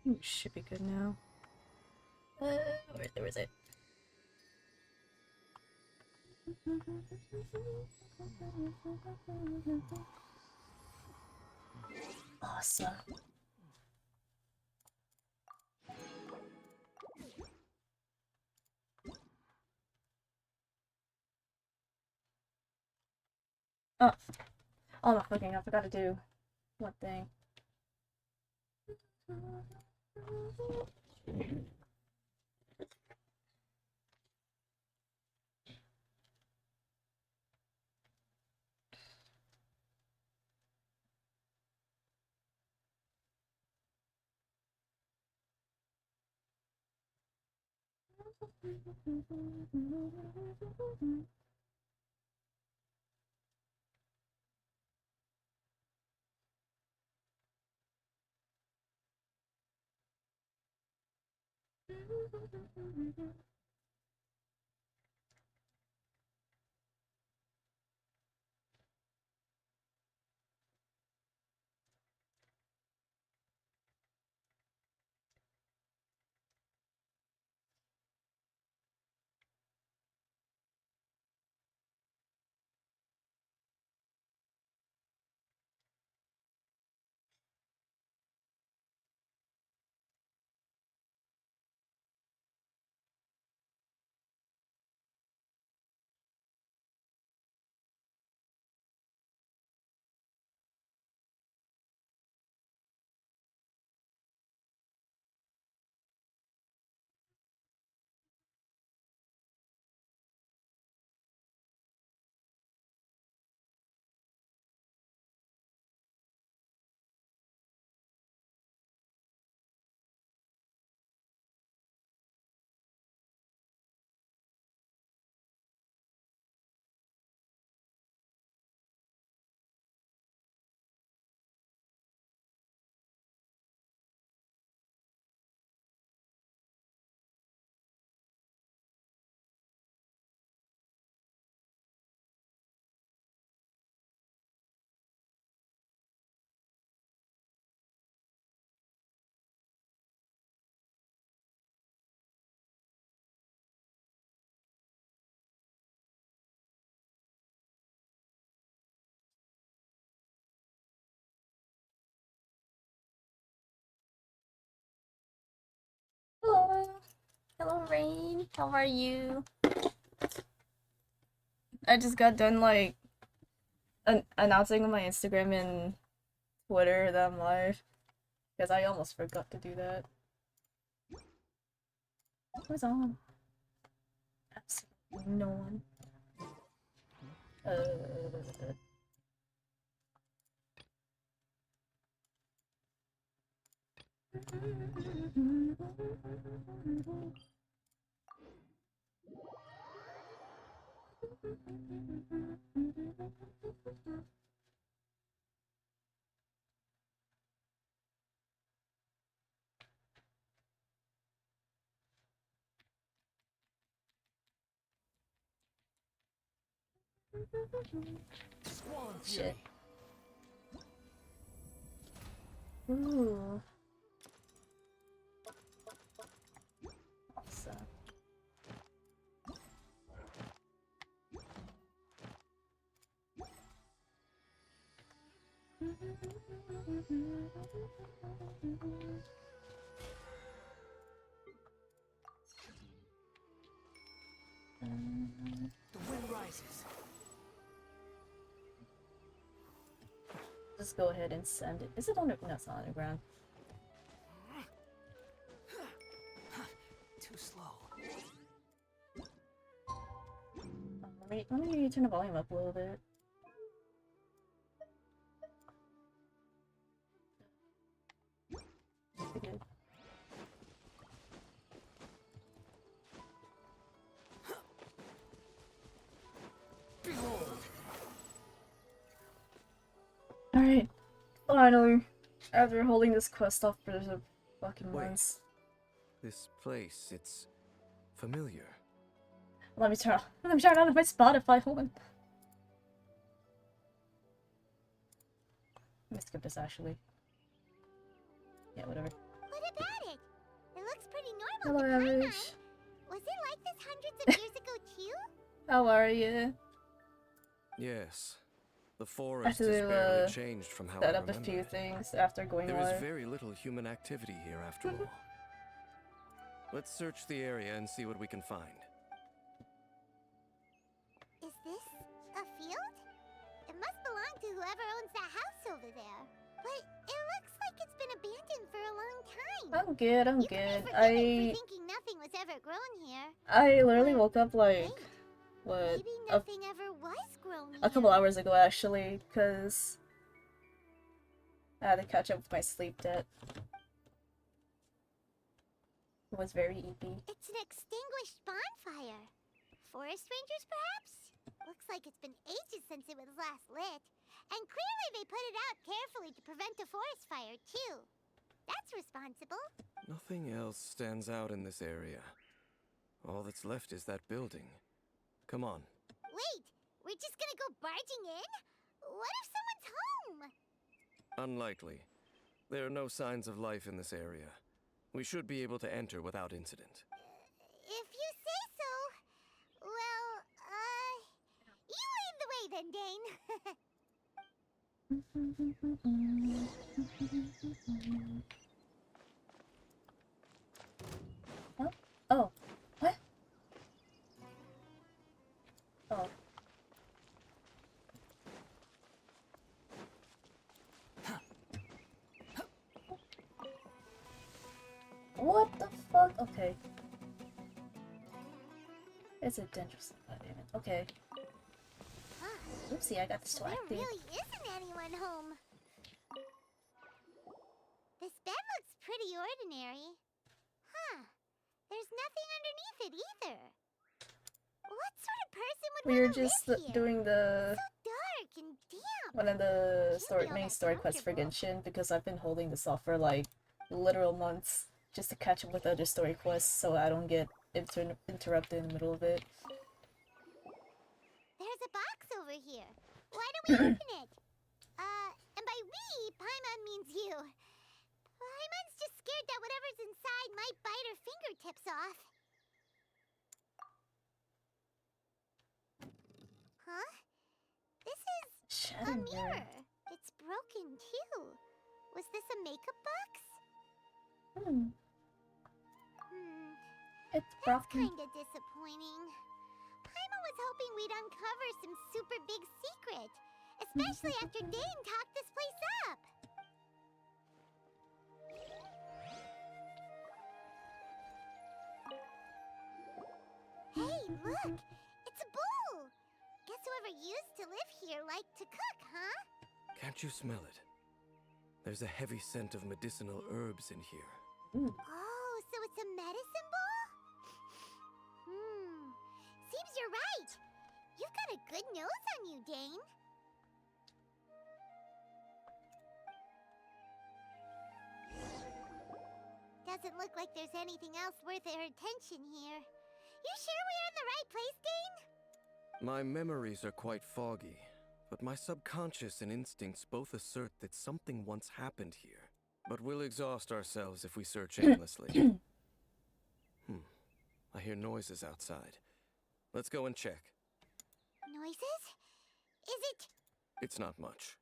Ooh, should be good now. Where is it? Awesome. Oh, oh my fucking! I forgot to do one thing. Hello, hello, Rain. How are you? I just got done like announcing on my Instagram and Twitter that I'm live because I almost forgot to do that. Who's on? Absolutely no one. Uh. Shit. Ooh. Awesome. The wind rises. Just go ahead and send it. Is it on the? No, it's not on the ground. Too slow. Let me turn the volume up a little bit. Good. Alright. Finally. After holding this quest off for the fucking Wait. months. This place, it's familiar. Let me turn it on my Spotify. Hold on. Let me skip this actually. Yeah, whatever. What about normal Hello, to Paimon. Average. Was it like this hundreds of years ago too? How are you? Yes. The I have forest has to barely changed from how I set up a remember few it. things after going There is live. very little human activity here after all. Let's search the area and see what we can find. Is this a field? It must belong to whoever owns that house over there. But it looks like it's been abandoned for a long time. I'm good, I'm You can good. be forgiven for thinking nothing was ever grown here. I literally woke up like, Wait, what, maybe nothing ever was grown a couple here. hours ago actually, because I had to catch up with my sleep debt. It was very eepy. It's an extinguished bonfire. Forest rangers, perhaps? Looks like it's been ages since it was last lit. And clearly they put it out carefully to prevent a forest fire, too. That's responsible. Nothing else stands out in this area. All that's left is that building. Come on. Wait, we're just gonna go barging in? What if someone's home? Unlikely. There are no signs of life in this area. We should be able to enter without incident. If you say so. Well, you lead the way then, Dane. Huh? Oh, what? Oh. What the fuck? Okay. It's a dangerous. Goddammit. Okay. Huh. Oopsie, I got There distracted. really isn't anyone home. This bed looks pretty ordinary. Huh. There's nothing underneath it either. What sort of person would We were want to just live here? doing the So dark and damp. one of the Can't be all main that story quests for comfortable. Genshin because I've been holding this off for like literal months just to catch up with other story quests so I don't get interrupted in the middle of it. There's a box over here. Why don't we open it? And by we, Paimon means you. Paimon's just scared that whatever's inside might bite her fingertips off. Huh? This is a Shadow mirror. mirror. It's broken too. Was this a makeup box? Hmm. It's That's broken. kinda disappointing. Paimon was hoping we'd uncover some super big secret. Especially after Dane talked this place up. Hey, look! It's a bowl! Guess whoever used to live here liked to cook, huh? Can't you smell it? There's a heavy scent of medicinal herbs in here. Ooh. Oh, so it's a medicine bowl? Seems you're right. You've got a good nose on you, Dane. Doesn't look like there's anything else worth our attention here. You sure we're in the right place, Dane? My memories are quite foggy, but my subconscious and instincts both assert that something once happened here. But we'll exhaust ourselves if we search aimlessly. I hear noises outside. Let's go and check. Noises? Is it... It's not much.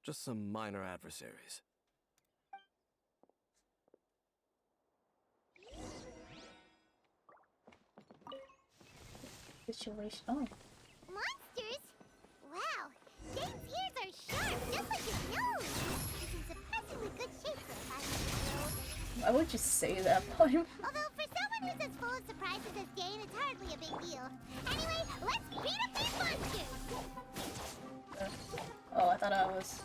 Just some minor adversaries. Situation. Oh. monsters? Wow, Dane's ears are sharp, just like his nose. He's in surprisingly good shape for a 5-year-old. Why would you say that, Paimon? Although for someone who's as full of surprises as Dane, it's hardly a big deal. Anyway, let's beat up these monsters! Oh, I thought I was.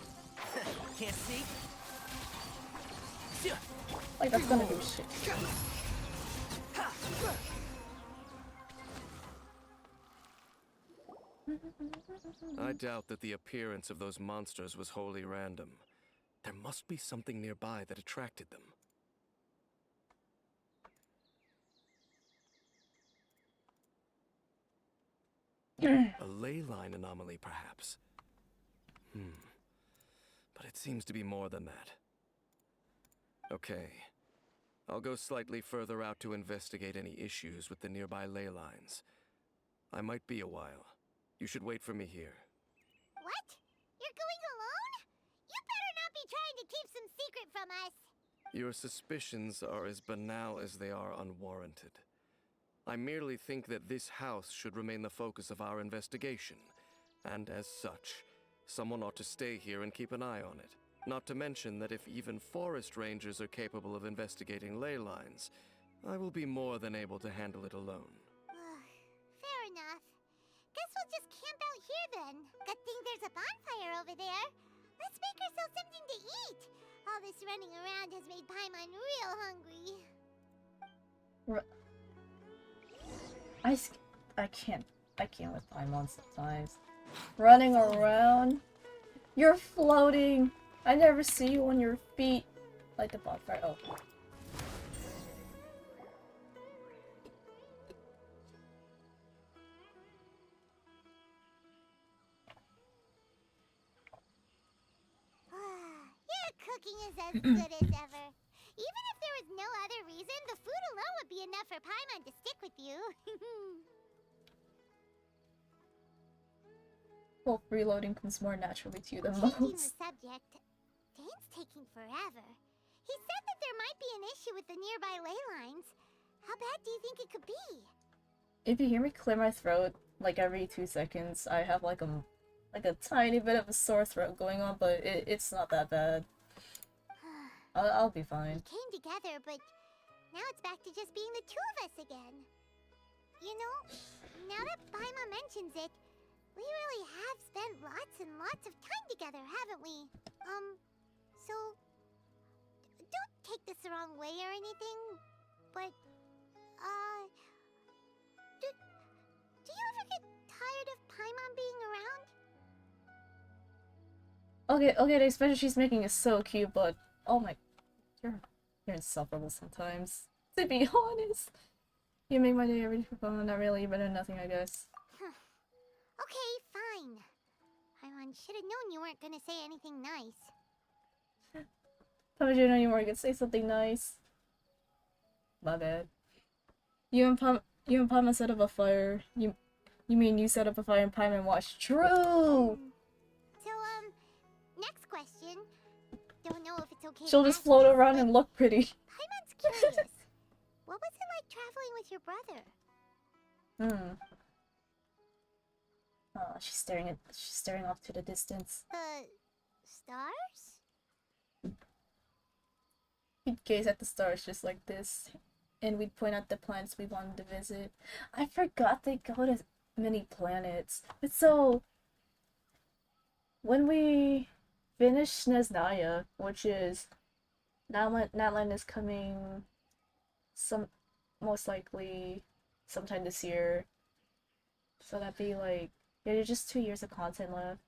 Can't see? Like, that's gonna do shit. I doubt that the appearance of those monsters was wholly random. There must be something nearby that attracted them. A ley line anomaly, perhaps. But it seems to be more than that. Okay. I'll go slightly further out to investigate any issues with the nearby ley lines. I might be a while. You should wait for me here. What? You're going alone? You better not be trying to keep some secret from us. Your suspicions are as banal as they are unwarranted. I merely think that this house should remain the focus of our investigation, and as such, someone ought to stay here and keep an eye on it. Not to mention that if even forest rangers are capable of investigating ley lines, I will be more than able to handle it alone. Fair enough. Guess we'll just camp out here then. Good thing there's a bonfire over there. Let's make ourselves something to eat. All this running around has made Paimon real hungry. I can't with Paimon sometimes. Running around. You're floating. I never see you on your feet. Like the bonfire. Oh. Your cooking is as good as ever. Even if there was no other reason, the food alone would be enough for Paimon to stick with you. Well, reloading comes more naturally to you than Changing the most. subject, Dane's taking forever. He said that there might be an issue with the nearby ley lines. How bad do you think it could be? If you hear me clear my throat like every 2 seconds, I have like a tiny bit of a sore throat going on, but it's not that bad. I'll be fine. We came together, but now it's back to just being the two of us again. You know, now that Paimon mentions it, we really have spent lots and lots of time together, haven't we? So don't take this the wrong way or anything, but do you ever get tired of Paimon being around? Okay, the expression she's making is so cute, but oh my, you're insufferable sometimes. To be honest, you make my day every fun. Not really, better than nothing, I guess. Okay, fine. Paimon should have known you weren't gonna say anything nice. How would you know you weren't gonna say something nice? My bad. You and Paimon set up a fire. You mean you set up a fire and Paimon watched? True. So next question. Don't know if it's okay. She'll to just ask float this, around but and look pretty. Paimon's curious. What was it like traveling with your brother? She's staring off to the distance. The stars? We'd gaze at the stars just like this, and we'd point out the planets we wanted to visit. I forgot they go to many planets. But so, when we finish Snezhnaya, which is Natlan is coming most likely sometime this year. So that'd be like, yeah, there's just 2 years of content left.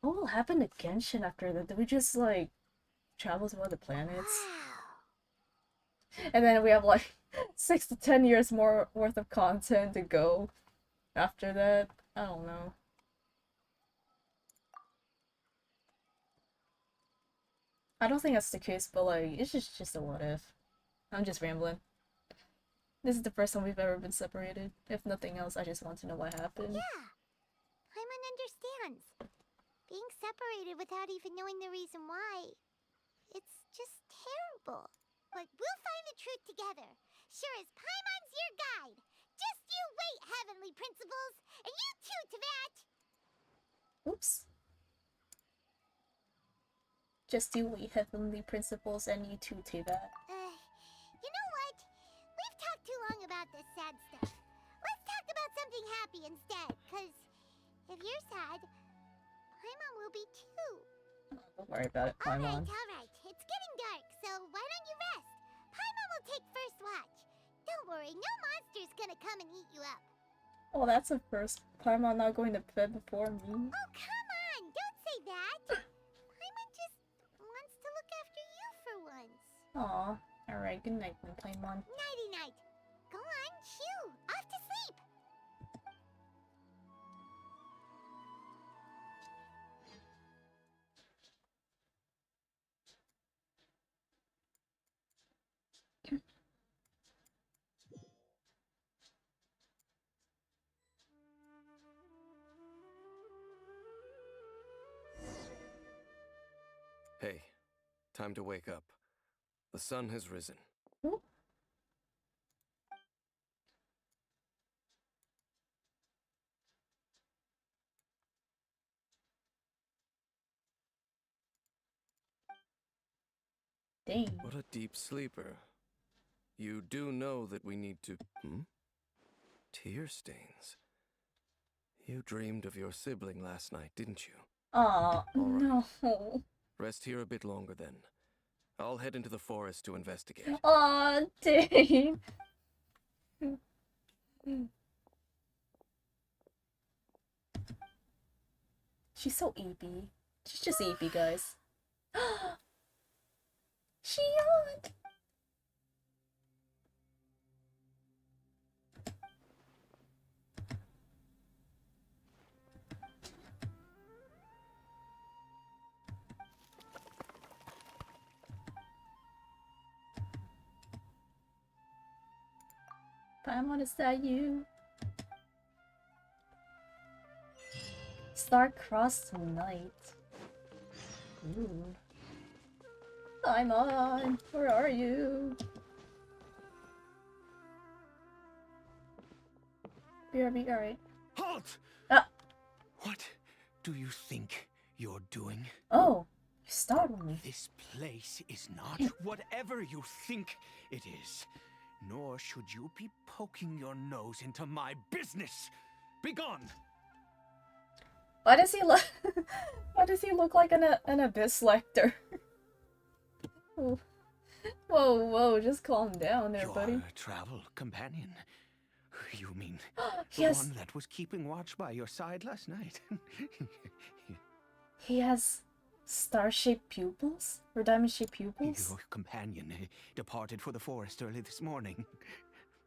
What will happen to Genshin after that? Do we just like travel to other planets? Wow. And then we have like 6 to 10 years more worth of content to go after that. I don't know. I don't think that's the case, but like, it's just a what if. I'm just rambling. This is the first time we've ever been separated. If nothing else, I just want to know what happened. Yeah. Paimon understands. Being separated without even knowing the reason why. It's just terrible. But we'll find the truth together. Sure as Paimon's your guide. Just you wait, Heavenly Principles. And you too, Teyvat. Oops. Just you wait, Heavenly Principles, and you too, Teyvat. You know what? We've talked too long about this sad stuff. Let's talk about something happy instead, cause if you're sad, Paimon will be too. Don't worry about it, Paimon. Alright. It's getting dark, so why don't you rest? Paimon will take first watch. Don't worry, no monster's gonna come and eat you up. Oh, that's a first. Paimon not going to bed before me. Oh, come on! Don't say that! Paimon just wants to look after you for once. Aw. Alright, good night, Paimon. Nighty-night. Go on, shoo! Off to sleep! time to wake up. The sun has risen. Ooh. Dang. What a deep sleeper. You do know that we need to... Tear stains. You dreamed of your sibling last night, didn't you? Aw, right. no. Rest here a bit longer then. I'll head into the forest to investigate. Aw, dang. She's so eepy. She's just eepy, guys. She yawned. Paimon, is that you? Star-crossed night. Ooh. Paimon, where are you? BRB, alright. Halt! Ah. What do you think you're doing? Oh, you startled me. This place is not whatever you think it is. Nor should you be poking your nose into my business. Begone! Why does he look? Why does he look like an abyss lector? Whoa, whoa! Just calm down there, buddy. Your travel companion. You mean the Yes. one that was keeping watch by your side last night? He has star-shaped pupils? Or diamond-shaped pupils? Your companion departed for the forest early this morning.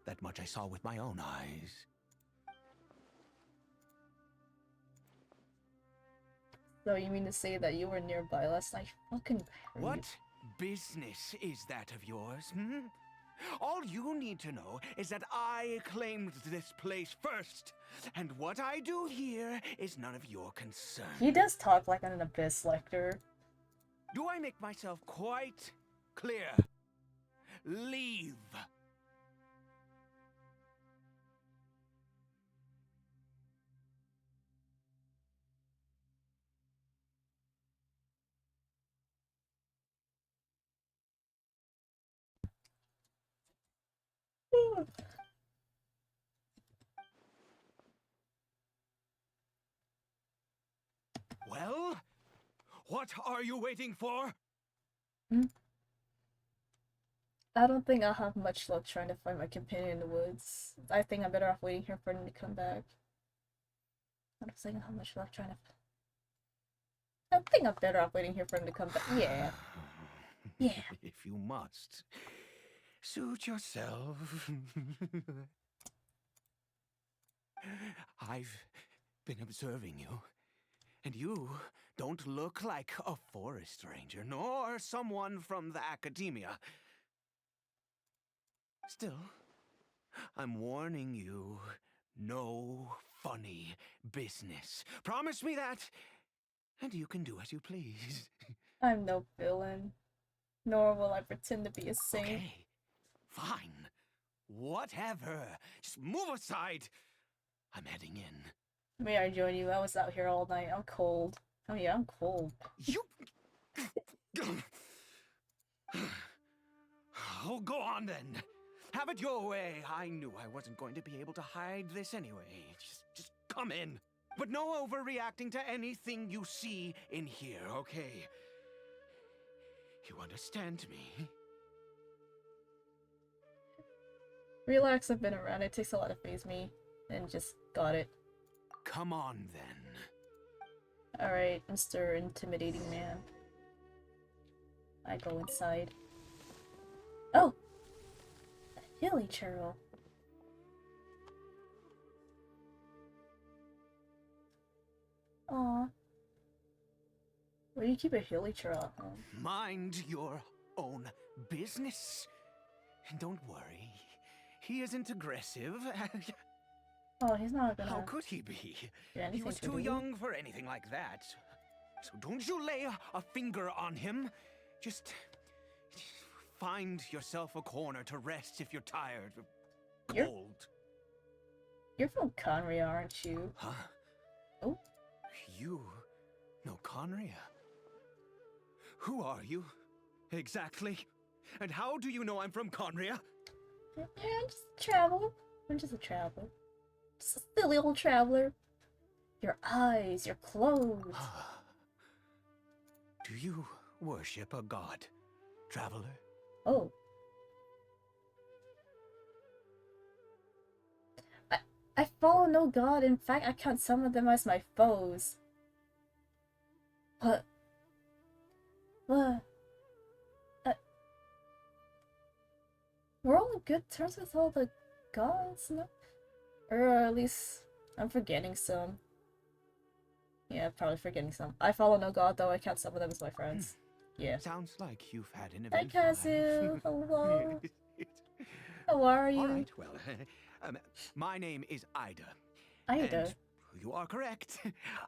That much I saw with my own eyes. So you mean to say that you were nearby last night? Fucking rude. What business is that of yours, hmm? All you need to know is that I claimed this place first. And what I do here is none of your concern. He does talk like an abyss lector. Do I make myself quite clear? Leave. Well, what are you waiting for? I don't think I'll have much luck trying to find my companion in the woods. I think I'm better off waiting here for him to come back. I don't think I'll have much luck trying to... I think I'm better off waiting here for him to come back. Yeah. Yeah. If you must. Suit yourself. I've been observing you, and you don't look like a forest ranger, nor someone from the academia. Still, I'm warning you, no funny business. Promise me that, and you can do as you please. I'm no villain. Nor will I pretend to be a saint. Okay, fine. Whatever. Just move aside. I'm heading in. May I join you? I was out here all night. I'm cold. Oh yeah, I'm cold. You... Oh, go on then. Have it your way. I knew I wasn't going to be able to hide this anyway. Just come in. But no overreacting to anything you see in here, okay? You understand me? Relax, I've been around. It takes a lot to phase me. And just got it. Come on then. Alright, Mr. Intimidating Man. I go inside. Oh! A hilly churl. Aw. Where do you keep a hilly churl at home? Mind your own business. And don't worry. He isn't aggressive. Oh, he's not gonna How could he be? do anything He was to too me. young for anything like that. So don't you lay a finger on him. Just find yourself a corner to rest if you're tired or You're- cold. You're from Conria, aren't you? Huh? Oh. You know Conria? Who are you? Exactly? And how do you know I'm from Conria? Yeah, I'm just a traveler. I'm just a traveler. Just a silly old traveler. Your eyes, your clothes. Do you worship a god, traveler? Oh. I follow no god. In fact, I count some of them as my foes. But... But... we're on good terms with all the gods, no? Or at least I'm forgetting some. Yeah, probably forgetting some. I follow no god, though I count some of them as my friends. Yeah. Sounds like you've had an Hi, eventful Kazu. life. Hello. How are you? All right, well, my name is Ida. Ida. And you are correct.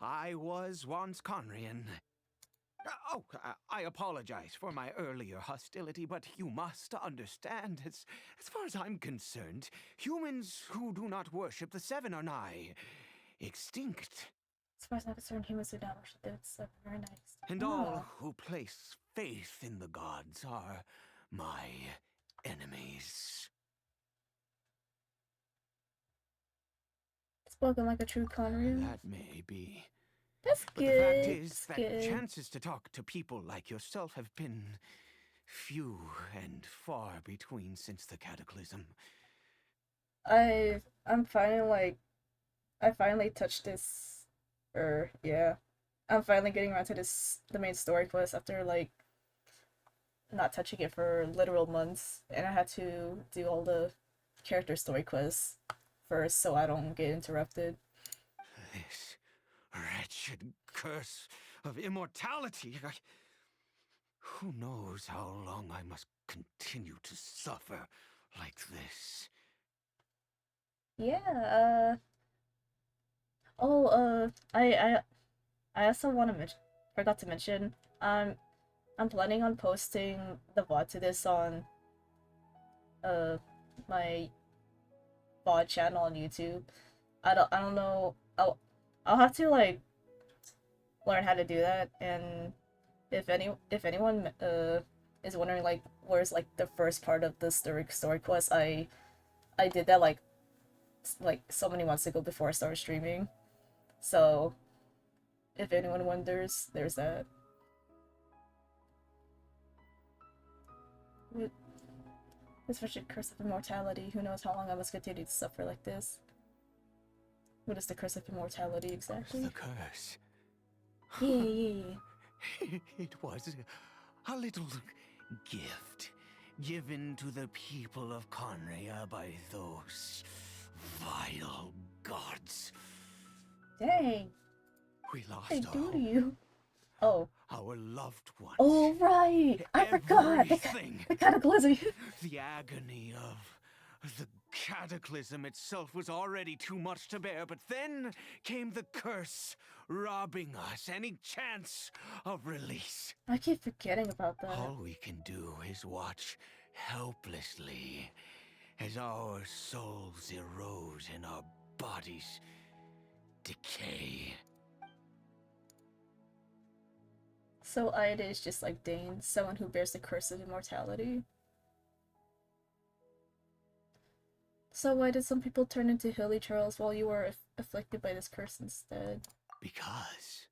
I was once Conrian. I apologize for my earlier hostility, but you must understand, as far as I'm concerned, humans who do not worship the Seven are nigh extinct. As far as I'm concerned, humans do not worship them. It's very nice. And all who place faith in the gods are my enemies. Spoken like a true Conrian. That may be. That's But good. the fact is That's that good. chances to talk to people like yourself have been few and far between since the cataclysm. I'm finally I finally touched this, yeah. I'm finally getting around to the main story quest after not touching it for literal months, and I had to do all the character story quests first so I don't get interrupted. This wretched curse of immortality. Who knows how long I must continue to suffer like this? Yeah, I also want to forgot to mention, I'm planning on posting the VOD to this on, my VOD channel on YouTube. I don't know, I'll have to, learn how to do that, and if anyone, is wondering, where's, the first part of the story quest, I did that, so many months ago before I started streaming. So, if anyone wonders, there's that. This wretched curse of immortality. Who knows how long I must continue to suffer like this? What is the curse of immortality exactly? The curse. Yeah. It was a little gift given to the people of Conria by those vile gods. Dang. We lost What did they do to hope. you? Oh. Our loved ones. Oh, right! I forgot! Everything. The cataclysm! The agony of the cataclysm itself was already too much to bear, but then came the curse, robbing us any chance of release. I keep forgetting about that. All we can do is watch helplessly as our souls erode and our bodies decay. So Ida is just like Dane, someone who bears the curse of immortality. So why did some people turn into hilly trolls while you were afflicted by this curse instead? Because,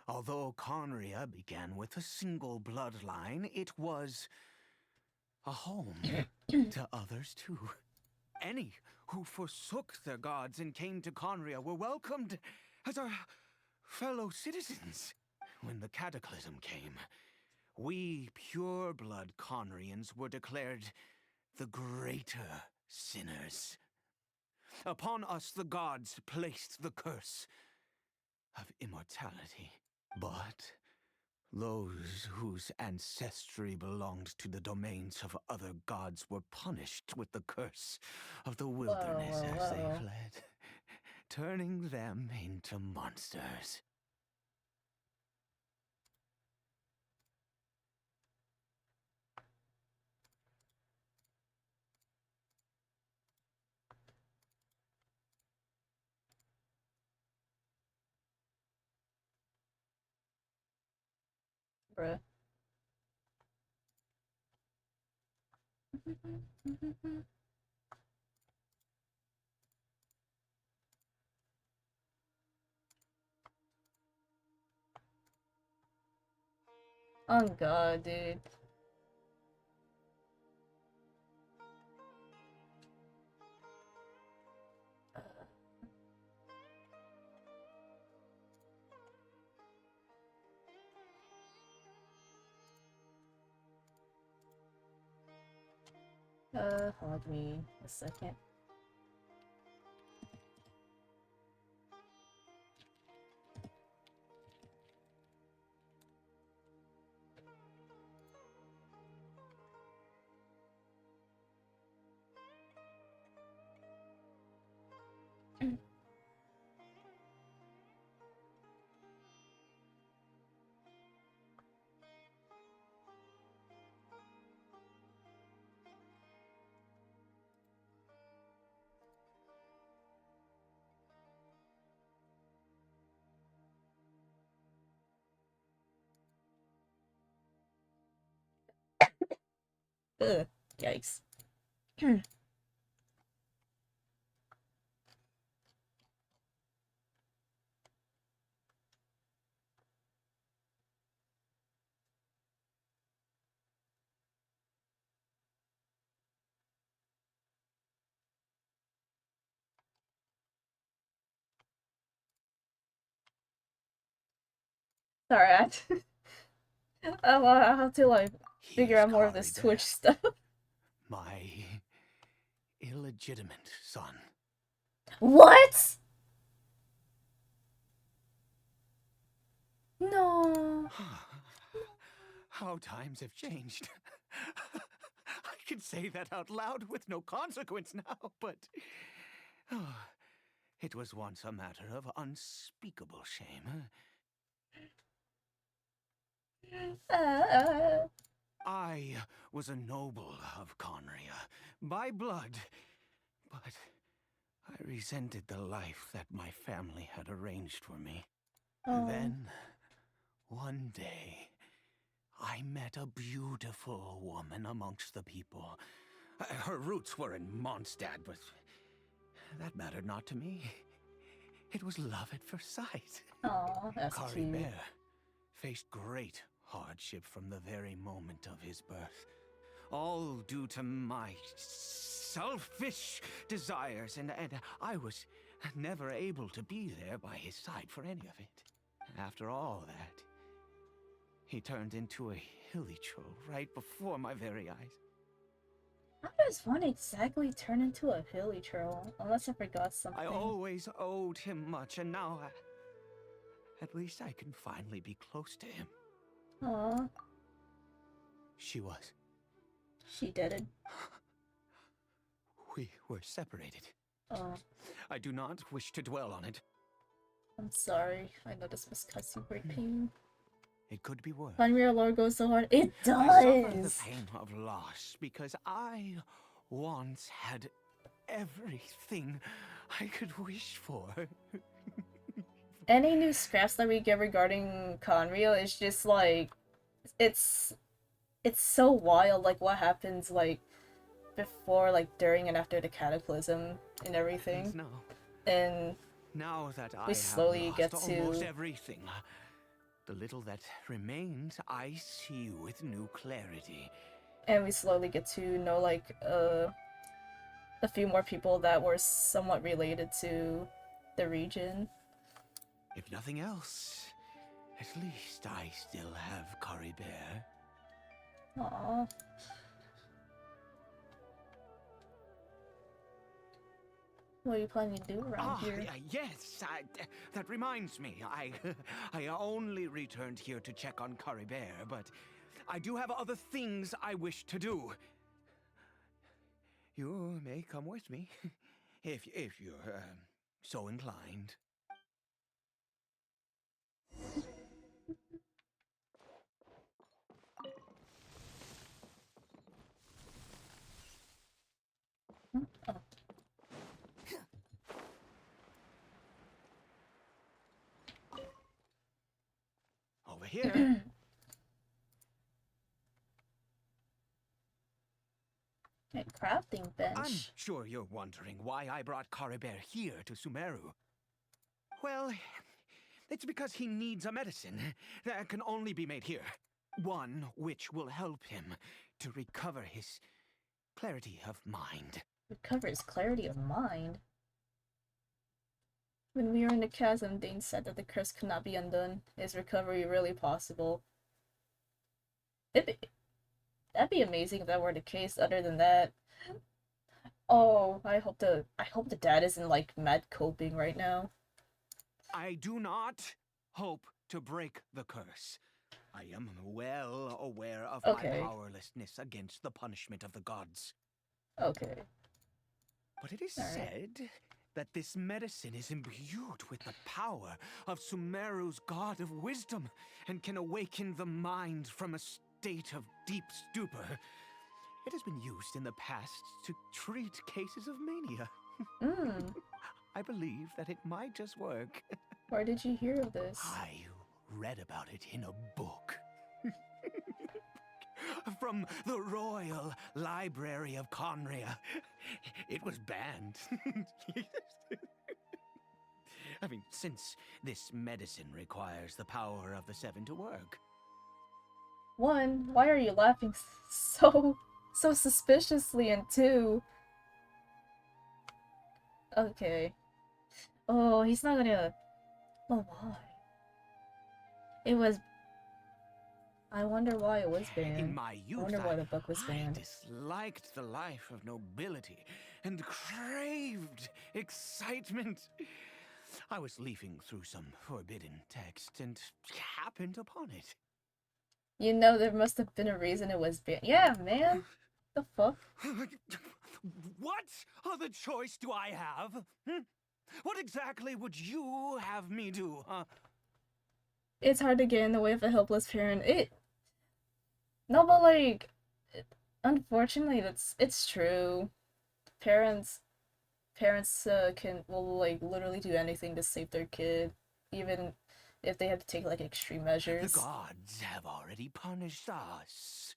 although Conria began with a single bloodline, it was a home to others too. Any who forsook their gods and came to Conria were welcomed as our fellow citizens. When the cataclysm came, we pure-blood Conrians were declared the greater sinners. Upon us the gods placed the curse of immortality. But those whose ancestry belonged to the domains of other gods were punished with the curse of the wilderness as they fled, turning them into monsters. Bruh. Oh god, dude. Hold me a second. Ugh, yikes. Sorry, I have to like figure He's out more of this Twitch Caribert, stuff. my illegitimate son. What? No. How times have changed. I can say that out loud with no consequence now, but it was once a matter of unspeakable shame. I was a noble of Conria by blood, but I resented the life that my family had arranged for me. Oh. Then, one day, I met a beautiful woman amongst the people. Her roots were in Mondstadt, but that mattered not to me. It was love at first sight. Oh, that's cute. Caribert faced great hardship from the very moment of his birth. All due to my selfish desires, and I was never able to be there by his side for any of it. After all that, he turned into a yulichuli right before my very eyes. How does one exactly turn into a hilly troll? Unless I forgot something. I always owed him much, and now at least I can finally be close to him. Aw, She was. she did it. We were separated. Oh, I do not wish to dwell on it. I'm sorry. I know this must cause you great pain. It could be worse. When your lore goes so hard, it I suffer the does! pain of loss because I once had everything I could wish for. Any new scraps that we get regarding Conrio is just like, it's so wild, like what happens like before, like during and after the cataclysm and everything. No. And Now that I we have slowly lost get almost to everything, the little that remains I see with new clarity. know like a few more people that were somewhat related to the region. If nothing else, at least I still have Caribert. Aww. What are you planning to do around here? Yes, that reminds me. I only returned here to check on Caribert, but I do have other things I wish to do. You may come with me, if you're so inclined. Oh. Over here. A crafting I'm bench. sure you're wondering why I brought Caribert here to Sumeru. Well, it's because he needs a medicine that can only be made here. One which will help him to recover his clarity of mind. Recovers clarity of mind. When we were in the chasm, Dane said that the curse could not be undone. Is recovery really possible? That'd be amazing if that were the case. Other than that, oh, I hope the dad isn't like mad coping right now. I do not hope to break the curse. I am well aware of Okay. my powerlessness against the punishment of the gods. Okay. But it is All right. said that this medicine is imbued with the power of Sumeru's god of wisdom and can awaken the mind from a state of deep stupor. It has been used in the past to treat cases of mania. Hmm. I believe that it might just work. Where did you hear of this? I read about it in a book. From the Royal Library of Conria. It was banned. I mean, since this medicine requires the power of the Seven to work. One, why are you laughing so suspiciously? And two, okay. Oh, he's not gonna. Oh, why? It was. I wonder why it was banned. In my youth, I wonder why the book was I banned. disliked the life of nobility and craved excitement. I was leafing through some forbidden text and happened upon it. You know, there must have been a reason it was banned. Yeah, man. The fuck? What other choice do I have? What exactly would you have me do, huh? It's hard to get in the way of a helpless parent. No, but like, unfortunately, it's true. Parents will like literally do anything to save their kid, even if they have to take like extreme measures. The gods have already punished us.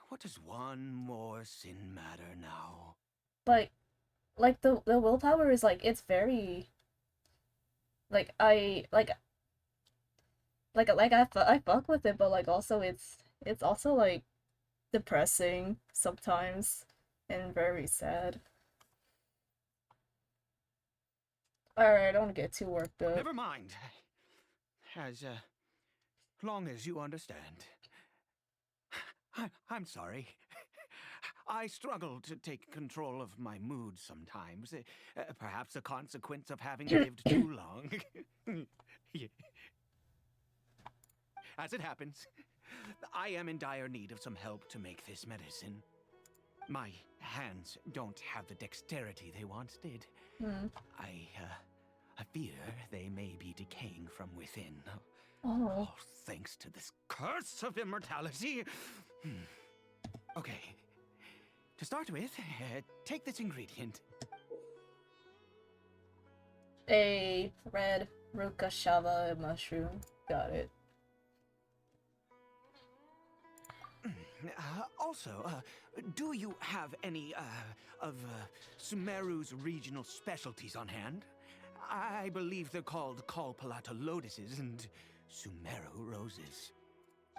What does one more sin matter now? Like the willpower is like it's very like I fuck with it, but like also it's also like depressing sometimes and very sad. Alright, I don't get too worked up. Never mind. As long as you understand. I'm sorry. I struggle to take control of my mood sometimes. Perhaps a consequence of having lived too long. As it happens, I am in dire need of some help to make this medicine. My hands don't have the dexterity they once did. I fear they may be decaying from within. Oh. Thanks to this curse of immortality. Okay. To start with, take this ingredient. A red Rukashava mushroom. Got it. Also, do you have any, of Sumeru's regional specialties on hand? I believe they're called Kalpalata lotuses and Sumeru roses.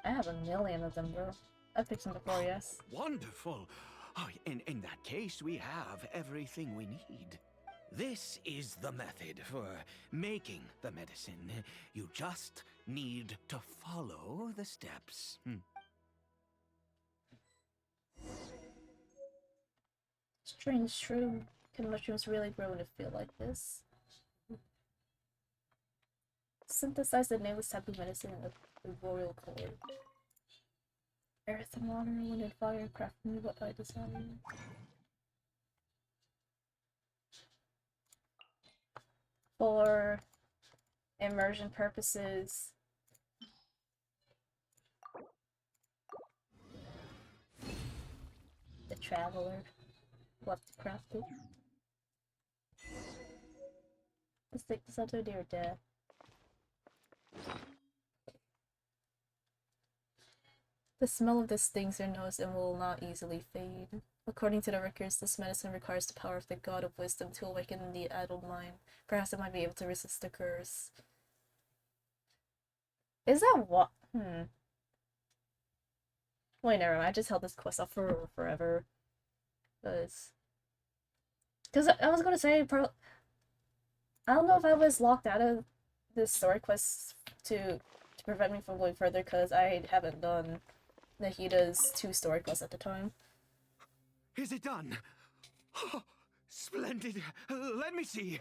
I have a million of them, bro. I picked some before, yes. Wonderful! Oh, in that case, we have everything we need. This is the method for making the medicine. You just need to follow the steps. Strange, true. Can mushrooms really grow in a field like this? Synthesize the nameless type of medicine in the royal court. Earth and water, wind and fire, craft me what I desire. For immersion purposes, the traveler will have to craft it. Let's take this out to dear death. The smell of this stings your nose and will not easily fade. According to the records, this medicine requires the power of the god of wisdom to awaken the addled mind. Perhaps it might be able to resist the curse. Is that what? Wait, never mind. I just held this quest off for forever. Because I was gonna say, I don't know if I was locked out of this story quest to prevent me from going further, because I haven't done Nahida's 2 story quests at the time. Is it done? Oh, splendid. Let me see.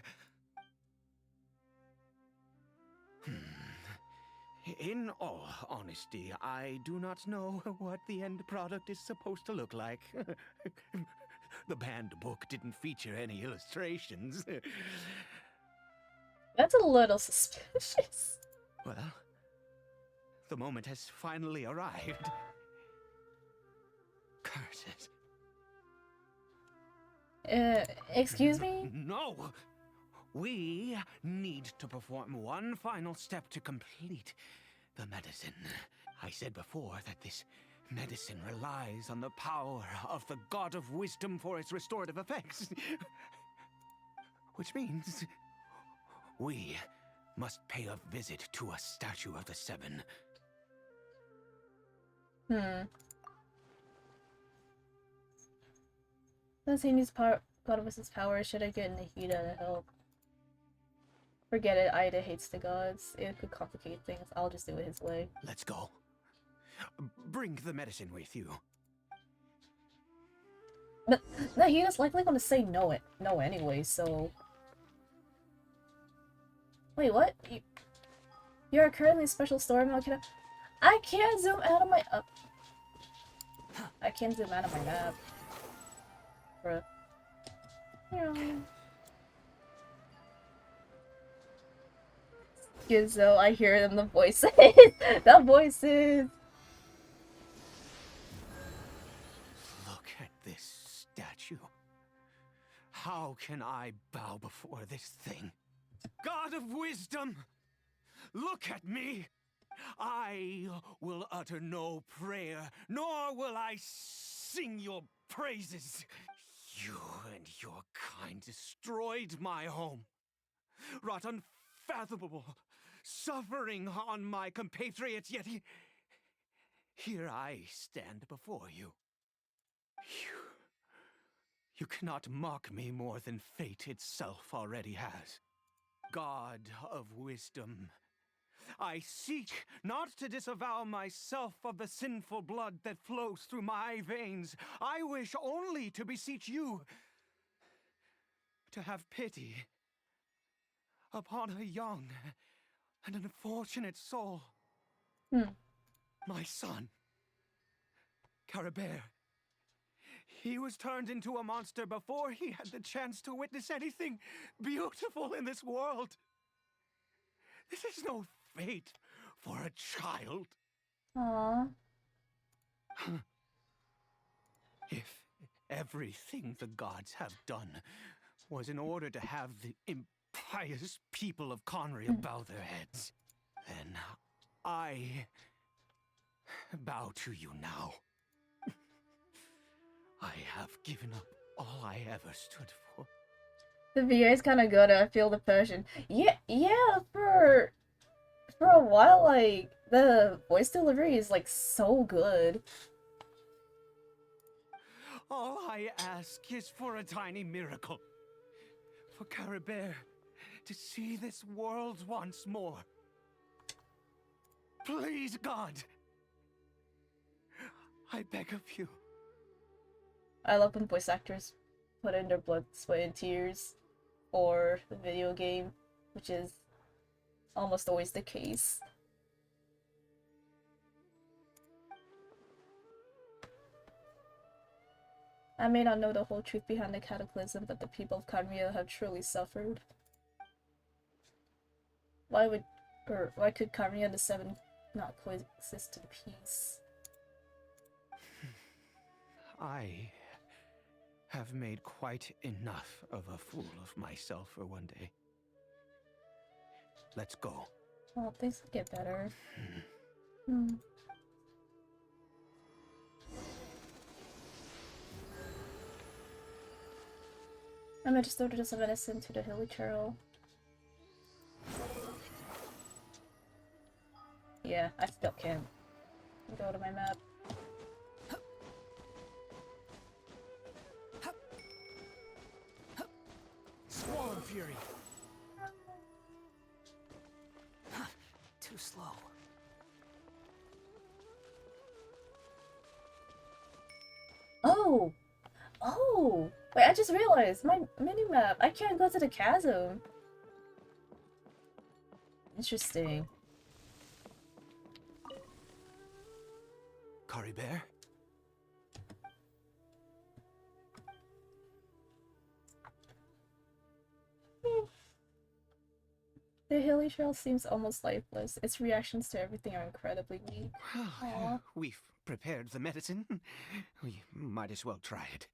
In all honesty, I do not know what the end product is supposed to look like. The banned book didn't feature any illustrations. That's a little suspicious. Well, the moment has finally arrived. Curses. Excuse me? No! We need to perform one final step to complete the medicine. I said before that this medicine relies on the power of the god of wisdom for its restorative effects. Which means we must pay a visit to a statue of the Seven. Since he needs power, God of Wisdom's power, should I get Nahida to help? Forget it, Aida hates the gods. It could complicate things. I'll just do it his way. Let's go. Bring the medicine with you. But Nahida's likely gonna say no anyway, so... Wait, what? You're currently a special story mode. I can't zoom out of my... I can't zoom out of my map. Bruh. Gizzo, I hear them, the voices. The voices! Look at this statue. How can I bow before this thing? God of wisdom! Look at me! I will utter no prayer, nor will I sing your praises. You and your kind destroyed my home, wrought unfathomable suffering on my compatriots, yet here I stand before you. You cannot mock me more than fate itself already has. God of wisdom, I seek not to disavow myself of the sinful blood that flows through my veins. I wish only to beseech you to have pity upon a young and unfortunate soul. My son, Caribert. He was turned into a monster before he had the chance to witness anything beautiful in this world. This is no fate for a child. Aww. If everything the gods have done was in order to have the impious people of Conria bow their heads, then I bow to you now. I have given up all I ever stood for. The VA is kind of good. I feel the passion. Yeah, for a while, like, the voice delivery is, like, so good. All I ask is for a tiny miracle. For Caribert to see this world once more. Please, God. I beg of you. I love when voice actors put in their blood, sweat, and tears for the video game, which is almost always the case. I may not know the whole truth behind the cataclysm, but the people of Conria have truly suffered. Why could Conria and the Seven not coexist in peace? I have made quite enough of a fool of myself for one day. Let's go. Well, things will get better. I'm gonna just throw this medicine to the hilly turtle. Yeah, I still can't go to my map. Swarm Fury. Too slow. Oh! Oh! Wait, I just realized my minimap. I can't go to the chasm. Interesting. Caribert? The hilly trail seems almost lifeless. Its reactions to everything are incredibly weak. Aw. We've prepared the medicine. We might as well try it.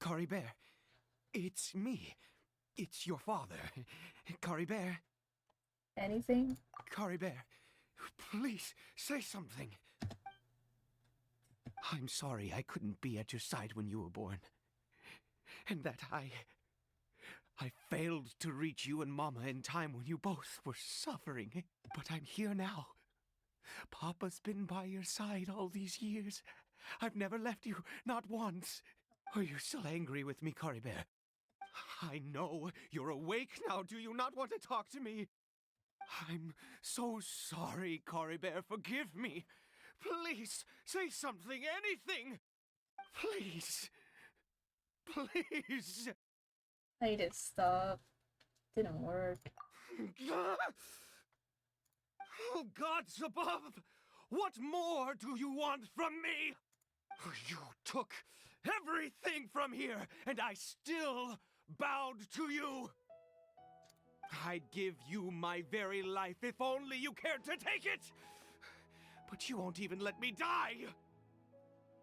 Caribert, it's me. It's your father. Caribert. Anything? Caribert, please say something. I'm sorry I couldn't be at your side when you were born. And that I failed to reach you and Mama in time when you both were suffering. But I'm here now. Papa's been by your side all these years. I've never left you, not once. Are you still angry with me, Caribert? I know you're awake now. Do you not want to talk to me? I'm so sorry, Caribert. Forgive me. Please, say something, anything. Please. Please. I need to stop. Didn't work. Oh, gods above! What more do you want from me? You took everything from here, and I still bowed to you. I'd give you my very life if only you cared to take it. But you won't even let me die.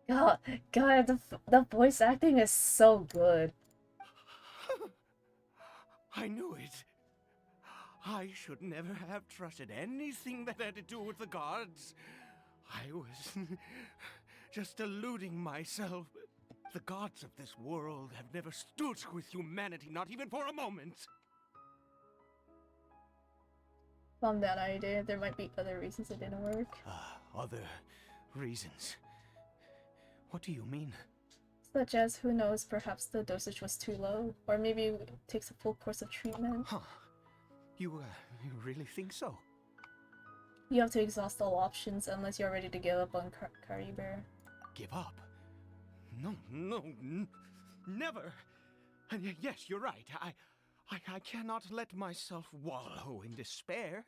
God, the voice acting is so good. I knew it. I should never have trusted anything that had to do with the gods. I was just deluding myself. The gods of this world have never stood with humanity, not even for a moment. Calm down, idea. There might be other reasons it didn't work. Other reasons? What do you mean? Such as, who knows, perhaps the dosage was too low, or maybe it takes a full course of treatment. Huh. You really think so? You have to exhaust all options unless you're ready to give up on Caribert. Give up? No, never. And yes, you're right. I cannot let myself wallow in despair.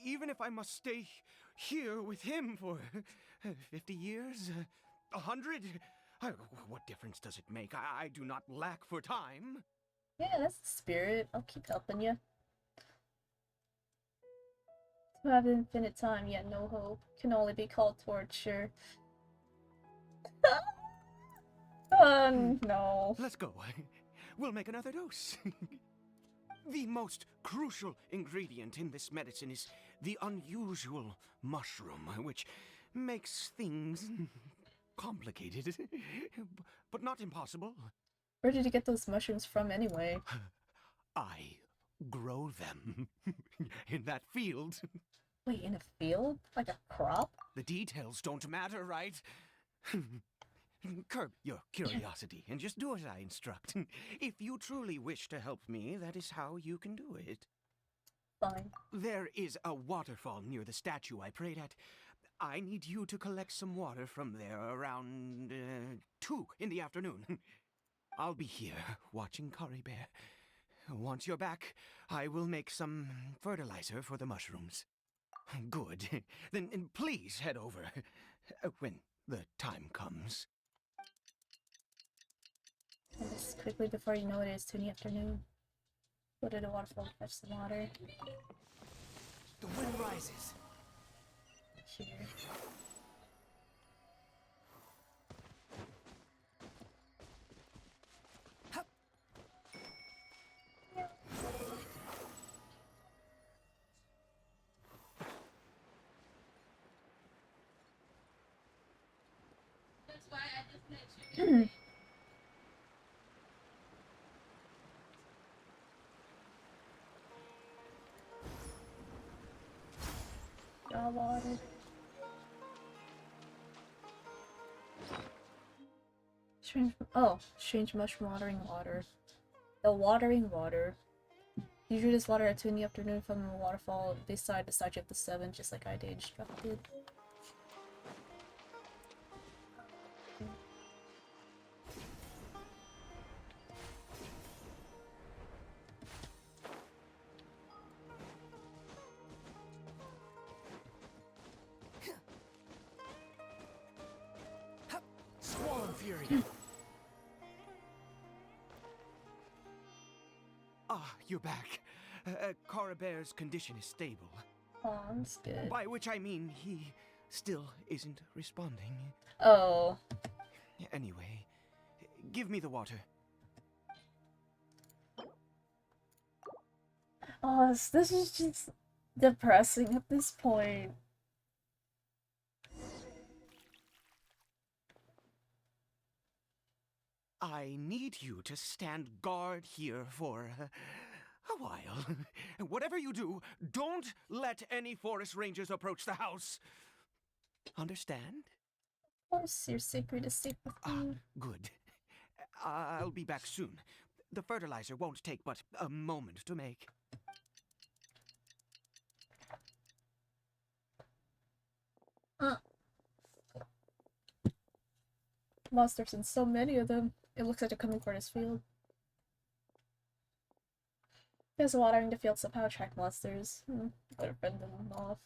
Even if I must stay here with him for 50 years, 100, what difference does it make? I do not lack for time. Yeah, that's the spirit. I'll keep helping you. To have infinite time, yet no hope, can only be called torture. No. Let's go. We'll make another dose. The most crucial ingredient in this medicine is the unusual mushroom, which makes things complicated, but not impossible. Where did you get those mushrooms from anyway? I grow them in that field. Wait, in a field? Like a crop? The details don't matter, right? Curb your curiosity and just do as I instruct. If you truly wish to help me, that is how you can do it. Fine. There is a waterfall near the statue I prayed at. I need you to collect some water from there around 2 in the afternoon. I'll be here watching Caribert. Once you're back, I will make some fertilizer for the mushrooms. Good. Then please head over when the time comes. And this quickly before you know it, it's 2 in the afternoon. Go to the waterfall, fetch some water. The wind rises. Here. Draw water. Strange mushroom watering water. The watering water. Usually just water at 2 in the afternoon from a waterfall beside the statue of the seven, just like I did. Swollen Fury. Ah, you're back. Caribert's condition is stable. Oh, that's good. By which I mean he still isn't responding. Oh. Anyway, give me the water. Oh, this is just depressing at this point. I need you to stand guard here for a while. Whatever you do, don't let any forest rangers approach the house. Understand? Of course, your secret is safe with you. Good. I'll be back soon. The fertilizer won't take but a moment to make. Monsters and so many of them. It looks like they're coming for this field. Does watering the field somehow attract monsters? Better fend them off.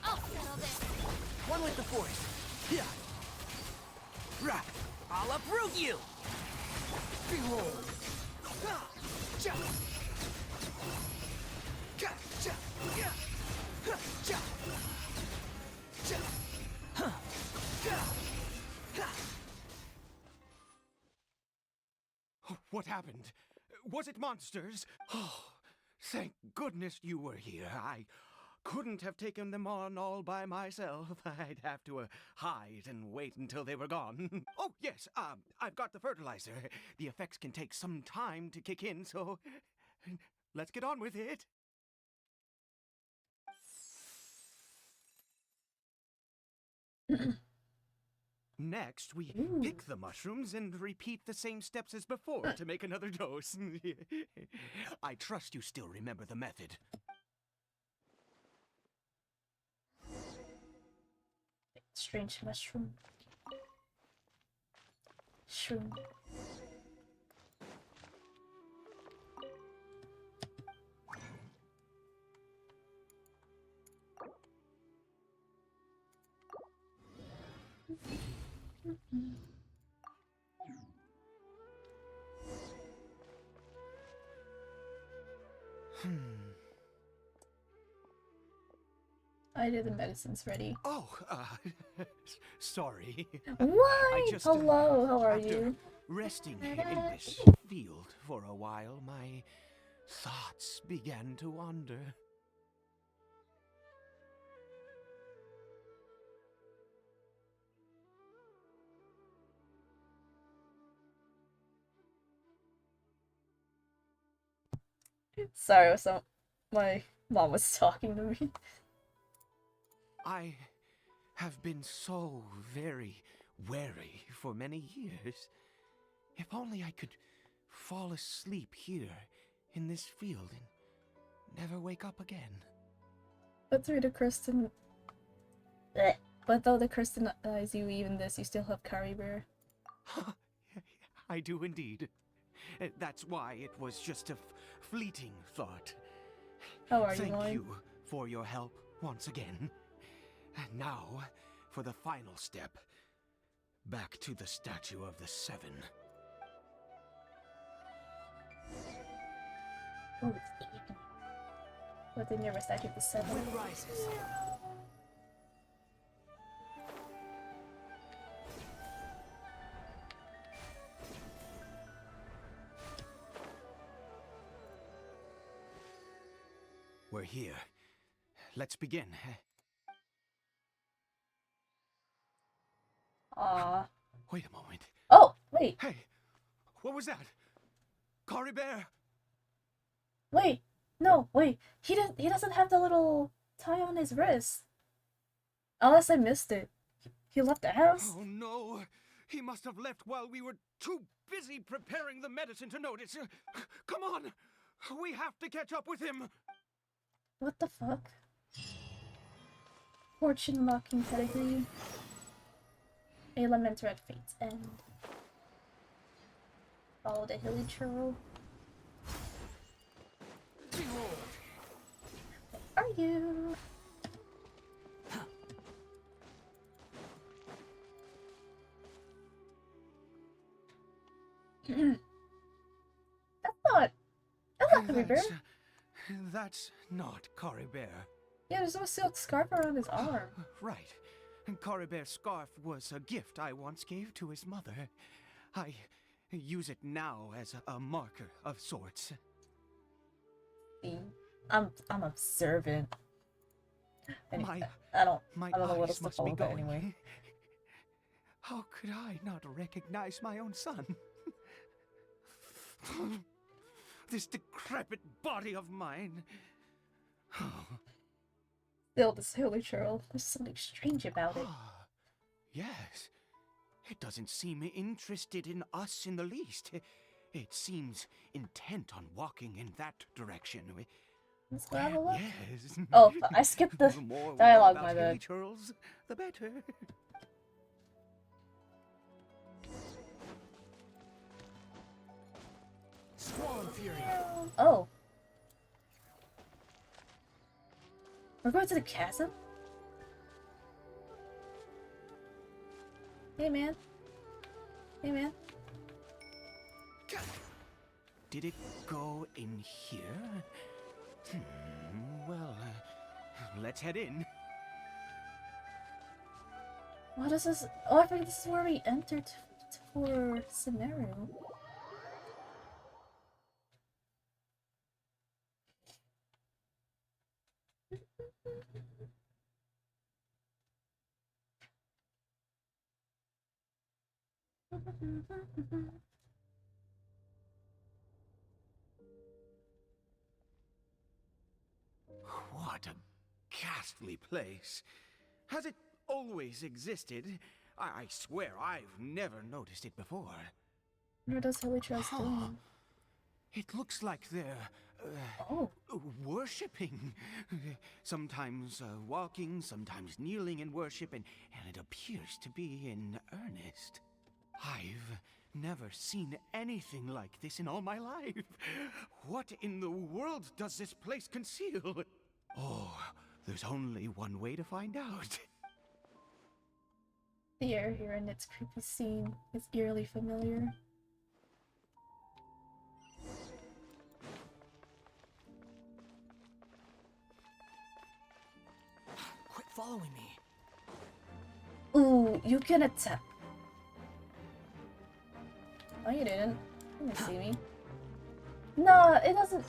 I'll settle this. One with the force. Yeah. Right. I'll uproot you. Behold. What happened? Was it monsters? Oh, thank goodness you were here. I couldn't have taken them on all by myself. I'd have to hide and wait until they were gone. Oh, yes, I've got the fertilizer. The effects can take some time to kick in, so let's get on with it. Next, we pick the mushrooms and repeat the same steps as before to make another dose. I trust you still remember the method. Strange mushroom. Shroom. I did the medicines ready. Oh, sorry. What? Just, Hello, how are after you? resting in this field for a while, my thoughts began to wander. Sorry, my mom was talking to me. I have been so very wary for many years. If only I could fall asleep here in this field and never wake up again. But though the crystallize you even this, you still have caribert. I do indeed. That's why it was just a fleeting thought. How are you, Thank Lloyd? you for your help once again. And now, for the final step. Back to the statue of the seven. Oh, it's evening. But they never statue of the seven. When rises. We're here. let's begin. Aw. Wait a moment. Oh, wait. Hey, what was that? Caribert! Wait. No, wait. He doesn't have the little tie on his wrist. Unless I missed it. He left the house? Oh no! He must have left while we were too busy preparing the medicine to notice. Come on! We have to catch up with him! What the fuck? Fortune locking pedigree. Elemental at fate's end. Follow the hilly trail. Where are you? That's not Caribert. That's not Caribert. Yeah, there's no silk scarf around his arm. Right. Caribert's scarf was a gift I once gave to his mother. I use it now as a marker of sorts. See, I'm observant. Anyway, My I don't know what else eyes to must follow, be but going. anyway. How could I not recognize my own son? This decrepit body of mine. Still, this hilly trail. There's something strange about it. Yes. It doesn't seem interested in us in the least. It seems intent on walking in that direction. Let's go have a look. Yes. Oh, I skipped the more we dialogue, know my about bad. Charles, the better. Swan Fury. Oh. We're going to the chasm? Hey, man. Hey, man. Did it go in here? Well, let's head in. What is this? Oh, I think this is where we entered for Sumeru. What a ghastly place. Has it always existed? I swear I've never noticed it before. What does Hilly Trails do? It looks like they're Oh. worshipping. Sometimes walking, sometimes kneeling in worship, and it appears to be in earnest. I've never seen anything like this in all my life. What in the world does this place conceal? Oh, there's only one way to find out. The air here in its creepy scene is eerily familiar. Quit following me. Ooh, you can attack. Oh, you didn't. You didn't see me. No, it doesn't.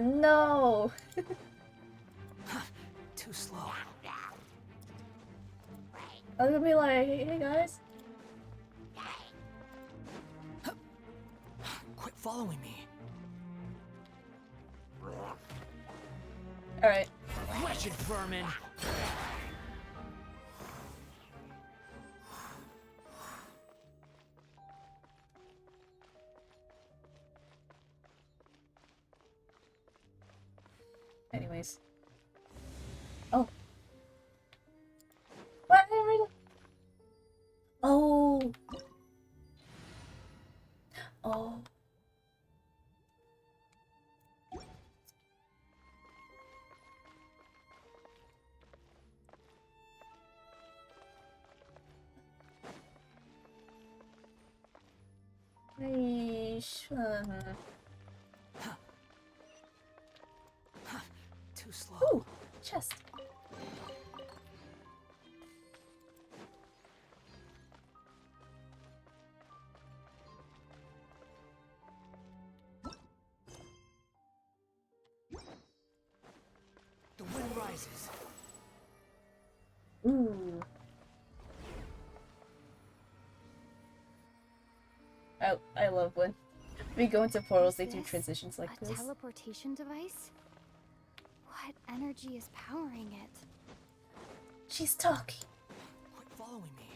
No. Too slow. I was gonna be like, hey guys. Quit following me. Alright. Wretched vermin. Anyways. Oh. What? Oh. Oh. Too slow. Ooh, chest. rises. Ooh. I love when we go into portals, they do transitions like a this. teleportation device? What energy is powering it? She's talking. Quit following me.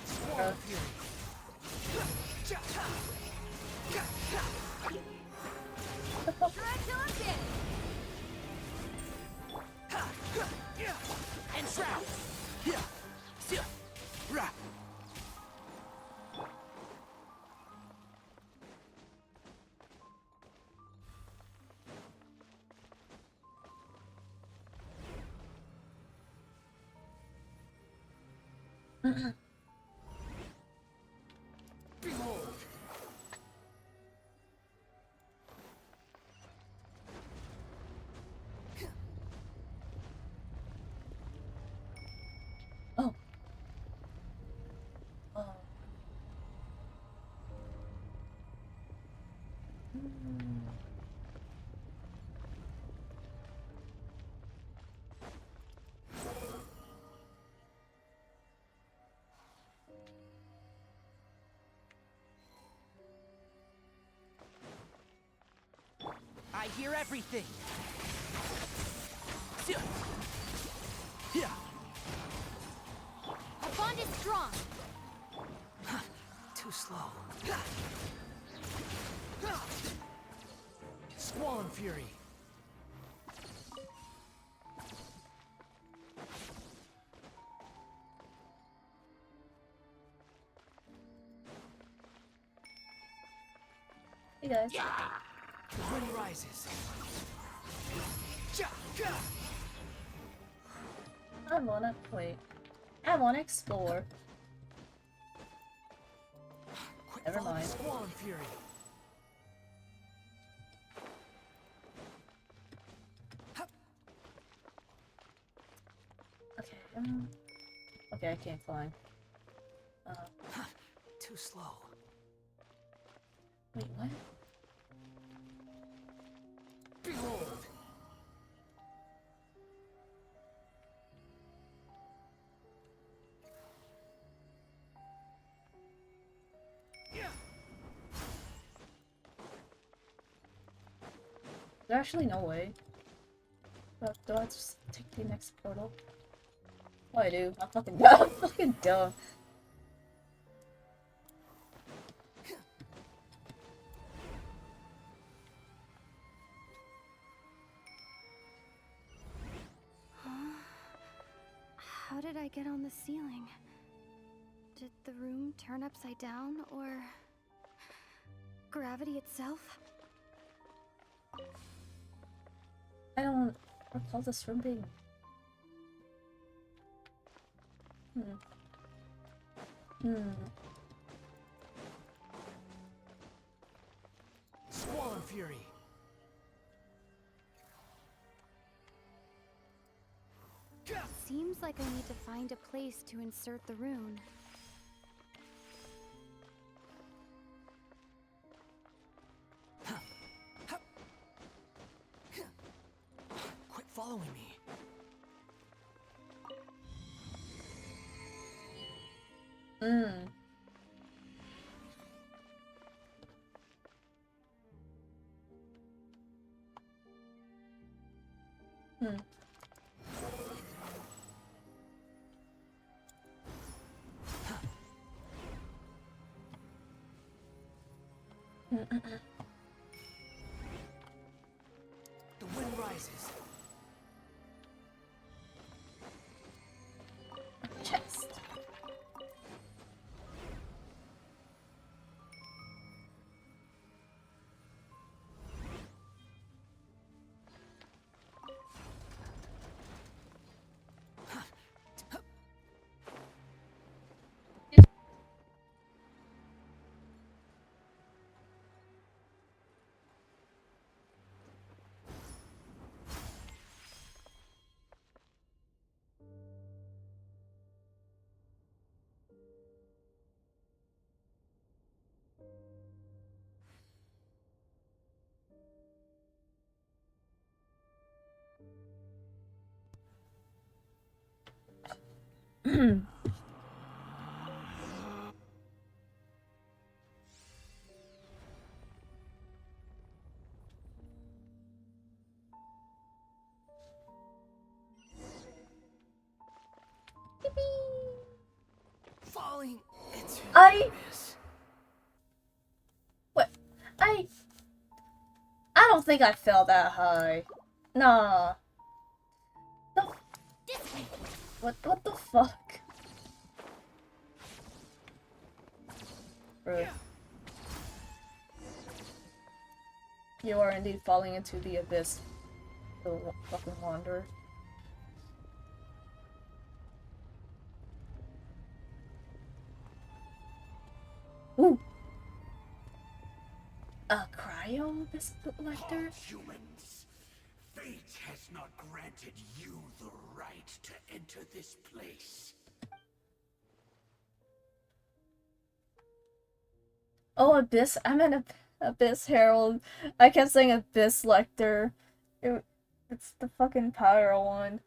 Squall of Fury. And Shroud. Behold. Oh. Oh. I hear everything. Our bond is strong. Too slow. Squall and Fury. Hey guys. The wind rises. I wanna wait. I wanna explore. Quit Never following mind. Squall and Fury. Okay. Okay, I can't climb. Too slow. Wait, what? Behold. There's actually no way. But do I just take the next portal? Oh, I do. I'm fucking dumb. I'm fucking dumb. How did I get on the ceiling? Did the room turn upside down, or gravity itself? I don't recall this room being. Squall and Fury. Seems like I need to find a place to insert the rune. Quit following me. The wind rises. Chest. Falling into I- the abyss. What? I don't think I fell that high. Nah. The what the fuck? Bruh. You are indeed falling into the abyss, little fucking wanderer. Ooh! A cryo collector? Humans, fate has not granted you the right to enter this place. Oh, Abyss. I meant Abyss Herald. I kept saying Abyss Lecter. It's the fucking power one.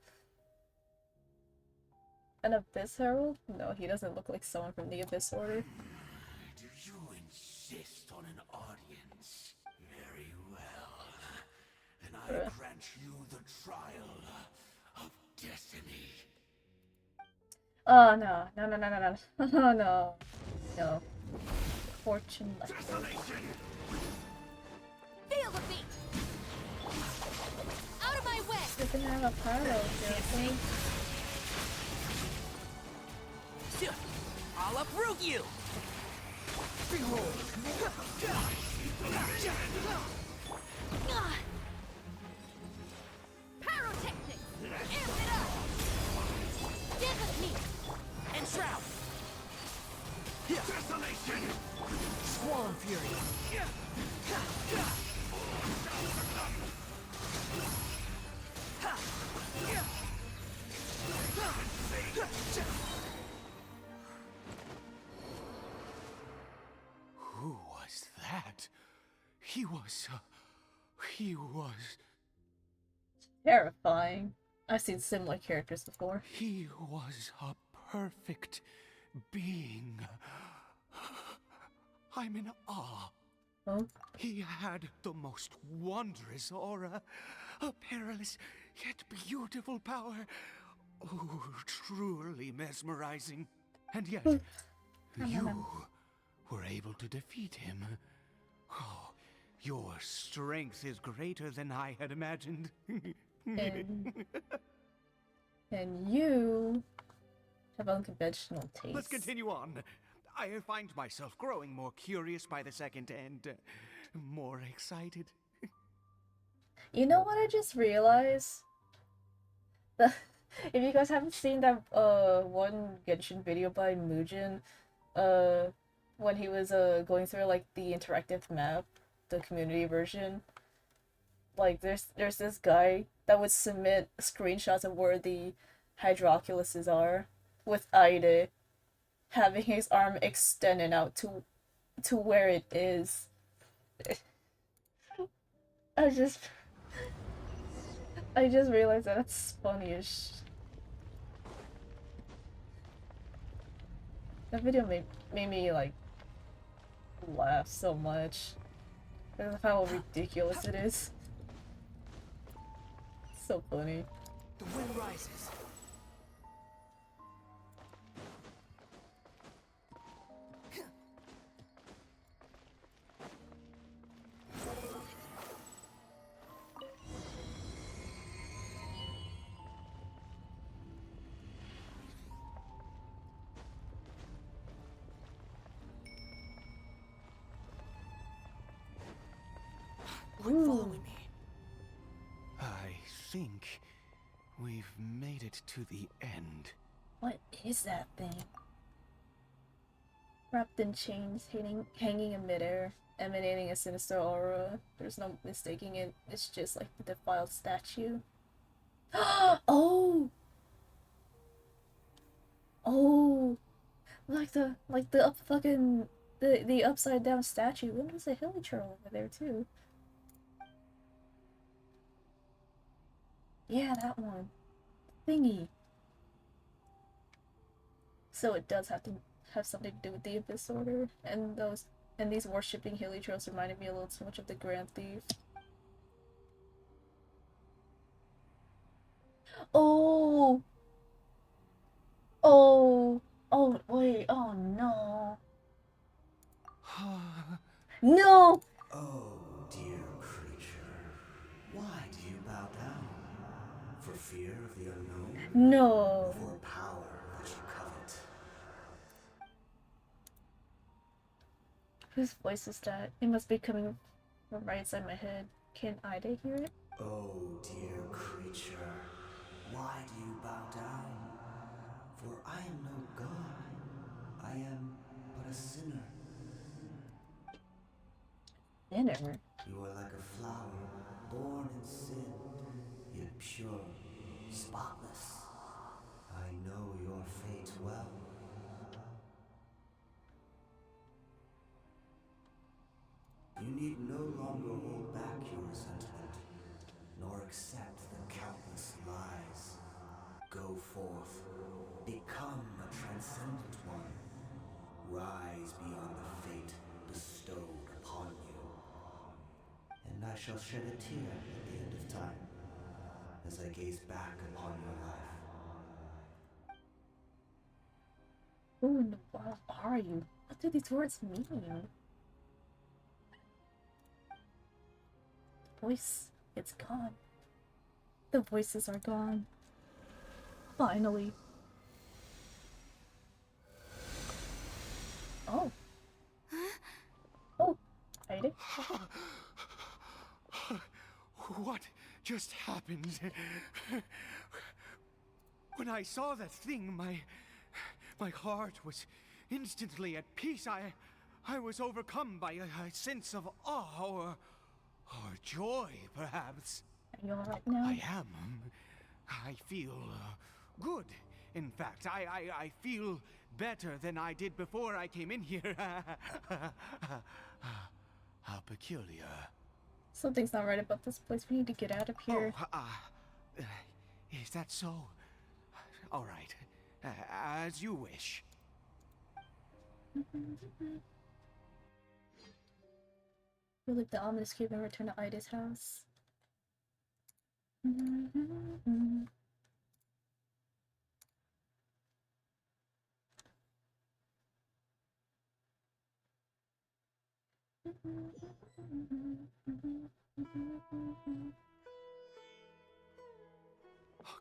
An Abyss Herald? No, he doesn't look like someone from the Abyss Order. Do you insist on an audience? Very well. Then I grant you the trial of destiny. Oh, no. No, no, no, no, no. Oh, no. No. Fortune Lecter. Feel the beat! Out of my way! You're gonna have a pyro, seriously? I'll uproot you! Pyrotechnics! Amp it up! Devastate! And shroud! Desolation! Swarm fury! Who was that? He was... Terrifying. I've seen similar characters before. He was a perfect being. I'm in awe. Oh? He had the most wondrous aura, a perilous yet beautiful power. Oh, truly mesmerizing. And yet, you were able to defeat him. Oh, your strength is greater than I had imagined. And you have unconventional tastes. Let's continue on. I find myself growing more curious by the second and more excited. You know what I just realized? If you guys haven't seen that one Genshin video by Mugen, when he was going through like the interactive map, the community version, like there's this guy that would submit screenshots of where the Hydroculuses are, with Aide having his arm extended out to where it is. I just realized that that's funny as That video made me like laugh so much because of how ridiculous it is. So funny. The wind rises. Look, following me. I think we've made it to the end. What is that thing? Wrapped in chains, hanging in midair, emanating a sinister aura. There's no mistaking it. It's just like the defiled statue. Oh! Oh! Like the up fucking the upside down statue. And there's a hilly troll over there too. Yeah, that one. Thingy. So it does have to have something to do with the Abyss Order, and these worshipping heliotropes reminded me a little too much of the Grand Thief. Oh, oh, oh, wait, oh no. No! Oh, dear creature, why do you bow down? For fear of the unknown? No. For power that you covet? Whose voice is that? It must be coming from right inside my head. Can Ida hear it? Oh, dear creature, why do you bow down? For I am no god. I am but a sinner. Dinner. You are like a flower, born in sin, yet pure, spotless. I know your fate well. You need no longer hold back your resentment, nor accept the countless lies. Go forth, become a transcendent one. Rise beyond the fate bestowed upon you. And I shall shed a tear at the end of time, as I gaze back upon your life. Who in the world are you? What do these words mean? The voice, it's gone. The voices are gone. Finally. Oh. Oh, Ida. What just happened? When I saw that thing, my heart was instantly at peace. I was overcome by a sense of awe or joy, perhaps. Are you alright now? I am. I feel good. In fact, I feel better than I did before I came in here. How peculiar. Something's not right about this place. We need to get out of here. Oh, is that so? All right. As you wish. We'll leave the ominous cave and return to Ida's house.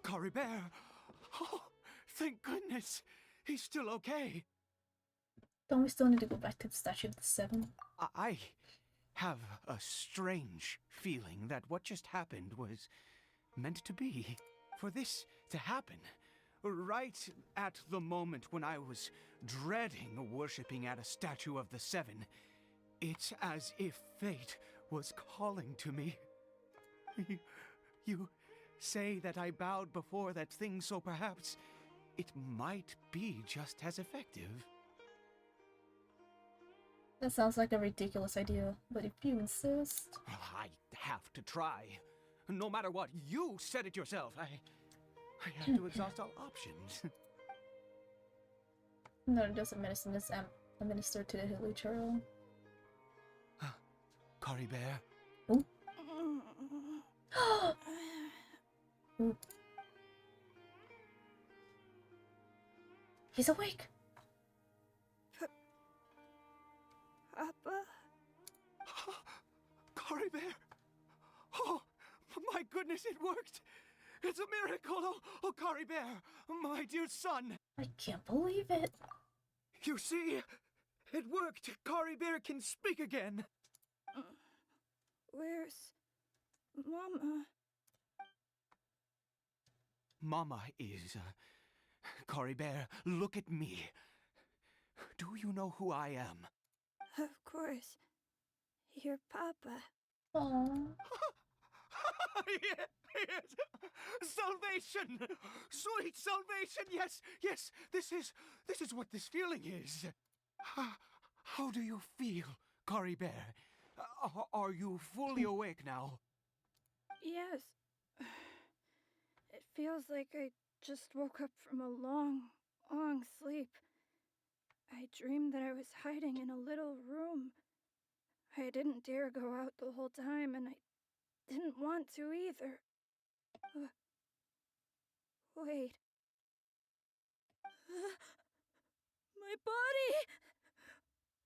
Caribert! Oh, thank goodness! He's still okay. Don't we still need to go back to the Statue of the Seven? I have a strange feeling that what just happened was meant to be. For this to happen, right at the moment when I was dreading worshipping at a statue of the Seven, it's as if fate was calling to me. You say that I bowed before that thing, so perhaps it might be just as effective. That sounds like a ridiculous idea, but if you insist... I have to try. No matter what, you said it yourself. I have to exhaust all options. No, it doesn't medicine is administered to the Hilichurl. Caribert? Ooh. Ooh. He's awake! Papa? Caribert! Oh, my goodness, it worked! It's a miracle! Oh, Caribert, my dear son! I can't believe it! You see? It worked! Caribert can speak again! Where's Mama? Mama is... Caribert, look at me. Do you know who I am? Of course. Your Papa. Aww. Yes! Salvation! Sweet salvation! Yes, yes! This is what this feeling is. How do you feel, Caribert? Are you fully awake now? Yes. It feels like I just woke up from a long, long sleep. I dreamed that I was hiding in a little room. I didn't dare go out the whole time, and I didn't want to either. Wait. My body!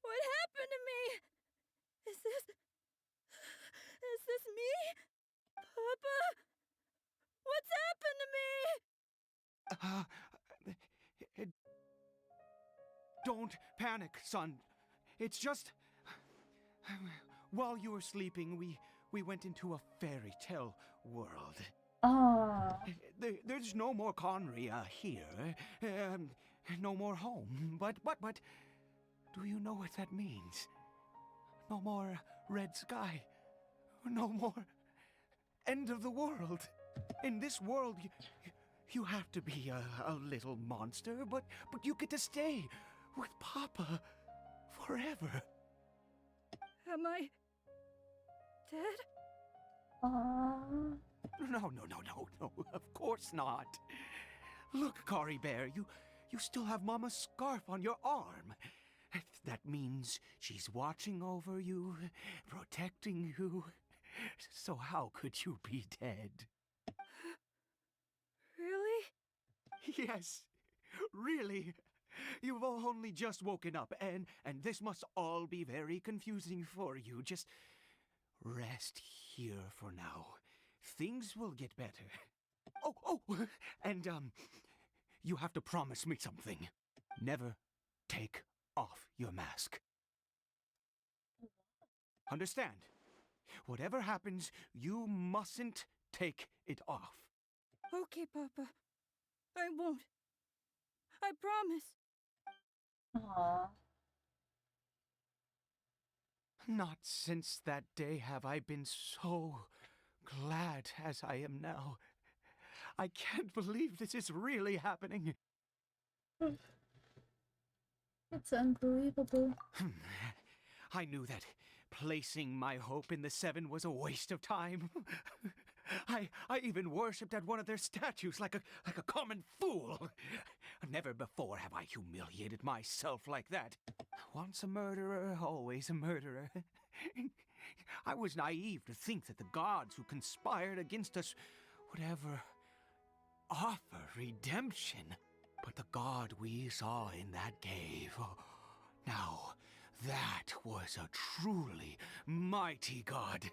What happened to me? Is this me? Papa? What's happened to me? Don't panic, son. It's just... While you were sleeping, we went into a fairy tale world. Ah. There's no more Conria here. No more home. But, do you know what that means? No more red sky. No more end of the world. In this world, you have to be a little monster, but you get to stay with Papa forever. Am I dead? Ah. No, of course not. Look, Caribert, you still have Mama's scarf on your arm. That means she's watching over you, protecting you. So how could you be dead? Really? Yes, really. You've only just woken up, and this must all be very confusing for you. Just rest here for now. Things will get better. Oh, and, you have to promise me something. Never take off your mask. Understand? Whatever happens, you mustn't take it off. Okay, Papa. I won't. I promise. Aw. Not since that day have I been so glad as I am now. I can't believe this is really happening. It's unbelievable. I knew that placing my hope in the Seven was a waste of time. I even worshipped at one of their statues like a common fool. Never before have I humiliated myself like that. Once a murderer, always a murderer. I was naive to think that the gods who conspired against us would ever offer redemption. But the god we saw in that cave, now that was a truly mighty god.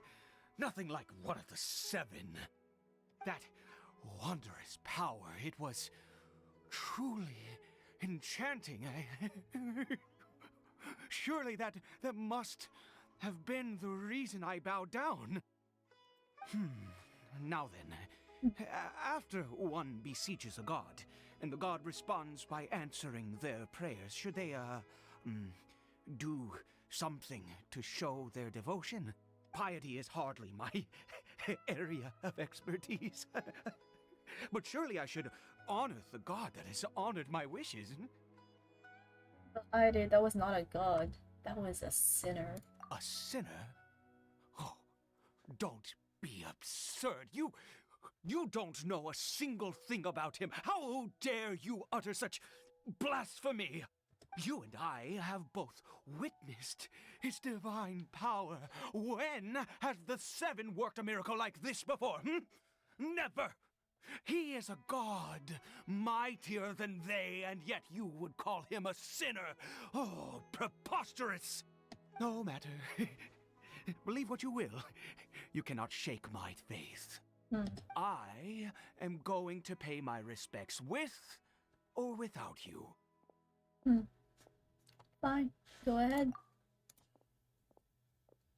Nothing like one of the Seven. That wondrous power, it was truly enchanting. Surely that must have been the reason I bowed down. Now then, after one besieges a god, and the god responds by answering their prayers, should they, do something to show their devotion? Piety is hardly my area of expertise. But surely I should honor the god that has honored my wishes. I did. That was not a god. That was a sinner. A sinner? Oh, don't be absurd. You don't know a single thing about him. How dare you utter such blasphemy? You and I have both witnessed his divine power. When has the Seven worked a miracle like this before? Never! He is a god, mightier than they, and yet you would call him a sinner. Oh, preposterous! No matter. Believe what you will. You cannot shake my faith. I am going to pay my respects with or without you. Fine. Go ahead.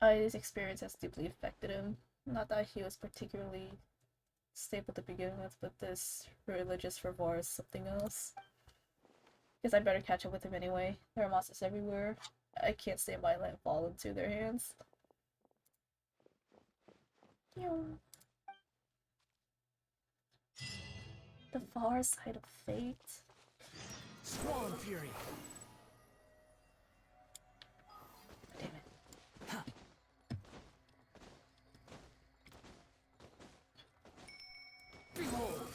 His experience has deeply affected him. Not that he was particularly stable to begin with, but this religious fervor is something else. Guess I'd better catch up with him anyway. There are monsters everywhere. I can't stand by and let him fall into their hands. The far side of fate. Squall Fury. Damn it. Behold!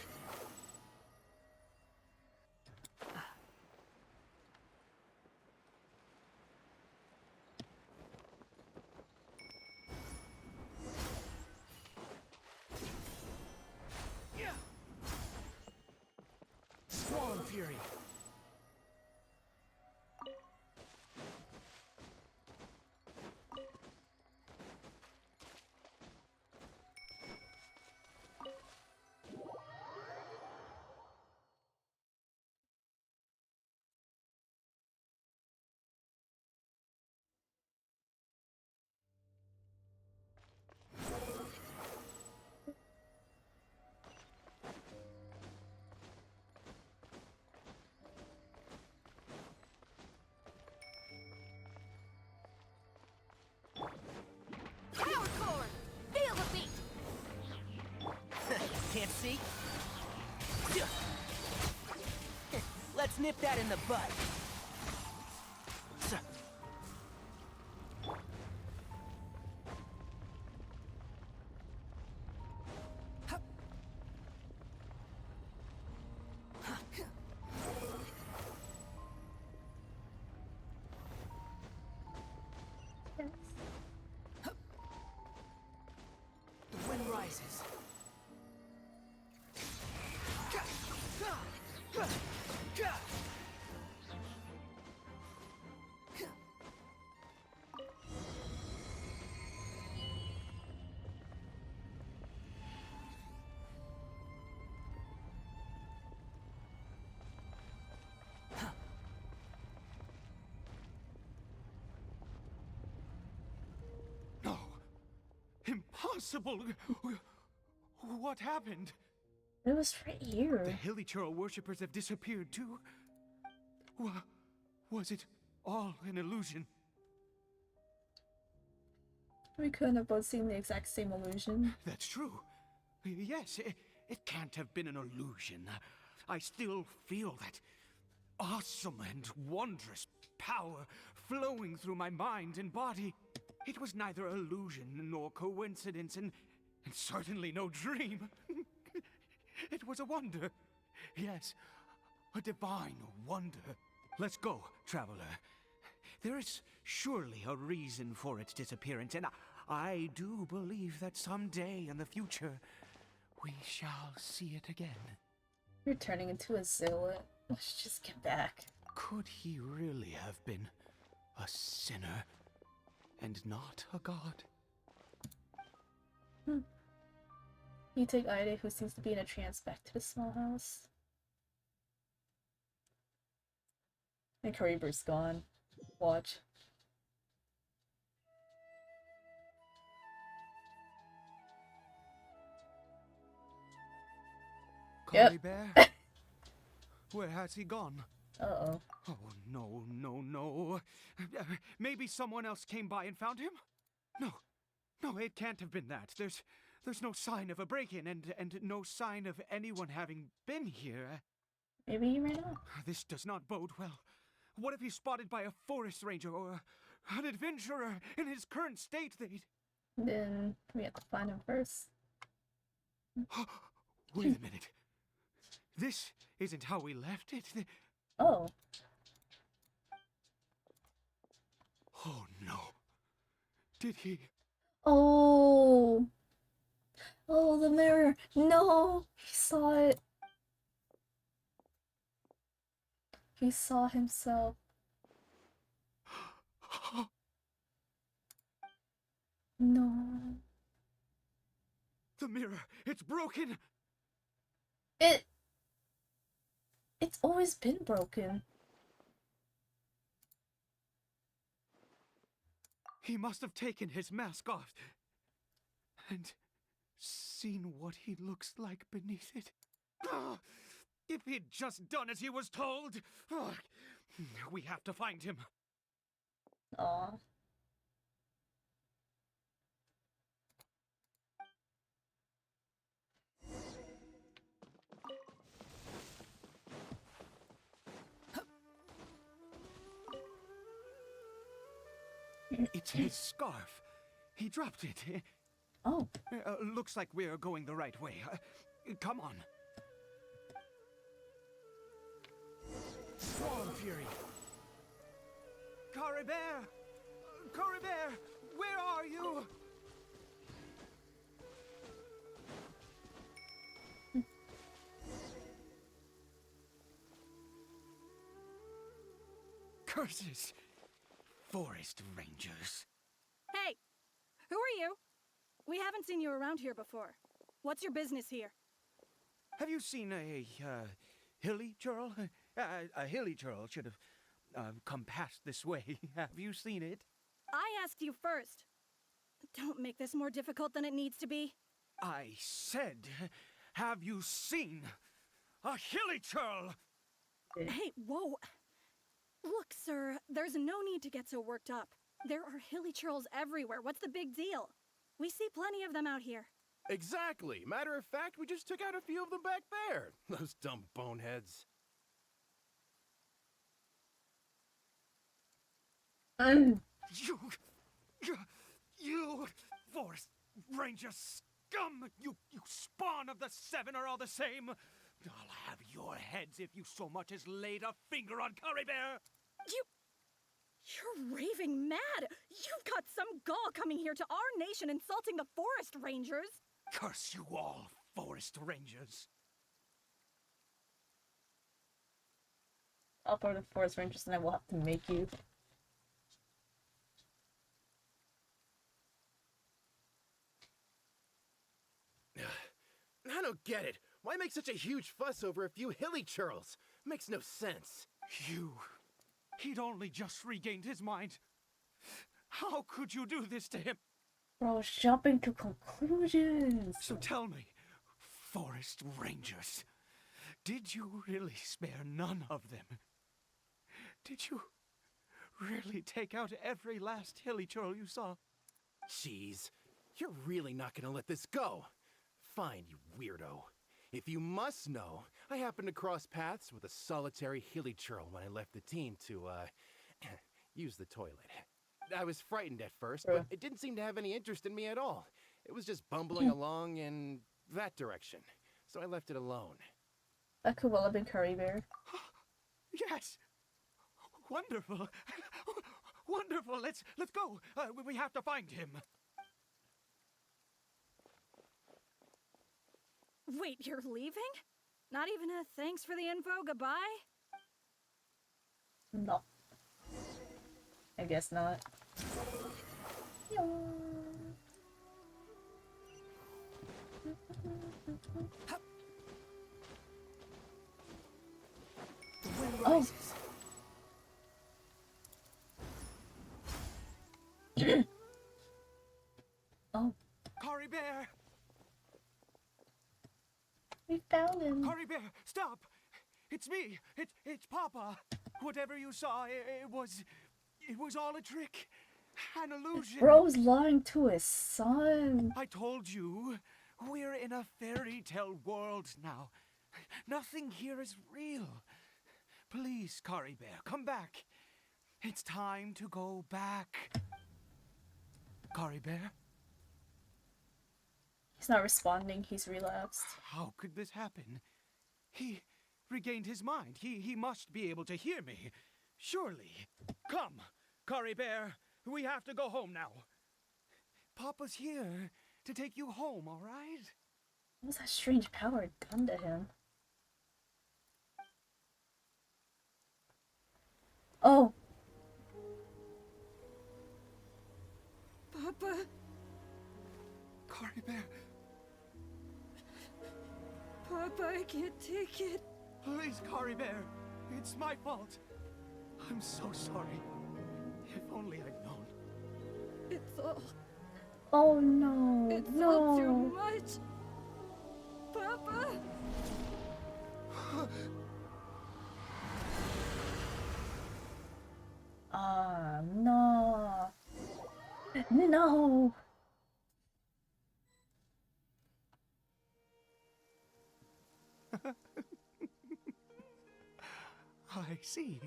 see? Let's nip that in the bud. The wind rises. No. Impossible. What happened? It was right The here. Yulichuli worshippers have disappeared too. Was it all an illusion? We couldn't have both seen the exact same illusion. That's true. Yes, it can't have been an illusion. I still feel that awesome and wondrous power flowing through my mind and body. It was neither illusion nor coincidence, and certainly no dream. It was a wonder. Yes, a divine wonder. Let's go, traveler. There is surely a reason for its disappearance, and I do believe that someday in the future, we shall see it again. You're turning into a zealot. Let's just get back. Could he really have been a sinner and not a god? You take Ida, who seems to be in a trance, back to the small house. And Caribert's gone. Watch. Yep. Caribert? Where has he gone? Uh-oh. Oh, no, no, no. Maybe someone else came by and found him? No, it can't have been that. There's no sign of a break-in and no sign of anyone having been here. Maybe he ran off. This does not bode well. What if he's spotted by a forest ranger or an adventurer in his current state? Then we have to find him first. Wait a minute. This isn't how we left it. Oh. Oh no. Did he? Oh. Oh, the mirror. No. He saw it. He saw himself. No. The mirror. It's broken. It's always been broken. He must have taken his mask off and seen what he looks like beneath it. Ah, if he'd just done as he was told. Ah, we have to find him. Aw. It's his scarf. He dropped it. Oh. Looks like we're going the right way. Come on. Swan Fury! Caribert! Caribert! Where are you? Curses! Forest rangers. Hey! Who are you? We haven't seen you around here before. What's your business here? Have you seen a yulichuli? A yulichuli should have come past this way. Have you seen it? I asked you first. Don't make this more difficult than it needs to be. I said, have you seen a yulichuli? Hey, whoa. Look, sir, there's no need to get so worked up. There are hilly churls everywhere. What's the big deal? We see plenty of them out here. Exactly. Matter of fact, we just took out a few of them back there. Those dumb boneheads. Mm. You forest ranger scum! You spawn of the seven are all the same. I'll have your heads if you so much as laid a finger on Caribert. You're raving mad! You've got some gall coming here to our nation insulting the forest rangers! Curse you all, forest rangers. I'll throw the forest rangers and I will have to make you. I don't get it. Why make such a huge fuss over a few hilly churls? Makes no sense. He'd only just regained his mind. How could you do this to him? Bro, jumping to conclusions. So tell me, forest rangers, did you really spare none of them? Did you really take out every last hilly churl you saw? Jeez, you're really not gonna let this go. Fine, you weirdo. If you must know, I happened to cross paths with a solitary hilly churl when I left the team to, use the toilet. I was frightened at first, but it didn't seem to have any interest in me at all. It was just bumbling along in that direction, so I left it alone. That could well have been Caribert. Yes! Wonderful! Wonderful! Let's go! We have to find him! Wait, you're leaving? Not even a thanks for the info, goodbye? No. I guess not. The wind Oh. rises. Oh, Caribert! we found him. Caribert, stop! It's me! It's Papa! Whatever you saw, it was all a trick. An illusion. Bro's lying to his son. I told you, we're in a fairy tale world now. Nothing here is real. Please, Caribert, come back. It's time to go back. Caribert? He's not responding, he's relapsed. How could this happen? He regained his mind. He must be able to hear me. Surely. Come, Caribert. We have to go home now. Papa's here to take you home, all right? What was that strange power done to him? Oh, Papa, Caribert, Papa, I can't take it. please, Caribert. It's my fault. I'm so sorry. If only I'd known. It's all, oh no, it's no. all too much. Papa! No. No. I see.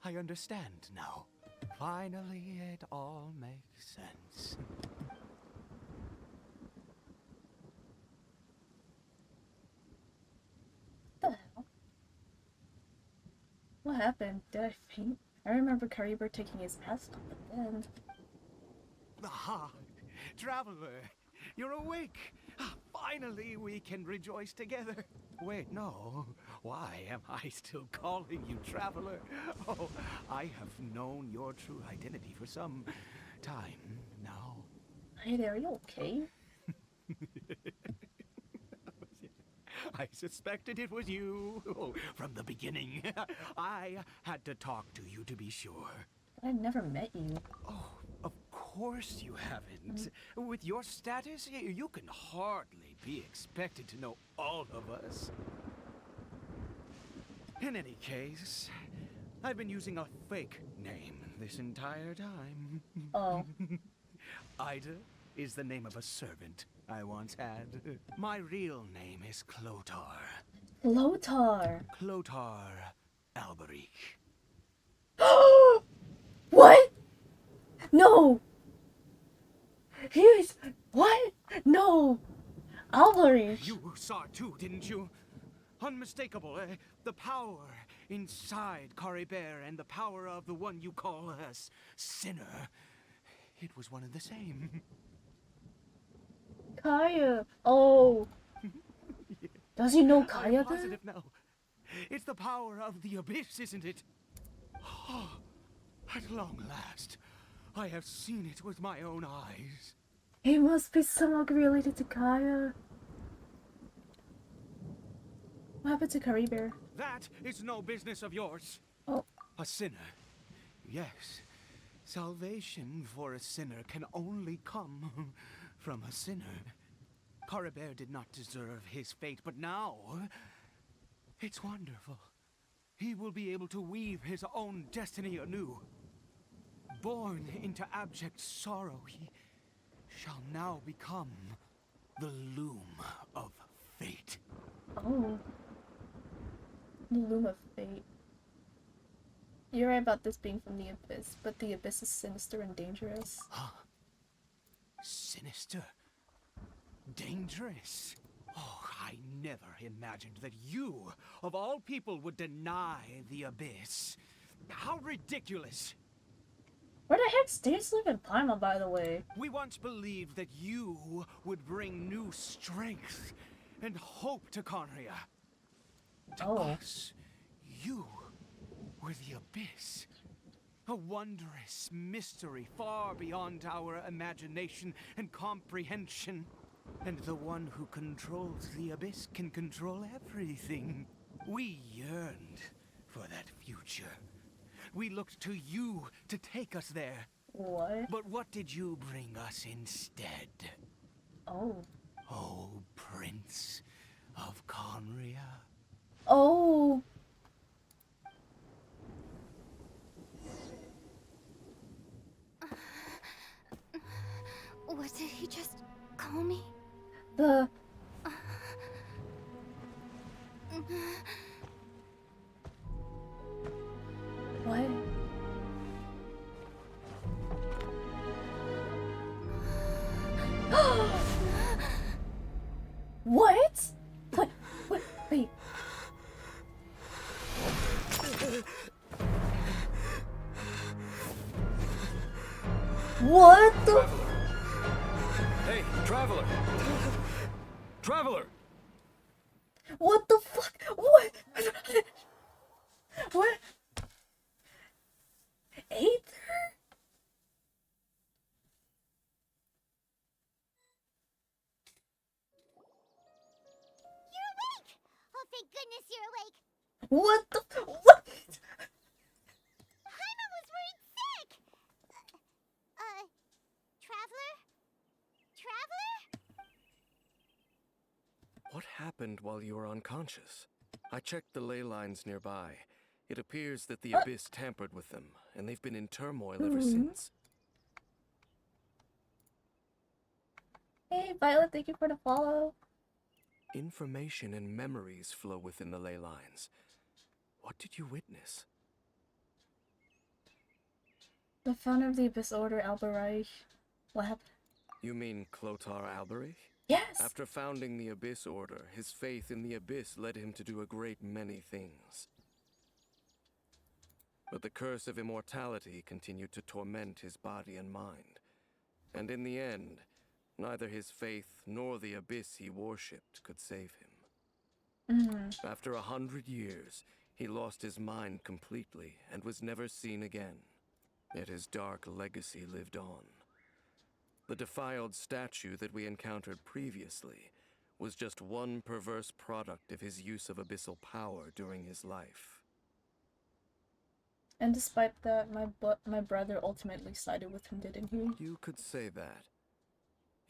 I understand now. Finally, it all makes sense. What the hell? What happened? Did I faint? I remember Caribert taking his mask off, but then... Ah, traveler, you're awake. Finally, we can rejoice together. Wait, no. Why am I still calling you traveler? Oh, I have known your true identity for some time now. Hey there, are you okay? I suspected it was you from the beginning. I had to talk to you to be sure. But I've never met you. Oh, of course you haven't. With your status, you can hardly be expected to know all of us. In any case, I've been using a fake name this entire time. Oh. Ida, is the name of a servant I once had. My real name is Clotar. Lotar. Clotar Alberich. What? No. He's what? No. Alvarez. You saw it too, didn't you? Unmistakable, eh? The power inside caribert and the power of the one you call a sinner. It was one and the same. Kaeya. Oh. Does he know I'm Kaeya then? positive now. It's the power of the abyss, isn't it? At long last, I have seen it with my own eyes. He must be somewhat related to Kaeya. What happened to Caribert? That is no business of yours. Oh. A sinner. Yes. Salvation for a sinner can only come from a sinner. Caribert did not deserve his fate, but now it's wonderful. He will be able to weave his own destiny anew. Born into abject sorrow, he shall now become the loom of fate. Oh. The Loom of Fate. You're right about this being from the Abyss, but the Abyss is sinister and dangerous. Sinister? Dangerous? Oh, I never imagined that you, of all people, would deny the Abyss. How ridiculous! Where the heck's Days live in Paimon, by the way? We once believed that you would bring new strength and hope to Conria. To us, you were the Abyss. A wondrous mystery far beyond our imagination and comprehension. And the one who controls the Abyss can control everything. We yearned for that future. We looked to you to take us there. What? But what did you bring us instead? Oh. Oh, Prince of Conria. Oh. What did he just call me? The... What? What? What? Wait. What the? Hey, Traveler! Traveler! What the fuck? What? What? Aether? You're awake! Oh, thank goodness you're awake! What the? What? Paimon was worried sick! Traveler? Traveler? What happened while you were unconscious? I checked the ley lines nearby. It appears that the Abyss tampered with them, and they've been in turmoil ever since. Hey, Violet, thank you for the follow. Information and memories flow within the ley lines. What did you witness? The founder of the Abyss Order, Alberich. What happened? You mean Clotar Alberich? Yes! After founding the Abyss Order, his faith in the Abyss led him to do a great many things. But the curse of immortality continued to torment his body and mind. And in the end, neither his faith nor the Abyss he worshipped could save him. After 100 years, he lost his mind completely and was never seen again. Yet his dark legacy lived on. The defiled statue that we encountered previously was just one perverse product of his use of abyssal power during his life. And despite that, my brother ultimately sided with him, didn't he? You could say that.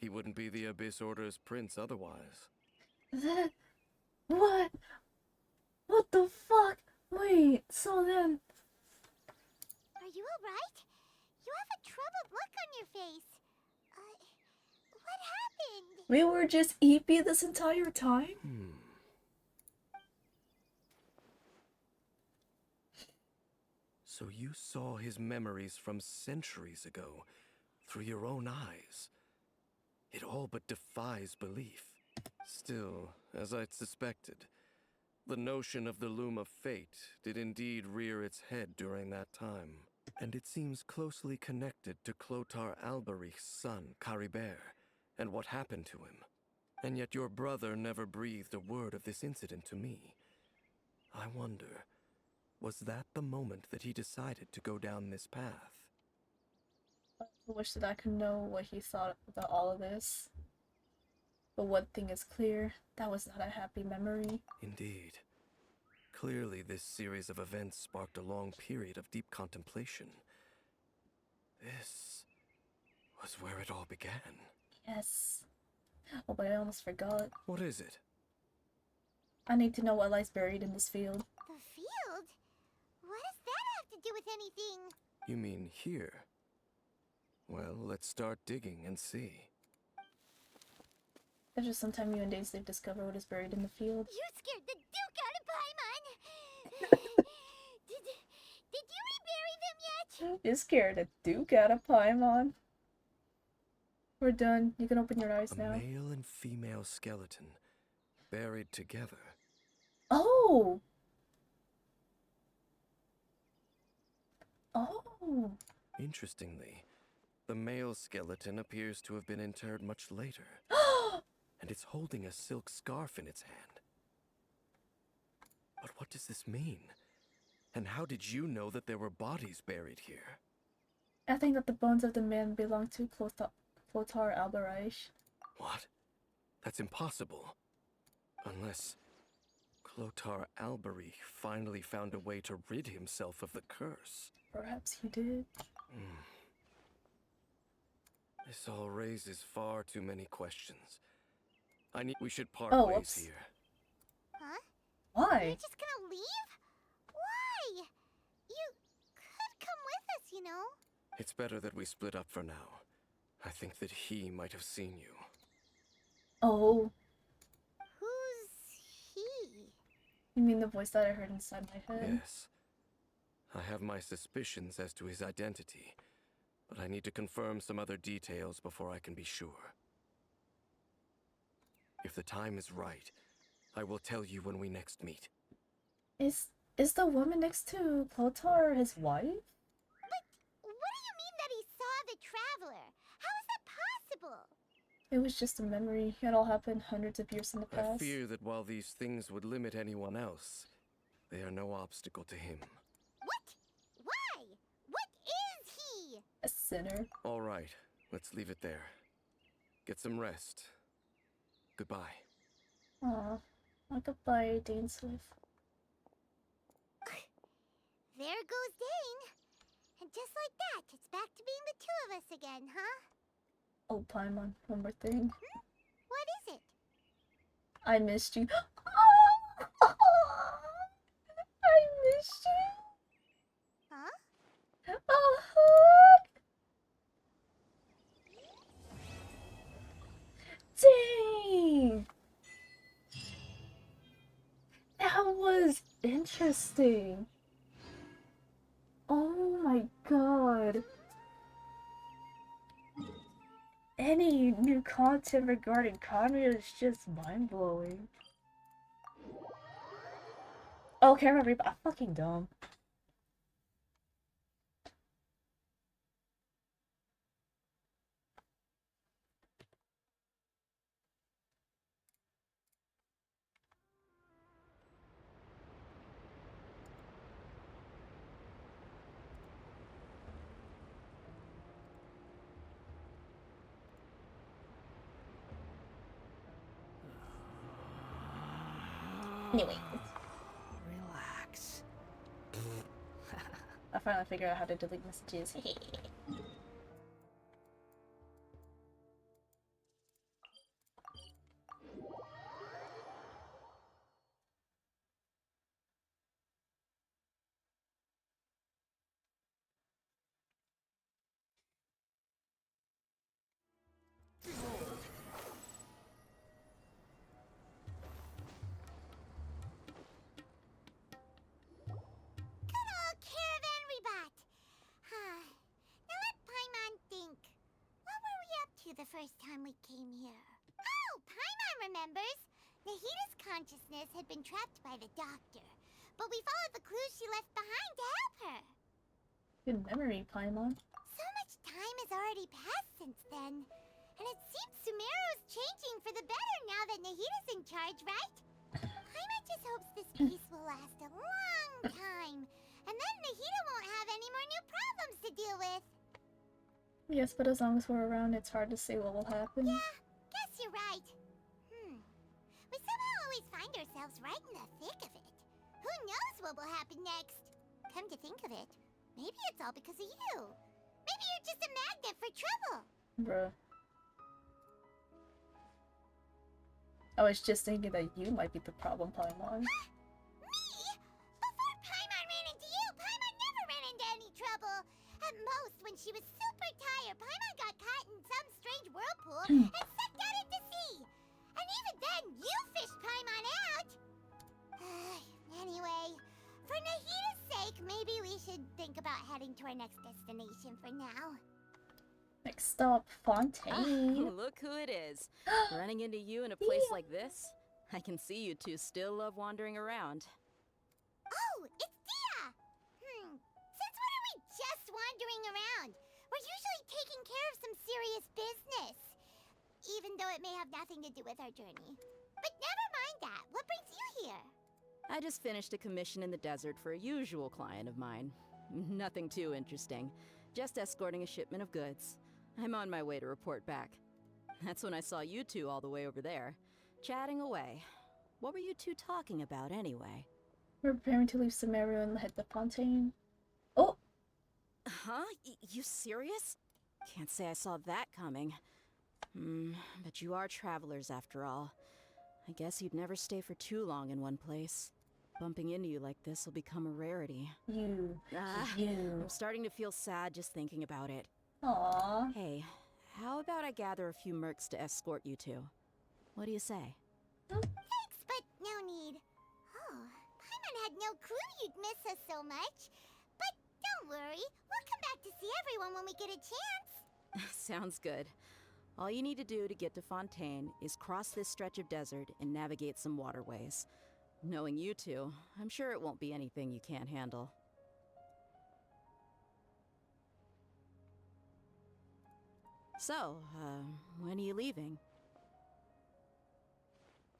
He wouldn't be the Abyss Order's prince otherwise. That... What? What the fuck? Wait, so then... Are you alright? You have a troubled look on your face. What happened? We were just EP this entire time? So you saw his memories from centuries ago through your own eyes. It all but defies belief. Still, as I'd suspected, the notion of the loom of fate did indeed rear its head during that time. And it seems closely connected to Clotar Alberich's son, Caribert, and what happened to him. And yet your brother never breathed a word of this incident to me. I wonder, was that the moment that he decided to go down this path? I wish that I could know what he thought about all of this. But one thing is clear, that was not a happy memory. Indeed. Clearly, this series of events sparked a long period of deep contemplation. This was where it all began. Yes. Oh, but I almost forgot. What is it? I need to know what lies buried in this field. The field? What does that have to do with anything? You mean here? Well, let's start digging and see. There's just sometime you and Daisy discover what is buried in the field. You scared the Duke out of Paimon! did you rebury them yet? You scared a Duke out of Paimon. We're done. You can open your eyes A now. male and female skeleton, buried together. Oh! Oh! Interestingly, the male skeleton appears to have been interred much later. And it's holding a silk scarf in its hand. But what does this mean? And how did you know that there were bodies buried here? I think that the bones of the man belong to Clotar Alberich. What? That's impossible. Unless Clotar Alberich finally found a way to rid himself of the curse. Perhaps he did. This all raises far too many questions. We should part Oh, ways whoops. here. Huh? Why? You're just gonna leave? Why? You could come with us, you know. It's better that we split up for now. I think that he might have seen you. Oh, Who's he? you mean the voice that I heard inside my head? Yes. I have my suspicions as to his identity, but I need to confirm some other details before I can be sure. If the time is right, I will tell you when we next meet. Is the woman next to Clotar his wife? But what do you mean that he saw the traveler? How is that possible? It was just a memory. It all happened hundreds of years in the I past. fear that while these things would limit anyone else, they are no obstacle to him. What? Why? What is he? A sinner. All right, let's leave it there. Get some rest. Goodbye. Aw. Well, goodbye, Dane Swift. There goes Dane. And just like that, it's back to being the two of us again, huh? Oh, Paimon, one more thing. What is it? I missed you. I missed you. Huh? A hug. Dang. That was interesting. Oh my god. Any new content regarding Conrad is just mind-blowing. Oh, camera reap. I'm fucking dumb. Anyway, Relax. I finally figured out how to delete messages. the first time we came here. Oh, Paimon remembers! Nahita's consciousness had been trapped by the doctor, but we followed the clues she left behind to help her. Good memory, Paimon. So much time has already passed since then, and it seems Sumeru's changing for the better now that Nahita's in charge, right? Paimon just hopes this peace will last a long time, and then Nahita won't have any more new problems to deal with. Yes, but as long as we're around, it's hard to say what will happen. Yeah, guess you're right. We somehow always find ourselves right in the thick of it. Who knows what will happen next? Come to think of it, maybe it's all because of you. Maybe you're just a magnet for trouble. Bruh. I was just thinking that you might be the problem, Paimon. Me? Before Paimon ran into you, Paimon never ran into any trouble. At most, when she was super tired, Paimon got caught in some strange whirlpool and sucked out into sea. And even then, you fished Paimon out. Anyway, for Nahita's sake, maybe we should think about heading to our next destination for now. Next stop, Fontaine. Look who it is. Running into you in a place like this? I can see you two still love wandering around. Oh, it's Dia! Since when are we just wandering around? We're usually taking care of some serious business. Even though it may have nothing to do with our journey. But never mind that. What brings you here? I just finished a commission in the desert for a usual client of mine. Nothing too interesting. Just escorting a shipment of goods. I'm on my way to report back. That's when I saw you two all the way over there, chatting away. What were you two talking about anyway? We're preparing to leave Sumeru and head to Fontaine. Oh! Huh? You serious? Can't say I saw that coming. But you are travelers after all. I guess you'd never stay for too long in one place. Bumping into you like this will become a rarity. You. I'm starting to feel sad just thinking about it. Aww. Hey, how about I gather a few mercs to escort you two? What do you say? Thanks, but no need. Oh, Paimon had no clue you'd miss us so much. But don't worry, we'll come back to see everyone when we get a chance. Sounds good. All you need to do to get to Fontaine is cross this stretch of desert and navigate some waterways. Knowing you two, I'm sure it won't be anything you can't handle. So, when are you leaving?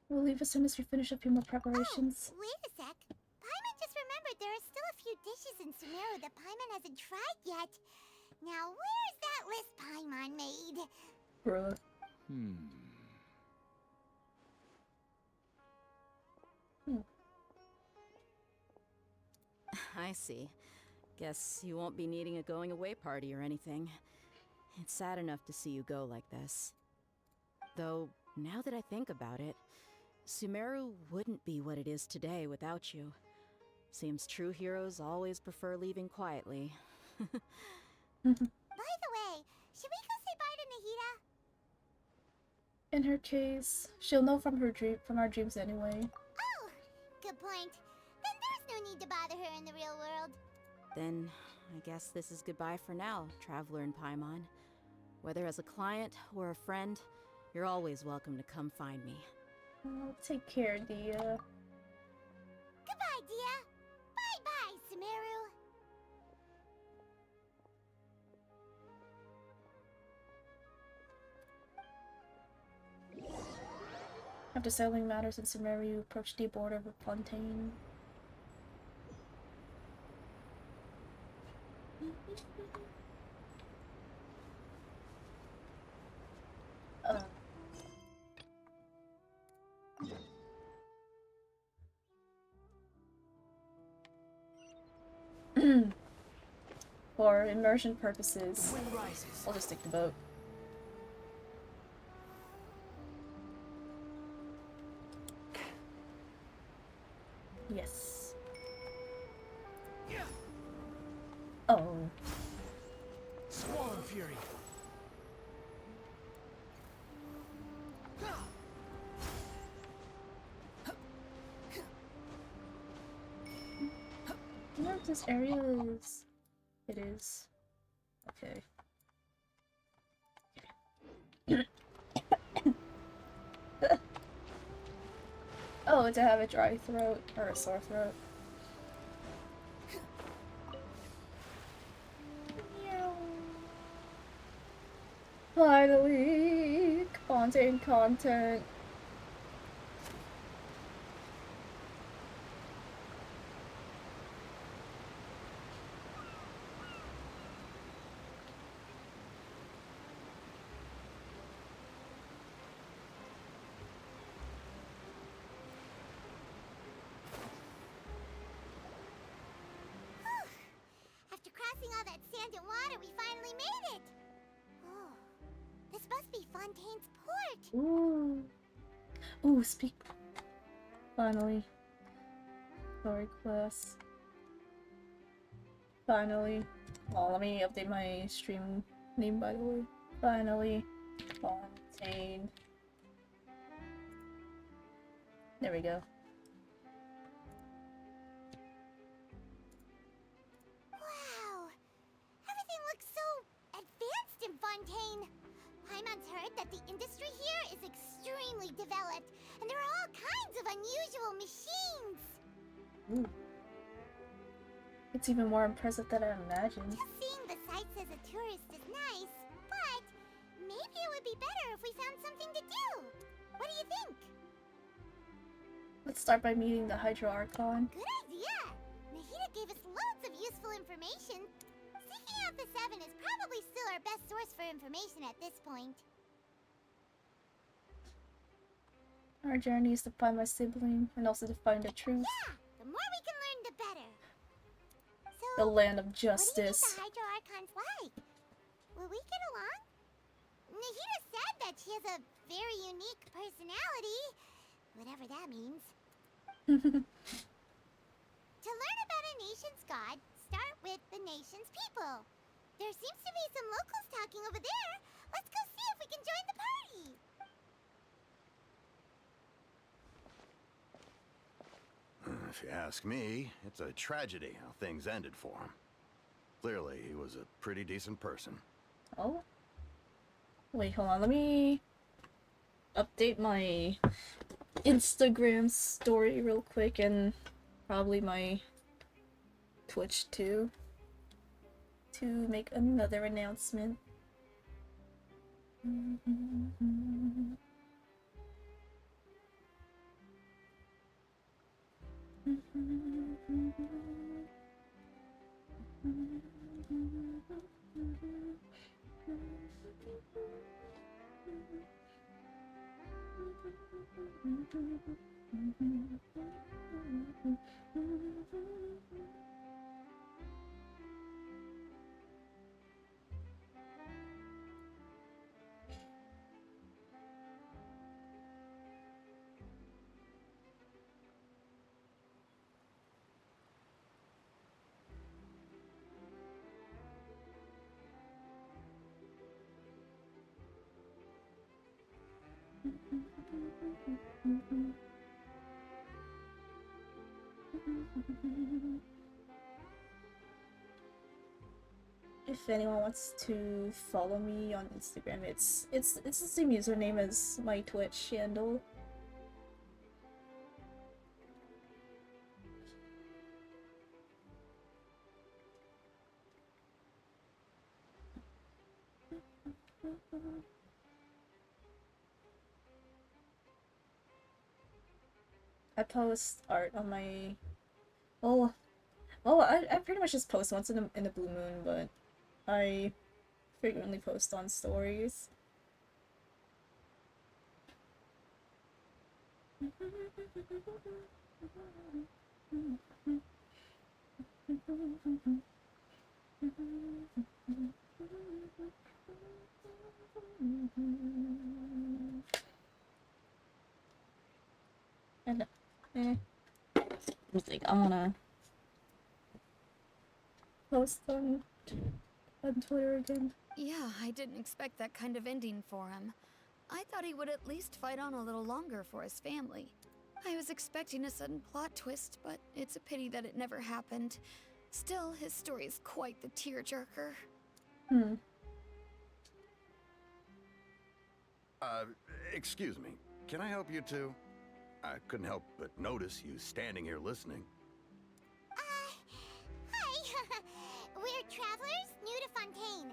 We'll leave as soon as we finish a few more preparations. Oh, wait a sec. Paimon just remembered there are still a few dishes in Sumeru that Paimon hasn't tried yet. Now, where's that list Paimon made? Bruh. I see. Guess you won't be needing a going away party or anything. It's sad enough to see you go like this. Though, now that I think about it, Sumeru wouldn't be what it is today without you. Seems true heroes always prefer leaving quietly. By the way, should we go say bye to Nahita? In her case, she'll know from our dreams anyway. Oh, good point. Then there's no need to bother her in the real world. Then, I guess this is goodbye for now, Traveler and Paimon. Whether as a client or a friend, you're always welcome to come find me. Oh, take care, Dia. Goodbye, Dia. Bye-bye, Sumeru. After settling matters in Sumeru, you approach the border of Fontaine. For immersion purposes, Wind rises. I'll just take the boat. Yes. Oh. Swarm Fury. I wonder if this area is... It is. Okay. Oh, to have a dry throat or a sore throat. Finally, fontaine content. After crossing all that sand and water, we finally made it! Oh, this must be Fontaine's port! Ooh. Ooh, speak. Finally. Story quest. Finally. Oh, let me update my stream name, by the way. Finally. Fontaine. There we go. Wow! Everything looks so advanced in Fontaine! Paimon's heard that the industry here is extremely developed, and there are all kinds of unusual machines! Ooh. It's even more impressive than I imagined. Just seeing the sights as a tourist is nice, but maybe it would be better if we found something to do! What do you think? Let's start by meeting the Hydro Archon. Good idea! Nahida gave us loads of useful information. Seeking out the Seven is probably still our best source for information at this point. Our journey is to find my sibling and also to find the truth. Yeah! The more we can learn, the better. So, The land of what do you justice. think the Hydro Archon's like? Will we get along? Nahida said that she has a very unique personality. Whatever that means. To learn about a nation's god, start with the nation's people. There seems to be some locals talking over there. Let's go see if we can join the party. If you ask me, it's a tragedy how things ended for him. Clearly, he was a pretty decent person. Oh? Wait, hold on. Let me update my Instagram story real quick and probably my Twitch too to make another announcement. If anyone wants to follow me on Instagram, it's the same username as my Twitch handle. I post art on my I pretty much just post once in a blue moon, but I frequently post on stories. And I think I wanna post on Twitter again. Yeah, I didn't expect that kind of ending for him. I thought he would at least fight on a little longer for his family. I was expecting a sudden plot twist, but it's a pity that it never happened. Still, his story is quite the tearjerker. Excuse me. Can I help you too? I couldn't help but notice you standing here listening. Hi. We're travelers new to Fontaine,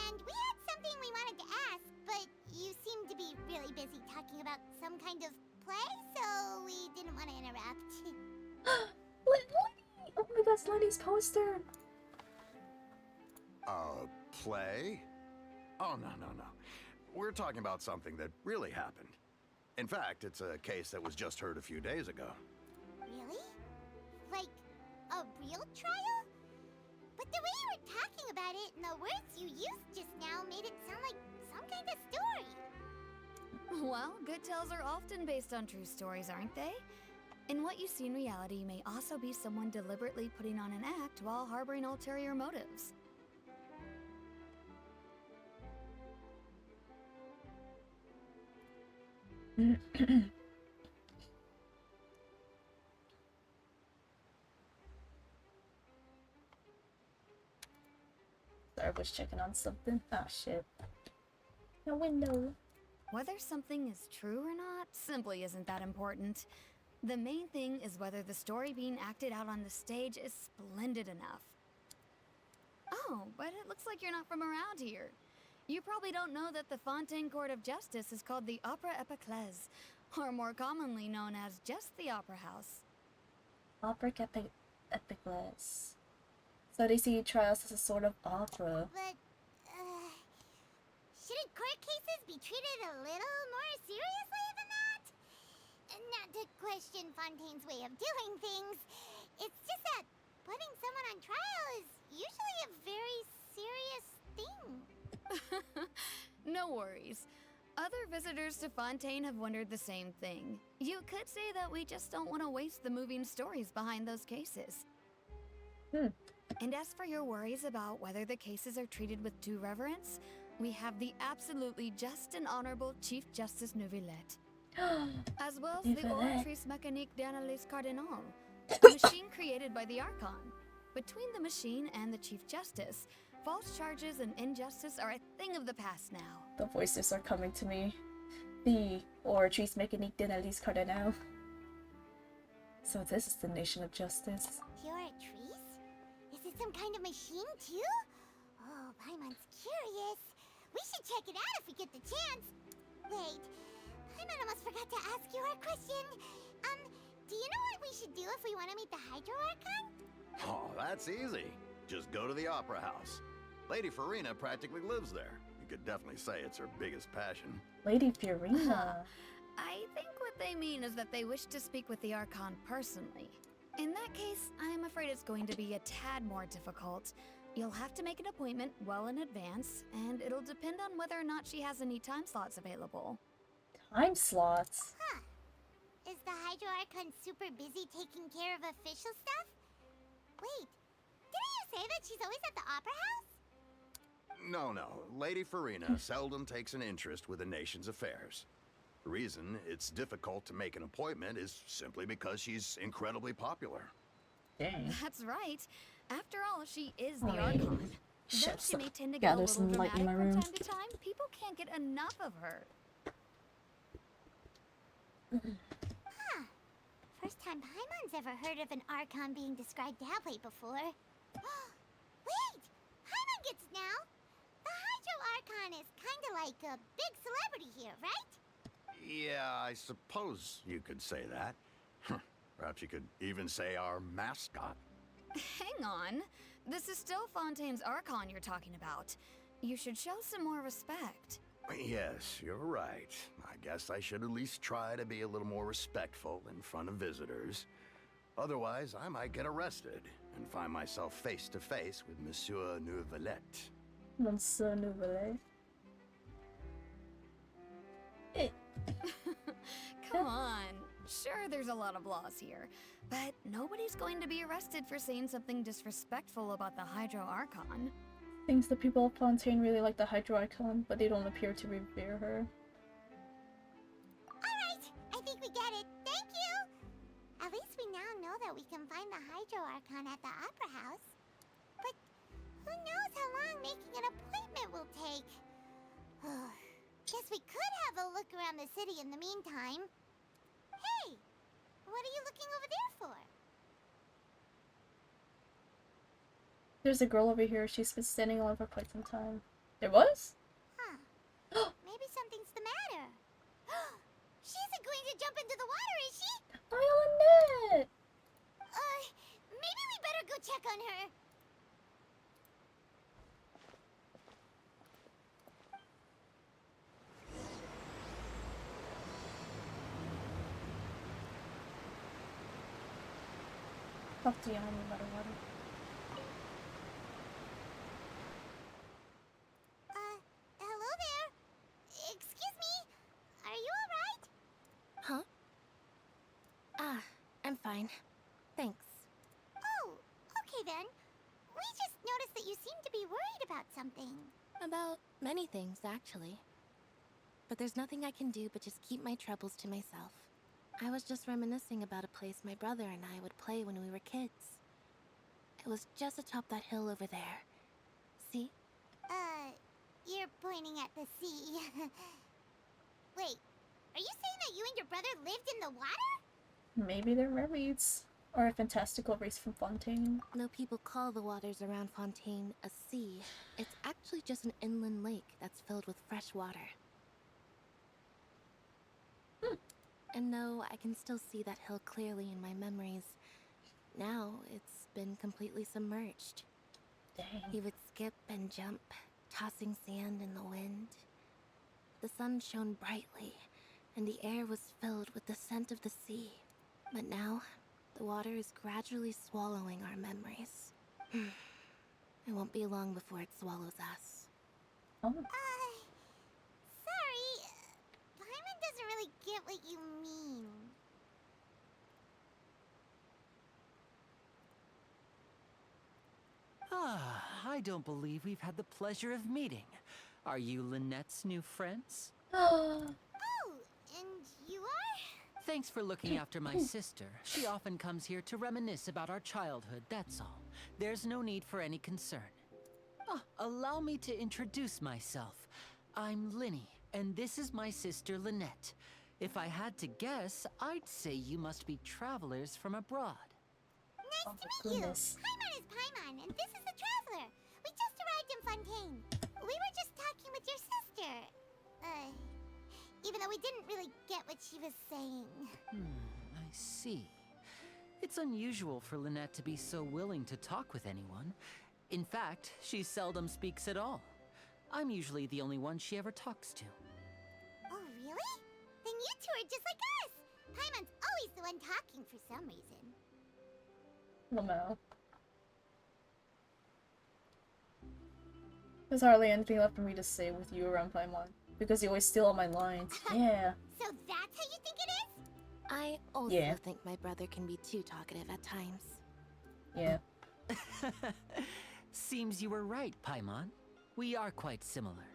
and we had something we wanted to ask, but you seem to be really busy talking about some kind of play, so we didn't want to interrupt. Lenny! Oh my gosh, Lenny's poster! Play? Oh, no. We're talking about something that really happened. In fact, it's a case that was just heard a few days ago. Really? Like, a real trial? But the way you were talking about it and the words you used just now made it sound like some kind of story. Well, good tales are often based on true stories, aren't they? And what you see in reality may also be someone deliberately putting on an act while harboring ulterior motives. Sorry, I was checking on something. Ah, shit. No window. Whether something is true or not simply isn't that important. The main thing is whether the story being acted out on the stage is splendid enough. Oh, but it looks like you're not from around here. You probably don't know that the Fontaine Court of Justice is called the Opera Epiclese, or more commonly known as just the Opera House. Opera Epiclese. So they see trials as a sort of opera. But, shouldn't court cases be treated a little more seriously than that? Not to question Fontaine's way of doing things. It's just that putting someone on trial is usually a very serious thing. No worries. Other visitors to Fontaine have wondered the same thing. You could say that we just don't want to waste the moving stories behind those cases. And as for your worries about whether the cases are treated with due reverence, we have the absolutely just and honorable Chief Justice Neuvillette. As well as the Oratrice Mécanique d'Analyse Cardinal, a machine created by the Archon. Between the machine and the Chief Justice, false charges and injustice are a thing of the past now. The voices are coming to me. The Oratrice Mécanique d'Analyse Cardinal. So this is the nation of justice. Oratrice? Is it some kind of machine too? Oh, Paimon's curious. We should check it out if we get the chance. Wait, Paimon almost forgot to ask you our question. Do you know what we should do if we want to meet the Hydro Archon? Oh, that's easy. Just go to the Opera House. Lady Farina practically lives there. You could definitely say it's her biggest passion. Lady Fiorina. I think what they mean is that they wish to speak with the Archon personally. In that case, I'm afraid it's going to be a tad more difficult. You'll have to make an appointment well in advance, and it'll depend on whether or not she has any time slots available. Time slots? Huh. Is the Hydro Archon super busy taking care of official stuff? Wait, didn't you say that she's always at the Opera House? No. Lady Farina seldom takes an interest with the nation's affairs. The reason it's difficult to make an appointment is simply because she's incredibly popular. Dang. That's right. After all, she is the Archon. Though she may tend to Yeah, get a there's little some light in my dramatic room. from time to time, people can't get enough of her. Huh. First time Paimon's ever heard of an Archon being described that way before. Wait! Paimon gets it now! The Hydro Archon is kinda like a big celebrity here, right? Yeah, I suppose you could say that. Perhaps you could even say our mascot. Hang on. This is still Fontaine's Archon you're talking about. You should show some more respect. Yes, you're right. I guess I should at least try to be a little more respectful in front of visitors. Otherwise, I might get arrested and find myself face to face with Monsieur Neuvillette. Monsieur Neuvillette. Come on. Sure, there's a lot of laws here, but nobody's going to be arrested for saying something disrespectful about the Hydro Archon. Seems the people of Fontaine really like the Hydro Archon, but they don't appear to revere her. Alright, I think we get it. Thank you! At least we now know that we can find the Hydro Archon at the Opera House. But who knows how long making an appointment will take? Guess we could have a look around the city in the meantime. Hey, What are you looking over there for? There's a girl over here. She's been standing alone for quite some time. There was? Huh. Maybe something's the matter. She isn't going to jump into the water, is she? Lynette! Maybe we better go check on her. Talk to you on the water. Hello there. Excuse me. Are you alright? Huh? Ah, I'm fine. Thanks. Oh, okay then. We just noticed that you seem to be worried about something. About many things, actually. But there's nothing I can do but just keep my troubles to myself. I was just reminiscing about a place my brother and I would play when we were kids. It was just atop that hill over there. See? You're pointing at the sea. Wait, are you saying that you and your brother lived in the water? Maybe they're mermaids. Or a fantastical race from Fontaine. No, people call the waters around Fontaine a sea. It's actually just an inland lake that's filled with fresh water. And no, I can still see that hill clearly in my memories. Now, it's been completely submerged. Dang. We would skip and jump, tossing sand in the wind. The sun shone brightly, and the air was filled with the scent of the sea. But now, the water is gradually swallowing our memories. It won't be long before it swallows us. Oh. Sorry. Paimon doesn't really get what you mean. Ah, I don't believe we've had the pleasure of meeting. Are you Lynette's new friends? Oh, and you are? Thanks for looking after my sister. She often comes here to reminisce about our childhood, that's all. There's no need for any concern. Ah, allow me to introduce myself. I'm Linny, and this is my sister Lynette. If I had to guess, I'd say you must be travelers from abroad. Nice Oh, to meet you. goodness. Paimon is Paimon, and this is the Traveler. We just arrived in Fontaine. We were just talking with your sister. Even though we didn't really get what she was saying. I see. It's unusual for Lynette to be so willing to talk with anyone. In fact, she seldom speaks at all. I'm usually the only one she ever talks to. Oh, really? Then you two are just like us. Paimon's always the one talking for some reason. Lamau. There's hardly anything left for me to say with you around Paimon. Because you always steal all my lines. Yeah. So that's how you think it is? I also think my brother can be too talkative at times. Yeah. Seems you were right, Paimon. We are quite similar.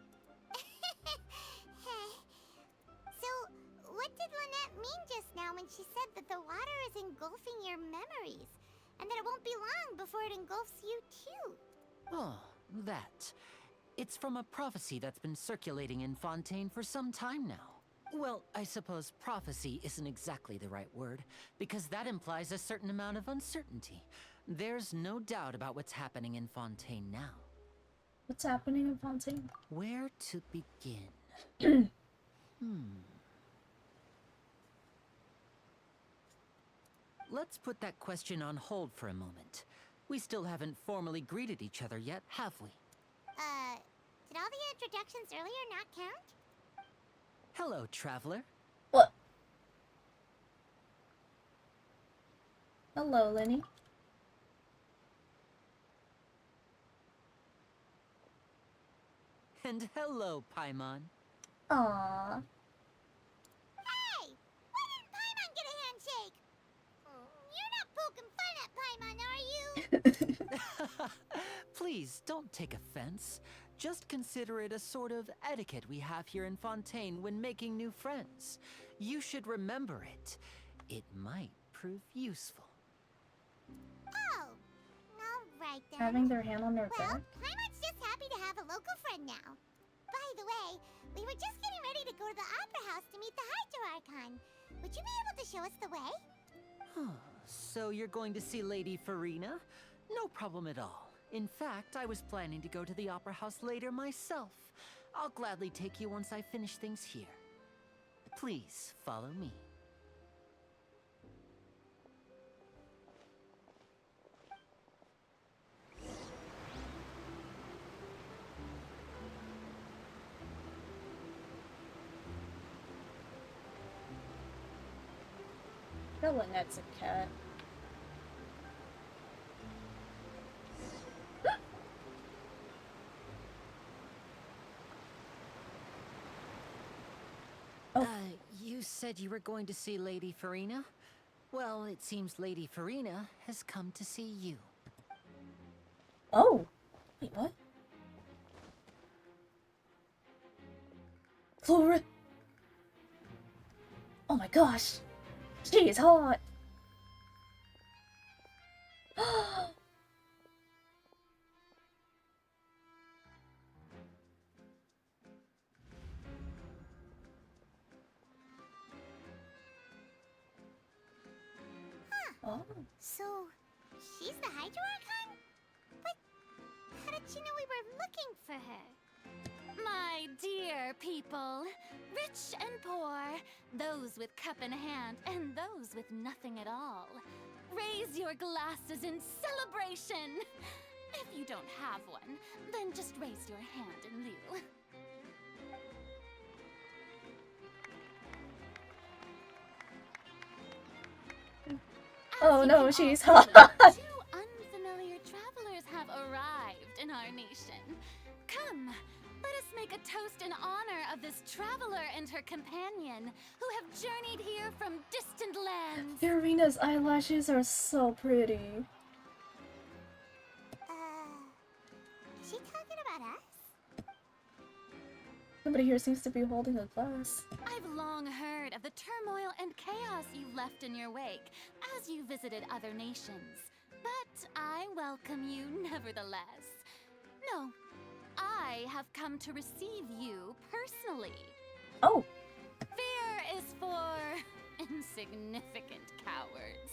So, what did Lynette mean just now when she said that the water is engulfing your memories? And that it won't be long before it engulfs you too? Oh, that. It's from a prophecy that's been circulating in Fontaine for some time now. Well, I suppose prophecy isn't exactly the right word, because that implies a certain amount of uncertainty. There's no doubt about what's happening in Fontaine now. What's happening in Fontaine? Where to begin? Let's put that question on hold for a moment. We still haven't formally greeted each other yet, have we? Did all the introductions earlier not count? Hello, traveler. What? Hello, Lenny. And hello, Paimon. Aww. Hey! Why didn't Paimon get a handshake? You're not poking fun at Paimon, are you? Please, don't take offense. Just consider it a sort of etiquette we have here in Fontaine when making new friends. You should remember it. It might prove useful. Oh, alright then. Having their hand on their Well, back? Paimon's just happy to have a local friend now. By the way, we were just getting ready to go to the Opera House to meet the Hydro Archon. Would you be able to show us the way? So you're going to see Lady Farina? No problem at all. In fact, I was planning to go to the Opera House later myself. I'll gladly take you once I finish things here. Please, follow me. That's a cat. Oh. You said you were going to see Lady Farina? Well, it seems Lady Farina has come to see you. Oh! Wait, what? Flora! Oh my gosh! She is hot! Oh. So, she's the Hydro-Archon? But how did she know we were looking for her? My dear people, rich and poor, those with cup in hand and those with nothing at all, raise your glasses in celebration! If you don't have one, then just raise your hand in lieu. Oh no, she's hot! Two unfamiliar travelers have arrived in our nation. Come, let us make a toast in honor of this traveler and her companion, who have journeyed here from distant lands. Farina's eyelashes are so pretty. Is she talking about us? Somebody here seems to be holding a glass. I've long heard of the turmoil and chaos you left in your wake as you visited other nations, but I welcome you nevertheless. No, I have come to receive you personally. Oh! Fear is for insignificant cowards.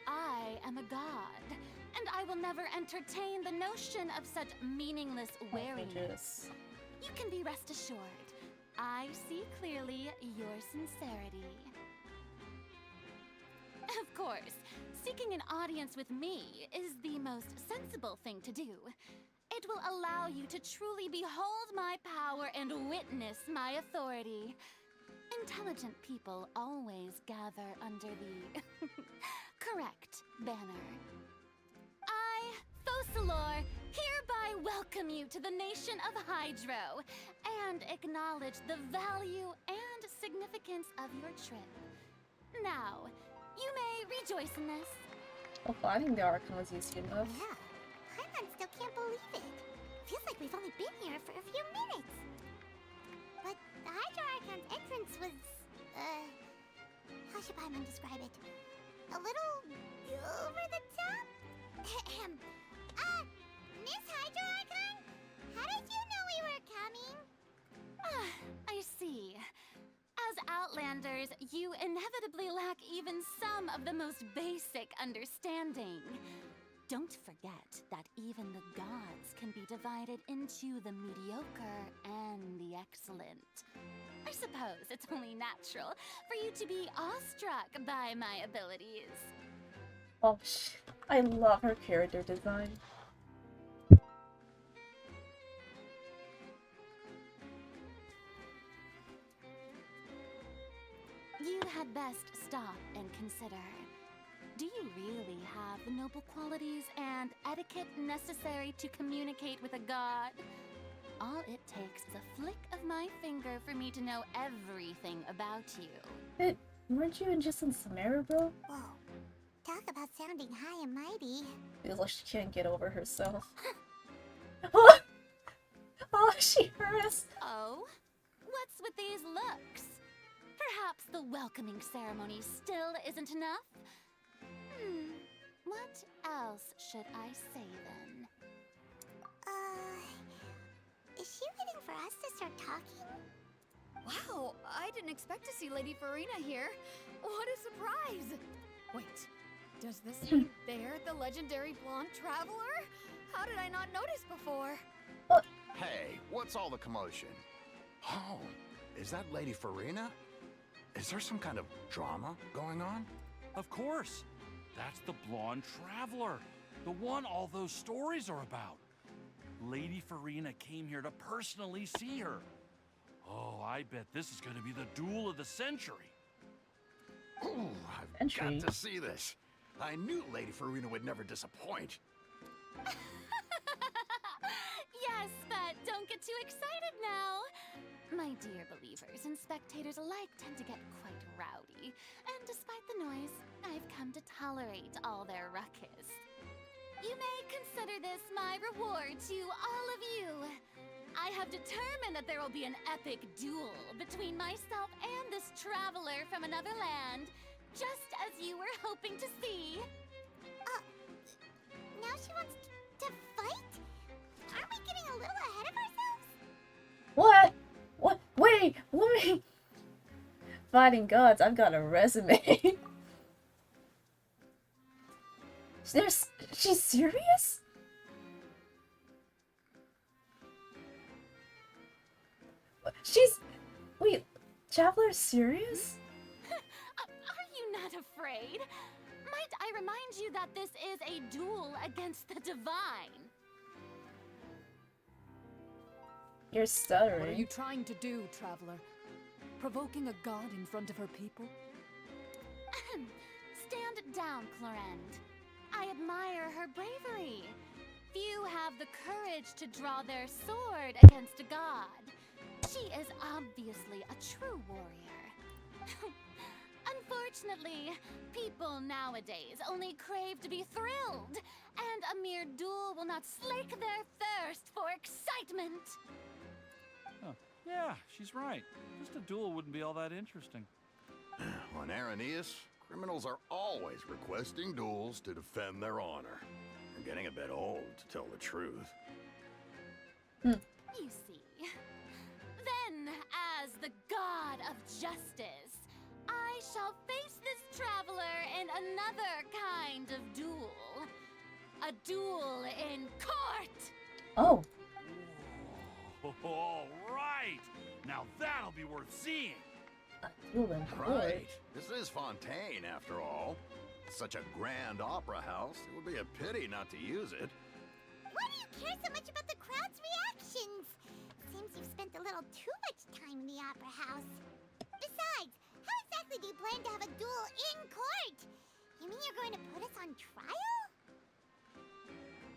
I am a god, and I will never entertain the notion of such meaningless wariness. You can be rest assured. I see clearly your sincerity. Of course, seeking an audience with me is the most sensible thing to do. It will allow you to truly behold my power and witness my authority. Intelligent people always gather under the correct banner. I, Fosalor, hereby welcome you to the nation of Hydro and acknowledge the value and significance of your trip. Now, you may rejoice in this. Oh, I think the Archon was easy enough. Yeah, Paimon still can't believe it. Feels like we've only been here for a few minutes. But the Hydro-Archon's entrance was, how should Paimon describe it? A little over the top? Miss Hydro-Archon? How did you know we were coming? I see. As Outlanders, you inevitably lack even some of the most basic understanding. Don't forget that even the gods can be divided into the mediocre and the excellent. I suppose it's only natural for you to be awestruck by my abilities. Oh, I love her character design. You had best stop and consider. Do you really have the noble qualities and etiquette necessary to communicate with a god? All it takes is a flick of my finger for me to know everything about you. But weren't you just in Samara, bro? Whoa. Talk about sounding high and mighty. Feels like she can't get over herself. Oh! Oh, she hurts! Oh? What's with these looks? Perhaps the welcoming ceremony still isn't enough? What else should I say then? Is she waiting for us to start talking? Wow, I didn't expect to see Lady Farina here. What a surprise! Wait, does this mean they're the legendary blonde traveler? How did I not notice before? Hey, what's all the commotion? Oh, is that Lady Farina? Is there some kind of drama going on? Of course. That's the blonde traveler. The one all those stories are about. Lady Farina came here to personally see her. Oh, I bet this is going to be the duel of the century. Ooh, I've got to see this. I knew Lady Farina would never disappoint. Yes, but don't get too excited now. My dear believers and spectators alike tend to get quite rowdy, and despite the noise, I've come to tolerate all their ruckus. You may consider this my reward to all of you. I have determined that there will be an epic duel between myself and this traveler from another land, just as you were hoping to see. Now she wants to fight? Aren't we getting a little ahead of ourselves? What? What? Wait, wait. Fighting gods, I've got a resume. She's serious? Wait, Traveler's serious? Are you not afraid? Might I remind you that this is a duel against the divine? You're stuttering. What are you trying to do, Traveler? Provoking a god in front of her people? Stand down, Clorend. I admire her bravery. Few have the courage to draw their sword against a god. She is obviously a true warrior. Unfortunately, people nowadays only crave to be thrilled, and a mere duel will not slake their thirst for excitement. Huh. Yeah, she's right. Just a duel wouldn't be all that interesting. On Araneus, criminals are always requesting duels to defend their honor. They're getting a bit old, to tell the truth. You see, then, as the god of justice, I shall face this traveler in another kind of duel. A duel in court! Oh. All right! Now that'll be worth seeing! Right. This is Fontaine, after all. Such a grand opera house, it would be a pity not to use it. Why do you care so much about the crowd's reactions? Seems you've spent a little too much time in the opera house. Besides, how exactly do you plan to have a duel in court? You mean you're going to put us on trial?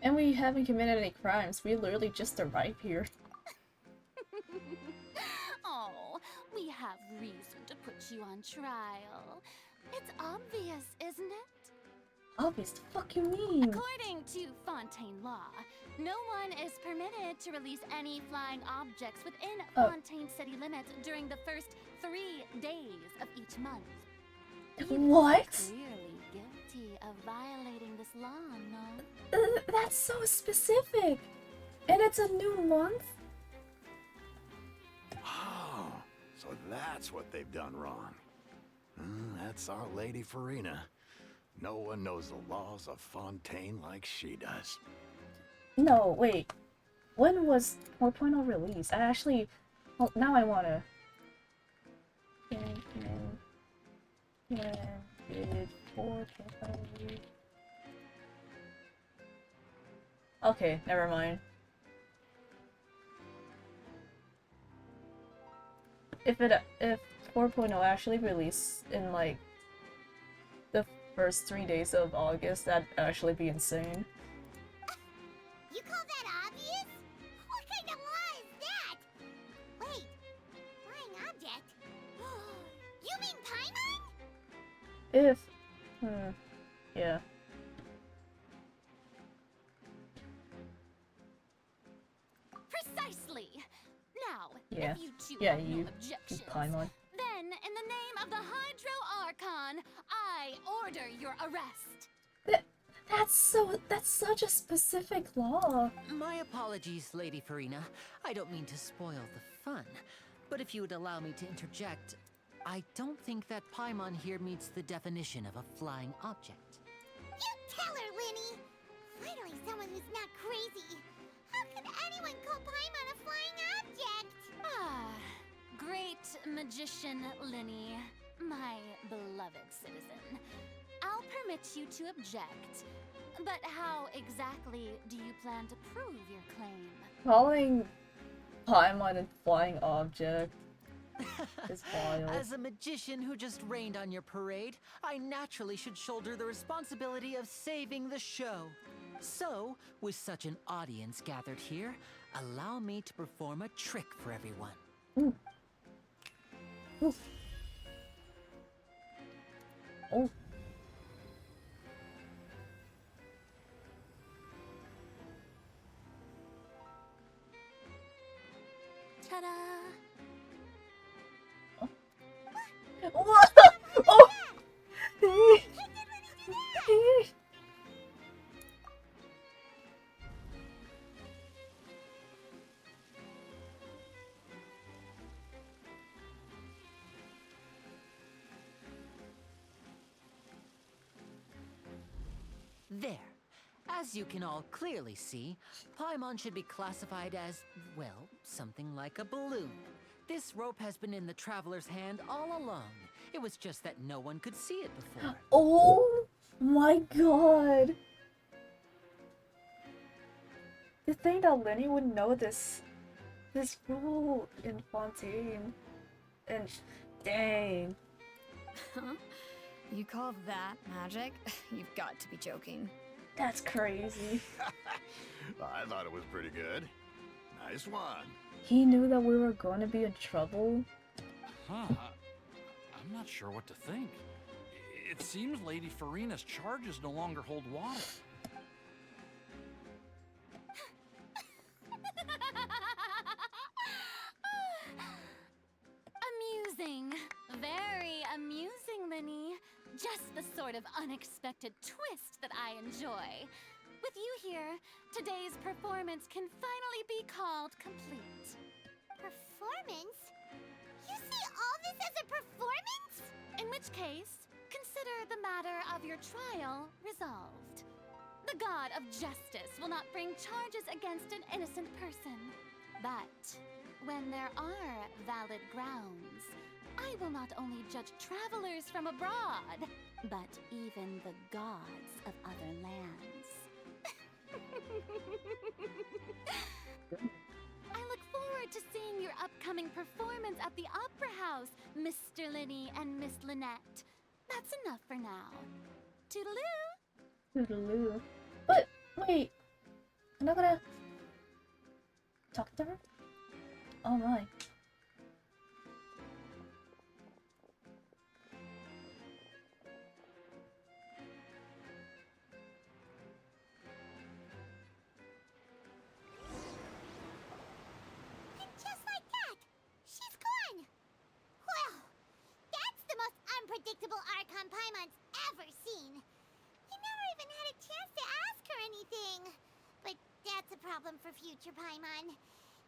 And we haven't committed any crimes. We literally just arrived here. Oh, we have reason to put you on trial. It's obvious, isn't it? Obvious? The fuck you mean? According to Fontaine law, no one is permitted to release any flying objects within Fontaine city limits during the first 3 days of each month. What? Clearly guilty of violating this law, no? That's so specific. And it's a new month? Oh, so that's what they've done wrong. That's our Lady Farina. No one knows the laws of Fontaine like she does. No, wait. When was 4.0 released? I actually... Well, now I wanna... Did 4.0 release? Okay, never mind. If 4.0 actually released in like the first 3 days of August, that'd actually be insane. You call that obvious? What kind of law is that? Wait, flying object? You mean Paimon? If... yeah. Precisely! Now, Yeah. if you two Yeah, have no you objections, Paimon. then in the name of the Hydro Archon, I order your arrest. That's such a specific law. My apologies, Lady Farina. I don't mean to spoil the fun. But if you would allow me to interject, I don't think that Paimon here meets the definition of a flying object. You tell her, Linny! Finally someone who's not crazy. How could anyone call Paimon a flying object? Ah, great magician Linny, my beloved citizen. I'll permit you to object, but how exactly do you plan to prove your claim? Calling Paimon a flying object is wild. As a magician who just rained on your parade, I naturally should shoulder the responsibility of saving the show. So, with such an audience gathered here, allow me to perform a trick for everyone. Ooh. Ooh. Oh. Ta-da! What? Oh! There. As you can all clearly see, Paimon should be classified as, well, something like a balloon. This rope has been in the traveler's hand all along. It was just that no one could see it before. Oh my god! To think that Lenny would know this rule in Fontaine. And dang. Huh? You call that magic? You've got to be joking. That's crazy. I thought it was pretty good. Nice one. He knew that we were going to be in trouble. Huh. I'm not sure what to think. It seems Lady Farina's charges no longer hold water. Amusing. Very amusing, Linny. Just the sort of unexpected twist that I enjoy. With you here, today's performance can finally be called complete. Performance? You see all this as a performance? In which case, consider the matter of your trial resolved. The god of justice will not bring charges against an innocent person. But when there are valid grounds, I will not only judge travelers from abroad, but even the gods of other lands. I look forward to seeing your upcoming performance at the Opera House, Mr. Linny and Miss Lynette. That's enough for now. Toodaloo! Toodaloo. But, wait. I'm not gonna talk to her? Oh my. And just like that, she's gone. Well, that's the most unpredictable Archon Paimon's ever seen. You never even had a chance to ask her anything. But that's a problem for future Paimon.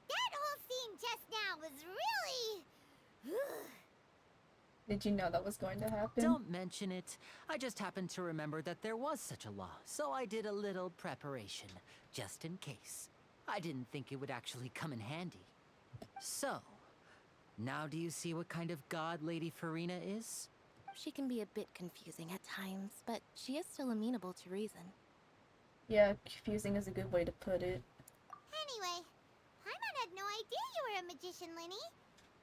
That whole scene just now was really... Did you know that was going to happen? Don't mention it. I just happened to remember that there was such a law, so I did a little preparation, just in case. I didn't think it would actually come in handy. So, now do you see what kind of god Lady Farina is? She can be a bit confusing at times, but she is still amenable to reason. Yeah, confusing is a good way to put it. Anyway, Paimon had no idea you were a magician, Linny.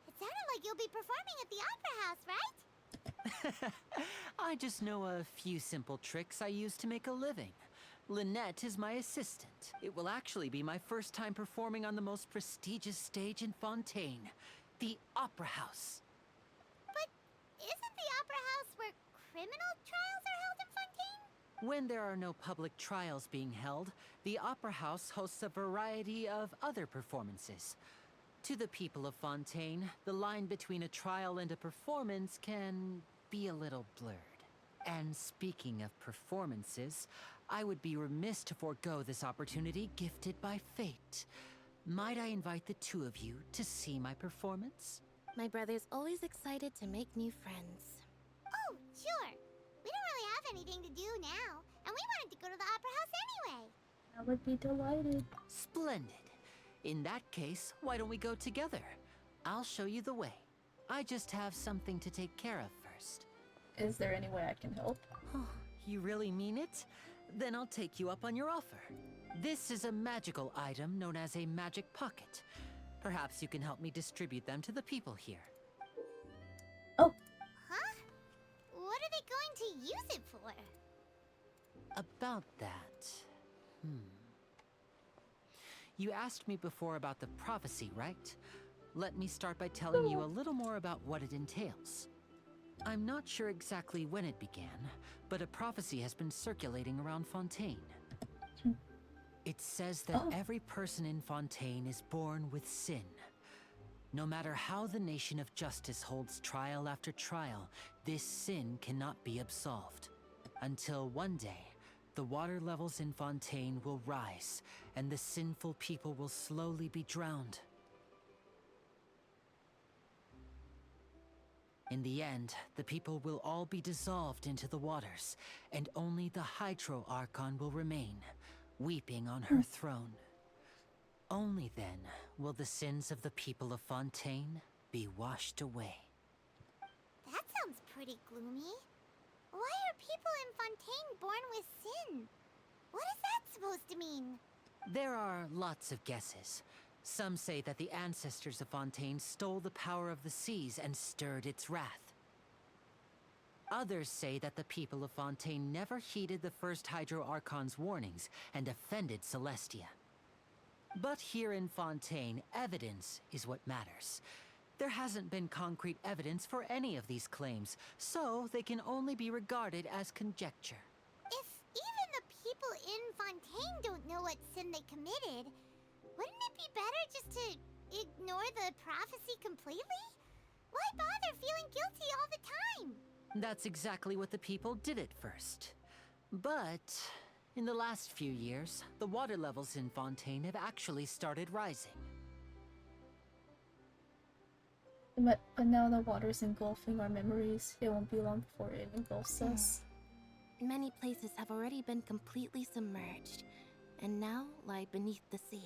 It sounded like you'll be performing at the Opera House, right? I just know a few simple tricks I use to make a living. Lynette is my assistant. It will actually be my first time performing on the most prestigious stage in Fontaine, the Opera House. But isn't the Opera House where criminal trials are held in Fontaine? When there are no public trials being held, the Opera House hosts a variety of other performances. To the people of Fontaine, the line between a trial and a performance can be a little blurred. And speaking of performances, I would be remiss to forego this opportunity gifted by fate. Might I invite the two of you to see my performance? My brother's always excited to make new friends. Oh, sure. We don't really have anything to do now, and we wanted to go to the Opera House anyway. I would be delighted. Splendid. In that case, why don't we go together? I'll show you the way. I just have something to take care of first. Is there any way I can help? You really mean it? Then I'll take you up on your offer. This is a magical item known as a magic pocket. Perhaps you can help me distribute them to the people here. Huh? What are they going to use it for? About that... You asked me before about the prophecy, right? Let me start by telling you a little more about what it entails. I'm not sure exactly when it began, but a prophecy has been circulating around Fontaine. It says that every person in Fontaine is born with sin. No matter how the nation of justice holds trial after trial, this sin cannot be absolved. Until one day, the water levels in Fontaine will rise, and the sinful people will slowly be drowned. In the end, the people will all be dissolved into the waters, and only the Hydro Archon will remain, weeping on her throne. Only then will the sins of the people of Fontaine be washed away. That sounds pretty gloomy. Why are people in Fontaine born with sin? What is that supposed to mean? There are lots of guesses. Some say that the ancestors of Fontaine stole the power of the seas and stirred its wrath. Others say that the people of Fontaine never heeded the first Hydro Archon's warnings and offended Celestia. But here in Fontaine, evidence is what matters. There hasn't been concrete evidence for any of these claims, so they can only be regarded as conjecture. If even the people in Fontaine don't know what sin they committed, wouldn't it be better just to ignore the prophecy completely? Why bother feeling guilty all the time? That's exactly what the people did at first. But in the last few years, the water levels in Fontaine have actually started rising. But now the water's engulfing our memories. It won't be long before it engulfs us. Many places have already been completely submerged, and now lie beneath the sea.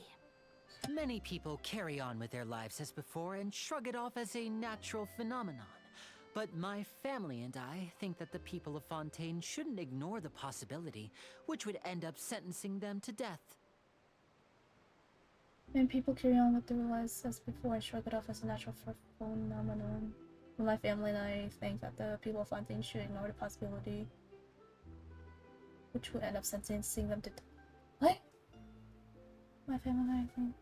Many people carry on with their lives as before and shrug it off as a natural phenomenon. But my family and I think that the people of Fontaine shouldn't ignore the possibility, which would end up sentencing them to death. And people carry on with their lives as before and shrug it off as a natural phenomenon. But my family and I think that the people of Fontaine should ignore the possibility, which would end up sentencing them to what? My family and I think.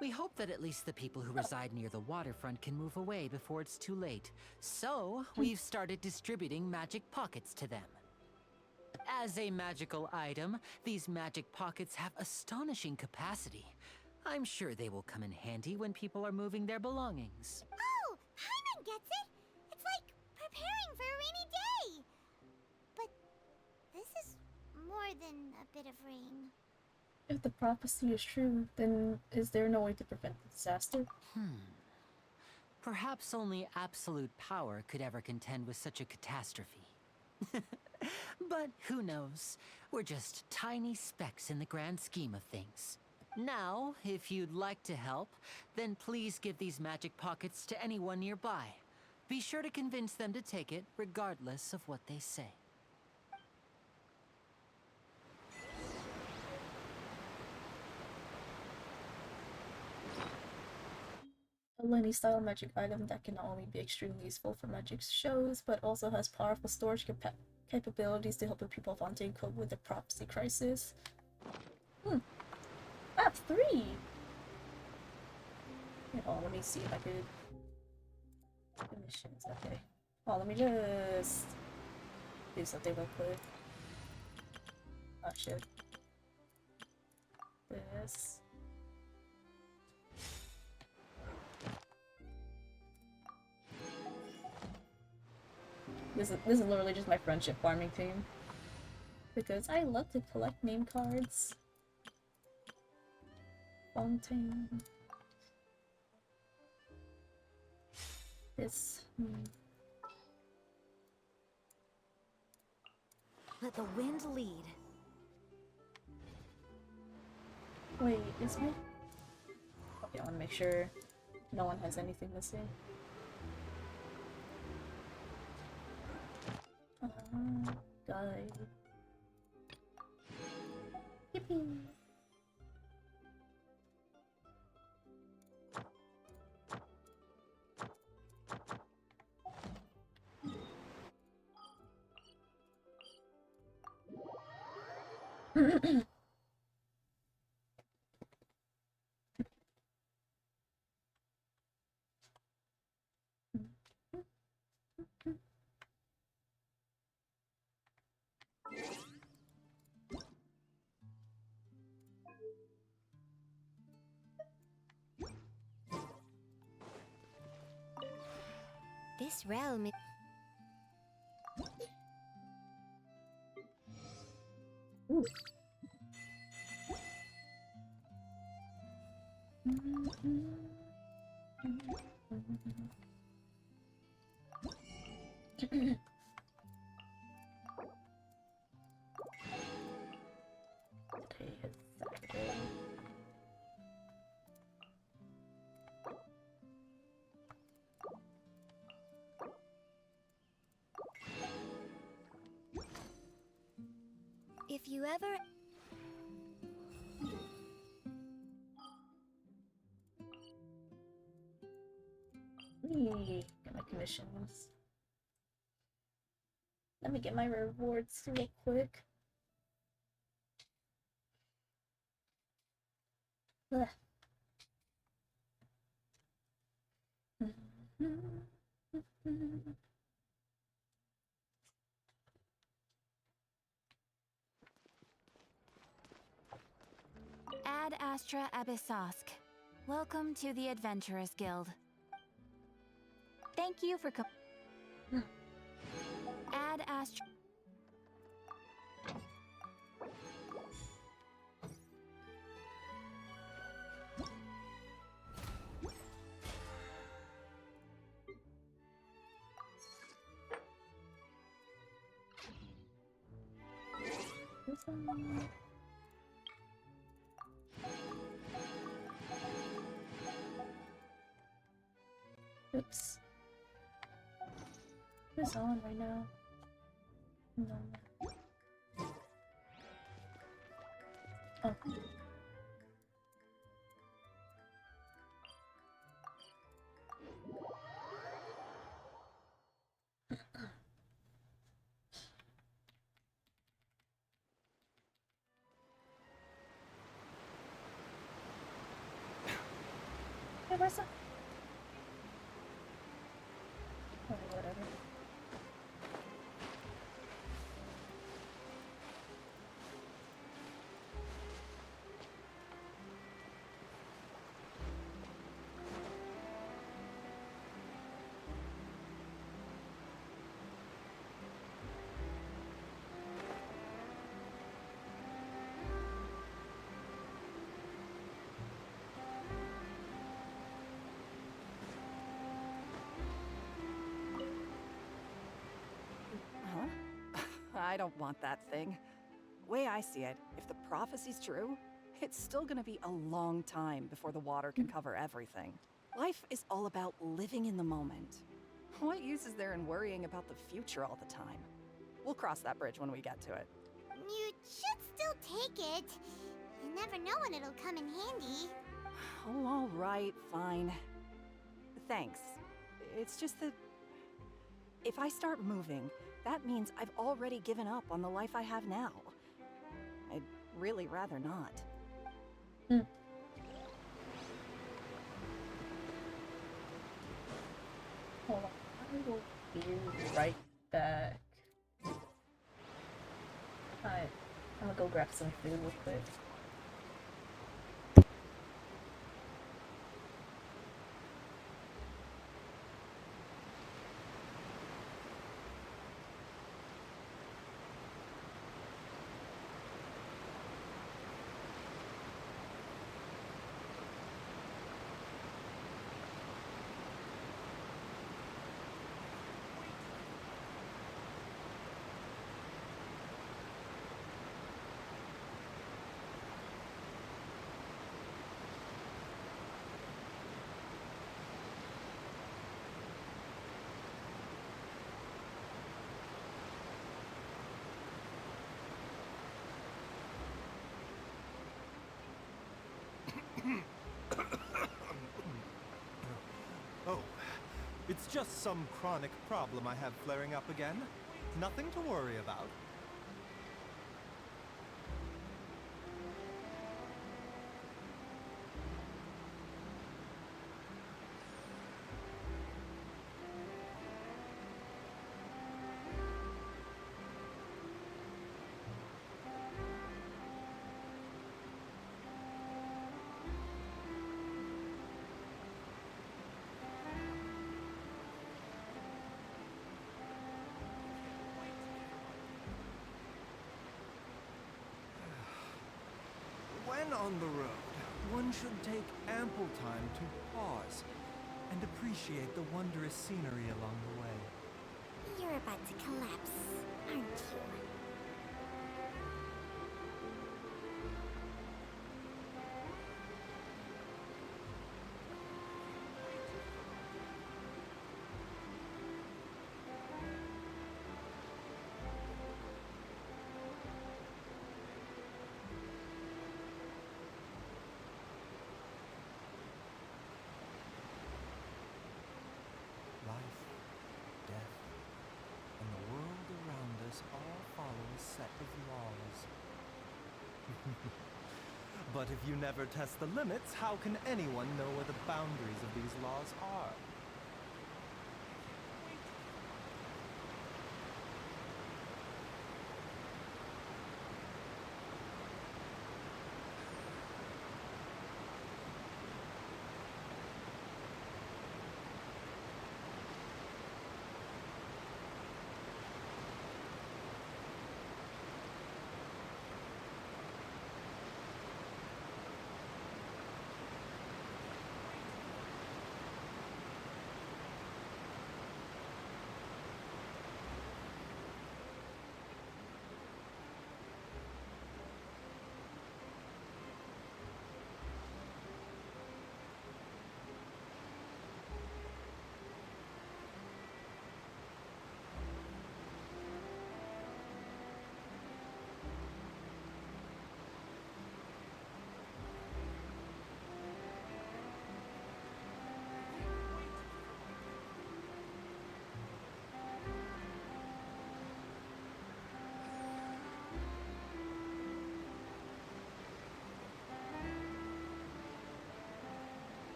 We hope that at least the people who reside near the waterfront can move away before it's too late. So, we've started distributing magic pockets to them. As a magical item, these magic pockets have astonishing capacity. I'm sure they will come in handy when people are moving their belongings. Oh, Paimon gets it! It's like preparing for a rainy day! But this is more than a bit of rain. If the prophecy is true, then is there no way to prevent the disaster? Perhaps only absolute power could ever contend with such a catastrophe. But who knows? We're just tiny specks in the grand scheme of things. Now, if you'd like to help, then please give these magic pockets to anyone nearby. Be sure to convince them to take it, regardless of what they say. A Lenny style magic item that can not only be extremely useful for magic shows, but also has powerful storage capabilities to help the people of Fontaine cope with the prophecy crisis. Map 3! Oh, let me see if I could... Missions, okay. Oh, let me just... do something real quick. Oh shit. This... This is literally just my friendship farming team. Because I love to collect name cards. fontaine. This. Let the wind lead. Wait, is my... Okay, I want to make sure no one has anything to say. Guide. Yippee! This realm is... Ooh. Today is Saturday. If you ever... Yay, get my commissions. Let me get my rewards real quick. Ugh. Ad Astra Abyssosk. Welcome to the Adventurers Guild. Thank you for Ad Astra. Oops. Who's on right now? No. Oh. Hey, where's that? Oh, whatever. I don't want that thing. Way I see it, if the prophecy's true, it's still gonna be a long time before the water can cover everything. Life is all about living in the moment. What use is there in worrying about the future all the time? We'll cross that bridge when we get to it. You should still take it. You never know when it'll come in handy. Oh, all right, fine. Thanks. It's just that if I start moving, that means I've already given up on the life I have now. I'd really rather not. Hold on. I will be right back. Alright. I'm gonna go grab some food real quick. Oh, it's just some chronic problem I have flaring up again. Nothing to worry about. When on the road, one should take ample time to pause and appreciate the wondrous scenery along the way. You're about to collapse, aren't you? Life, death, and the world around us all follow a set of laws. But if you never test the limits, how can anyone know where the boundaries of these laws are?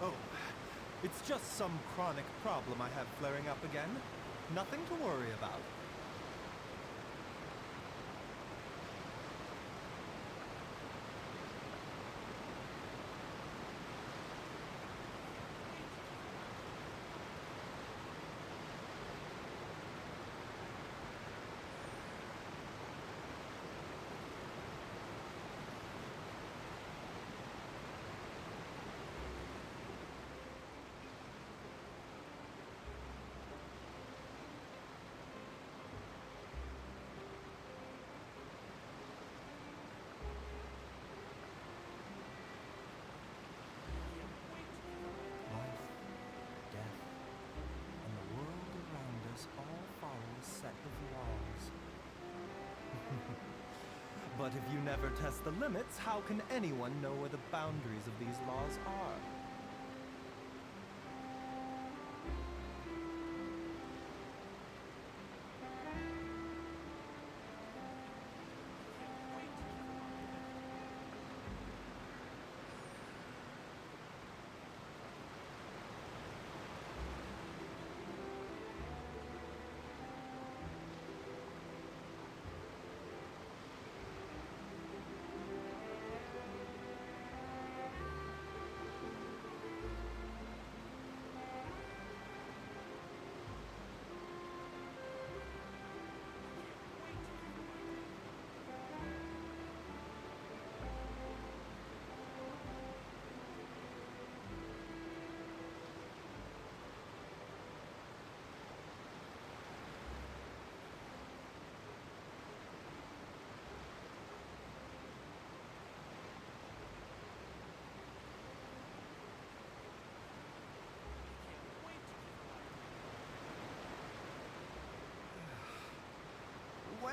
Oh, it's just some chronic problem I have flaring up again. Nothing to worry about. Life, death, and the world around us all follow a set of laws. But if you never test the limits, how can anyone know where the boundaries of these laws are?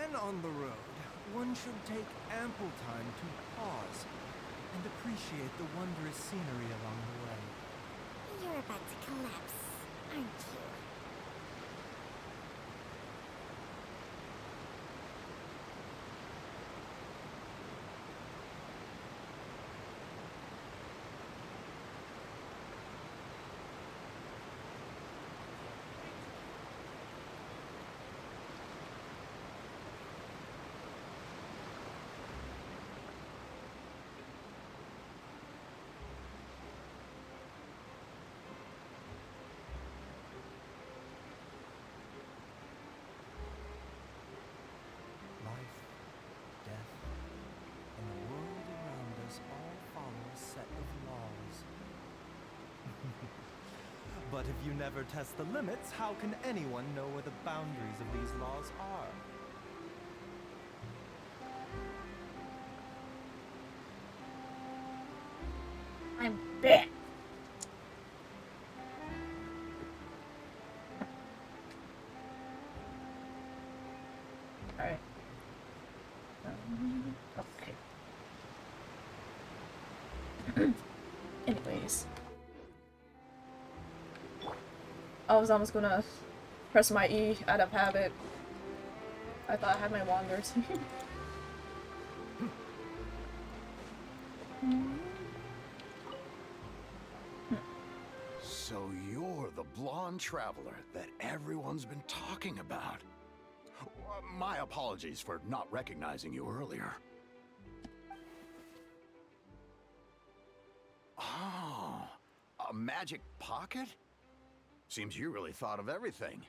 When on the road, one should take ample time to pause and appreciate the wondrous scenery along the way. You're about to collapse, aren't you? Life, death, and the world around us all follow a set of laws. But if you never test the limits, how can anyone know where the boundaries of these laws are? I'm back. Alright. Okay. Anyways. I was almost gonna press my E out of habit. I thought I had my wanders. So you're the blonde traveler that everyone's been talking about. My apologies for not recognizing you earlier. Oh, a magic pocket? Seems you really thought of everything.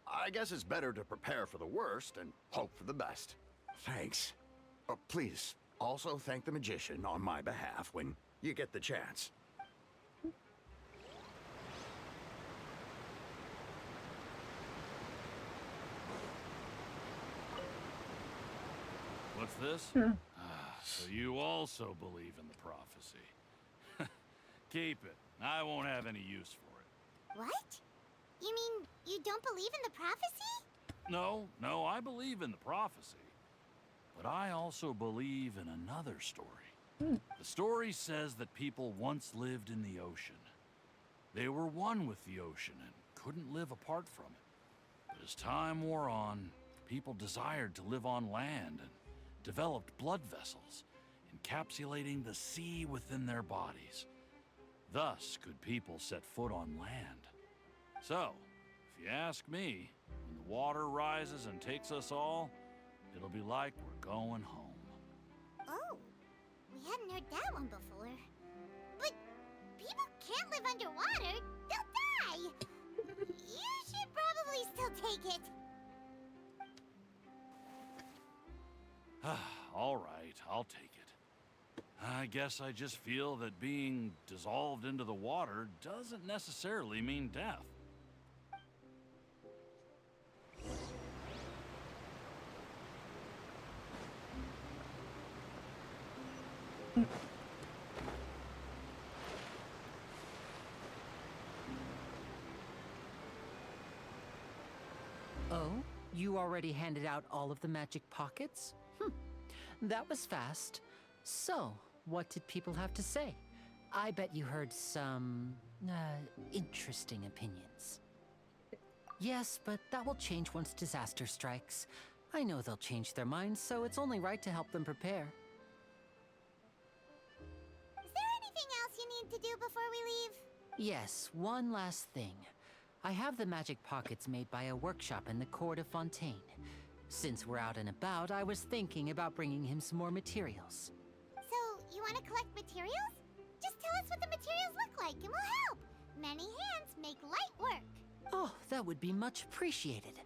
I guess it's better to prepare for the worst and hope for the best. Thanks. Please, also thank the magician on my behalf when you get the chance. What's this? So you also believe in the prophecy. Keep it. I won't have any use for it. What? You mean you don't believe in the prophecy? No, I believe in the prophecy. But I also believe in another story. The story says that people once lived in the ocean. They were one with the ocean and couldn't live apart from it. But as time wore on, people desired to live on land and developed blood vessels, encapsulating the sea within their bodies. Thus could people set foot on land. So, if you ask me, when the water rises and takes us all, it'll be like we're going home. Oh, we hadn't heard that one before. But people can't live underwater. They'll die. You should probably still take it. All right, I'll take it. I guess I just feel that being dissolved into the water doesn't necessarily mean death. Oh, you already handed out all of the magic pockets? That was fast. So, what did people have to say? I bet you heard some, interesting opinions. Yes, but that will change once disaster strikes. I know they'll change their minds, so it's only right to help them prepare. Is there anything else you need to do before we leave? Yes, one last thing. I have the magic pockets made by a workshop in the court of Fontaine. Since we're out and about, I was thinking about bringing him some more materials. So, you want to collect materials? Just tell us what the materials look like and we'll help. Many hands make light work. Oh, that would be much appreciated.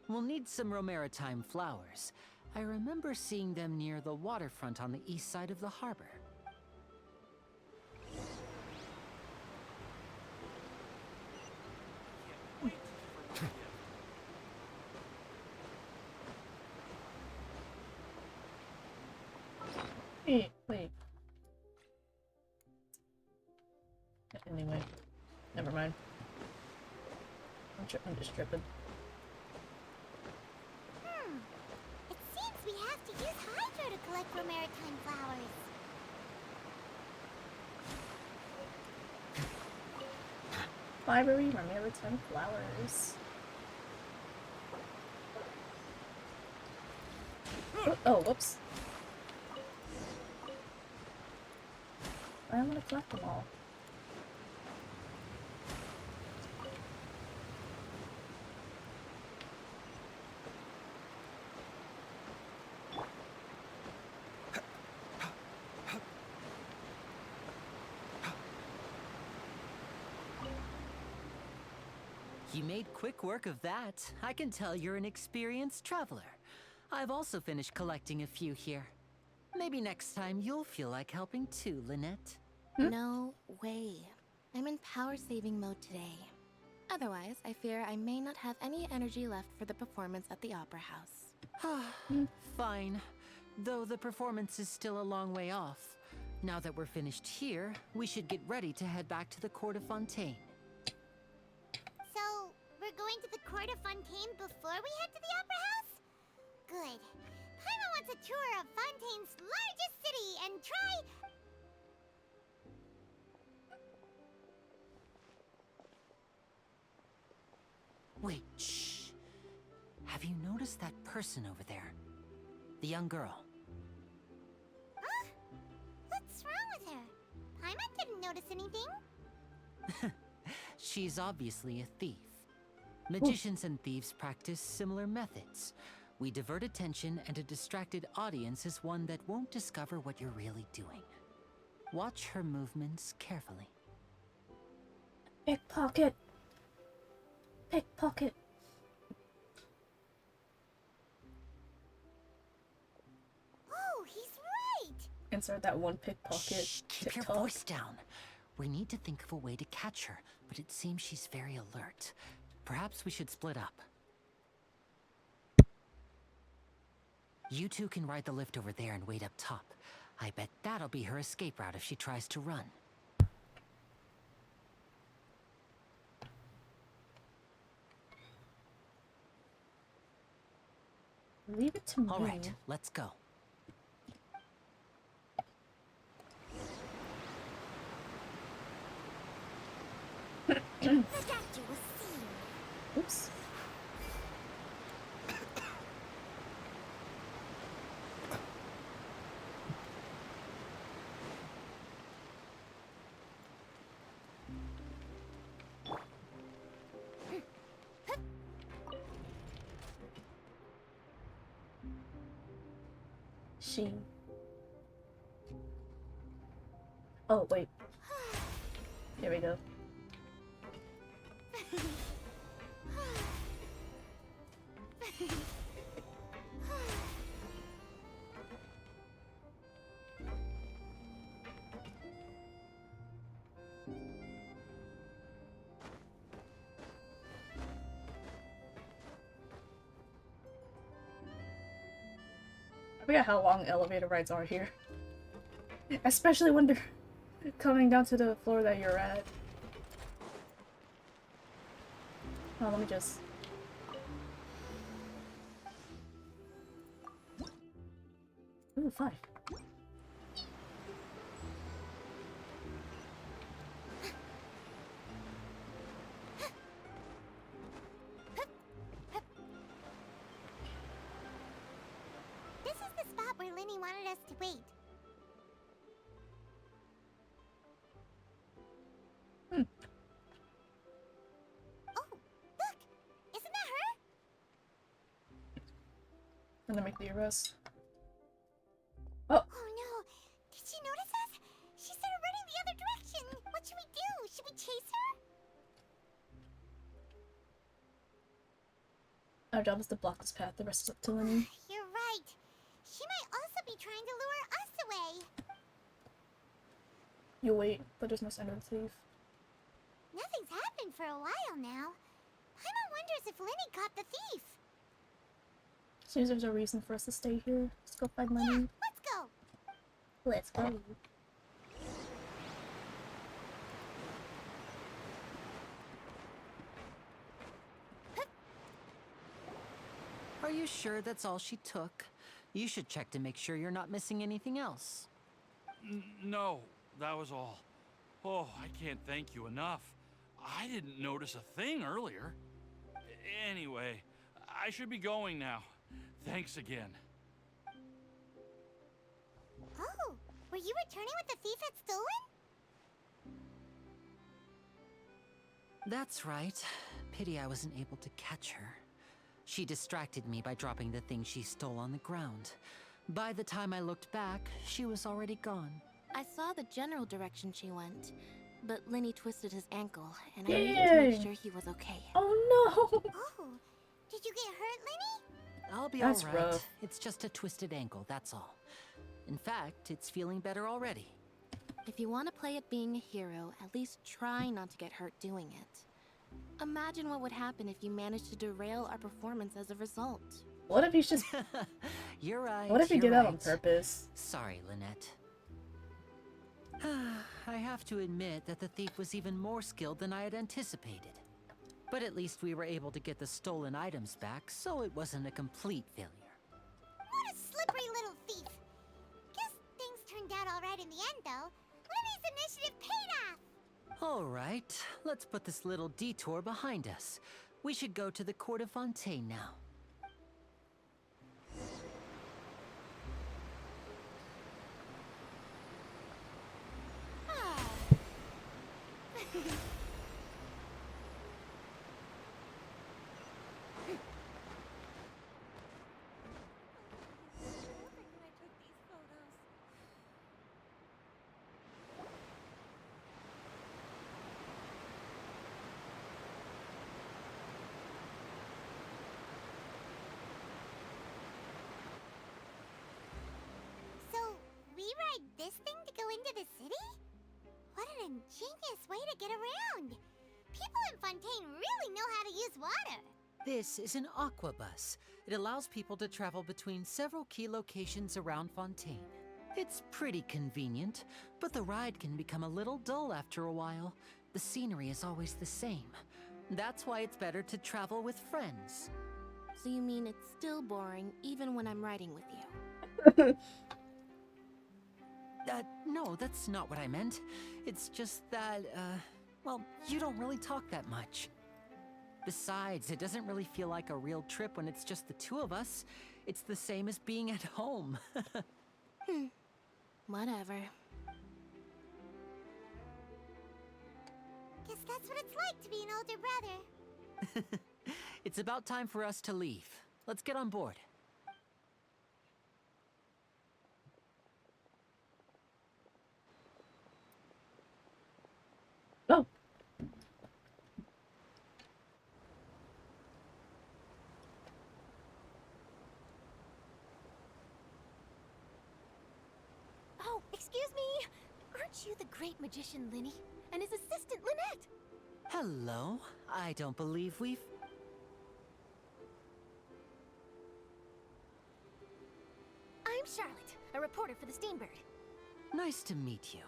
We'll need some Romaritime flowers. I remember seeing them near the waterfront on the east side of the harbor. Wait. Anyway, never mind. I'm just tripping. It's means we have to use Hydro to collect maritime flowers. Library, maritime flowers. Oh, whoops. I don't want to collect them all. You made quick work of that. I can tell you're an experienced traveler. I've also finished collecting a few here. Maybe next time you'll feel like helping too, Lynette. No way. I'm in power-saving mode today. Otherwise, I fear I may not have any energy left for the performance at the Opera House. Fine. Though the performance is still a long way off. Now that we're finished here, we should get ready to head back to the court of Fontaine. So, we're going to the court of Fontaine before we head to the Opera House? Good. Paimon wants a tour of Fontaine's largest city and try... Wait, shh. Have you noticed that person over there? The young girl. Huh? What's wrong with her? Paimon didn't notice anything. She's obviously a thief. Magicians and thieves practice similar methods. We divert attention, and a distracted audience is one that won't discover what you're really doing. Watch her movements carefully. Pickpocket. Pickpocket. Oh, he's right! Insert that one pickpocket. Shh, keep your voice down. We need to think of a way to catch her, but it seems she's very alert. Perhaps we should split up. You two can ride the lift over there and wait up top. I bet that'll be her escape route if she tries to run. Leave it to me. All right, let's go. Oops. She. Oh, wait. Here we go. I forget how long elevator rides are here. Especially when they're coming down to the floor that you're at. Oh, let me just... Ooh, 5. This is the spot where Linny wanted us to wait. Oh, look! Isn't that her? And then make the arrest. Oh no! Did she notice us? She started running the other direction! What should we do? Should we chase her? Our job is to block this path. The rest is up to Lenny. You're right. She might also be trying to lure us away. You wait, but there's no sign of the thief. Nothing's happened for a while now. Paimon wonders if Linny caught the thief. Seems there's a reason for us to stay here. Let's go find Lenny. Yeah, let's go. Let's go. Are you sure that's all she took? You should check to make sure you're not missing anything else. No, that was all. Oh, I can't thank you enough. I didn't notice a thing earlier. Anyway, I should be going now. Thanks again. Oh, were you returning what the thief had stolen? That's right. Pity I wasn't able to catch her. She distracted me by dropping the thing she stole on the ground. By the time I looked back, she was already gone. I saw the general direction she went, but Lenny twisted his ankle, and I needed to make sure he was okay. Oh no! Oh, did you get hurt, Lenny? I'll be That's all right. rough. It's just a twisted ankle, that's all. In fact, it's feeling better already. If you want to play at being a hero, at least try not to get hurt doing it. Imagine what would happen if you managed to derail our performance as a result. What if he's just... You're right. What if he you're did that on right. purpose? Sorry, Lynette. I have to admit that the thief was even more skilled than I had anticipated. But at least we were able to get the stolen items back, so it wasn't a complete failure. What a slippery little thief. Guess things turned out all right in the end, though. Lenny's initiative paid off. All right, let's put this little detour behind us. We should go to the court of Fontaine now. So, we ride this thing to go into the city? What an ingenious way to get around. People in Fontaine really know how to use water. This is an aqua bus. It allows people to travel between several key locations around Fontaine. It's pretty convenient, but the ride can become a little dull after a while. The scenery is always the same. That's why it's better to travel with friends. So you mean it's still boring even when I'm riding with you? No, that's not what I meant. It's just that, well, you don't really talk that much. Besides, it doesn't really feel like a real trip when it's just the two of us. It's the same as being at home. Whatever. Guess that's what it's like to be an older brother. It's about time for us to leave. Let's get on board. Oh. Oh, excuse me! Aren't you the great magician Lenny? And his assistant Lynette? Hello. I don't believe we've... I'm Charlotte, a reporter for the Steambird. Nice to meet you.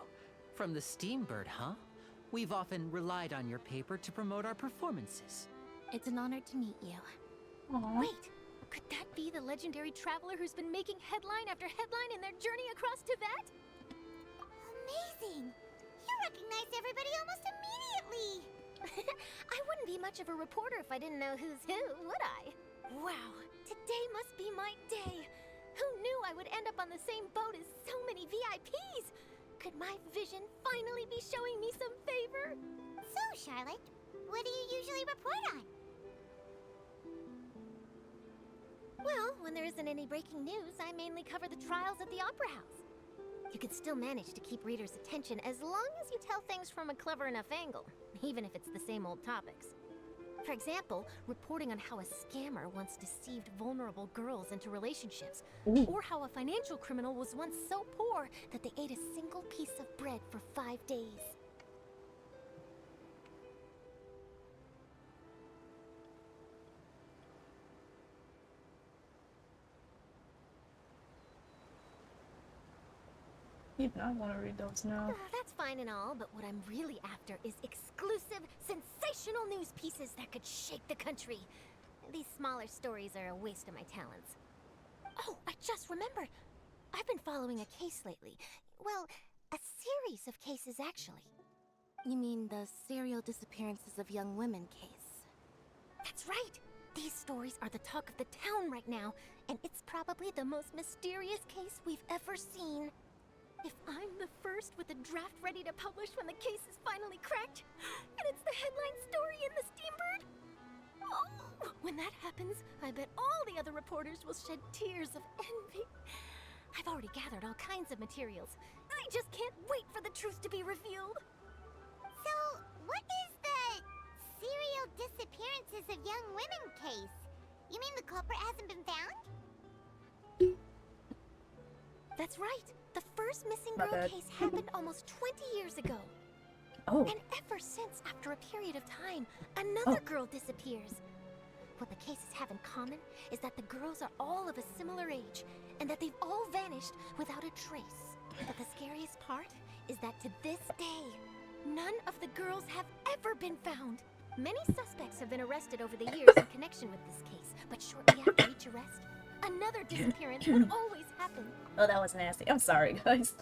From the Steambird, huh? We've often relied on your paper to promote our performances. It's an honor to meet you. Aww. Wait, could that be the legendary traveler who's been making headline after headline in their journey across Tibet? Amazing! You recognized everybody almost immediately! I wouldn't be much of a reporter if I didn't know who's who, would I? Wow, today must be my day. Who knew I would end up on the same boat as so many VIPs? Could my vision finally be showing me some favor? So, Charlotte, what do you usually report on? Well, when there isn't any breaking news, I mainly cover the trials at the Opera House. You can still manage to keep readers' attention as long as you tell things from a clever enough angle, even if it's the same old topics. For example, reporting on how a scammer once deceived vulnerable girls into relationships, or how a financial criminal was once so poor that they ate a single piece of bread for 5 days. You'd not want to read those now. That's fine and all, but what I'm really after is exclusive, sensational news pieces that could shake the country. These smaller stories are a waste of my talents. Oh, I just remembered. I've been following a case lately. Well, a series of cases, actually. You mean the serial disappearances of young women case? That's right! These stories are the talk of the town right now, and it's probably the most mysterious case we've ever seen. If I'm the first with a draft ready to publish when the case is finally cracked, and it's the headline story in the Steambird, oh, when that happens, I bet all the other reporters will shed tears of envy. I've already gathered all kinds of materials. I just can't wait for the truth to be revealed. So, what is the serial disappearances of young women case? You mean the culprit hasn't been found? That's right. The first missing My girl bad. case happened almost 20 years ago. Oh. And ever since, after a period of time, another girl disappears. What the cases have in common is that the girls are all of a similar age, and that they've all vanished without a trace. But the scariest part is that to this day, none of the girls have ever been found. Many suspects have been arrested over the years in connection with this case, but shortly after each arrest, another disappearance would always happen. Oh, that was nasty. I'm sorry, guys.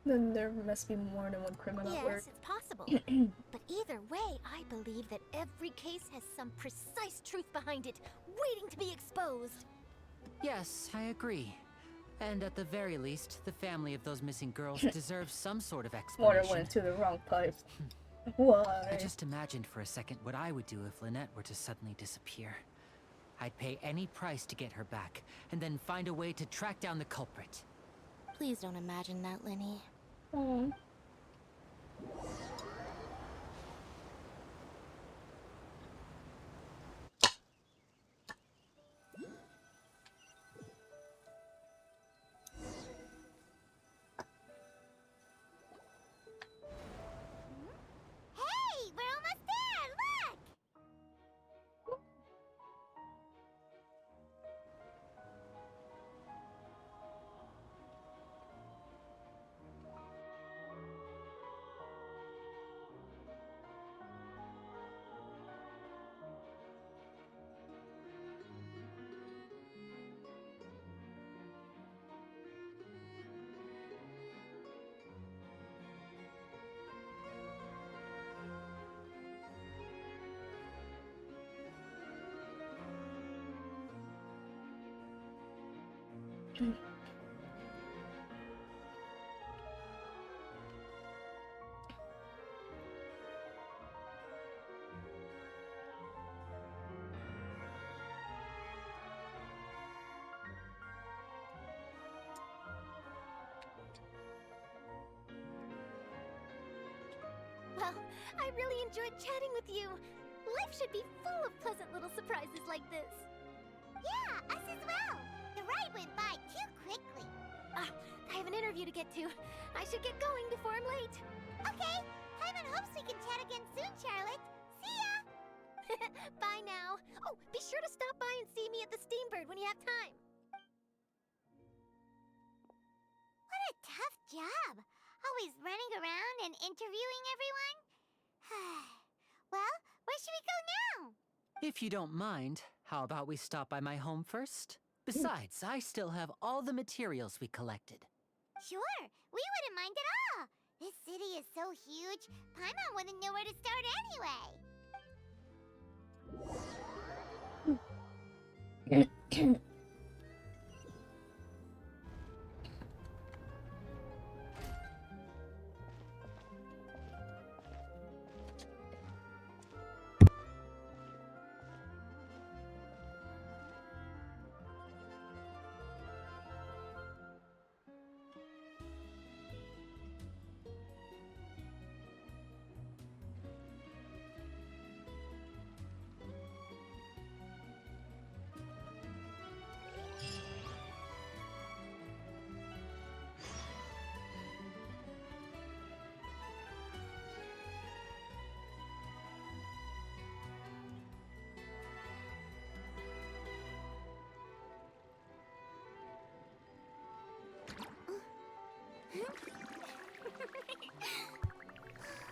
Then there must be more than one criminal at work. Yes, it's possible. But either way, I believe that every case has some precise truth behind it, waiting to be exposed. Yes, I agree. And at the very least, the family of those missing girls deserves some sort of Water explanation. went to the wrong pipe. Why? I just imagined for a second what I would do if Lynette were to suddenly disappear. I'd pay any price to get her back, and then find a way to track down the culprit. Please don't imagine that, Lenny. Oh. Hey, we're almost there! Look! Well, I really enjoyed chatting with you. Life should be full of pleasant little surprises like this. Yeah, us as well. The ride went by too quickly. Ah, I have an interview to get to. I should get going before I'm late. Okay, Paimon hopes we can chat again soon, Charlotte. See ya! Bye now. Oh, be sure to stop by and see me at the Steambird when you have time. What a tough job. Always running around and interviewing everyone. Well, where should we go now? If you don't mind, how about we stop by my home first? Besides, I still have all the materials we collected. Sure, we wouldn't mind at all. This city is so huge, Paimon wouldn't know where to start anyway.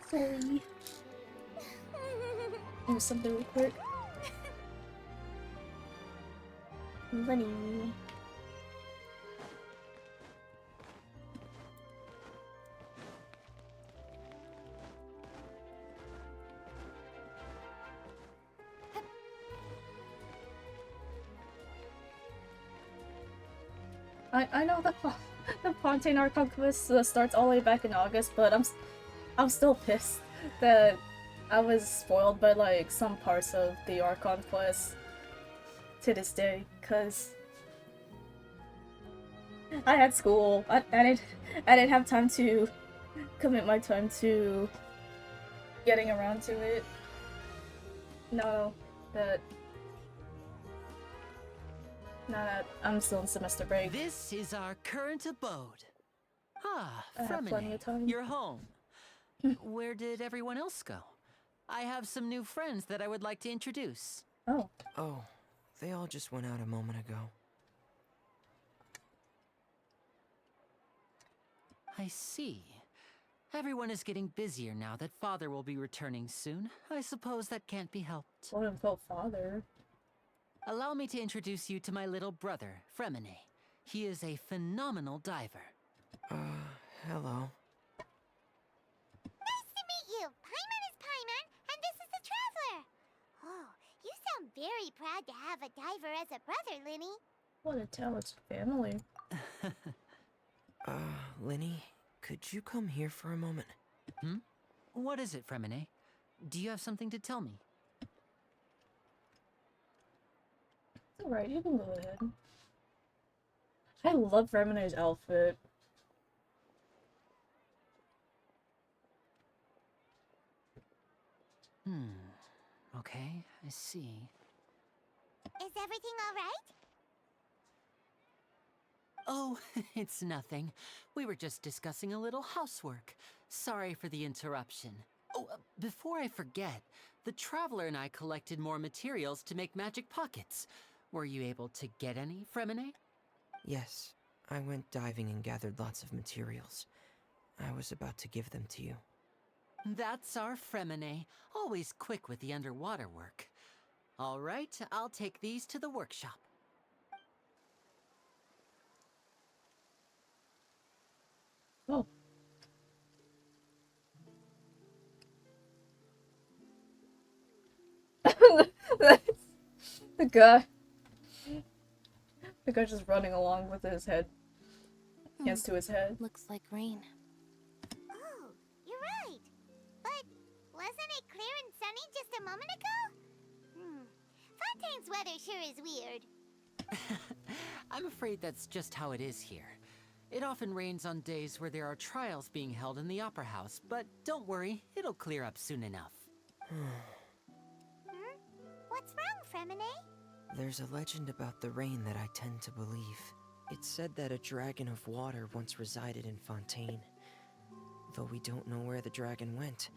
Sorry. Do something real quick. Money. I know the Fontaine Archon quest starts all the way back in August, but I'm still pissed that I was spoiled by like some parts of the Archon quest to this day, cause I had school. I didn't have time to commit my time to getting around to it. No, that I'm still in semester break. This is our current abode. Ah, I have plenty of time. you're home. Where did everyone else go? I have some new friends that I would like to introduce. Oh. Oh, they all just went out a moment ago. I see. Everyone is getting busier now that Father will be returning soon. I suppose that can't be helped. Quote unquote father. Allow me to introduce you to my little brother, Fremine. He is a phenomenal diver. Hello. Nice to meet you. Paimon is Paimon, and this is the Traveler. Oh, you sound very proud to have a diver as a brother, Linny. What a talented family. Linny, could you come here for a moment? Hmm? What is it, Fremine? Do you have something to tell me? It's alright, you can go ahead. I love Remine's outfit. Okay, I see. Is everything all right? Oh, it's nothing. We were just discussing a little housework. Sorry for the interruption. Oh, before I forget, the Traveler and I collected more materials to make magic pockets. Were you able to get any, Fremine? Yes, I went diving and gathered lots of materials. I was about to give them to you. That's our Fremine, always quick with the underwater work. All right, I'll take these to the workshop. Oh. The guy. The guy just running along with his head. Hands to his head. Looks like rain. Oh, you're right. But wasn't it clear and sunny just a moment ago? Fontaine's weather sure is weird. I'm afraid that's just how it is here. It often rains on days where there are trials being held in the Opera House, but don't worry, it'll clear up soon enough. What's wrong, Fremine? There's a legend about the rain that I tend to believe. It's said that a dragon of water once resided in Fontaine. Though we don't know where the dragon went,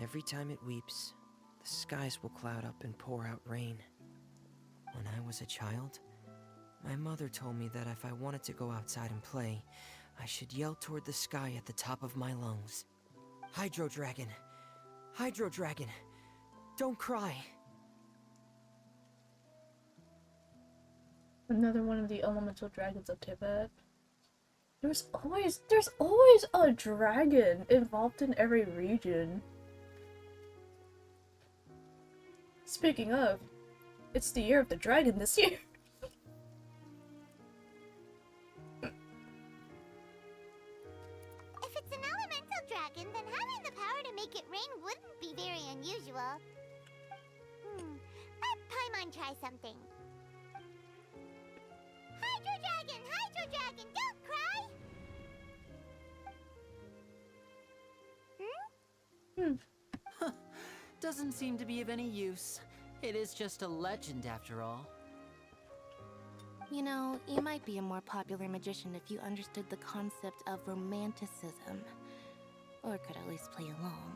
every time it weeps, the skies will cloud up and pour out rain. When I was a child, my mother told me that if I wanted to go outside and play, I should yell toward the sky at the top of my lungs. Hydro Dragon! Hydro Dragon! Don't cry! Another one of the elemental dragons of Tibet. There's always a dragon involved in every region. Speaking of, it's the year of the dragon this year. If it's an elemental dragon, then having the power to make it rain wouldn't be very unusual. Let Paimon try something. Hydro Dragon, don't cry! Doesn't seem to be of any use. It is just a legend after all. You know, you might be a more popular magician if you understood the concept of romanticism. Or could at least play along.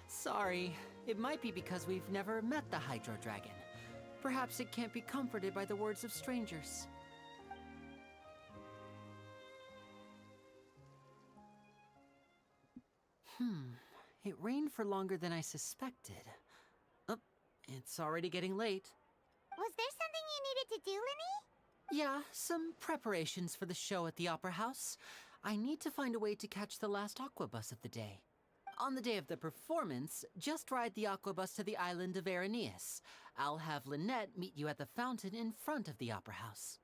Sorry, it might be because we've never met the Hydro Dragon. Perhaps it can't be comforted by the words of strangers. It rained for longer than I suspected. Oh, it's already getting late. Was there something you needed to do, Linny? Yeah, some preparations for the show at the Opera House. I need to find a way to catch the last aqua bus of the day. On the day of the performance, just ride the aqua bus to the island of Aeneas. I'll have Lynette meet you at the fountain in front of the Opera House.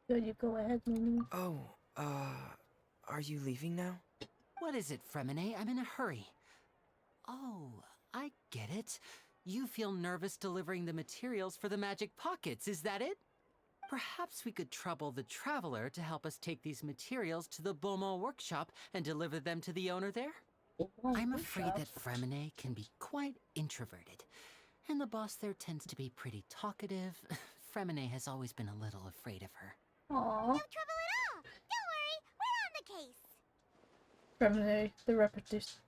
Good, you go ahead, Mimi. Oh, are you leaving now? What is it, Fremine? I'm in a hurry. Oh, I get it. You feel nervous delivering the materials for the magic pockets, is that it? Perhaps we could trouble the Traveler to help us take these materials to the Beaumont workshop and deliver them to the owner there? I'm afraid that Fremine can be quite introverted, and the boss there tends to be pretty talkative. Fremine has always been a little afraid of her. Aww. No trouble at all. Don't worry, we're on the case. Remedy, the repetition.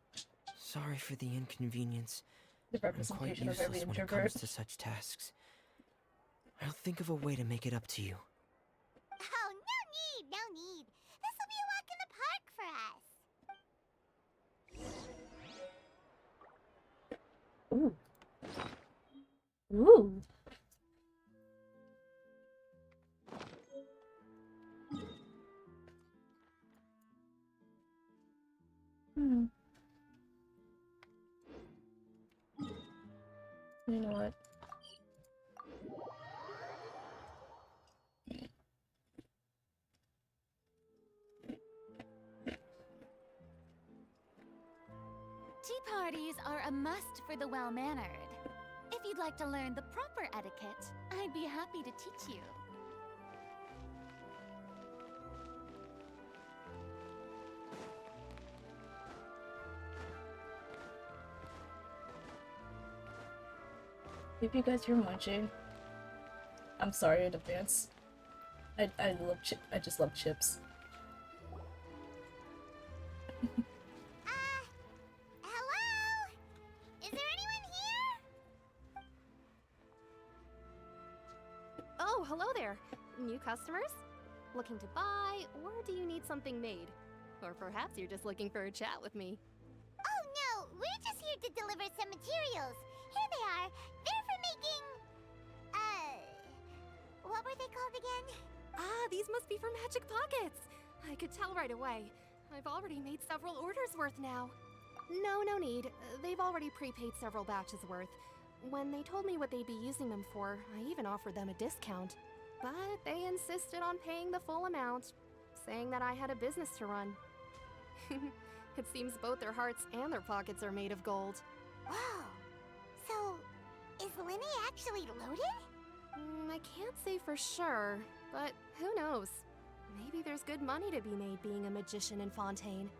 Sorry for the inconvenience. The I'm quite representation of every useless when it introvert. comes to such tasks. I'll think of a way to make it up to you. Oh, no need. This will be a walk in the park for us. Ooh. Ooh. Hmm. You know what? Tea parties are a must for the well-mannered. If you'd like to learn the proper etiquette, I'd be happy to teach you. If you guys hear munching, I'm sorry in advance. I love I just love chips. Hello? Is there anyone here? Oh, hello there. New customers? Looking to buy, or do you need something made? Or perhaps you're just looking for a chat with me. Oh no, we're just here to deliver some materials. Here they are. They're for making... what were they called again? Ah, these must be for magic pockets. I could tell right away. I've already made several orders worth now. No need. They've already prepaid several batches worth. When they told me what they'd be using them for, I even offered them a discount. But they insisted on paying the full amount, saying that I had a business to run. It seems both their hearts and their pockets are made of gold. Whoa. So, is Linny actually loaded? I can't say for sure, but who knows? Maybe there's good money to be made being a magician in Fontaine.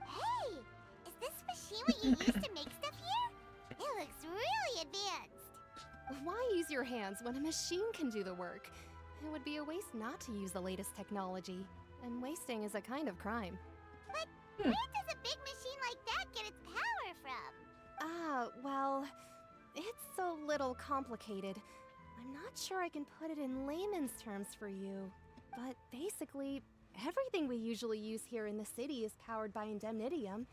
Hey! Is this machine what you use to make stuff here? It looks really advanced. Why use your hands when a machine can do the work? It would be a waste not to use the latest technology, and wasting is a kind of crime. But where does a big machine like that get its power from? Well, it's a little complicated. I'm not sure I can put it in layman's terms for you, but basically, everything we usually use here in the city is powered by indemnitium.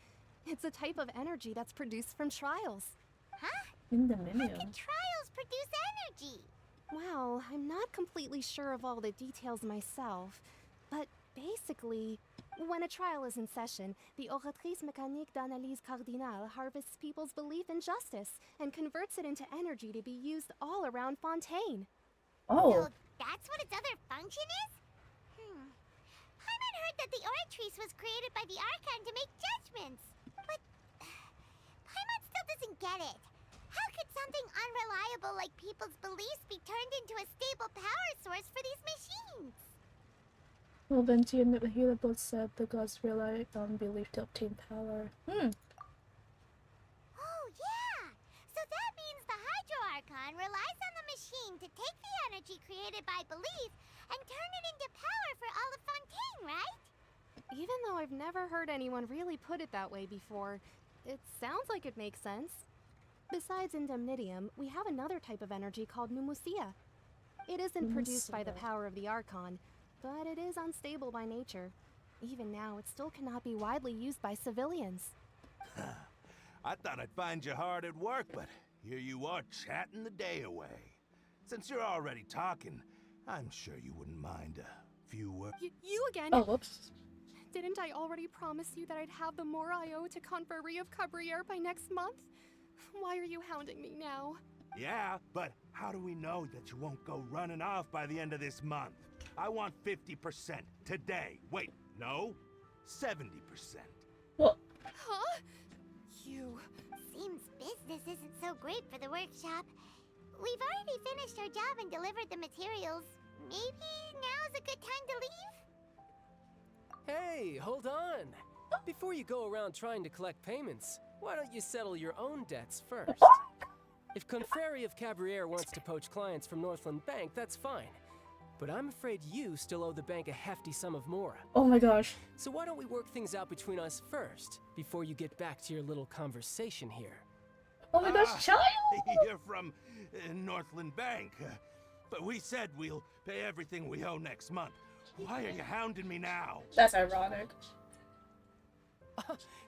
It's a type of energy that's produced from trials. Huh? Indemnitium? How can trials produce energy? Well, I'm not completely sure of all the details myself, but basically, when a trial is in session, the oratrice mécanique d'analyse cardinale harvests people's belief in justice and converts it into energy to be used all around Fontaine. Oh. So that's what its other function is? Paimon heard that the oratrice was created by the Archon to make judgments, but Paimon still doesn't get it. How could something unreliable like people's beliefs be turned into a stable power source for these machines? Well, Venti and Hila both said the gods rely on belief to obtain power. Oh, yeah! So that means the Hydro Archon relies on the machine to take the energy created by belief and turn it into power for all of Fontaine, right? Even though I've never heard anyone really put it that way before, it sounds like it makes sense. Besides indemnitium, we have another type of energy called pneumosia. It isn't produced by the power of the Archon, but it is unstable by nature. Even now, it still cannot be widely used by civilians. I thought I'd find you hard at work, but here you are chatting the day away. Since you're already talking, I'm sure you wouldn't mind a few words. You again? Oh, whoops. Didn't I already promise you that I'd have the more I owe to Confrérie of Caribert by next month? Why are you hounding me now? Yeah, but how do we know that you won't go running off by the end of this month? I want 50% today. Wait, no, 70%. What? Huh? You... Seems business isn't so great for the workshop. We've already finished our job and delivered the materials. Maybe now's a good time to leave? Hey, hold on. Before you go around trying to collect payments, why don't you settle your own debts first? If Confrérie of Caribert wants to poach clients from Northland Bank, that's fine. But I'm afraid you still owe the bank a hefty sum of mora. Oh my gosh. So why don't we work things out between us first, before you get back to your little conversation here? Oh my gosh, child! You're from Northland Bank. But we said we'll pay everything we owe next month. Why are you hounding me now? That's ironic.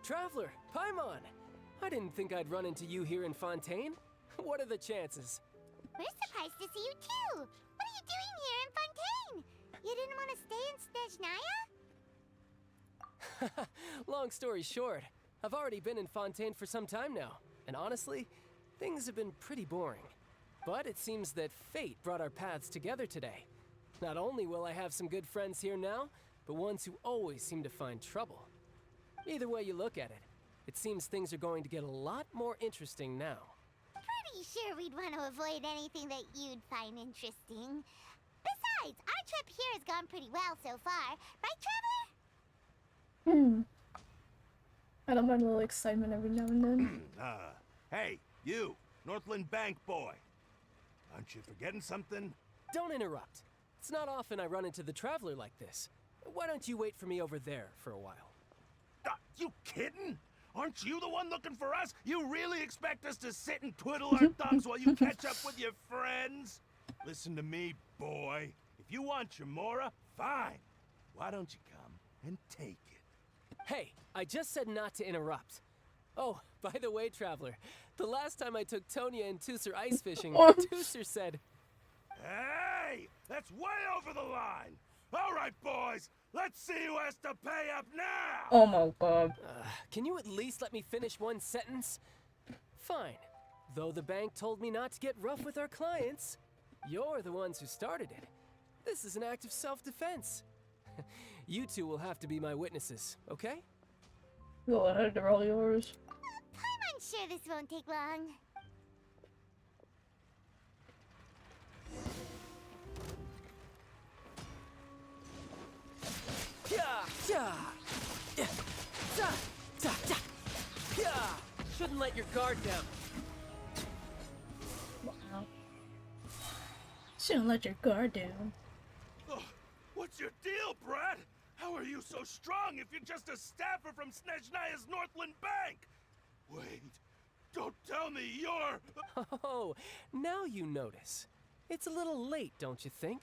Traveler, Paimon! I didn't think I'd run into you here in Fontaine. What are the chances? We're surprised to see you too. What are you doing here in Fontaine? You didn't want to stay in Snezhnaya? Long story short, I've already been in Fontaine for some time now, and honestly, things have been pretty boring. But it seems that fate brought our paths together today. Not only will I have some good friends here now, but ones who always seem to find trouble. Either way you look at it, it seems things are going to get a lot more interesting now. Pretty sure we'd want to avoid anything that you'd find interesting. Besides, our trip here has gone pretty well so far. Right, Traveler? I don't mind a little excitement every now and then. Hey, you, Northland Bank boy. Aren't you forgetting something? Don't interrupt. It's not often I run into the Traveler like this. Why don't you wait for me over there for a while? You kidding? Aren't you the one looking for us? You really expect us to sit and twiddle our thumbs while you catch up with your friends? Listen to me, boy. If you want your mora, fine. Why don't you come and take it? Hey, I just said not to interrupt. Oh, by the way, Traveler, the last time I took Tonya and Tusser ice fishing, Tusser said... Hey! That's way over the line! All right, boys, let's see who has to pay up now! Oh my god. Can you at least let me finish one sentence? Fine. Though the bank told me not to get rough with our clients, you're the ones who started it. This is an act of self-defense. You two will have to be my witnesses, okay? Go ahead, they're all yours. I'm sure this won't take long. Shouldn't let your guard down. Wow. Shouldn't let your guard down. Oh, what's your deal, Brad? How are you so strong if you're just a staffer from Snezhnaya's Northland Bank? Wait, don't tell me you're... Oh, now you notice. It's a little late, don't you think?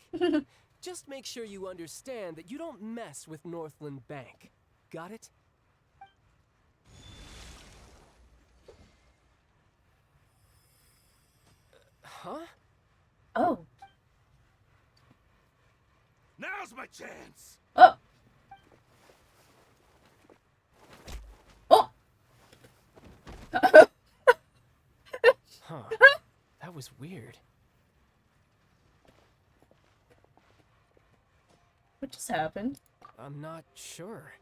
Just make sure you understand that you don't mess with Northland Bank. Got it? Huh? Oh. Now's my chance! Oh! Oh! Huh. That was weird. What just happened? I'm not sure.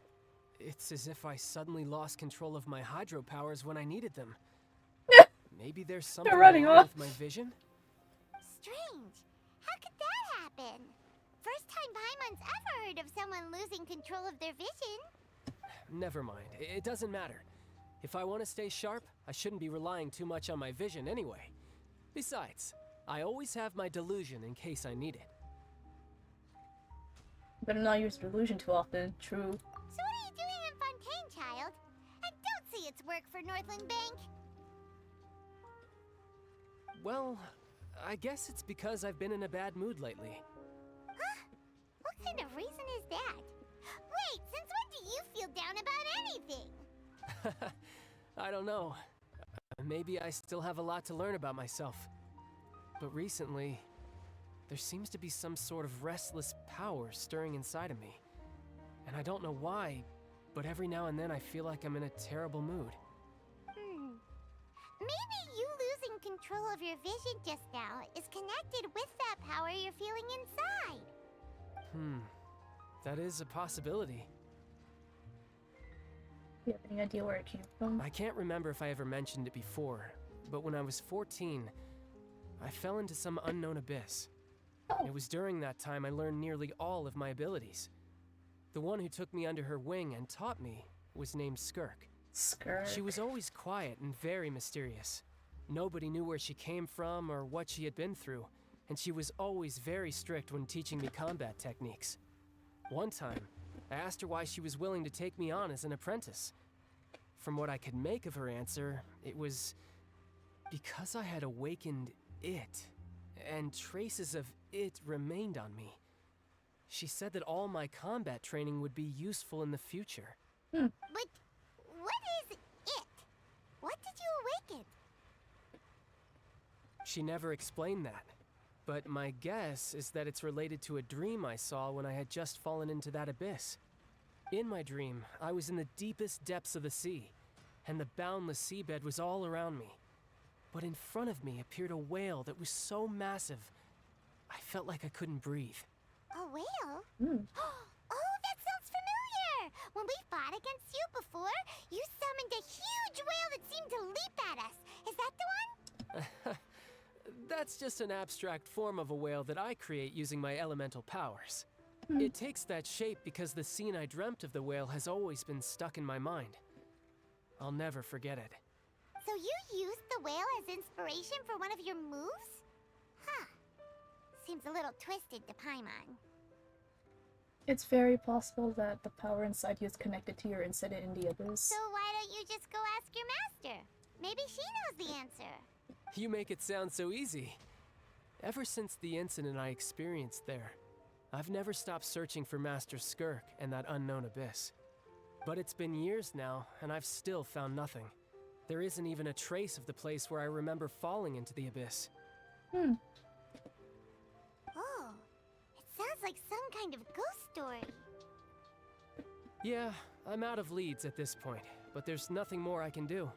It's as if I suddenly lost control of my hydro powers when I needed them. Maybe there's something running wrong off. with my vision? Strange. How could that happen? First time Paimon's ever heard of someone losing control of their vision. Never mind. It doesn't matter. If I want to stay sharp, I shouldn't be relying too much on my vision anyway. Besides, I always have my delusion in case I need it. Better not use delusion too often. True. So what are you doing in Fontaine, child? And don't say it's work for Northland Bank. Well, I guess it's because I've been in a bad mood lately. Huh? What kind of reason is that? Wait, since when do you feel down about anything? I don't know. Maybe I still have a lot to learn about myself. But recently, there seems to be some sort of restless power stirring inside of me. And I don't know why, but every now and then I feel like I'm in a terrible mood. Maybe you losing control of your vision just now is connected with that power you're feeling inside. That is a possibility. Do you have any idea where it came from? I can't remember if I ever mentioned it before, but when I was 14, I fell into some unknown abyss. It was during that time I learned nearly all of my abilities. The one who took me under her wing and taught me was named Skirk. Skirk. She was always quiet and very mysterious. Nobody knew where she came from or what she had been through, and she was always very strict when teaching me combat techniques. One time, I asked her why she was willing to take me on as an apprentice. From what I could make of her answer, it was because I had awakened it, and traces of it remained on me. She said that all my combat training would be useful in the future. But what is it? What did you awaken? She never explained that, but my guess is that it's related to a dream I saw when I had just fallen into that abyss. In my dream, I was in the deepest depths of the sea, and the boundless seabed was all around me. But in front of me appeared a whale that was so massive, I felt like I couldn't breathe. A whale? Oh, that sounds familiar! When we fought against you before, you summoned a huge whale that seemed to leap at us. Is that the one? That's just an abstract form of a whale that I create using my elemental powers. It takes that shape because the scene I dreamt of the whale has always been stuck in my mind. I'll never forget it. So you used the whale as inspiration for one of your moves? Huh. Seems a little twisted to Paimon. It's very possible that the power inside you is connected to your incident in the abyss. So why don't you just go ask your master? Maybe she knows the answer. You make it sound so easy. Ever since the incident I experienced there, I've never stopped searching for Master Skirk and that unknown abyss. But it's been years now, and I've still found nothing. There isn't even a trace of the place where I remember falling into the abyss. Oh, it sounds like some kind of ghost story. Yeah, I'm out of leads at this point, but there's nothing more I can do.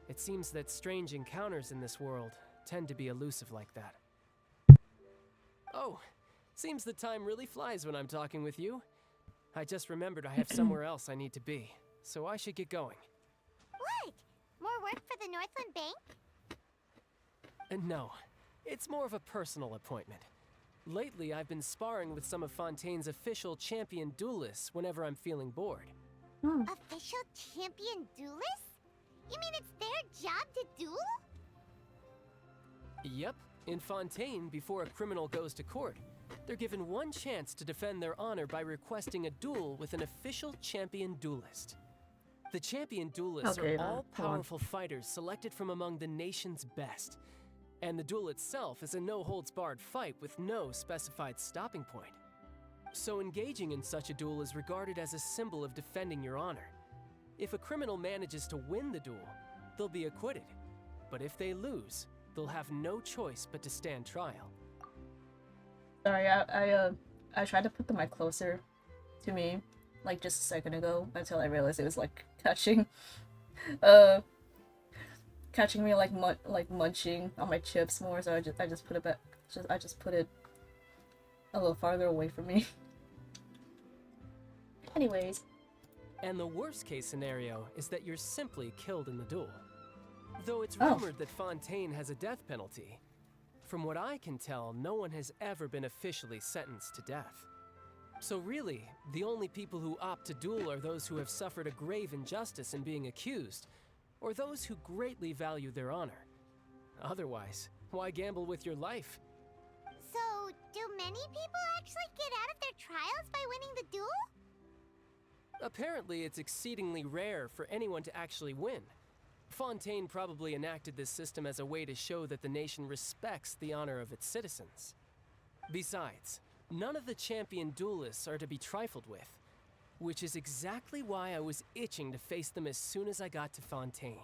It seems that strange encounters in this world tend to be elusive like that. Oh, seems the time really flies when I'm talking with you. I just remembered I have somewhere else I need to be, so I should get going. What? More work for the Northland Bank? No, it's more of a personal appointment. Lately, I've been sparring with some of Fontaine's official champion duelists whenever I'm feeling bored. Official champion duelists? You mean it's their job to duel? Yep, in Fontaine, before a criminal goes to court, they're given one chance to defend their honor by requesting a duel with an official champion duelist. The champion duelists are all-powerful fighters selected from among the nation's best. And the duel itself is a no-holds-barred fight with no specified stopping point. So engaging in such a duel is regarded as a symbol of defending your honor. If a criminal manages to win the duel, they'll be acquitted. But if they lose, they'll have no choice but to stand trial. Sorry, I tried to put the mic closer to me, like just a second ago, until I realized it was like catching me like munching on my chips more. So I just put it back. I just put it a little farther away from me. Anyways. And the worst case scenario is that you're simply killed in the duel. Though it's rumored that Fontaine has a death penalty. From what I can tell, no one has ever been officially sentenced to death. So really, the only people who opt to duel are those who have suffered a grave injustice in being accused, or those who greatly value their honor. Otherwise, why gamble with your life? So, do many people actually get out of their trials by winning the duel? Apparently, it's exceedingly rare for anyone to actually win. Fontaine probably enacted this system as a way to show that the nation respects the honor of its citizens. Besides, none of the champion duelists are to be trifled with. Which is exactly why I was itching to face them as soon as I got to Fontaine.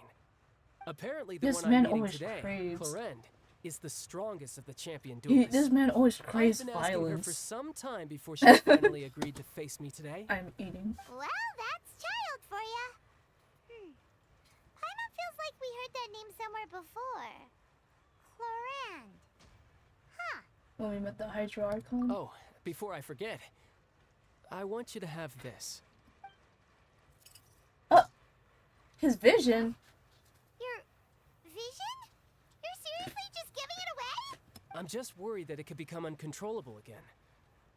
Apparently, the This one man I'm meeting always today, craves. Clorend, is the strongest of the champion duelists. This man always I've craves been asking her for violence. some time before she finally agreed to face me today. I'm eating. Well, that's child for ya. Paimon feels like we heard that name somewhere before. Clorand. Huh. When we met the Hydro-Archon. Oh, before I forget, I want you to have this. His vision? Your vision? You're seriously just giving it away? I'm just worried that it could become uncontrollable again.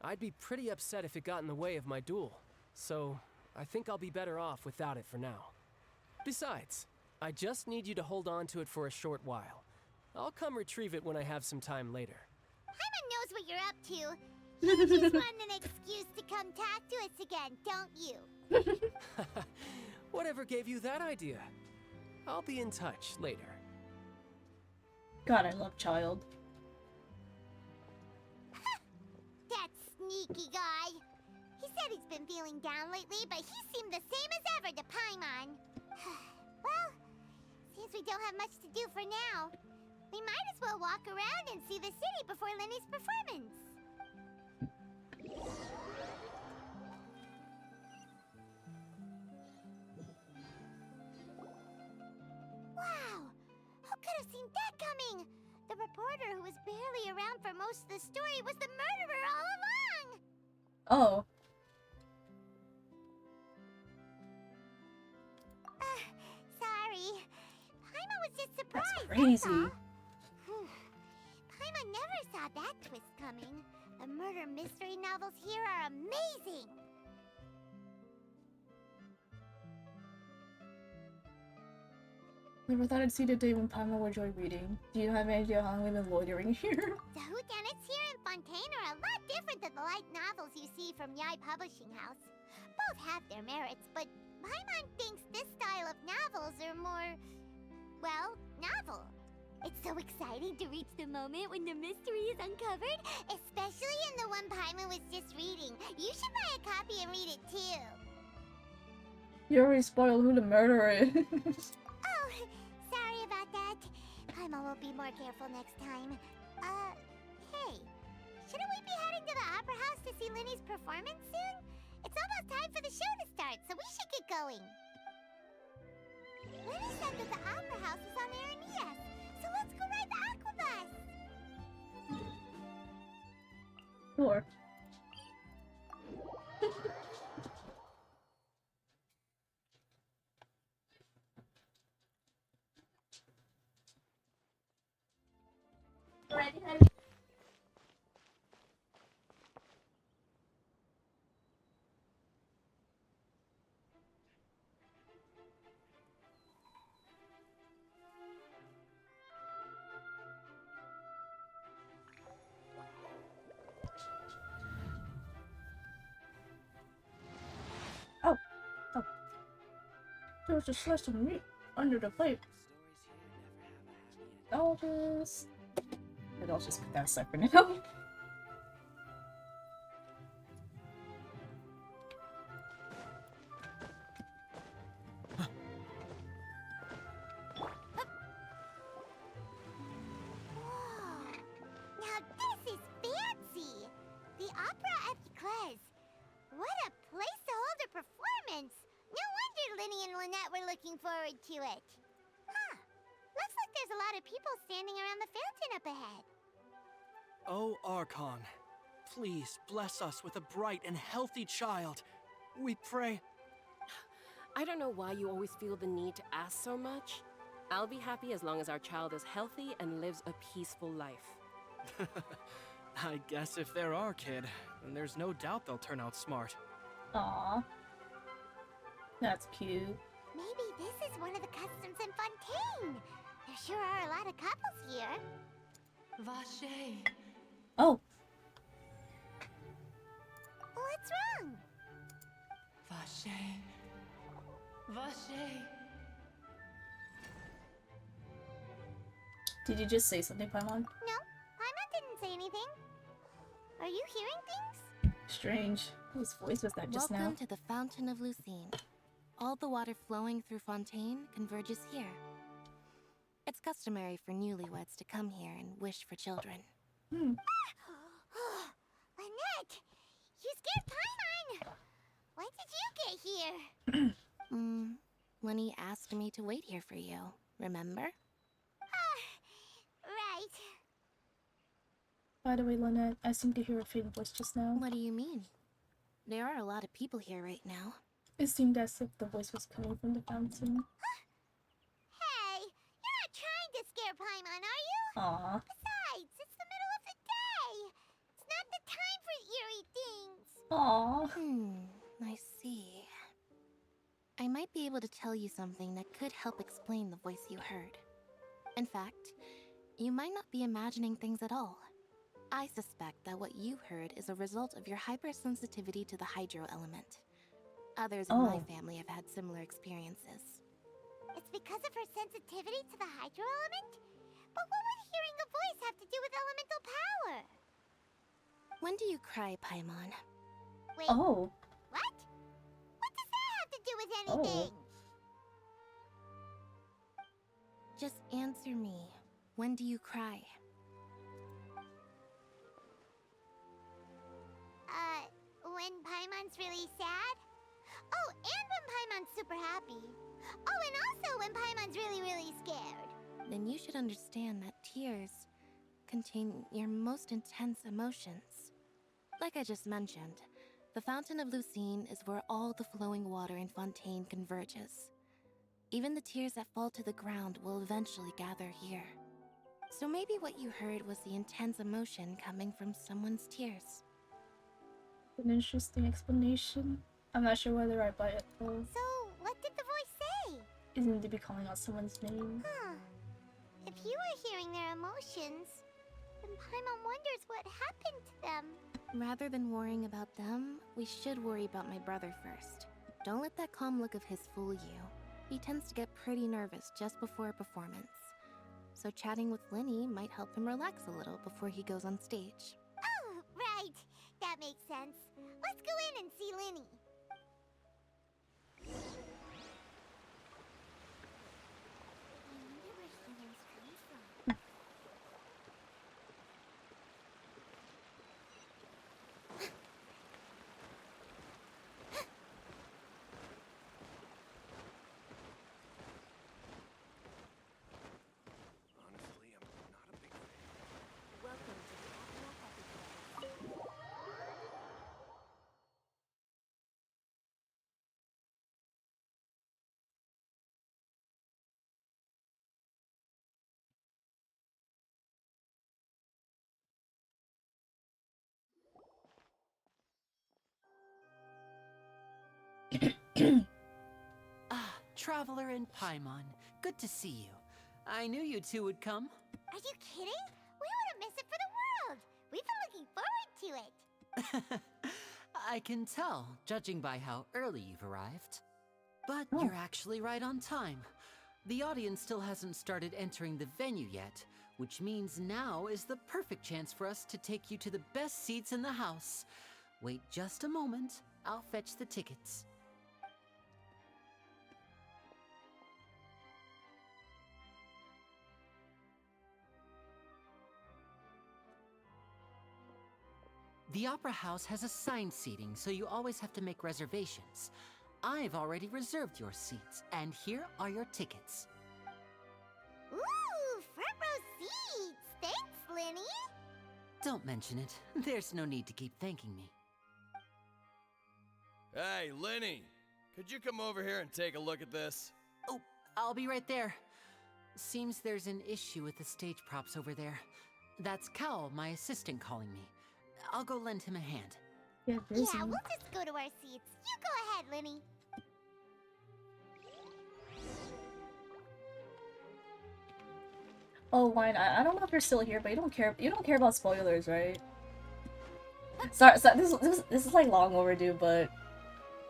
I'd be pretty upset if it got in the way of my duel, so I think I'll be better off without it for now. Besides, I just need you to hold on to it for a short while. I'll come retrieve it when I have some time later. Paimon knows what you're up to. You just want an excuse to come talk to us again, don't you? Whatever gave you that idea? I'll be in touch later. God, I love child. That sneaky guy. He said he's been feeling down lately, but he seemed the same as ever to Paimon. Well, since we don't have much to do for now, we might as well walk around and see the city before Lenny's performance. Wow! Who could have seen that coming? The reporter who was barely around for most of the story was the murderer all along! Oh. Sorry. Paimon was just surprised. That's crazy. Paimon never saw that twist coming. The murder mystery novels here are amazing! Never thought I'd see the day when Paimon would enjoy reading. Do you have any idea how long we've been loitering here? The whodunits here in Fontaine are a lot different than the light novels you see from Yai Publishing House. Both have their merits, but Paimon thinks this style of novels are more, well, novel. It's so exciting to reach the moment when the mystery is uncovered, especially in the one Paimon was just reading. You should buy a copy and read it too. You already spoiled who the murderer is. Oh, sorry about that. Paimon will be more careful next time. Hey, shouldn't we be heading to the Opera House to see Lenny's performance soon? It's almost time for the show to start, so we should get going. Lenny said that the Opera House is on Aranias, so let's go ride the Aqua Bus. Sure. Ready, honey? Oh. Oh. There was a slice of meat under the plate. I'll just put that aside for now. Now this is fancy! The Opera Epiclese. What a place to hold a performance! No wonder Lenny and Lynette were looking forward to it. Huh. Looks like there's a lot of people standing around the fountain up ahead. Oh, Archon, please bless us with a bright and healthy child. We pray. I don't know why you always feel the need to ask so much. I'll be happy as long as our child is healthy and lives a peaceful life. I guess if they're our kid, then there's no doubt they'll turn out smart. Aww. That's cute. Maybe this is one of the customs in Fontaine. There sure are a lot of couples here. Vache. Oh. What's wrong? Vache. Vache. Did you just say something, Paimon? No, Paimon didn't say anything. Are you hearing things? Strange. Whose voice was that just now? Welcome to the Fountain of Lucine. All the water flowing through Fontaine converges here. It's customary for newlyweds to come here and wish for children. Lynette! You scared Paimon! When did you get here? Lenny asked me to wait here for you, remember? Right. By the way, Lynette, I seem to hear a faint voice just now. What do you mean? There are a lot of people here right now. It seemed as if the voice was coming from the fountain. Hey, you're not trying to scare Paimon, are you? Aww. Besides, it's the middle of the day. It's not the time for eerie things. Aww. I see. I might be able to tell you something that could help explain the voice you heard. In fact, you might not be imagining things at all. I suspect that what you heard is a result of your hypersensitivity to the hydro element. Others in my family have had similar experiences. It's because of her sensitivity to the hydro element? But what would hearing a voice have to do with elemental power? When do you cry, Paimon? Wait. Oh. What? What does that have to do with anything? Just answer me. When do you cry? When Paimon's really sad? Oh, and when Paimon's super happy. Oh, and also when Paimon's really, really scared. Then you should understand that tears contain your most intense emotions. Like I just mentioned, the Fountain of Lucine is where all the flowing water in Fontaine converges. Even the tears that fall to the ground will eventually gather here. So maybe what you heard was the intense emotion coming from someone's tears. An interesting explanation. I'm not sure whether I buy it though. So, what did the voice say? Isn't to be calling out someone's name? Huh. If you were hearing their emotions, then Paimon wonders what happened to them. Rather than worrying about them, we should worry about my brother first. Don't let that calm look of his fool you. He tends to get pretty nervous just before a performance. So chatting with Linny might help him relax a little before he goes on stage. Oh, right. That makes sense. Let's go in and see Linny. Traveler and Paimon, good to see you. I knew you two would come. Are you kidding? We wouldn't miss it for the world. We've been looking forward to it. I can tell, judging by how early you've arrived. But you're actually right on time. The audience still hasn't started entering the venue yet, which means now is the perfect chance for us to take you to the best seats in the house. Wait just a moment, I'll fetch the tickets. The Opera House has assigned seating, so you always have to make reservations. I've already reserved your seats, and here are your tickets. Ooh, front row seats! Thanks, Linny! Don't mention it. There's no need to keep thanking me. Hey, Linny! Could you come over here and take a look at this? Oh, I'll be right there. Seems there's an issue with the stage props over there. That's Cal, my assistant, calling me. I'll go lend him a hand. Yeah, we'll just go to our seats. You go ahead, Linny. Oh, Wine, I don't know if you're still here, but you don't care about spoilers, right? Sorry, this is like long overdue, but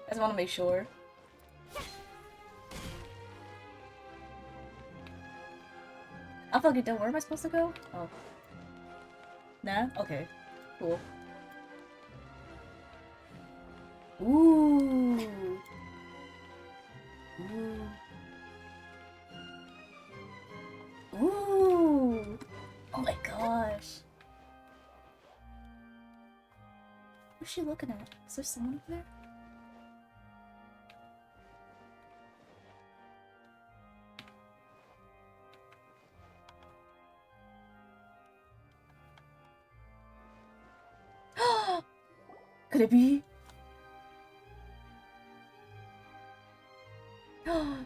I just want to make sure. I'm fucking done. Where am I supposed to go? Oh. Nah? Okay. Cool. Ooh. Ooh. Ooh. Oh my gosh. What's she looking at? Is there someone up there? Could it be? Oh,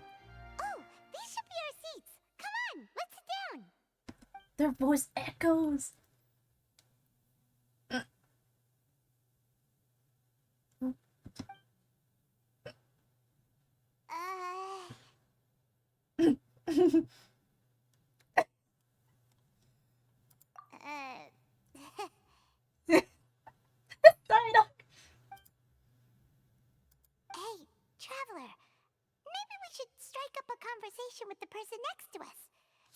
these should be our seats. Come on, let's sit down. Their voice echoes. Hey, traveler. Maybe we should strike up a conversation with the person next to us.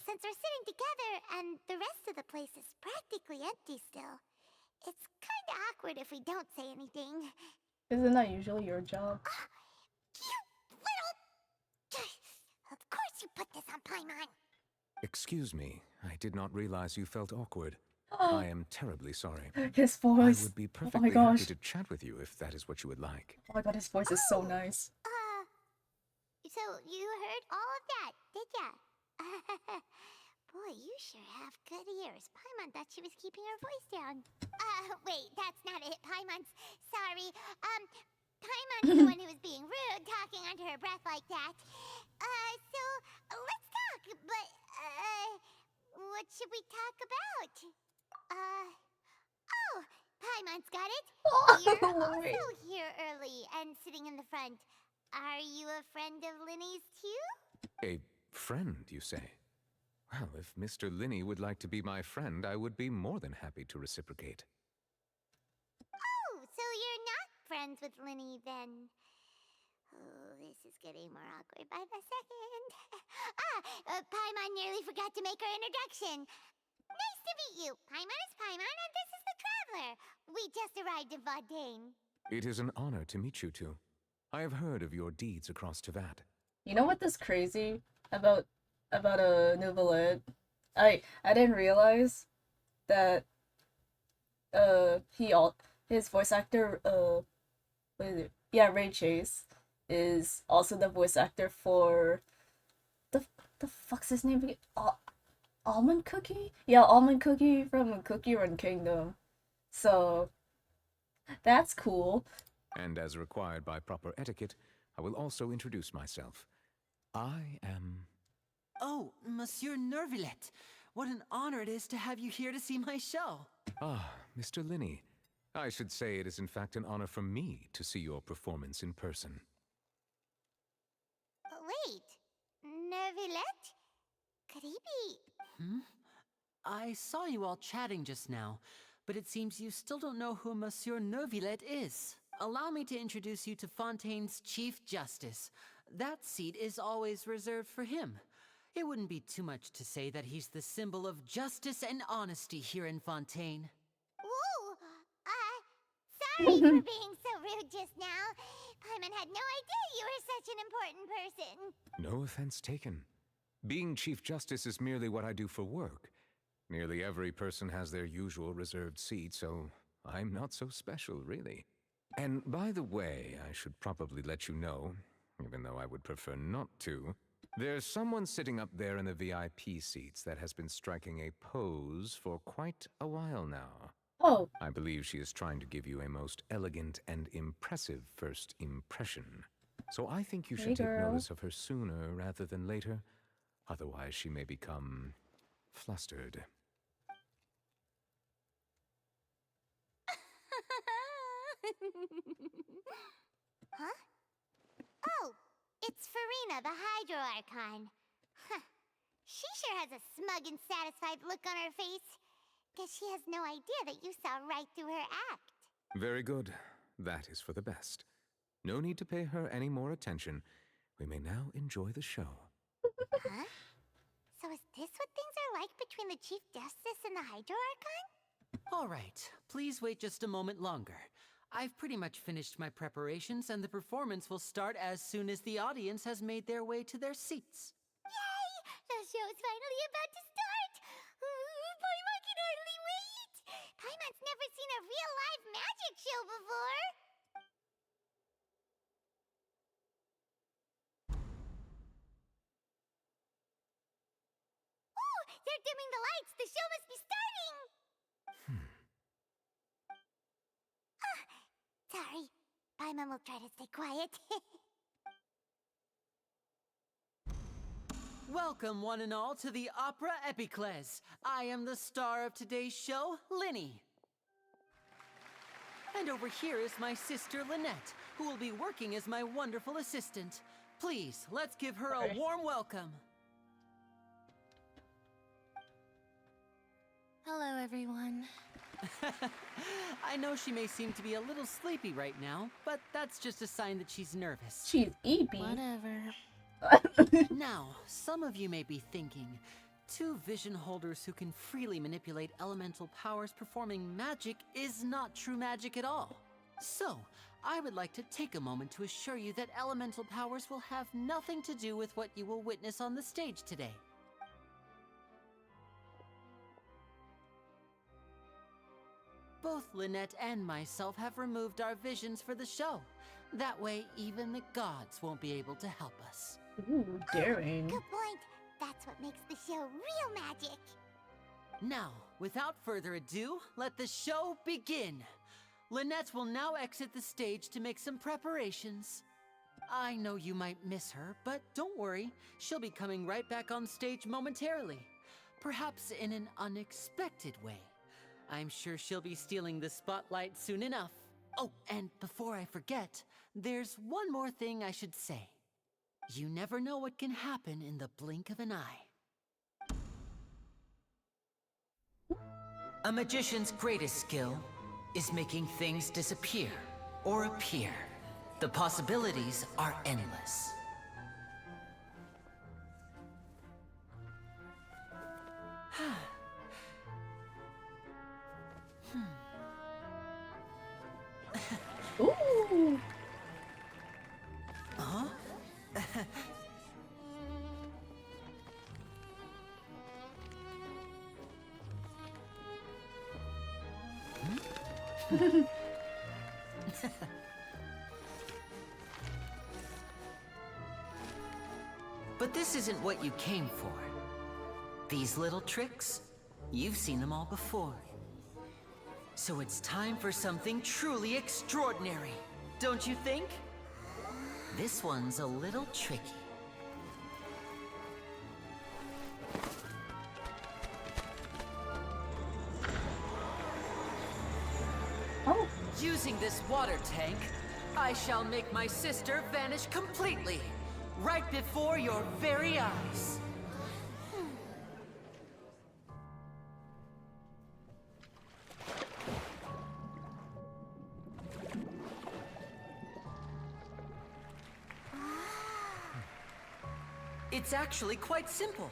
Since we're sitting together and the rest of the place is practically empty still, it's kinda awkward if we don't say anything. Isn't that usually your job? You little... Of course you put this on Paimon. Excuse me, I did not realize you felt awkward. I am terribly sorry. His voice. I would be Oh my perfectly gosh. happy to chat with you if that is what you would like. Oh my god, his voice is so nice. So you heard all of that, did ya? Boy, you sure have good ears. Paimon thought she was keeping her voice down. Wait, that's not it. Paimon's sorry. Paimon's the one who was being rude, talking under her breath like that. So let's talk, but, what should we talk about? Oh, Paimon's got it. You're also here early and sitting in the front. Are you a friend of Linny's too? A friend, you say? Well, if Mr. Linney would like to be my friend, I would be more than happy to reciprocate. Oh, so you're not friends with Linny then? Oh, this is getting more awkward by the second. Paimon nearly forgot to make her introduction. Nice to meet you. Paimon is Paimon, and this is the Traveler. We just arrived in Fontaine. It is an honor to meet you two. I have heard of your deeds across Tevat. You know what is crazy about a novelette? I didn't realize that his voice actor what is it? Yeah, Ray Chase is also the voice actor for the fuck's his name again? Almond Cookie? Yeah, Almond Cookie from Cookie Run Kingdom. So that's cool. And as required by proper etiquette, I will also introduce myself. I am... Oh, Monsieur Nervillet. What an honor it is to have you here to see my show. Ah, Mr. Linney. I should say it is in fact an honor for me to see your performance in person. Wait, Nervillet? Could he be... I saw you all chatting just now, but it seems you still don't know who Monsieur Nervillet is. Allow me to introduce you to Fontaine's Chief Justice. That seat is always reserved for him. It wouldn't be too much to say that he's the symbol of justice and honesty here in Fontaine. Whoa! Sorry for being so rude just now. Paimon had no idea you were such an important person. No offense taken. Being Chief Justice is merely what I do for work. Nearly every person has their usual reserved seat, so I'm not so special, really. And by the way, I should probably let you know, even though I would prefer not to, there's someone sitting up there in the VIP seats that has been striking a pose for quite a while now. Oh. I believe she is trying to give you a most elegant and impressive first impression. So I think you should take notice of her sooner rather than later. Otherwise, she may become flustered. Huh? Oh, it's Farina, the Hydro Archon. Huh. She sure has a smug and satisfied look on her face. Guess she has no idea that you saw right through her act. Very good. That is for the best. No need to pay her any more attention. We may now enjoy the show. Huh? So is this what things are like between the Chief Justice and the Hydro Archon? All right, please wait just a moment longer. I've pretty much finished my preparations, and the performance will start as soon as the audience has made their way to their seats. Yay! The show's finally about to start! Paimon can hardly wait! Paimon's never seen a real live magic show before! Oh! They're dimming the lights! The show must be starting! Sorry. Paimon will try to stay quiet. Welcome, one and all, to the Opera Epiclese. I am the star of today's show, Linny. And over here is my sister, Lynette, who will be working as my wonderful assistant. Please, let's give her a warm welcome. Hello, everyone. I know she may seem to be a little sleepy right now, but that's just a sign that she's nervous. She's eepy. Whatever. Now, some of you may be thinking, two vision holders who can freely manipulate elemental powers performing magic is not true magic at all. So, I would like to take a moment to assure you that elemental powers will have nothing to do with what you will witness on the stage today. Both Lynette and myself have removed our visions for the show. That way, even the gods won't be able to help us. Ooh, daring. Good point. That's what makes the show real magic. Now, without further ado, let the show begin. Lynette will now exit the stage to make some preparations. I know you might miss her, but don't worry. She'll be coming right back on stage momentarily. Perhaps in an unexpected way. I'm sure she'll be stealing the spotlight soon enough. Oh, and before I forget, there's one more thing I should say. You never know what can happen in the blink of an eye. A magician's greatest skill is making things disappear or appear. The possibilities are endless. Ooh. Huh? But this isn't what you came for. These little tricks, you've seen them all before. So it's time for something truly extraordinary, don't you think? This one's a little tricky. Oh. Using this water tank, I shall make my sister vanish completely, right before your very eyes. It's actually quite simple.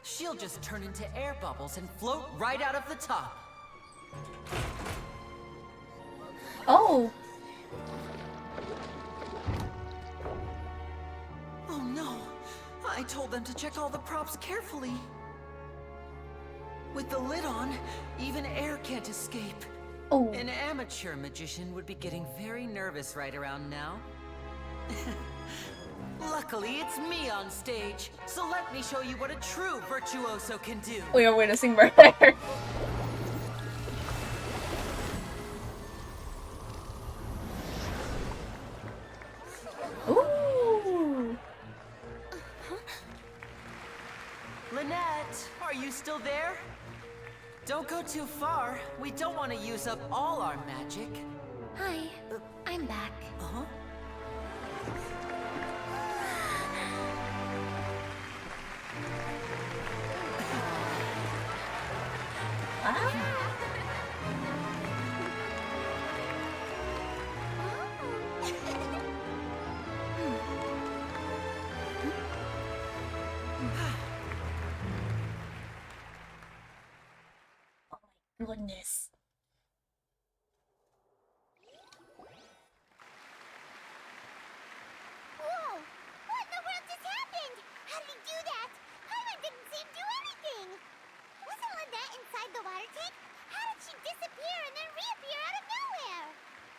She'll just turn into air bubbles and float right out of the top. Oh. Oh no. I told them to check all the props carefully. With the lid on, even air can't escape. Oh. An amateur magician would be getting very nervous right around now. Luckily, it's me on stage, so let me show you what a true virtuoso can do. We are witnessing murder. Ooh. Lynette, are you still there? Don't go too far. We don't want to use up all our magic. Hi, I'm back. Uh-huh. Goodness.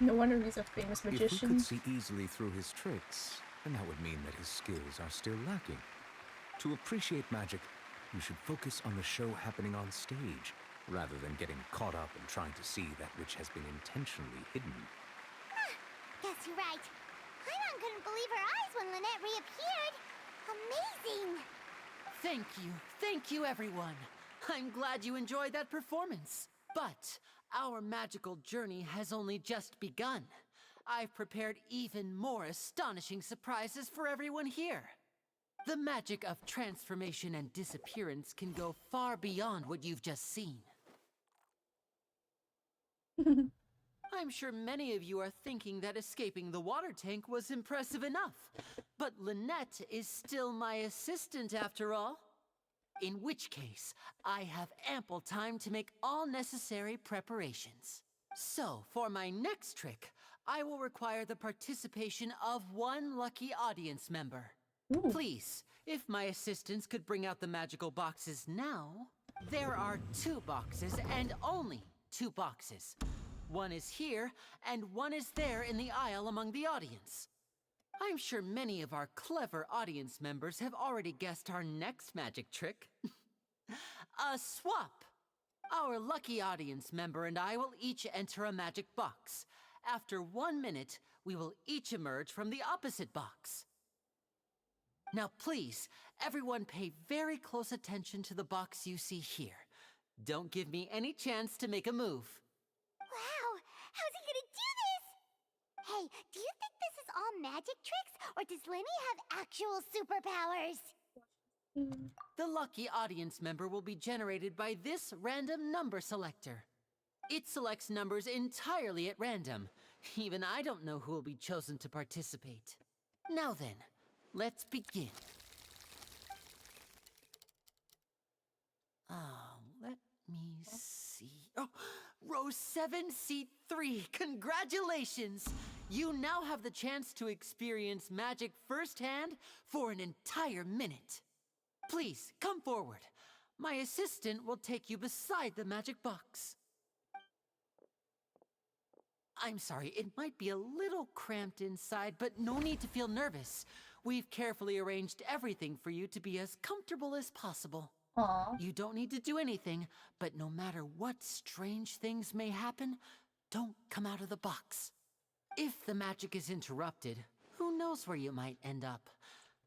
No wonder he's a famous If we magician. could see easily through his tricks, then that would mean that his skills are still lacking. To appreciate magic, you should focus on the show happening on stage, rather than getting caught up in trying to see that which has been intentionally hidden. Guess you're right. Paimon couldn't believe her eyes when Lynette reappeared. Amazing! Thank you everyone. I'm glad you enjoyed that performance. But our magical journey has only just begun. I've prepared even more astonishing surprises for everyone here. The magic of transformation and disappearance can go far beyond what you've just seen. I'm sure many of you are thinking that escaping the water tank was impressive enough. But Lynette is still my assistant after all. In which case, I have ample time to make all necessary preparations. So, for my next trick, I will require the participation of one lucky audience member. Please, if my assistants could bring out the magical boxes now. There are 2 boxes and only 2 boxes. One is here, and one is there in the aisle among the audience. I'm sure many of our clever audience members have already guessed our next magic trick. A swap! Our lucky audience member and I will each enter a magic box. After 1 minute, we will each emerge from the opposite box. Now please, everyone pay very close attention to the box you see here. Don't give me any chance to make a move. Wow! How's he gonna do this? Hey, do you think this is all magic tricks, or does Lenny have actual superpowers? The lucky audience member will be generated by this random number selector. It selects numbers entirely at random. Even I don't know who will be chosen to participate. Now then, let's begin. Let me see. Oh, row 7, seat 3. Congratulations! You now have the chance to experience magic firsthand for an entire minute. Please, come forward. My assistant will take you beside the magic box. I'm sorry, it might be a little cramped inside, but no need to feel nervous. We've carefully arranged everything for you to be as comfortable as possible. Aww. You don't need to do anything, but no matter what strange things may happen, don't come out of the box. If the magic is interrupted, who knows where you might end up?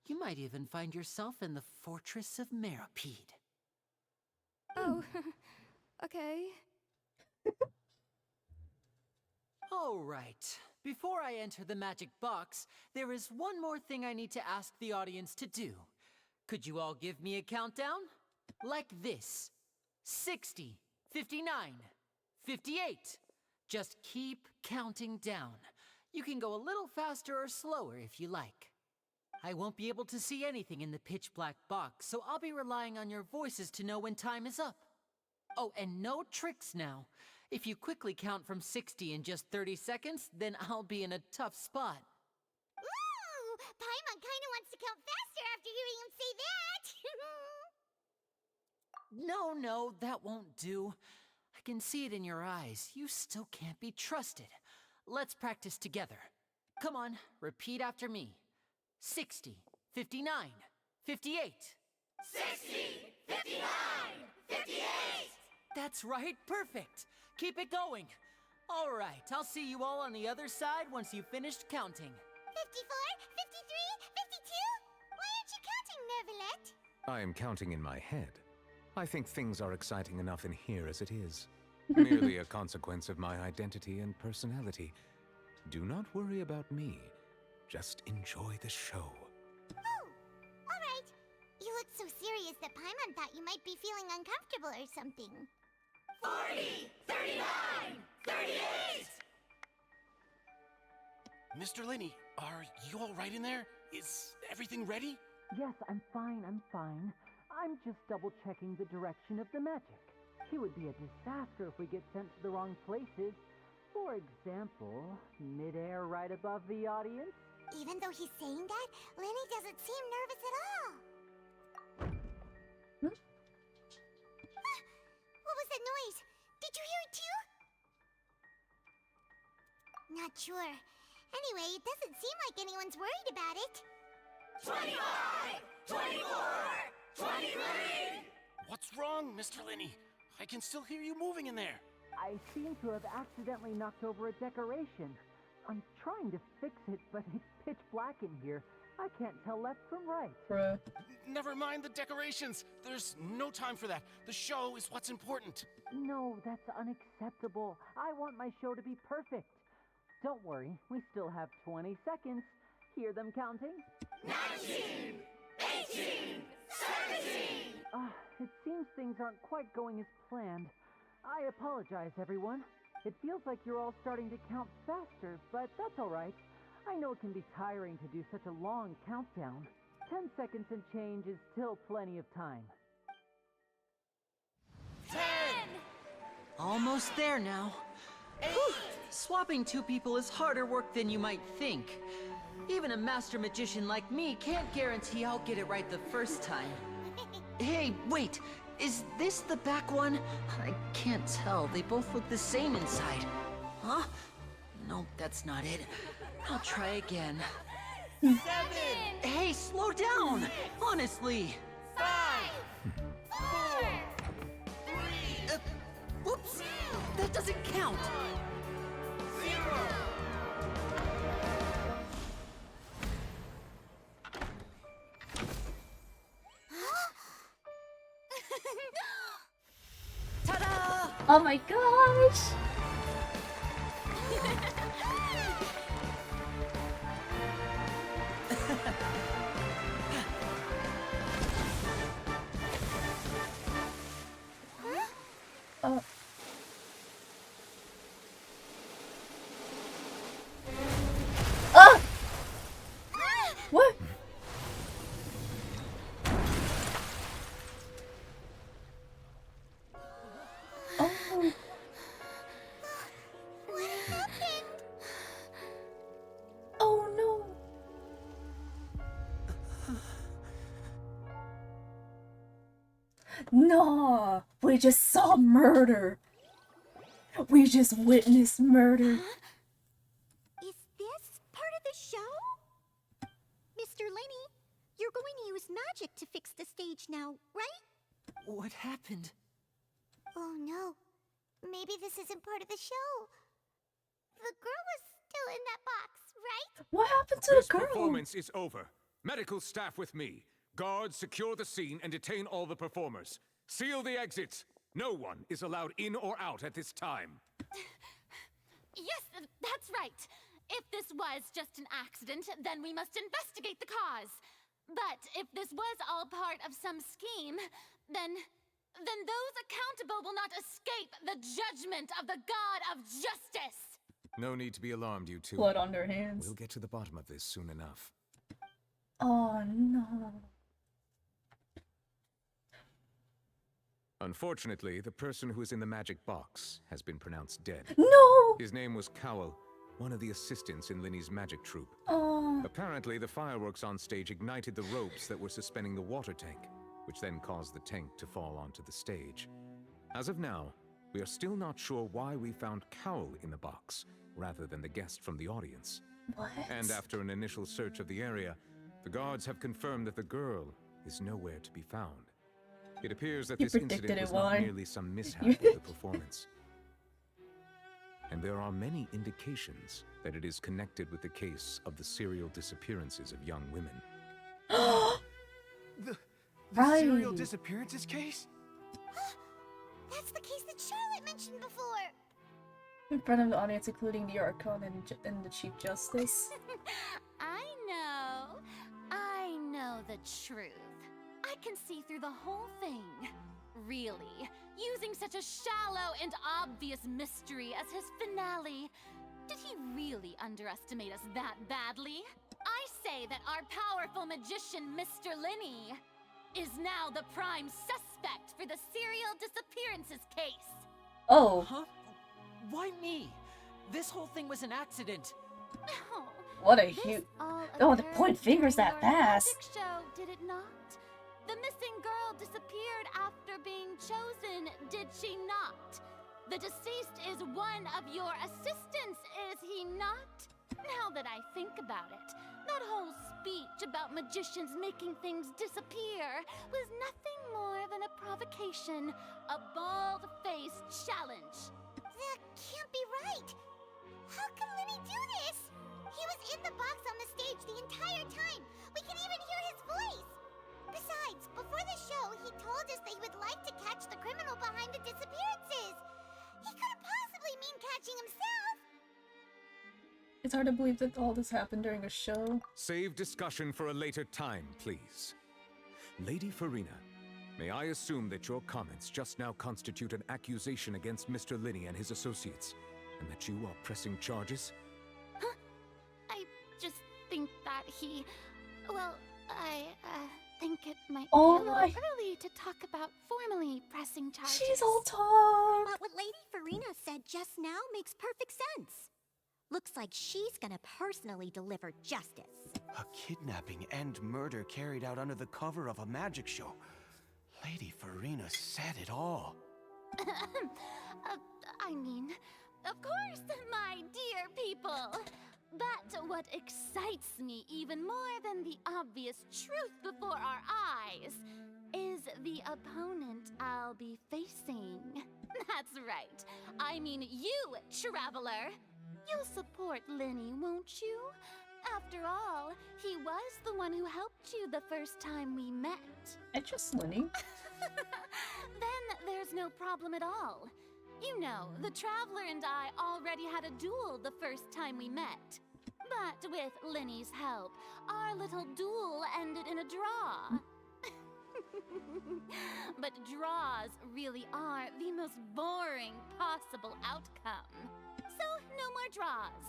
You might even find yourself in the Fortress of Meripede. Oh, okay. All right. Before I enter the magic box, there is one more thing I need to ask the audience to do. Could you all give me a countdown? Like this. 60, 59, 58. Just keep counting down. You can go a little faster or slower if you like. I won't be able to see anything in the pitch black box, so I'll be relying on your voices to know when time is up. Oh, and no tricks now. If you quickly count from 60 in just 30 seconds, then I'll be in a tough spot. Ooh! Paimon kinda wants to count faster after hearing him say that! No, that won't do. I can see it in your eyes. You still can't be trusted. Let's practice together. Come on, repeat after me. 60, 59, 58. 60, 59, 58! That's right, perfect. Keep it going. All right, I'll see you all on the other side once you've finished counting. 54, 53, 52? Why aren't you counting, Nervalette? I am counting in my head. I think things are exciting enough in here as it is. Merely a consequence of my identity and personality. Do not worry about me. Just enjoy the show. Oh, all right. You look so serious that Paimon thought you might be feeling uncomfortable or something. 40, 39, 38! Mr. Linney, are you all right in there? Is everything ready? Yes, I'm fine. I'm just double-checking the direction of the magic. It would be a disaster if we get sent to the wrong places. For example, mid-air right above the audience. Even though he's saying that, Lenny doesn't seem nervous at all. What was that noise? Did you hear it too? Not sure. Anyway, it doesn't seem like anyone's worried about it. 25, 24, 23. What's wrong, Mr. Linney? I can still hear you moving in there. I seem to have accidentally knocked over a decoration. I'm trying to fix it, but it's pitch black in here. I can't tell left from right. Bruh. Never mind the decorations. There's no time for that. The show is what's important. No, that's unacceptable. I want my show to be perfect. Don't worry, we still have 20 seconds. Hear them counting? 19, 18, 17. It seems things aren't quite going as planned. I apologize, everyone. It feels like you're all starting to count faster, but that's all right. I know it can be tiring to do such a long countdown. 10 seconds and change is still plenty of time. 10. Almost there now. Whew. Swapping two people is harder work than you might think. Even a master magician like me can't guarantee I'll get it right the first time. Hey, wait! Is this the back one? I can't tell. They both look the same inside. Huh? Nope, that's not it. I'll try again. 7. Hey, slow down! Honestly! 5, 4, 3. Whoops! That doesn't count! 0. Ta-da! Oh my gosh! Oh. Ah! What? Oh. What happened? Oh no. No, we just saw murder. We just witnessed murder. Is this part of the show? Mr. Linney, you're going to use magic to fix the stage now, right? What happened? Oh no. Maybe this isn't part of the show. The girl was still in that box, right? What happened to This the girl? performance is over. Medical staff with me. Guards, secure the scene and detain all the performers. Seal the exits. No one is allowed in or out at this time. Yes, that's right. If this was just an accident, then we must investigate the cause. But if this was all part of some scheme, then those accountable will not escape the judgment of the God of Justice. No need to be alarmed, you two. Blood on their hands. We'll get to the bottom of this soon enough. Oh no. Unfortunately, the person who is in the magic box has been pronounced dead. No! His name was Cowell, one of the assistants in Linney's magic troupe. Oh. Apparently, the fireworks on stage ignited the ropes that were suspending the water tank, which then caused the tank to fall onto the stage. As of now, we are still not sure why we found Cowell in the box, rather than the guest from the audience. What? And after an initial search of the area, the guards have confirmed that the girl is nowhere to be found. It appears that You this predicted incident it, was not why? merely some mishap with the performance. And there are many indications that it is connected with the case of the serial disappearances of young women. The Right. serial disappearances case? That's the case that Charlotte mentioned before. In front of the audience, including the Archon and the Chief Justice. I know the truth. I can see through the whole thing. Really, using such a shallow and obvious mystery as his finale. Did he really underestimate us that badly? I say that our powerful magician, Mr. Linney, is now the prime suspect for the serial disappearances case. Oh. Huh? Why me? This whole thing was an accident. Oh, What a this huge. all Oh, the occurred point fingers during that your fast. magic show, did it not? The missing girl disappeared after being chosen, did she not? The deceased is one of your assistants, is he not? Now that I think about it, that whole speech about magicians making things disappear was nothing more than a provocation, a bald-faced challenge. That can't be right. How can Lenny do this? He was in the box on the stage the entire time. We can even hear his voice. Besides, before the show, he told us that he would like to catch the criminal behind the disappearances. He couldn't possibly mean catching himself. It's hard to believe that all this happened during a show. Save discussion for a later time, please. Lady Farina, may I assume that your comments just now constitute an accusation against Mr. Linney and his associates, and that you are pressing charges? Huh? I just think that he... Well, I think it might be a little early to talk about formally pressing charges. She's all talk! But what Lady Farina said just now makes perfect sense. Looks like she's gonna personally deliver justice. A kidnapping and murder carried out under the cover of a magic show. Lady Farina said it all. I mean, of course, my dear people. But what excites me even more than the obvious truth before our eyes is the opponent I'll be facing. That's right. I mean you, traveler. You'll support Lenny, won't you? After all, he was the one who helped you the first time we met. I trust Lenny. Then there's no problem at all. You know, the Traveler and I already had a duel the first time we met. But with Lenny's help, our little duel ended in a draw. But draws really are the most boring possible outcome. So, no more draws.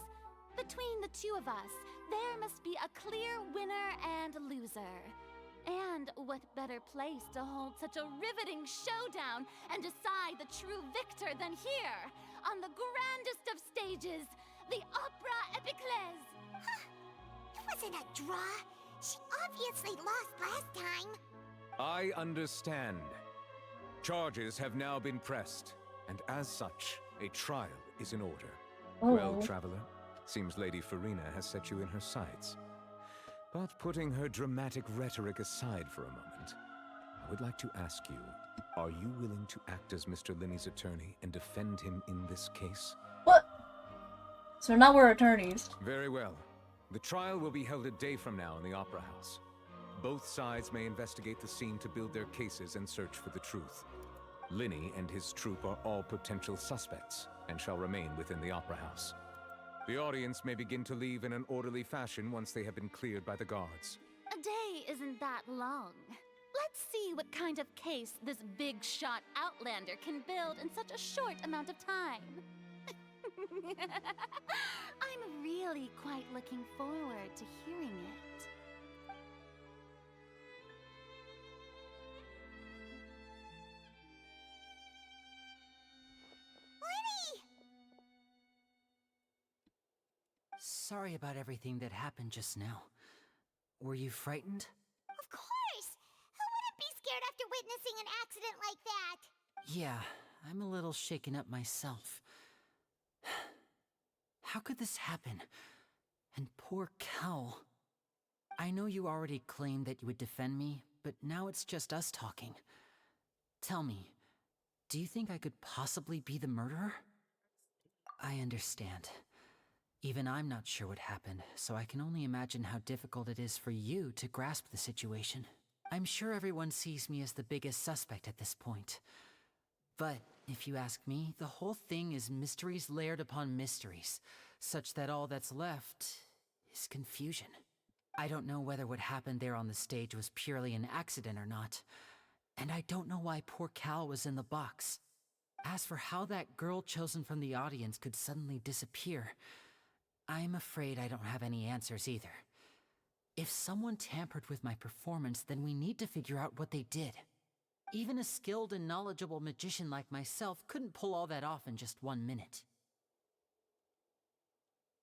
Between the two of us, there must be a clear winner and loser. And what better place to hold such a riveting showdown and decide the true victor than here, on the grandest of stages, the Opera Epiclese. It wasn't a draw. She obviously lost last time. I understand. Charges have now been pressed, and as such, a trial is in order. Oh. Well, Traveler, seems Lady Farina has set you in her sights. But putting her dramatic rhetoric aside for a moment, I would like to ask you, are you willing to act as Mr. Linney's attorney and defend him in this case? What? So now we're attorneys. Very well. The trial will be held a day from now in the Opera House. Both sides may investigate the scene to build their cases and search for the truth. Linney and his troupe are all potential suspects and shall remain within the Opera House. The audience may begin to leave in an orderly fashion once they have been cleared by the guards. A day isn't that long. Let's see what kind of case this big shot Outlander can build in such a short amount of time. I'm really quite looking forward to hearing it. Sorry about everything that happened just now. Were you frightened? Of course! Who wouldn't be scared after witnessing an accident like that? Yeah, I'm a little shaken up myself. How could this happen? And poor Cal. I know you already claimed that you would defend me, but now it's just us talking. Tell me, do you think I could possibly be the murderer? I understand. Even I'm not sure what happened, so I can only imagine how difficult it is for you to grasp the situation. I'm sure everyone sees me as the biggest suspect at this point. But if you ask me, the whole thing is mysteries layered upon mysteries, such that all that's left is confusion. I don't know whether what happened there on the stage was purely an accident or not, and I don't know why poor Cal was in the box. As for how that girl chosen from the audience could suddenly disappear, I'm afraid I don't have any answers either. If someone tampered with my performance, then we need to figure out what they did. Even a skilled and knowledgeable magician like myself couldn't pull all that off in just 1 minute.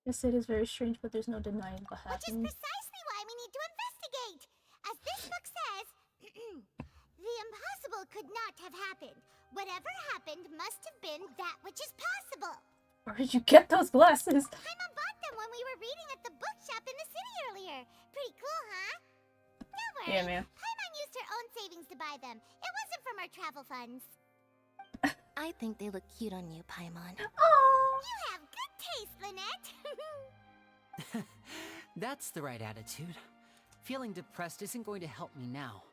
Yes, it is very strange, but there's no denying what happened. Which is precisely why we need to investigate. As this book says, the impossible could not have happened. Whatever happened must have been that which is possible. Where did you get those glasses? Paimon bought them when we were reading at the bookshop in the city earlier. Pretty cool, huh? Don't worry. Yeah, man. Paimon used her own savings to buy them. It wasn't from our travel funds. I think they look cute on you, Paimon. Oh! You have good taste, Lynette. That's the right attitude. Feeling depressed isn't going to help me now.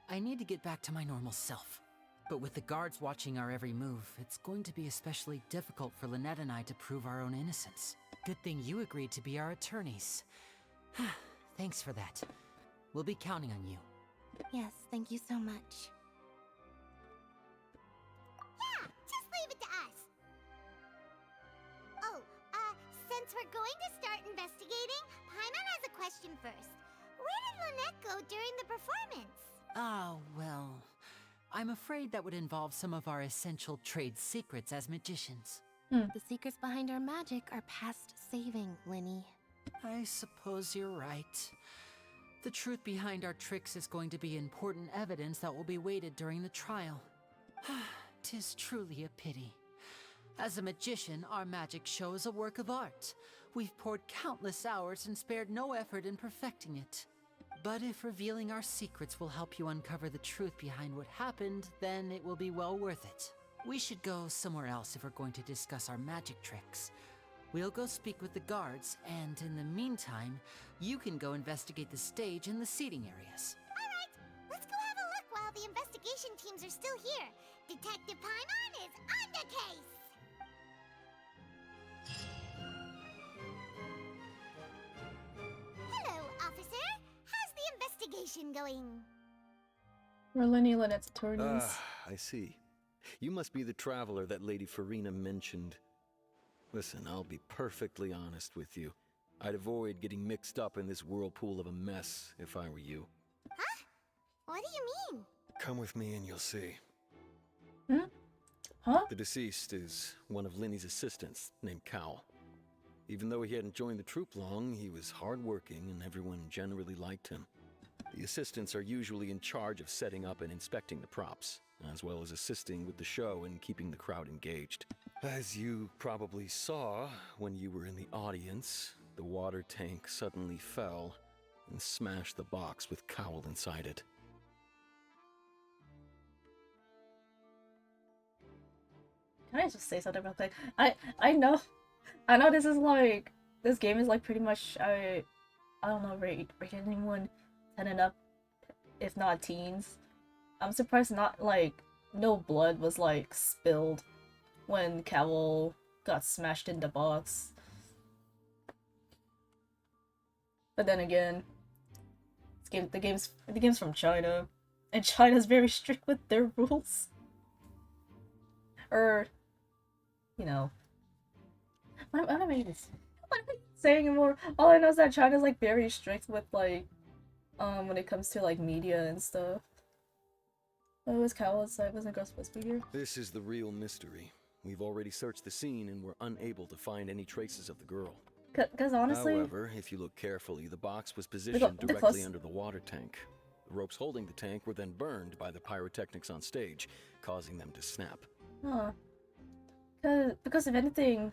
I need to get back to my normal self. But with the guards watching our every move, it's going to be especially difficult for Lynette and I to prove our own innocence. Good thing you agreed to be our attorneys. Thanks for that. We'll be counting on you. Yes, thank you so much. Yeah, just leave it to us. Oh, since we're going to start investigating, Paimon has a question first. Where did Lynette go during the performance? Ah, well, I'm afraid that would involve some of our essential trade secrets as magicians. The secrets behind our magic are past saving, Linny. I suppose you're right. The truth behind our tricks is going to be important evidence that will be weighted during the trial. 'Tis truly a pity. As a magician, our magic show is a work of art. We've poured countless hours and spared no effort in perfecting it. But if revealing our secrets will help you uncover the truth behind what happened, then it will be well worth it. We should go somewhere else if we're going to discuss our magic tricks. We'll go speak with the guards, and in the meantime, you can go investigate the stage and the seating areas. Alright, let's go have a look while the investigation teams are still here. Detective Paimon is on the case! Hello, officer. How's the investigation going? We're Lynette's attorneys. I see. You must be the traveler that Lady Farina mentioned. Listen, I'll be perfectly honest with you. I'd avoid getting mixed up in this whirlpool of a mess if I were you. Huh? What do you mean? Come with me and you'll see. Huh? The deceased is one of Linny's assistants named Cal. Even though he hadn't joined the troupe long, he was hardworking and everyone generally liked him. The assistants are usually in charge of setting up and inspecting the props, as well as assisting with the show and keeping the crowd engaged. As you probably saw when you were in the audience, the water tank suddenly fell and smashed the box with Cowl inside it. Can I just say something about that? I know this is like, this game is like pretty much, I don't know, rated anyone 10 and up, if not teens. I'm surprised not like no blood was like spilled when Cowl got smashed in the box. But then again, the game's from China, and China's very strict with their rules. Or, you know, what am I even saying anymore? All I know is that China's like very strict with like, when it comes to like media and stuff. What was Cowl's side? Wasn't Girl supposed to be here? This is the real mystery. We've already searched the scene and were unable to find any traces of the girl. Cause honestly... However, if you look carefully, the box was positioned directly under the water tank. The ropes holding the tank were then burned by the pyrotechnics on stage, causing them to snap. Huh. Because if anything...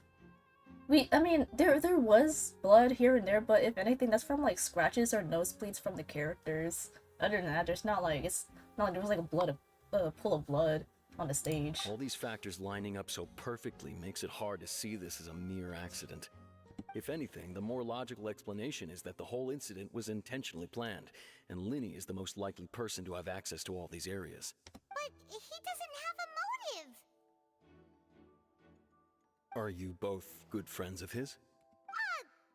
I mean, there was blood here and there, but if anything, that's from like scratches or nosebleeds from the characters. Other than that, there's not like, it's not like there was like a pool of blood on the stage. All these factors lining up so perfectly makes it hard to see this as a mere accident. If anything, the more logical explanation is that the whole incident was intentionally planned, and Linny is the most likely person to have access to all these areas. But he doesn't have a motive! Are you both good friends of his?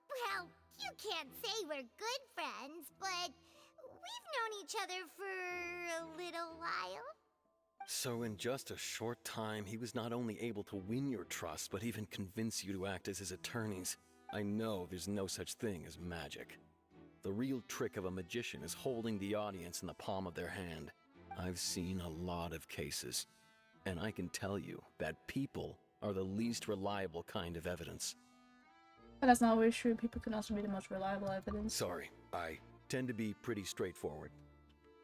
Well, you can't say we're good friends, but we've known each other for a little while. So in just a short time, he was not only able to win your trust, but even convince you to act as his attorneys. I know there's no such thing as magic. The real trick of a magician is holding the audience in the palm of their hand. I've seen a lot of cases, and I can tell you that people are the least reliable kind of evidence. But that's not always true. People can also be the most reliable evidence. Sorry, I tend to be pretty straightforward.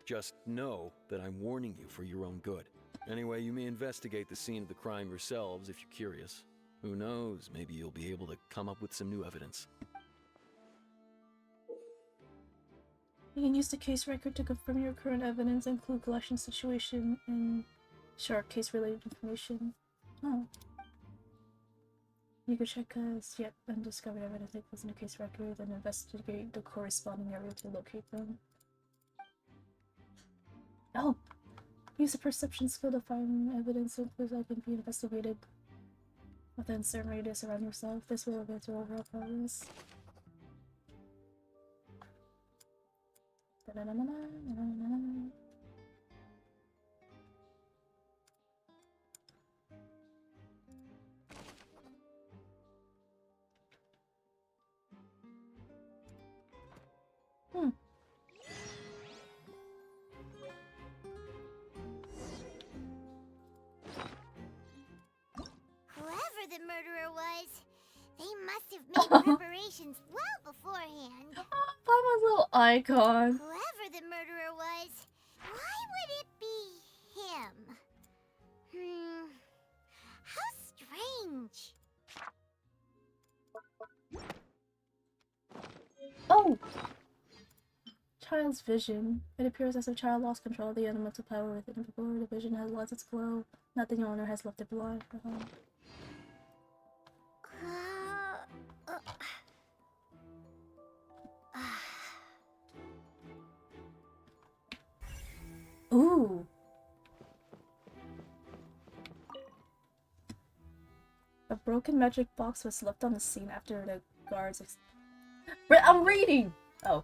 Just know that I'm warning you for your own good. Anyway, you may investigate the scene of the crime yourselves if you're curious. Who knows, maybe you'll be able to come up with some new evidence. You can use the case record to confirm your current evidence, include collection situation, and share case-related information. Oh. You can check yet undiscovered evidence included in the case record and investigate the corresponding area to locate them. Oh! Use a perception skill to find evidence that can be investigated within a certain radius around yourself. This will advance your overall progress. Whoever the murderer was, they must have made preparations well beforehand. Mama's little icon. Whoever the murderer was, why would it be him? How strange. Oh! Child's vision. It appears as if child lost control of the elemental power within it before the vision has lost its glow. Nothing owner has left it blind. Ooh! A broken magic box was left on the scene after the guards I'm reading! Oh.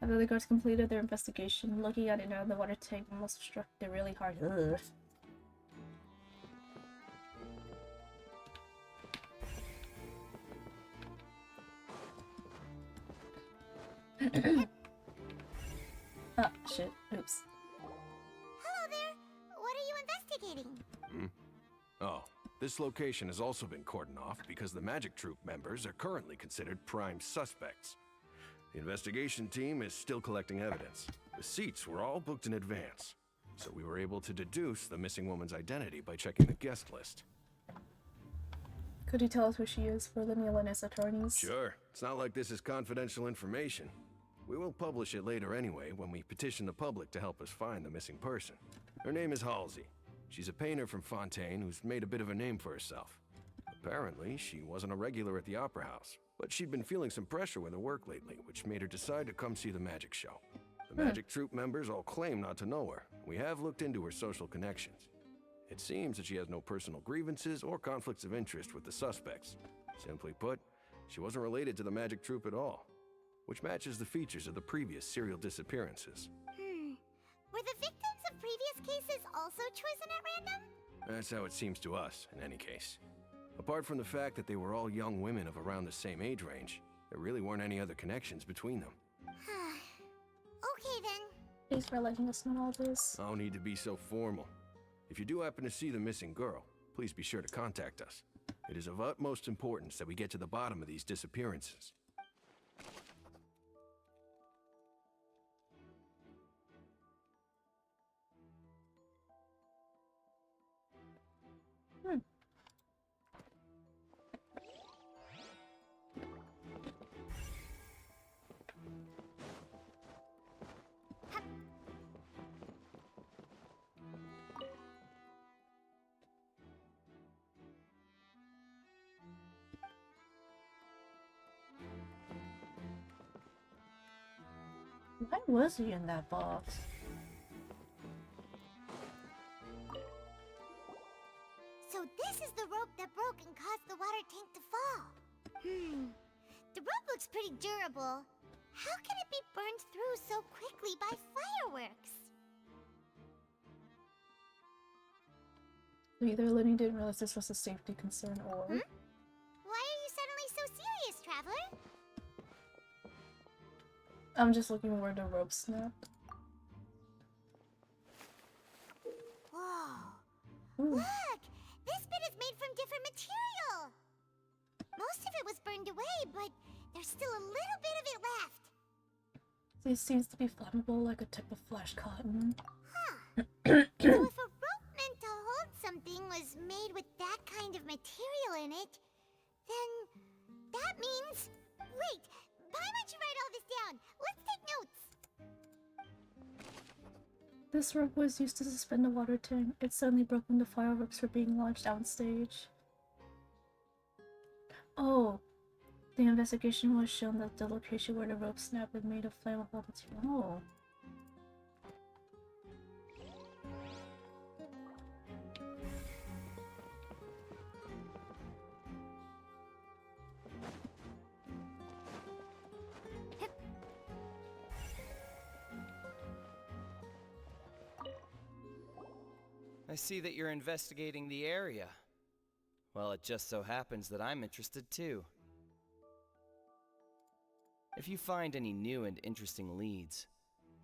After the guards completed their investigation, looking at it now, the water tank must have struck it really hard. Ugh. Ah, shit. Oops. Hello there. What are you investigating? Oh, this location has also been cordoned off because the magic troupe members are currently considered prime suspects. The investigation team is still collecting evidence. The seats were all booked in advance, so we were able to deduce the missing woman's identity by checking the guest list. Could you tell us who she is for the Neolinus attorneys? Sure. It's not like this is confidential information. We will publish it later anyway when we petition the public to help us find the missing person. Her name is Halsey. She's a painter from Fontaine who's made a bit of a name for herself. Apparently, she wasn't a regular at the Opera House, but she'd been feeling some pressure with her work lately, which made her decide to come see the magic show. The magic troupe members all claim not to know her. We have looked into her social connections. It seems that she has no personal grievances or conflicts of interest with the suspects. Simply put, she wasn't related to the magic troupe at all, which matches the features of the previous serial disappearances. Were the victims of previous cases also chosen at random? That's how it seems to us, in any case. Apart from the fact that they were all young women of around the same age range, there really weren't any other connections between them. Okay then. Thanks for letting us know all this. No need to be so formal. If you do happen to see the missing girl, please be sure to contact us. It is of utmost importance that we get to the bottom of these disappearances. Why was he in that box? So this is the rope that broke and caused the water tank to fall. The rope looks pretty durable. How can it be burned through so quickly by fireworks? Either Lenny didn't realize this was a safety concern, or... Why are you suddenly so serious, Traveler? I'm just looking where the rope snapped. Whoa. Look! This bit is made from different material! Most of it was burned away, but there's still a little bit of it left. It seems to be flammable like a type of flash cotton. Huh. So if a rope meant to hold something was made with that kind of material in it, then that means... Wait, why don't you write all this down? Let's take notes. This rope was used to suspend a water tank. It suddenly broke when the fireworks were being launched downstage. Oh, the investigation was shown that the location where the rope snapped was made of flammable material. Oh. I see that you're investigating the area. Well, it just so happens that I'm interested too. If you find any new and interesting leads,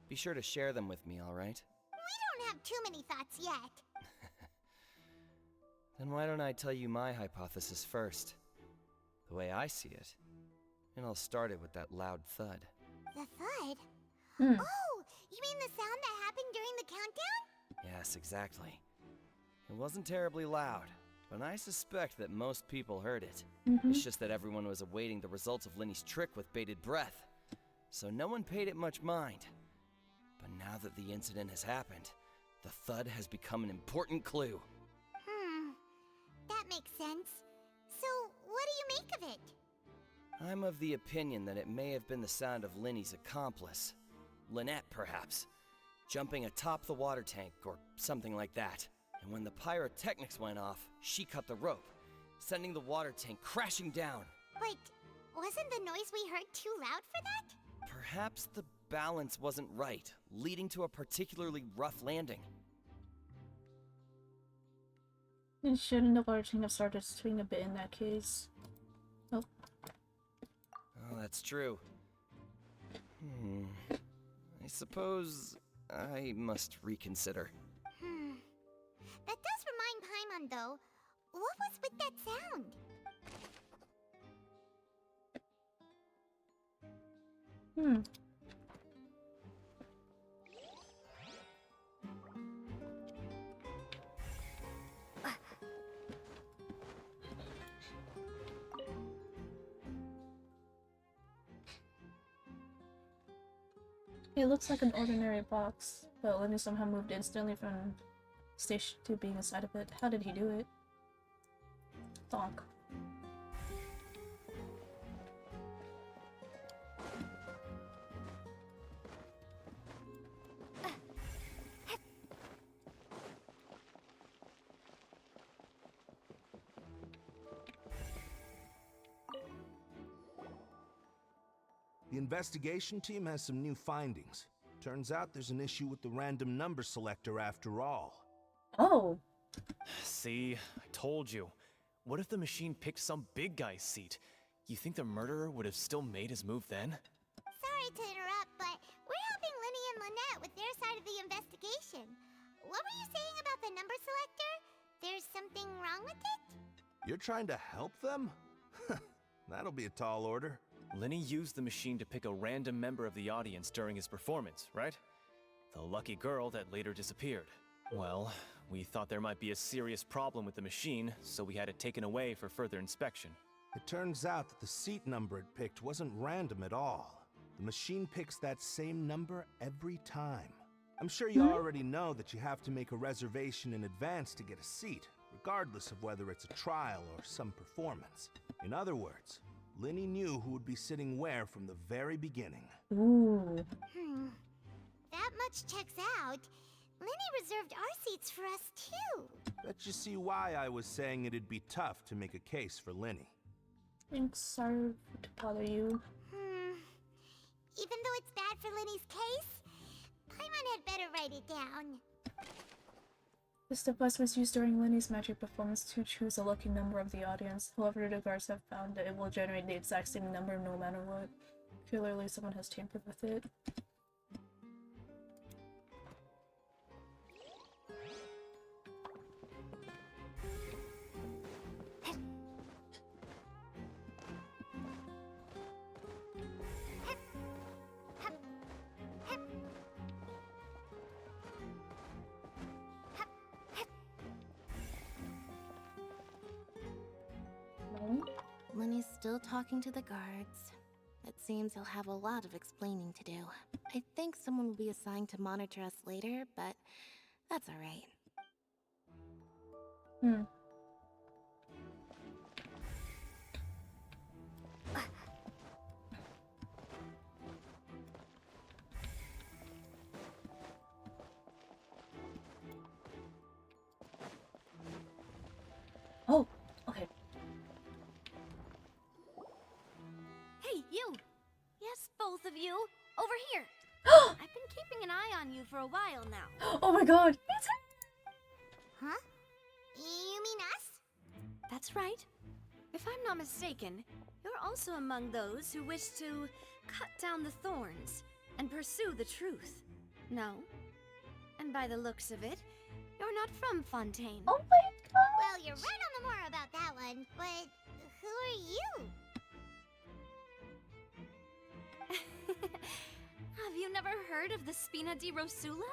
be sure to share them with me, alright? We don't have too many thoughts yet. Then why don't I tell you my hypothesis first? The way I see it. And I'll start it with that loud thud. The thud? Oh, you mean the sound that happened during the countdown? Yes, exactly. It wasn't terribly loud, but I suspect that most people heard it. It's just that everyone was awaiting the results of Linny's trick with bated breath, so no one paid it much mind. But now that the incident has happened, the thud has become an important clue. That makes sense. So, what do you make of it? I'm of the opinion that it may have been the sound of Linny's accomplice. Lynette, perhaps. Jumping atop the water tank, or something like that. And when the pyrotechnics went off, she cut the rope, sending the water tank crashing down. But wasn't the noise we heard too loud for that? Perhaps the balance wasn't right, leading to a particularly rough landing. And shouldn't the water tank have started to swing a bit in that case? Nope. Oh, that's true. I suppose I must reconsider. That does remind Paimon, though. What was with that sound? It looks like an ordinary box, but Lenny somehow moved instantly from station 2 being inside of it. How did he do it? Donk. The investigation team has some new findings. Turns out there's an issue with the random number selector after all. Oh. See, I told you. What if the machine picked some big guy's seat? You think the murderer would have still made his move then? Sorry to interrupt, but we're helping Linny and Lynette with their side of the investigation. What were you saying about the number selector? There's something wrong with it? You're trying to help them? That'll be a tall order. Linny used the machine to pick a random member of the audience during his performance, right? The lucky girl that later disappeared. Well, we thought there might be a serious problem with the machine, so we had it taken away for further inspection. It turns out that the seat number it picked wasn't random at all. The machine picks that same number every time. I'm sure you already know that you have to make a reservation in advance to get a seat, regardless of whether it's a trial or some performance. In other words, Linny knew who would be sitting where from the very beginning. Ooh. That much checks out. Linny reserved our seats for us, too. Bet you see why I was saying it'd be tough to make a case for Linny. Thanks, sorry to bother you. Even though it's bad for Linny's case, Paimon had better write it down. This device was used during Linny's magic performance to choose a lucky number of the audience. However, the guards have found that it will generate the exact same number no matter what. Clearly, someone has tampered with it. still talking to the guards. It seems he'll have a lot of explaining to do. I think someone will be assigned to monitor us later, but that's alright. Oh, okay. Hey, you! Yes, both of you! Over here! I've been keeping an eye on you for a while now. Oh my god! Huh? You mean us? That's right. If I'm not mistaken, you're also among those who wish to cut down the thorns and pursue the truth. No? And by the looks of it, you're not from Fontaine. Oh my god! Well, you're right on the more about that one, but who are you? Have you never heard of the Spina di Rosula?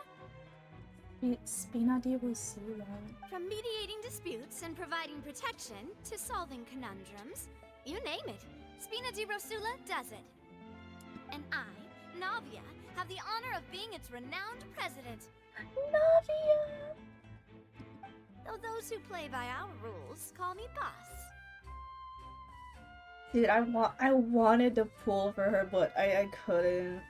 Spina di Rosula. From mediating disputes and providing protection to solving conundrums, you name it, Spina di Rosula does it. And I, Navia, have the honor of being its renowned president. Navia! Though those who play by our rules call me boss. Dude, I wanted to pull for her, but I couldn't.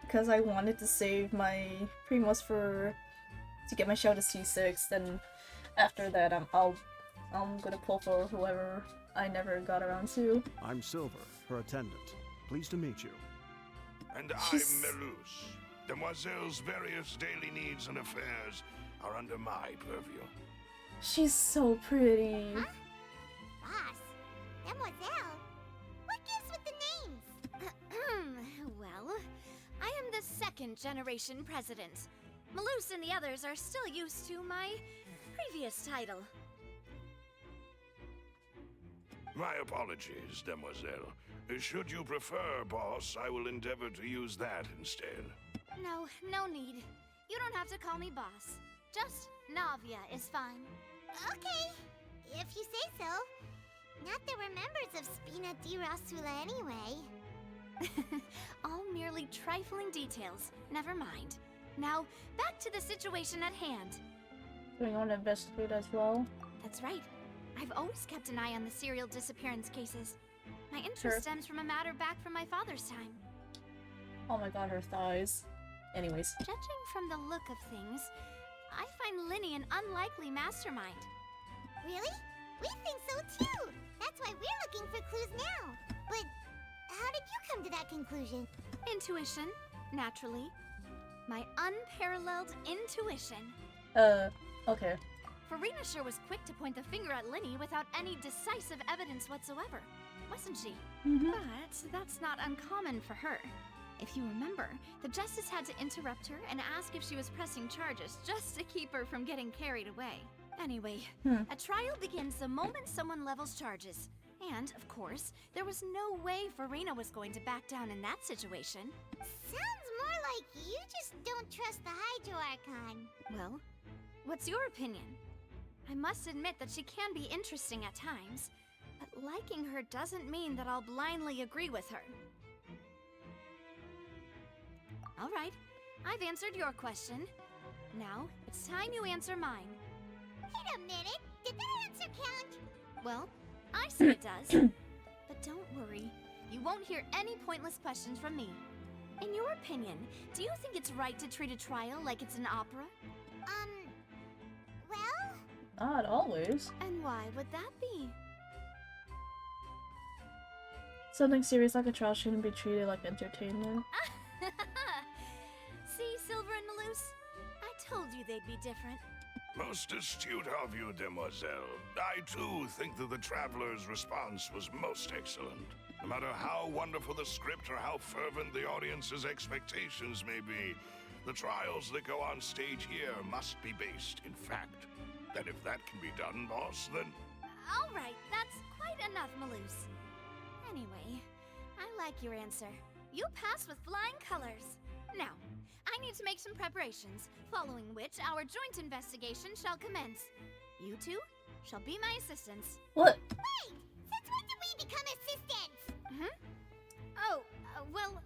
Because I wanted to save my Primos to get my show to C6, then after that I'm gonna pull for whoever I never got around to. I'm Silver, her attendant. Pleased to meet you. And I'm Melus. Demoiselle's various daily needs and affairs are under my purview. She's so pretty. Huh? Boss? Demoiselle? What gives with the names? Well, I am the second generation president. Malus and the others are still used to my previous title. My apologies, Demoiselle. Should you prefer, boss, I will endeavor to use that instead. No need. You don't have to call me boss. Just Navia is fine. Okay, if you say so. Not that we're members of Spina di Rosula anyway. All merely trifling details. Never mind. Now, back to the situation at hand. Do we want to investigate as well? That's right. I've always kept an eye on the serial disappearance cases. My interest stems from a matter back from my father's time. Oh my god, her thighs. Anyways. Judging from the look of things, I find Linny an unlikely mastermind. Really? We think so too! That's why we're looking for clues now. But how did you come to that conclusion? Intuition, naturally. My unparalleled intuition. Okay. Farina sure was quick to point the finger at Linny without any decisive evidence whatsoever, wasn't she? But that's not uncommon for her. If you remember, the Justice had to interrupt her and ask if she was pressing charges just to keep her from getting carried away. Anyway, a trial begins the moment someone levels charges. And, of course, there was no way Farina was going to back down in that situation. Sounds more like you just don't trust the Hydro-Archon. Well, what's your opinion? I must admit that she can be interesting at times, but liking her doesn't mean that I'll blindly agree with her. All right, I've answered your question. Now, it's time you answer mine. Wait a minute, did that answer count? Well, I say it does. But don't worry, you won't hear any pointless questions from me. In your opinion, do you think it's right to treat a trial like it's an opera? Well? Not always. And why would that be? Something serious like a trial shouldn't be treated like entertainment. See, Silver and Malus? I told you they'd be different. Most astute of you, Demoiselle. I too think that the Traveler's response was most excellent. No matter how wonderful the script or how fervent the audience's expectations may be, the trials that go on stage here must be based in fact. And if that can be done, boss, then... All right, that's quite enough, Malus. Anyway, I like your answer. You passed with flying colors. Now, I need to make some preparations, following which our joint investigation shall commence. You two shall be my assistants. What? Wait! Since when did we become assistants? Oh, well,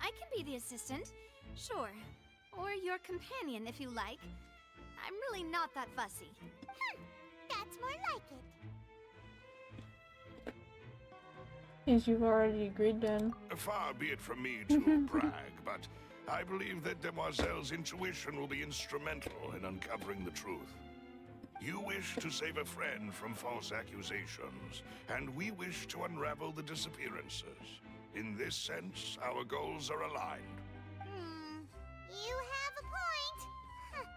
I can be the assistant. Sure. Or your companion, if you like. I'm really not that fussy. That's more like it. Yes, you've already agreed then. Far be it from me to brag, but I believe that Demoiselle's intuition will be instrumental in uncovering the truth. You wish to save a friend from false accusations, and we wish to unravel the disappearances. In this sense, our goals are aligned. You have a point. Huh.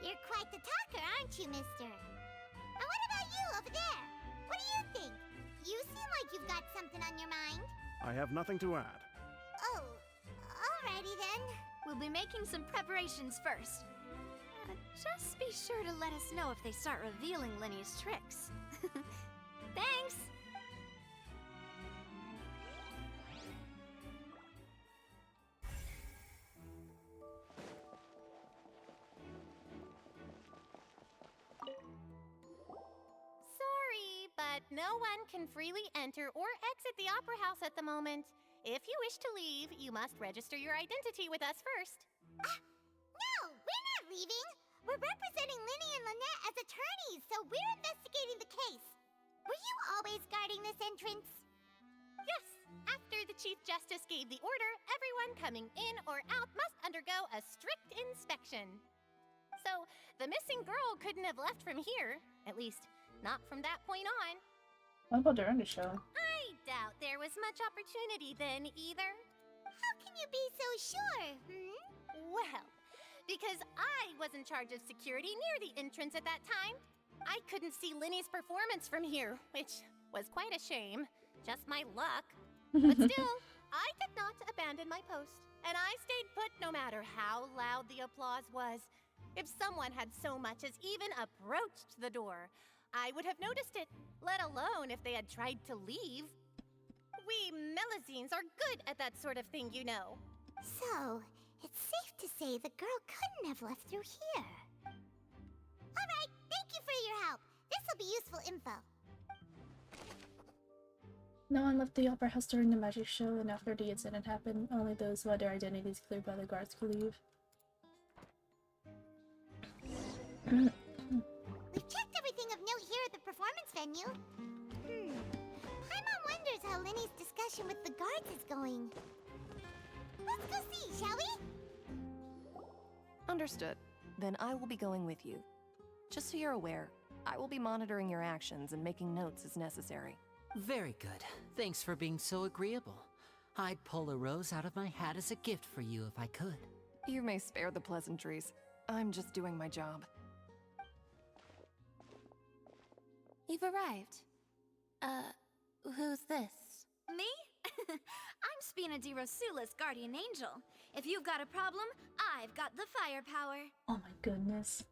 You're quite the talker, aren't you, mister? And what about you over there? What do you think? You seem like you've got something on your mind. I have nothing to add. Oh, alrighty then. We'll be making some preparations first. Just be sure to let us know if they start revealing Lenny's tricks. Thanks! Sorry, but no one can freely enter or exit the Opera House at the moment. If you wish to leave, you must register your identity with us first. No, we're not leaving. We're representing Linny and Lynette as attorneys, so we're investigating the case. Were you always guarding this entrance? Yes, after the Chief Justice gave the order, everyone coming in or out must undergo a strict inspection. So, the missing girl couldn't have left from here, at least not from that point on. What about during the show? I doubt there was much opportunity then either. How can you be so sure, Well, because I was in charge of security near the entrance at that time. I couldn't see Linny's performance from here, which was quite a shame. Just my luck. But still, I did not abandon my post, and I stayed put no matter how loud the applause was. If someone had so much as even approached the door, I would have noticed it, let alone if they had tried to leave. We Melazines are good at that sort of thing, you know. So, it's safe to say the girl couldn't have left through here. Alright, thank you for your help. This'll be useful info. No one left the Opera House during the magic show, and after the incident happened, only those who had their identities cleared by the guards could leave. We've checked everything of note here at the performance venue. Paimon wonders how Linny's discussion with the guards is going. Let's go see, shall we? Understood. Then I will be going with you. Just so you're aware, I will be monitoring your actions and making notes as necessary. Very good. Thanks for being so agreeable. I'd pull a rose out of my hat as a gift for you if I could. You may spare the pleasantries. I'm just doing my job. You've arrived. Who's this? Me? I'm Spina di Rosula's guardian angel. If you've got a problem, I've got the firepower. Oh my goodness.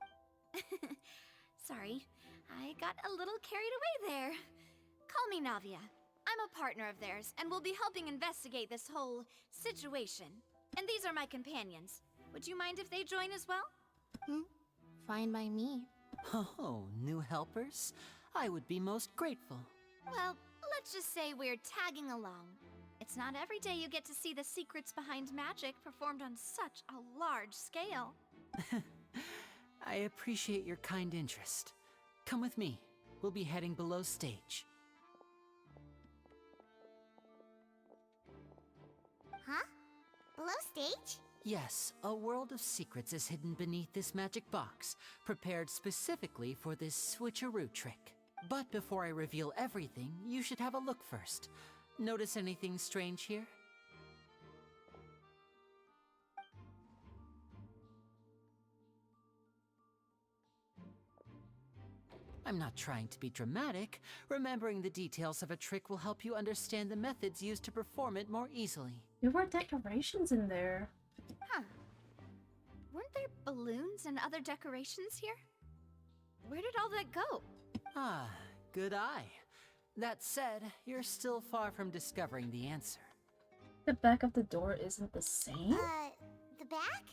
Sorry, I got a little carried away there. Call me Navia. I'm a partner of theirs, and will be helping investigate this whole situation. And these are my companions. Would you mind if they join as well? Fine by me. Oh, new helpers? I would be most grateful. Well, let's just say we're tagging along. It's not every day you get to see the secrets behind magic performed on such a large scale. I appreciate your kind interest. Come with me. We'll be heading below stage. Huh? Below stage? Yes, a world of secrets is hidden beneath this magic box, prepared specifically for this switcheroo trick. But before I reveal everything, you should have a look first. Notice anything strange here? I'm not trying to be dramatic. Remembering the details of a trick will help you understand the methods used to perform it more easily. There were decorations in there. Huh. Weren't there balloons and other decorations here? Where did all that go? Ah, good eye. That said, you're still far from discovering the answer. The back of the door isn't the same? The back?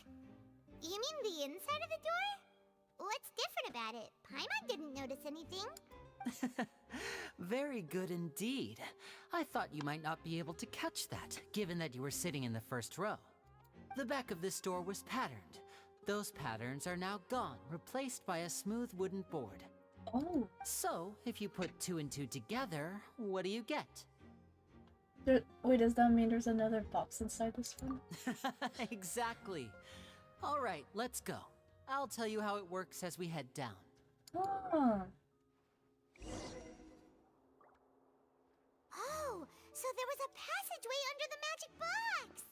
You mean the inside of the door? What's different about it? Paimon didn't notice anything. Very good indeed. I thought you might not be able to catch that, given that you were sitting in the first row. The back of this door was patterned. Those patterns are now gone, replaced by a smooth wooden board. Oh. So, if you put 2 and 2 together, what do you get? Wait, does that mean there's another box inside this one? Exactly. All right, let's go. I'll tell you how it works as we head down. Oh. Oh, so there was a passageway under the magic box!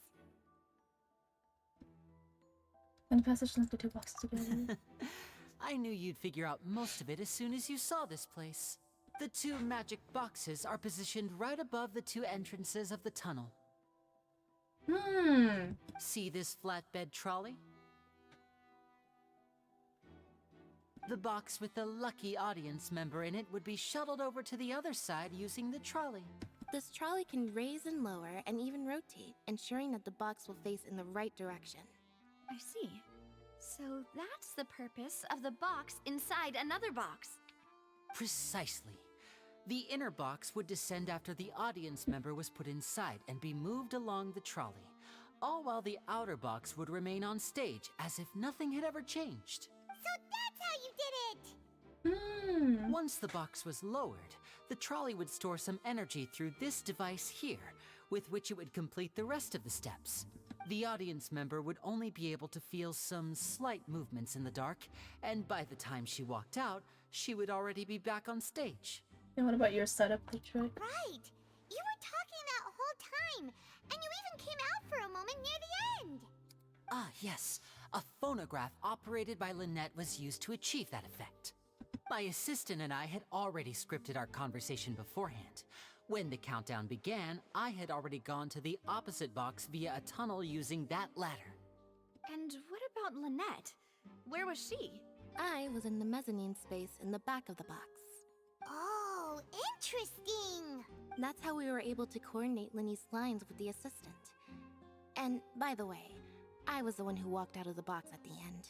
And the passage links the two boxes together. I knew you'd figure out most of it as soon as you saw this place. The 2 magic boxes are positioned right above the 2 entrances of the tunnel. See this flatbed trolley? The box with the lucky audience member in it would be shuttled over to the other side using the trolley. This trolley can raise and lower and even rotate, ensuring that the box will face in the right direction. I see. So that's the purpose of the box inside another box. Precisely. The inner box would descend after the audience member was put inside and be moved along the trolley, all while the outer box would remain on stage as if nothing had ever changed. So that's how you did it! Once the box was lowered, the trolley would store some energy through this device here, with which it would complete the rest of the steps. The audience member would only be able to feel some slight movements in the dark, and by the time she walked out, she would already be back on stage. And what about your setup, Detroit? Right! You were talking that whole time, and you even came out for a moment near the end! Ah, yes. A phonograph operated by Lynette was used to achieve that effect. My assistant and I had already scripted our conversation beforehand. When the countdown began, I had already gone to the opposite box via a tunnel using that ladder. And what about Lynette? Where was she? I was in the mezzanine space in the back of the box. Oh, interesting! That's how we were able to coordinate Linny's lines with the assistant. And, by the way, I was the one who walked out of the box at the end.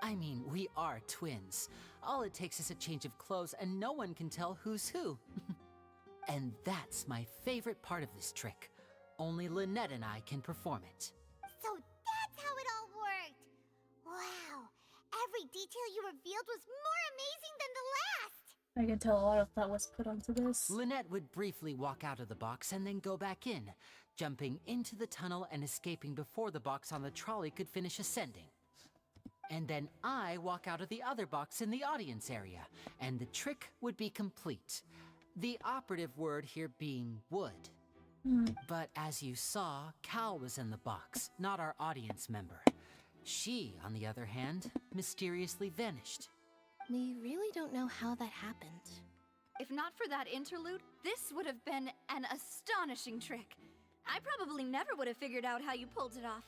I mean, we are twins. All it takes is a change of clothes and no one can tell who's who. And that's my favorite part of this trick. Only Lynette and I can perform it. So that's how it all worked! Wow! Every detail you revealed was more amazing than the last! I can tell a lot of thought was put onto this. Lynette would briefly walk out of the box and then go back in, jumping into the tunnel and escaping before the box on the trolley could finish ascending. And then I walk out of the other box in the audience area, and the trick would be complete. The operative word here being would. But as you saw, Cal was in the box, not our audience member. She, on the other hand, mysteriously vanished. We really don't know how that happened. If not for that interlude, this would have been an astonishing trick. I probably never would have figured out how you pulled it off.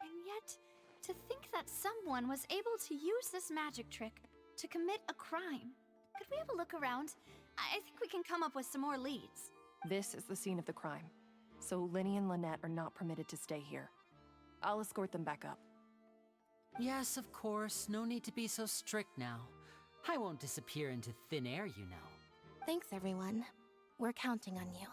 And yet, to think that someone was able to use this magic trick to commit a crime. Could we have a look around? I think we can come up with some more leads. This is the scene of the crime, so Linny and Lynette are not permitted to stay here. I'll escort them back up. Yes, of course. No need to be so strict now. I won't disappear into thin air, you know. Thanks, everyone. We're counting on you.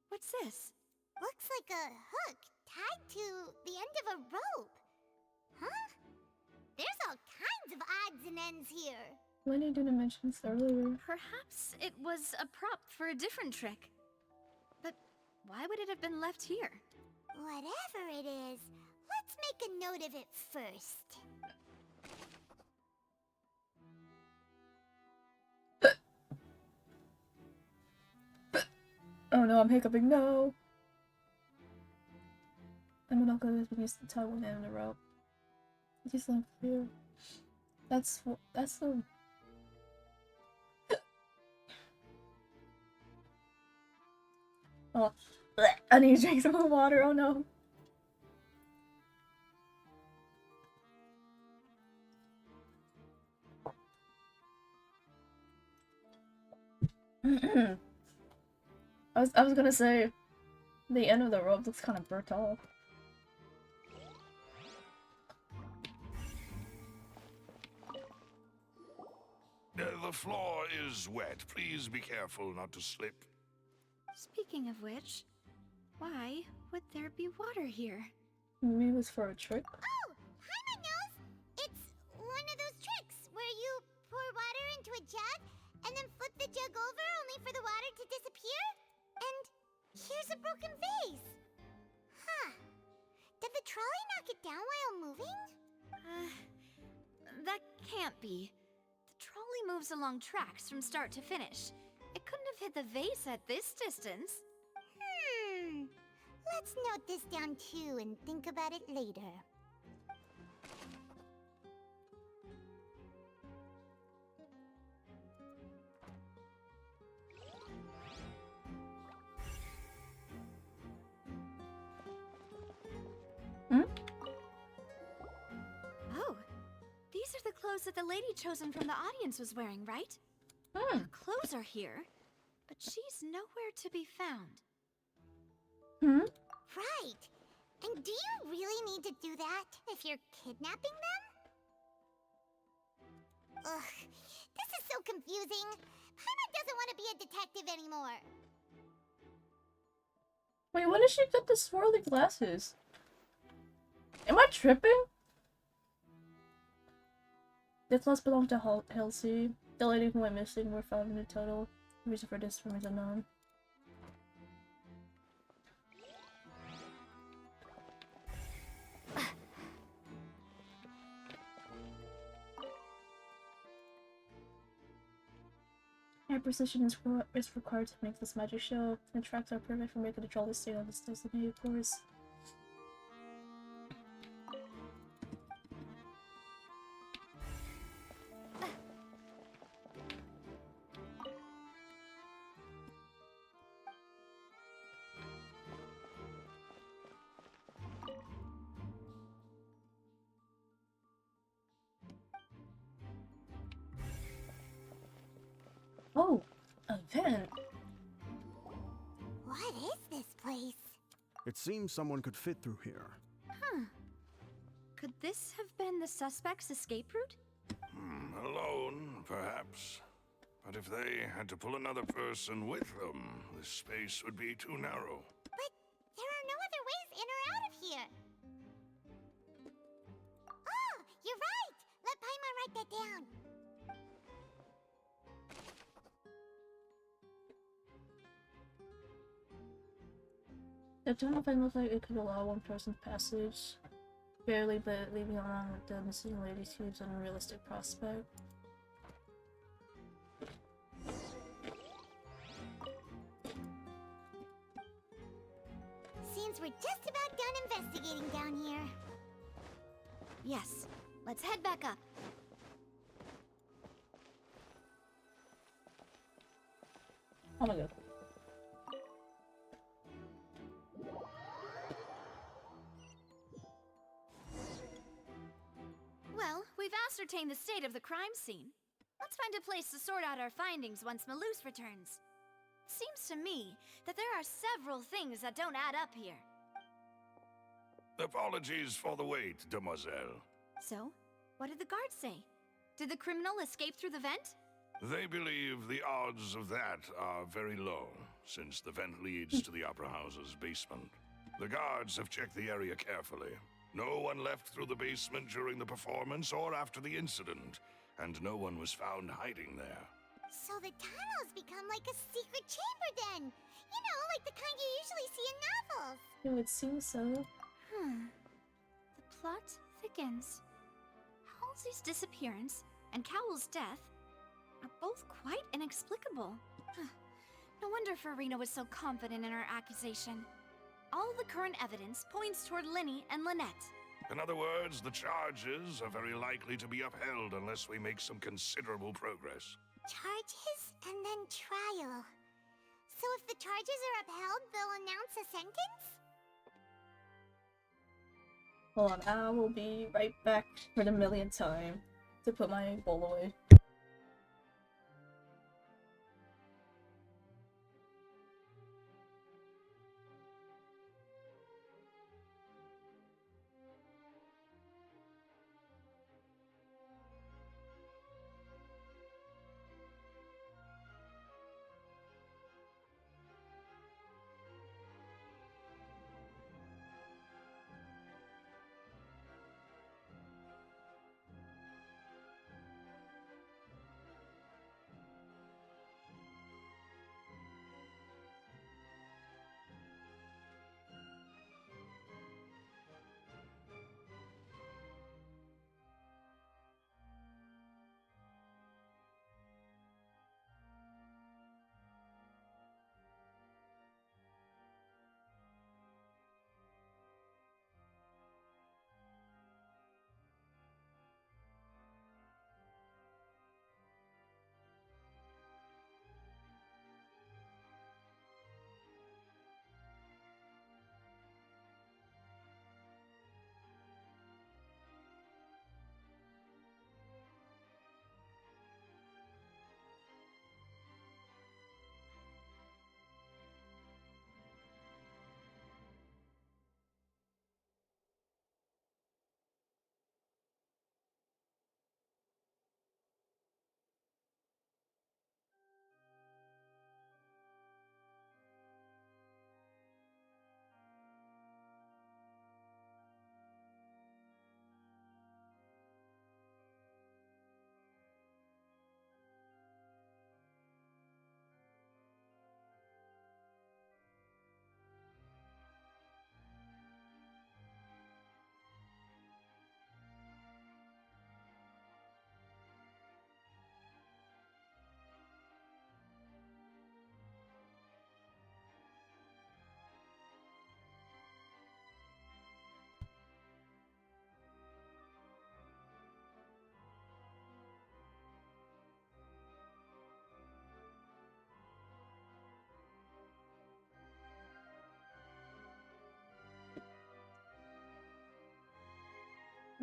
What's this? Looks like a hook tied to the end of a rope. Huh? There's all kinds of odds and ends here. Lenny didn't mention this earlier. Perhaps it was a prop for a different trick. But why would it have been left here? Whatever it is, let's make a note of it first. Oh no, I'm hiccuping. No. I'm not going to use the towel and the rope. Just unclear. That's the. Oh, bleh. I need to drink some more water. Oh no. I was gonna say, the end of the rope looks kind of burnt off. The floor is wet. Please be careful not to slip. Speaking of which, why would there be water here? Maybe it was for a trick. Oh, Paimon knows! It's one of those tricks where you pour water into a jug and then flip the jug over only for the water to disappear? And here's a broken vase. Huh. Did the trolley knock it down while moving? That can't be. The trolley moves along tracks from start to finish. It couldn't have hit the vase at this distance. Let's note this down too and think about it later. Oh, these are the clothes that the lady chosen from the audience was wearing, right? Her clothes are here, but she's nowhere to be found. Right. And do you really need to do that if you're kidnapping them? Ugh, this is so confusing. Paimon doesn't want to be a detective anymore. Wait, when did she get the swirly glasses? Am I tripping? The clothes belong to Halsey. The lady who went missing were found in the total. The reason for this is unknown. High precision is required to make this magic show, and tracks are perfect for making the trolley stay on its designated course. Oh, a vent. What is this place? It seems someone could fit through here. Huh. Could this have been the suspect's escape route? Alone, perhaps. But if they had to pull another person with them, this space would be too narrow. But there are no other ways in or out of here. Oh, you're right! Let Paimon write that down. The tunnel vent looked like it could allow one person's passage. Barely, but leaving along with the missing lady seems an unrealistic prospect. Seems we're just about done investigating down here. Yes. Let's head back up. Oh my god. Well, we've ascertained the state of the crime scene. Let's find a place to sort out our findings once Malus returns. Seems to me that there are several things that don't add up here. Apologies for the wait, demoiselle. So, what did the guards say? Did the criminal escape through the vent? They believe the odds of that are very low, since the vent leads to the Opera House's basement. The guards have checked the area carefully. No one left through the basement during the performance or after the incident, and no one was found hiding there. So the tunnels become like a secret chamber then. You know, like the kind you usually see in novels. It would seem so. The plot thickens. Halsey's disappearance and Cowell's death are both quite inexplicable. No wonder Farina was so confident in her accusation. All the current evidence points toward Linny and Lynette. In other words, the charges are very likely to be upheld unless we make some considerable progress. Charges and then trial. So if the charges are upheld, they'll announce a sentence? Hold on, I will be right back for the millionth time to put my bowl away.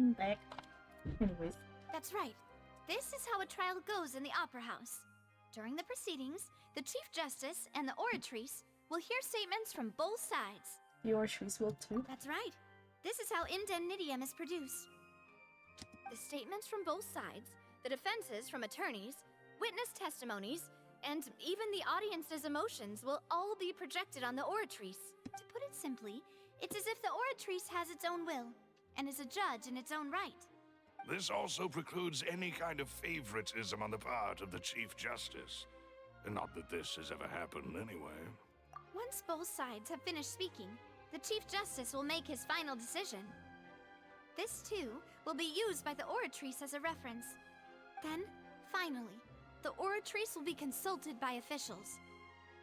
I'm back. Anyways. That's right. This is how a trial goes in the Opera House. During the proceedings, the Chief Justice and the oratrice will hear statements from both sides. The oratrice will too. That's right. This is how indemnitium is produced. The statements from both sides, the defenses from attorneys, witness testimonies, and even the audience's emotions will all be projected on the oratrice. To put it simply, it's as if the oratrice has its own will and is a judge in its own right. This also precludes any kind of favoritism on the part of the Chief Justice. And not that this has ever happened anyway. Once both sides have finished speaking, the Chief Justice will make his final decision. This, too, will be used by the oratrice as a reference. Then, finally, the oratrice will be consulted by officials.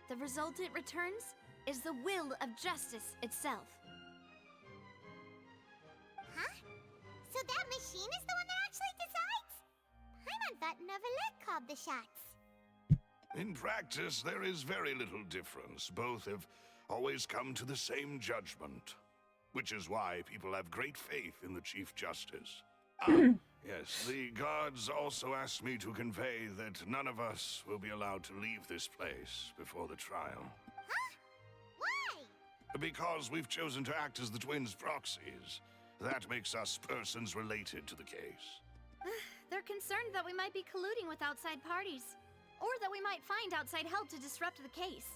The result it returns is the will of justice itself. Huh? So that machine is the one that actually decides? Paimon thought Neverlet called the shots. In practice, there is very little difference. Both have always come to the same judgment. Which is why people have great faith in the Chief Justice. Yes, the guards also asked me to convey that none of us will be allowed to leave this place before the trial. Huh? Why? Because we've chosen to act as the twins' proxies. That makes us persons related to the case. They're concerned that we might be colluding with outside parties, or that we might find outside help to disrupt the case.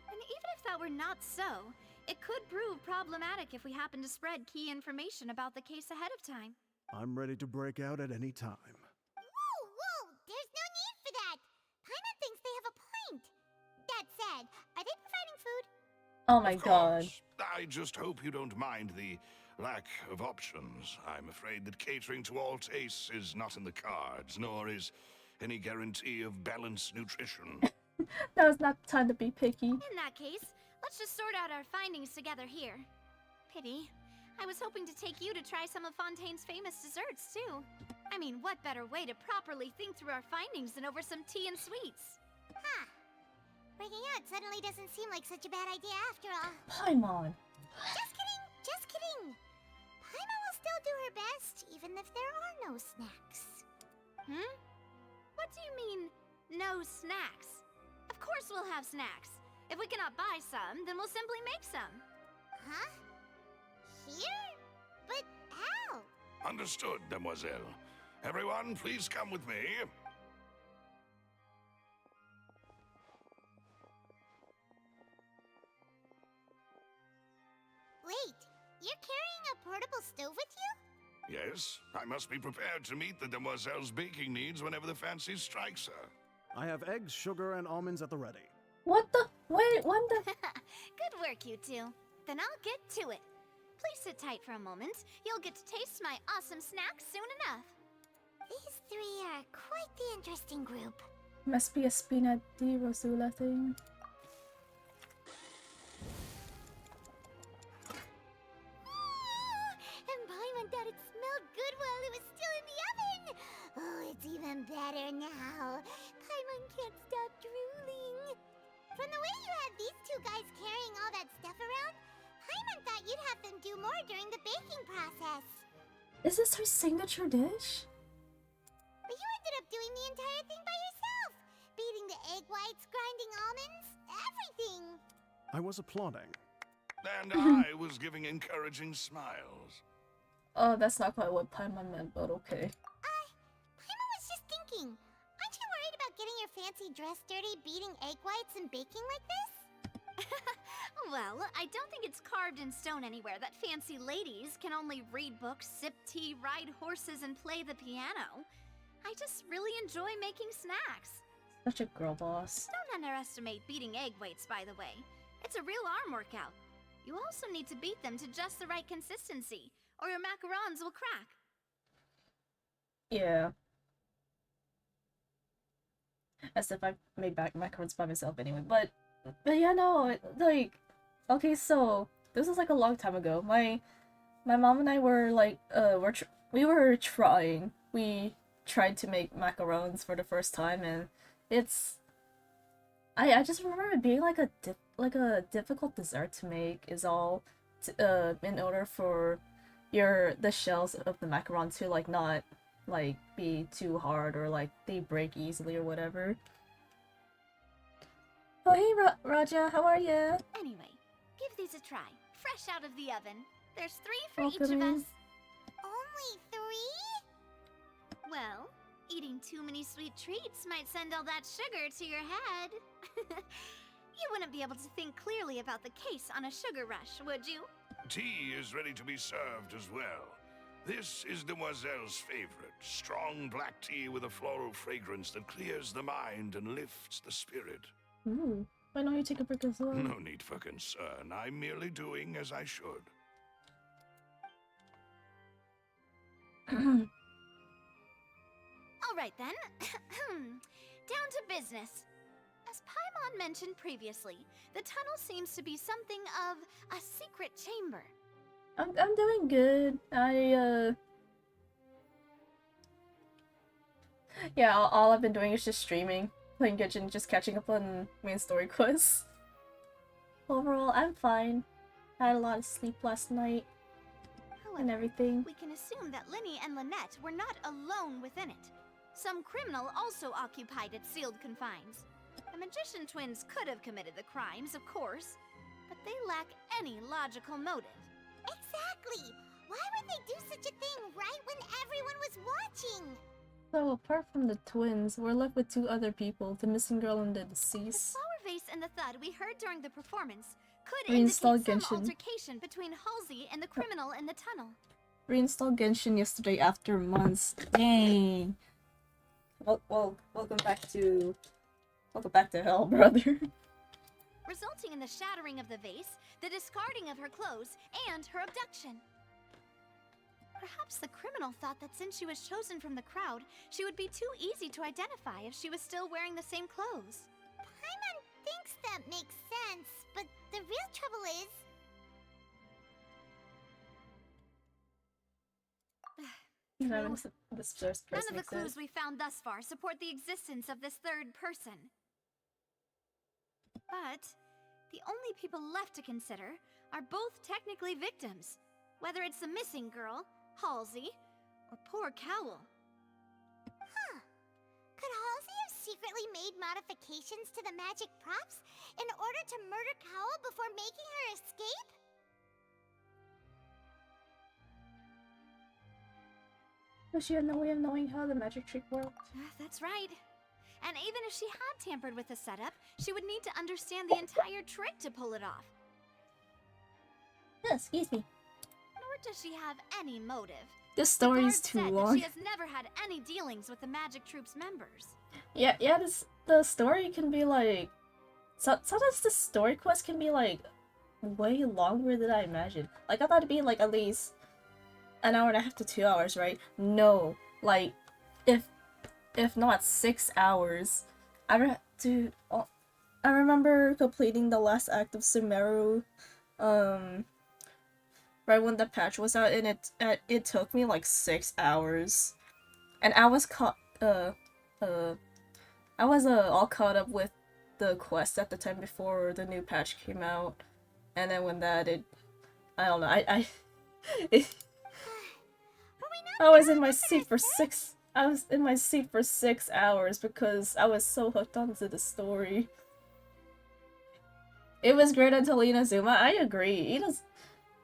And even if that were not so, it could prove problematic if we happen to spread key information about the case ahead of time. I'm ready to break out at any time. Whoa, whoa! There's no need for that! Paimon thinks they have a point. That said, are they providing food? Oh my Of god. course. I just hope you don't mind the lack of options. I'm afraid that catering to all tastes is not in the cards, nor is any guarantee of balanced nutrition. Now is not the time to be picky. In that case, let's just sort out our findings together here. Pity. I was hoping to take you to try some of Fontaine's famous desserts, too. I mean, what better way to properly think through our findings than over some tea and sweets? Huh. Breaking out suddenly doesn't seem like such a bad idea after all. Paimon. Just kidding, just kidding. Paimon will still do her best, even if there are no snacks. Hmm? What do you mean, no snacks? Of course we'll have snacks. If we cannot buy some, then we'll simply make some. Huh? Here? But how? Understood, Demoiselle. Everyone, please come with me. Wait, you're carrying a portable stove with you? Yes, I must be prepared to meet the Demoiselle's baking needs whenever the fancy strikes her. I have eggs, sugar, and almonds at the ready. What the? Wait, what the? Good work, you two. Then I'll get to it. Please sit tight for a moment. You'll get to taste my awesome snack soon enough. These three are quite the interesting group. Must be a Spina di Rosula thing. And Paimon thought it smelled good while it was still in the oven. Oh, it's even better now. Paimon can't stop drooling. From the way you had these two guys carrying all that stuff around, Paimon thought you'd have them do more during the baking process. Is this her signature dish? But you ended up doing the entire thing by yourself. Beating the egg whites, grinding almonds, everything. I was applauding. And I was giving encouraging smiles. Oh, that's not quite what Paimon meant, but okay. Paimon was just thinking. Aren't you worried about getting your fancy dress dirty beating egg whites and baking like this? Well, I don't think it's carved in stone anywhere that fancy ladies can only read books, sip tea, ride horses, and play the piano. I just really enjoy making snacks. Such a girl boss. Don't underestimate beating egg whites, by the way. It's a real arm workout. You also need to beat them to just the right consistency, or your macarons will crack. Yeah. As if I made back macarons by myself anyway, but yeah, no, like, okay, so this was like a long time ago. My mom and I were like, we were trying. We tried to make macarons for the first time, and I just remember it being like a difficult dessert to make is all, in order for the shells of the macaron to like not like be too hard or like they break easily or whatever. Oh hey Raja, how are ya? Anyway, give these a try. Fresh out of the oven. There's 3 for each Welcome of in. us. Only 3? Well, eating too many sweet treats might send all that sugar to your head. You wouldn't be able to think clearly about the case on a sugar rush, would you? Tea is ready to be served as well. This is Demoiselle's favorite, strong black tea with a floral fragrance that clears the mind and lifts the spirit. Ooh, why don't you take a break as well? No need for concern. I'm merely doing as I should. All right then. Down to business. As Paimon mentioned previously, the tunnel seems to be something of a secret chamber. I'm doing good. Yeah, all I've been doing is just streaming, playing genshin, just catching up on main story quests. Overall, I'm fine. I had a lot of sleep last night. However, and everything. We can assume that Linny and Lynette were not alone within it. Some criminal also occupied its sealed confines. The magician twins could have committed the crimes, of course, but they lack any logical motive. Exactly! Why would they do such a thing right when everyone was watching? So apart from the twins, we're left with 2 other people, the missing girl and the deceased. The flower face and the thud we heard during the performance could Reinstall indicate some Genshin. altercation between Halsey and the criminal in the tunnel. Reinstalled Genshin yesterday after months. Dang. Welcome back to hell, brother. Resulting in the shattering of the vase, the discarding of her clothes, and her abduction. Perhaps the criminal thought that since she was chosen from the crowd, she would be too easy to identify if she was still wearing the same clothes. Paimon thinks that makes sense, but the real trouble is... None of the clues we found thus far support the existence of this third person. But the only people left to consider are both technically victims, whether it's the missing girl, Halsey, or poor Cowell. Huh. Could Halsey have secretly made modifications to the magic props in order to murder Cowell before making her escape? But she had no way of knowing how the magic trick worked. That's right. And even if she had tampered with the setup, she would need to understand the entire trick to pull it off. Excuse me. Nor does she have any motive. This story is too long. She has never had any dealings with the Magic Troop's members. Yeah, the story can be like... sometimes the story quest can be like way longer than I imagined. Like, I thought it'd be like at least an hour and a half to 2 hours, right? No. Like, if not 6 hours. I remember completing the last act of Sumeru, right when the patch was out, and it took me like 6 hours, and I was all caught up with the quest at the time before the new patch came out, and then when I don't know, I was in my seat for 6 hours because I was so hooked onto the story. It was great until Inazuma. I agree.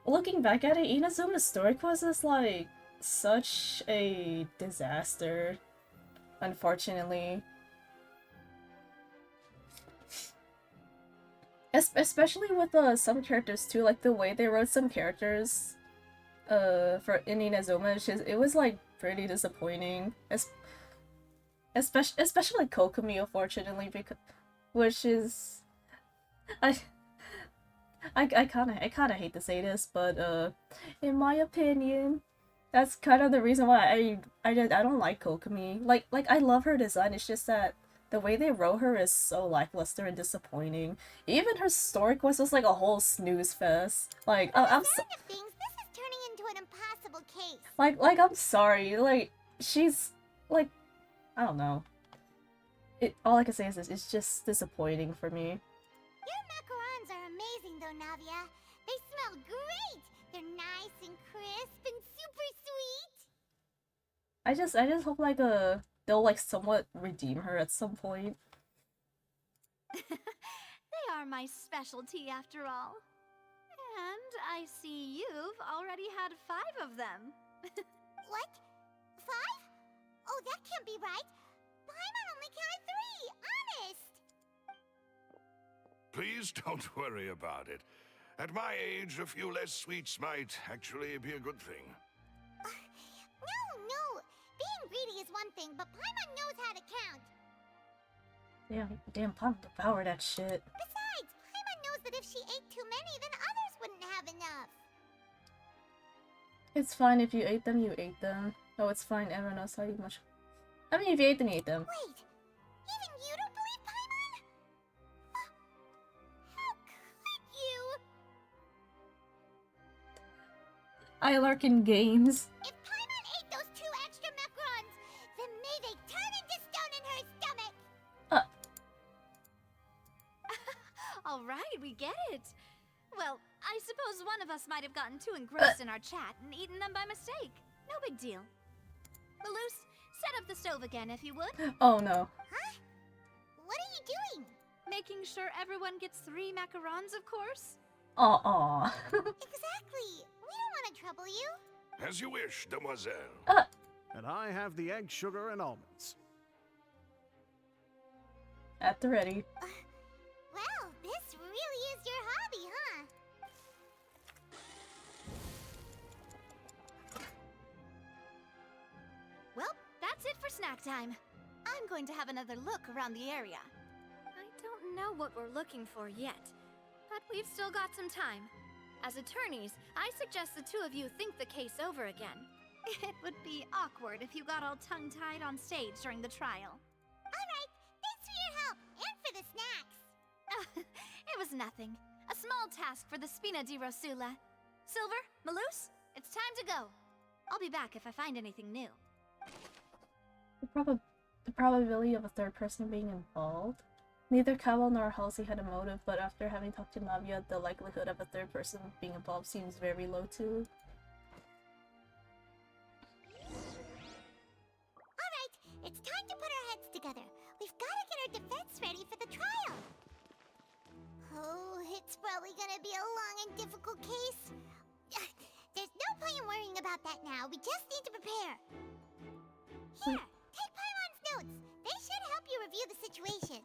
Looking back at it, Inazuma's story quest is like such a disaster, unfortunately. Especially with some characters too, like the way they wrote some characters for in Inazuma, it was like pretty disappointing. Especially Kokomi, unfortunately, which is I kind of hate to say this, but in my opinion, that's kind of the reason why I don't like Kokomi. Like I love her design. It's just that the way they wrote her is so lackluster and disappointing. Even her story quest was like a whole snooze fest. Like I'm so This is turning into an impossible case. like I'm sorry. Like she's like I don't know. All I can say is this, it's just disappointing for me. Your macarons are amazing though, Navia. They smell great. They're nice and crisp and super sweet. I just hope like they'll like somewhat redeem her at some point. They are my specialty after all. And I see you've already had 5 of them. What? 5? Oh, that can't be right. Paimon only counted 3, honest. Please don't worry about it. At my age, a few less sweets might actually be a good thing. No. Being greedy is one thing, but Paimon knows how to count. Damn Punk devoured that shit. Besides, Paimon knows that if she ate too many, then others wouldn't have enough. It's fine if you ate them, you ate them. Oh, it's fine, everyone knows how much. I mean, if you ate them, you ate them. Wait, even you don't believe Paimon? How could you? I lurk in games. If Paimon ate those 2 extra macarons, then may they turn into stone in her stomach. Alright, we get it. Well, I suppose one of us might have gotten too engrossed in our chat and eaten them by mistake. No big deal. Malus, set up the stove again if you would. Oh no. Huh? What are you doing? Making sure everyone gets 3 macarons, of course. Aw. Exactly. We don't want to trouble you. As you wish, demoiselle. And I have the egg, sugar, and almonds. At the ready. Well, this really is your hobby, huh? Well, that's it for snack time. I'm going to have another look around the area. I don't know what we're looking for yet, but we've still got some time. As attorneys, I suggest the two of you think the case over again. It would be awkward if you got all tongue-tied on stage during the trial. Alright, thanks for your help, and for the snacks. It was nothing. A small task for the Spina di Rosula. Silver, Maloose, it's time to go. I'll be back if I find anything new. The probability of a third person being involved? Neither Cowell nor Halsey had a motive, but after having talked to Navia, the likelihood of a third person being involved seems very low too. Alright, it's time to put our heads together. We've got to get our defense ready for the trial. Oh, it's probably gonna be a long and difficult case. There's no point in worrying about that now. We just need to prepare. Here, take Paimon's notes. They should help you review the situation.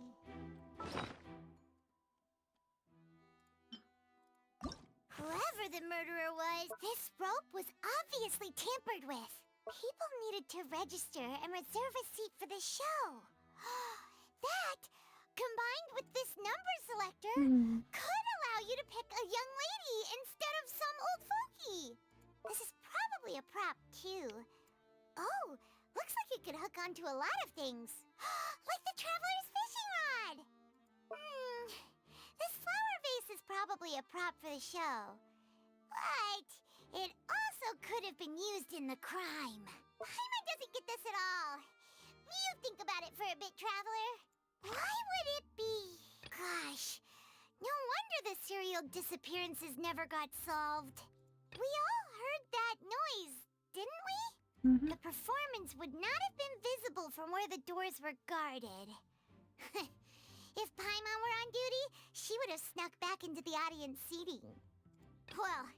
Whoever the murderer was, this rope was obviously tampered with. People needed to register and reserve a seat for the show. That, combined with this number selector, could allow you to pick a young lady instead of some old fogey. This is probably a prop, too. Oh, looks like it could hook onto a lot of things. Like the Traveler's fishing rod! This flower vase is probably a prop for the show. But it also could have been used in the crime. Paimon doesn't get this at all. You think about it for a bit, Traveler. Why would it be? Gosh, no wonder the serial disappearances never got solved. We all heard that noise, didn't we? The performance would not have been visible from where the doors were guarded. If Paimon were on duty, she would have snuck back into the audience seating. Well,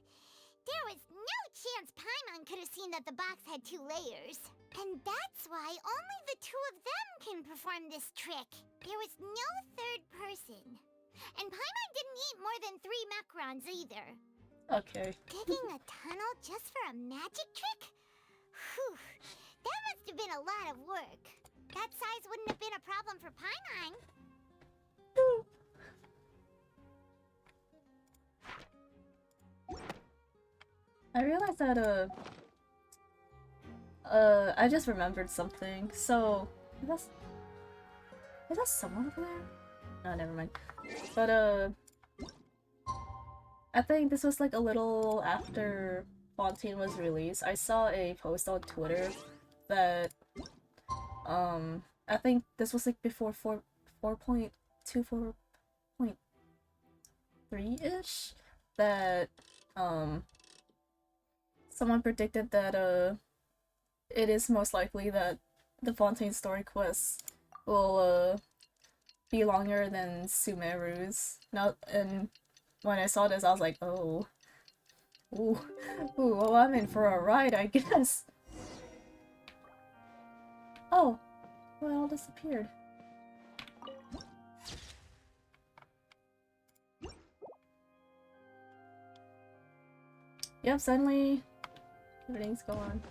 there was no chance Paimon could have seen that the box had 2 layers. And that's why only the 2 of them can perform this trick. There was no third person. And Paimon didn't eat more than 3 macarons either. Okay. Digging a tunnel just for a magic trick? Whew, that must have been a lot of work. That size wouldn't have been a problem for Paimon. I realized that, I just remembered something. So, is that someone over there? Oh, never mind. But, I think this was like a little after Fontaine was released. I saw a post on Twitter that, I think this was like before 4.2, 4.3-ish, that, someone predicted that, it is most likely that the Fontaine story quest will, be longer than Sumeru's. Now, and when I saw this, I was like, oh. Ooh, well, I'm in for a ride, I guess. Oh, well, it all disappeared. Yep, suddenly everything's gone.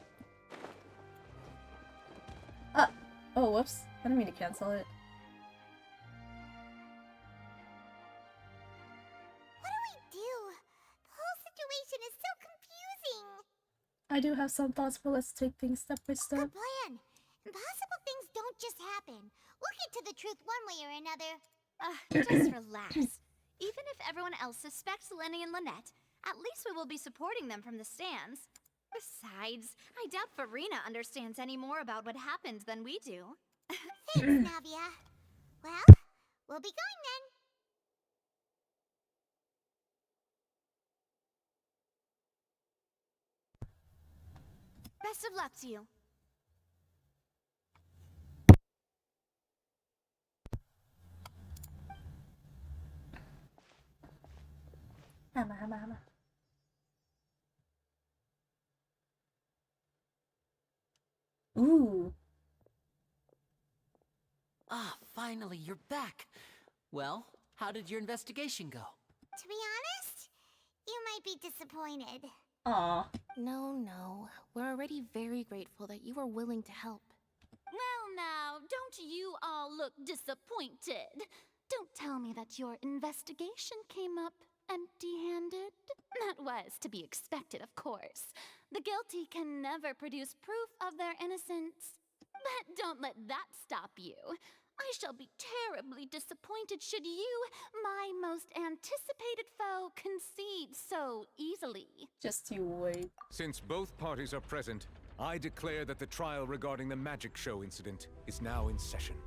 Oh, whoops. I didn't mean to cancel it. What do we do? The whole situation is so confusing. I do have some thoughts, but let's take things step by step. Good plan. Impossible things don't just happen. We'll get to the truth one way or another. Just relax. Even if everyone else suspects Lenny and Lynette, at least we will be supporting them from the stands. Besides, I doubt Farina understands any more about what happened than we do. Thanks, Navia. Well, we'll be going then. Best of luck to you. Hammer. Ooh. Ah, finally, you're back. Well, How did your investigation go? To be honest, you might be disappointed. Aw. No. We're already very grateful that you were willing to help. Well, now, don't you all look disappointed? Don't tell me that your investigation came up empty-handed. That was to be expected, of course. The guilty can never produce proof of their innocence. But don't let that stop you. I shall be terribly disappointed should you, my most anticipated foe, concede so easily. Just you wait. Since both parties are present, I declare that the trial regarding the magic show incident is now in session.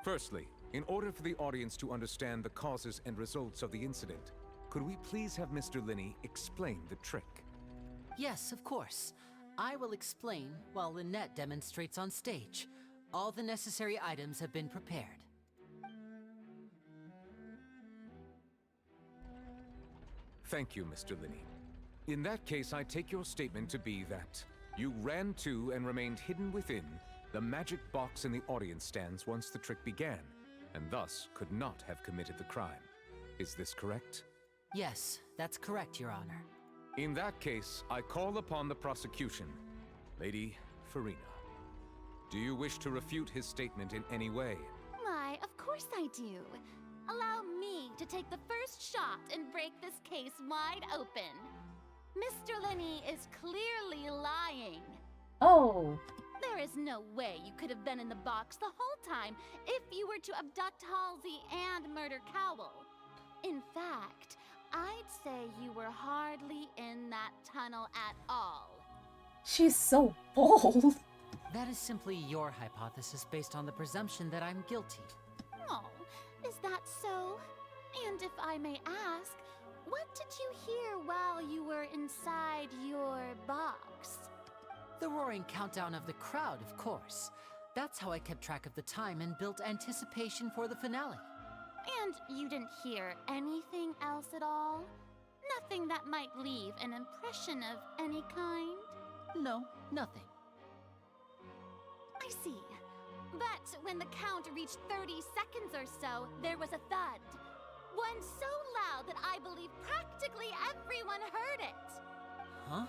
Firstly, in order for the audience to understand the causes and results of the incident, could we please have Mr. Linney explain the trick? Yes, of course. I will explain while Lynette demonstrates on stage. All the necessary items have been prepared. Thank you, Mr. Linney. In that case, I take your statement to be that you ran to and remained hidden within the magic box in the audience stands once the trick began, and thus could not have committed the crime. Is this correct? Yes, that's correct, Your Honor. In that case, I call upon the prosecution. Lady Farina, do you wish to refute his statement in any way? Why, of course I do. Allow me to take the first shot and break this case wide open. Mr. Linney is clearly lying. Oh. There is no way you could have been in the box the whole time if you were to abduct Halsey and murder Cowell. In fact, I'd say you were hardly in that tunnel at all. She's so bold. That is simply your hypothesis based on the presumption that I'm guilty. Oh, is that so? And if I may ask, what did you hear while you were inside your box? The roaring countdown of the crowd, of course. That's how I kept track of the time and built anticipation for the finale. And you didn't hear anything else at all? Nothing that might leave an impression of any kind? No, nothing. I see. But when the count reached 30 seconds or so, there was a thud. One so loud that I believe practically everyone heard it. Huh?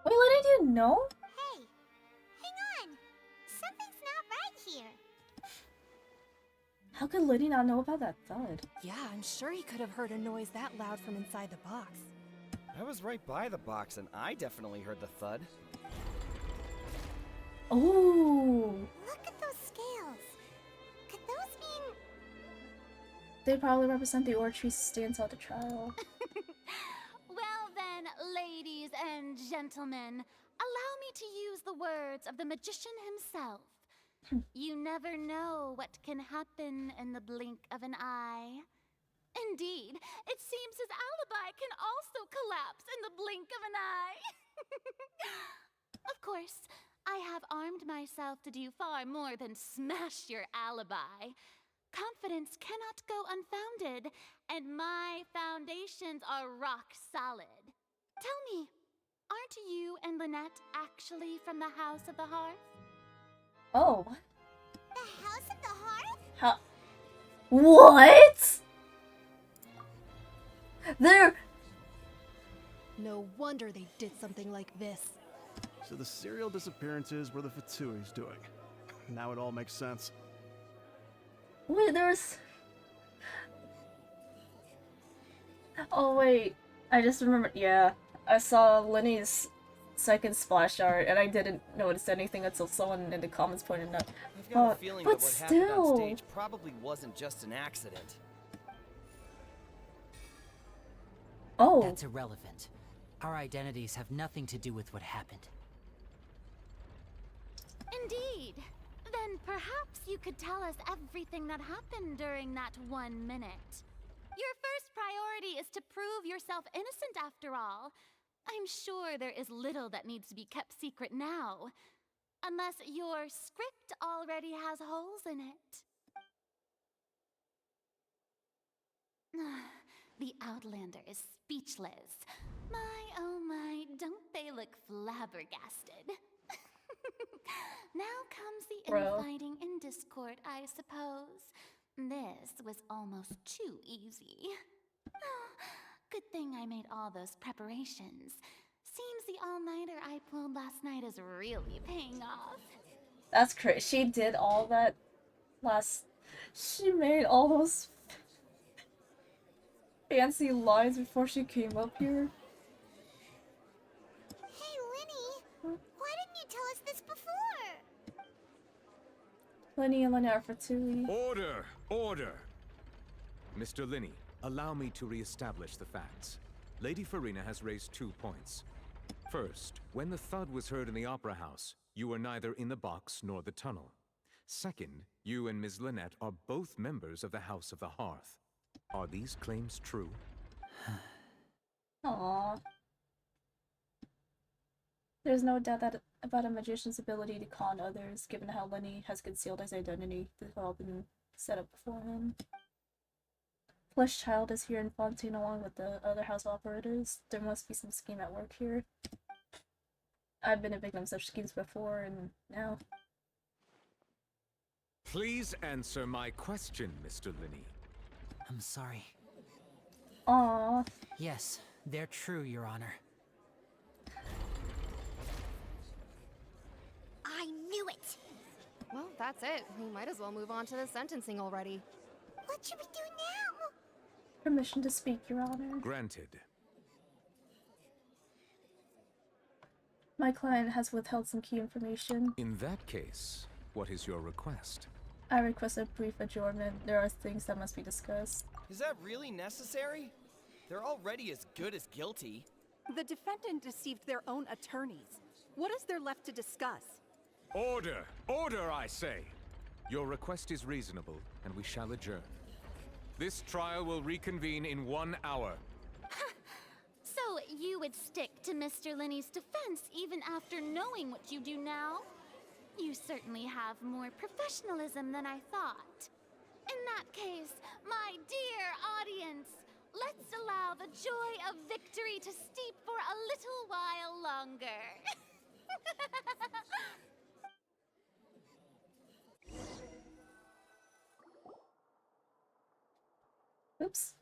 Wait, Lenny didn't know? Hey, hang on. Something's not right here. How could Lenny not know about that thud? Yeah, I'm sure he could have heard a noise that loud from inside the box. I was right by the box and I definitely heard the thud. Oh. Look at those scales. Could those mean... They probably represent the orchard stance out the trial. Well then, ladies and gentlemen, allow me to use the words of the magician himself. You never know what can happen in the blink of an eye. Indeed, it seems his alibi can also collapse in the blink of an eye. Of course, I have armed myself to do far more than smash your alibi. Confidence cannot go unfounded, and my foundations are rock solid. Tell me, aren't you and Lynette actually from the House of the Hearth? Oh. The House of the Hearth? How? What? They're... No wonder they did something like this. So the serial disappearances were the Fatsui's doing. Now it all makes sense. Wait, there's... Oh wait, I just remembered, yeah. I saw Lenny's second splash art and I didn't notice anything until someone in the comments pointed out. I've got a feeling that but what still... happened on stage probably wasn't just an accident. Oh. That's irrelevant. Our identities have nothing to do with what happened. Indeed. Then perhaps you could tell us everything that happened during that 1 minute. Your first priority is to prove yourself innocent after all. I'm sure there is little that needs to be kept secret now. Unless your script already has holes in it. The Outlander is speechless. My, oh my, don't they look flabbergasted? Now comes the Bro. infighting in discord, I suppose. This was almost too easy. Good thing I made all those preparations. Seems the all-nighter I pulled last night is really paying off. That's crazy. She did all that last... She made all those fancy lines before she came up here. Hey, Linny, why didn't you tell us this before? Linny and Lynette are fatui. Order! Order! Mr. Linney, allow me to re-establish the facts. Lady Farina has raised 2 points. First, when the thud was heard in the Opera House, you were neither in the box nor the tunnel. Second, you and Ms. Lynette are both members of the House of the Hearth. Are these claims true? Aww. There's no doubt that about a magician's ability to con others, given how Lenny has concealed his identity. This has all been set up before him. Flesh Child is here in Fontaine along with the other house operators. There must be some scheme at work here. I've been a victim of such schemes before, and now... Please answer my question, Mr. Linney. I'm sorry. Aww. Yes, they're true, Your Honor. I knew it! Well, that's it. We might as well move on to the sentencing already. What should we do now? Permission to speak, Your Honor. Granted. My client has withheld some key information. In that case, what is your request? I request a brief adjournment. There are things that must be discussed. Is that really necessary? They're already as good as guilty. The defendant deceived their own attorneys. What is there left to discuss? Order! Order, I say! Your request is reasonable, and we shall adjourn. This trial will reconvene in 1 hour. So you would stick to Mr. Linney's defense even after knowing what you do now? You certainly have more professionalism than I thought. In that case, my dear audience, let's allow the joy of victory to steep for a little while longer. Oops.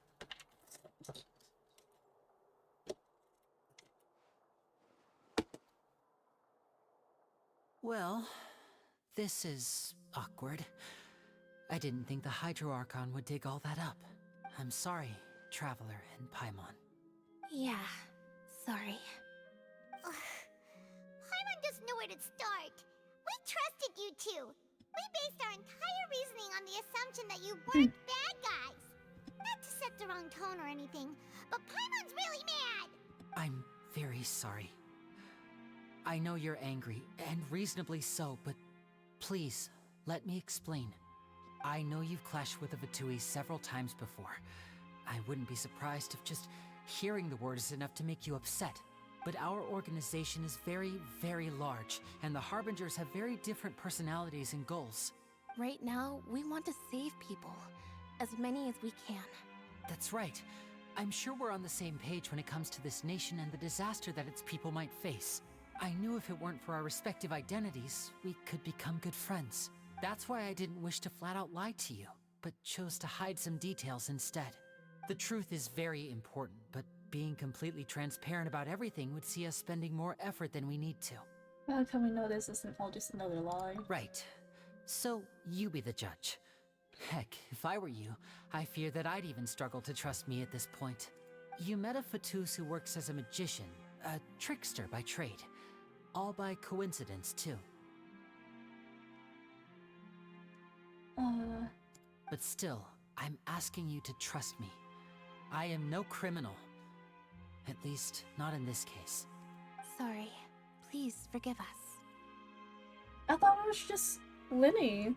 Well, this is awkward. I didn't think the Hydro Archon would dig all that up. I'm sorry, Traveler and Paimon. Yeah, sorry. Paimon doesn't know where to start. We trusted you two. We based our entire reasoning on the assumption that you weren't bad guys. Not to set the wrong tone or anything, but Paimon's really mad. I'm very sorry. I know you're angry, and reasonably so, but please, let me explain. I know you've clashed with the Vitui several times before. I wouldn't be surprised if just hearing the word is enough to make you upset. But our organization is very, very large, and the Harbingers have very different personalities and goals. Right now, we want to save people. As many as we can. That's right. I'm sure we're on the same page when it comes to this nation and the disaster that its people might face. I knew if it weren't for our respective identities, we could become good friends. That's why I didn't wish to flat out lie to you, but chose to hide some details instead. The truth is very important, but being completely transparent about everything would see us spending more effort than we need to. How can we know this isn't all just another lie? Right. So, you be the judge. Heck, if I were you, I fear that I'd even struggle to trust me at this point. You met a Fatus who works as a magician, a trickster by trade. All by coincidence, too. But still, I'm asking you to trust me. I am no criminal. At least, not in this case. Sorry. Please forgive us. I thought it was just Linny.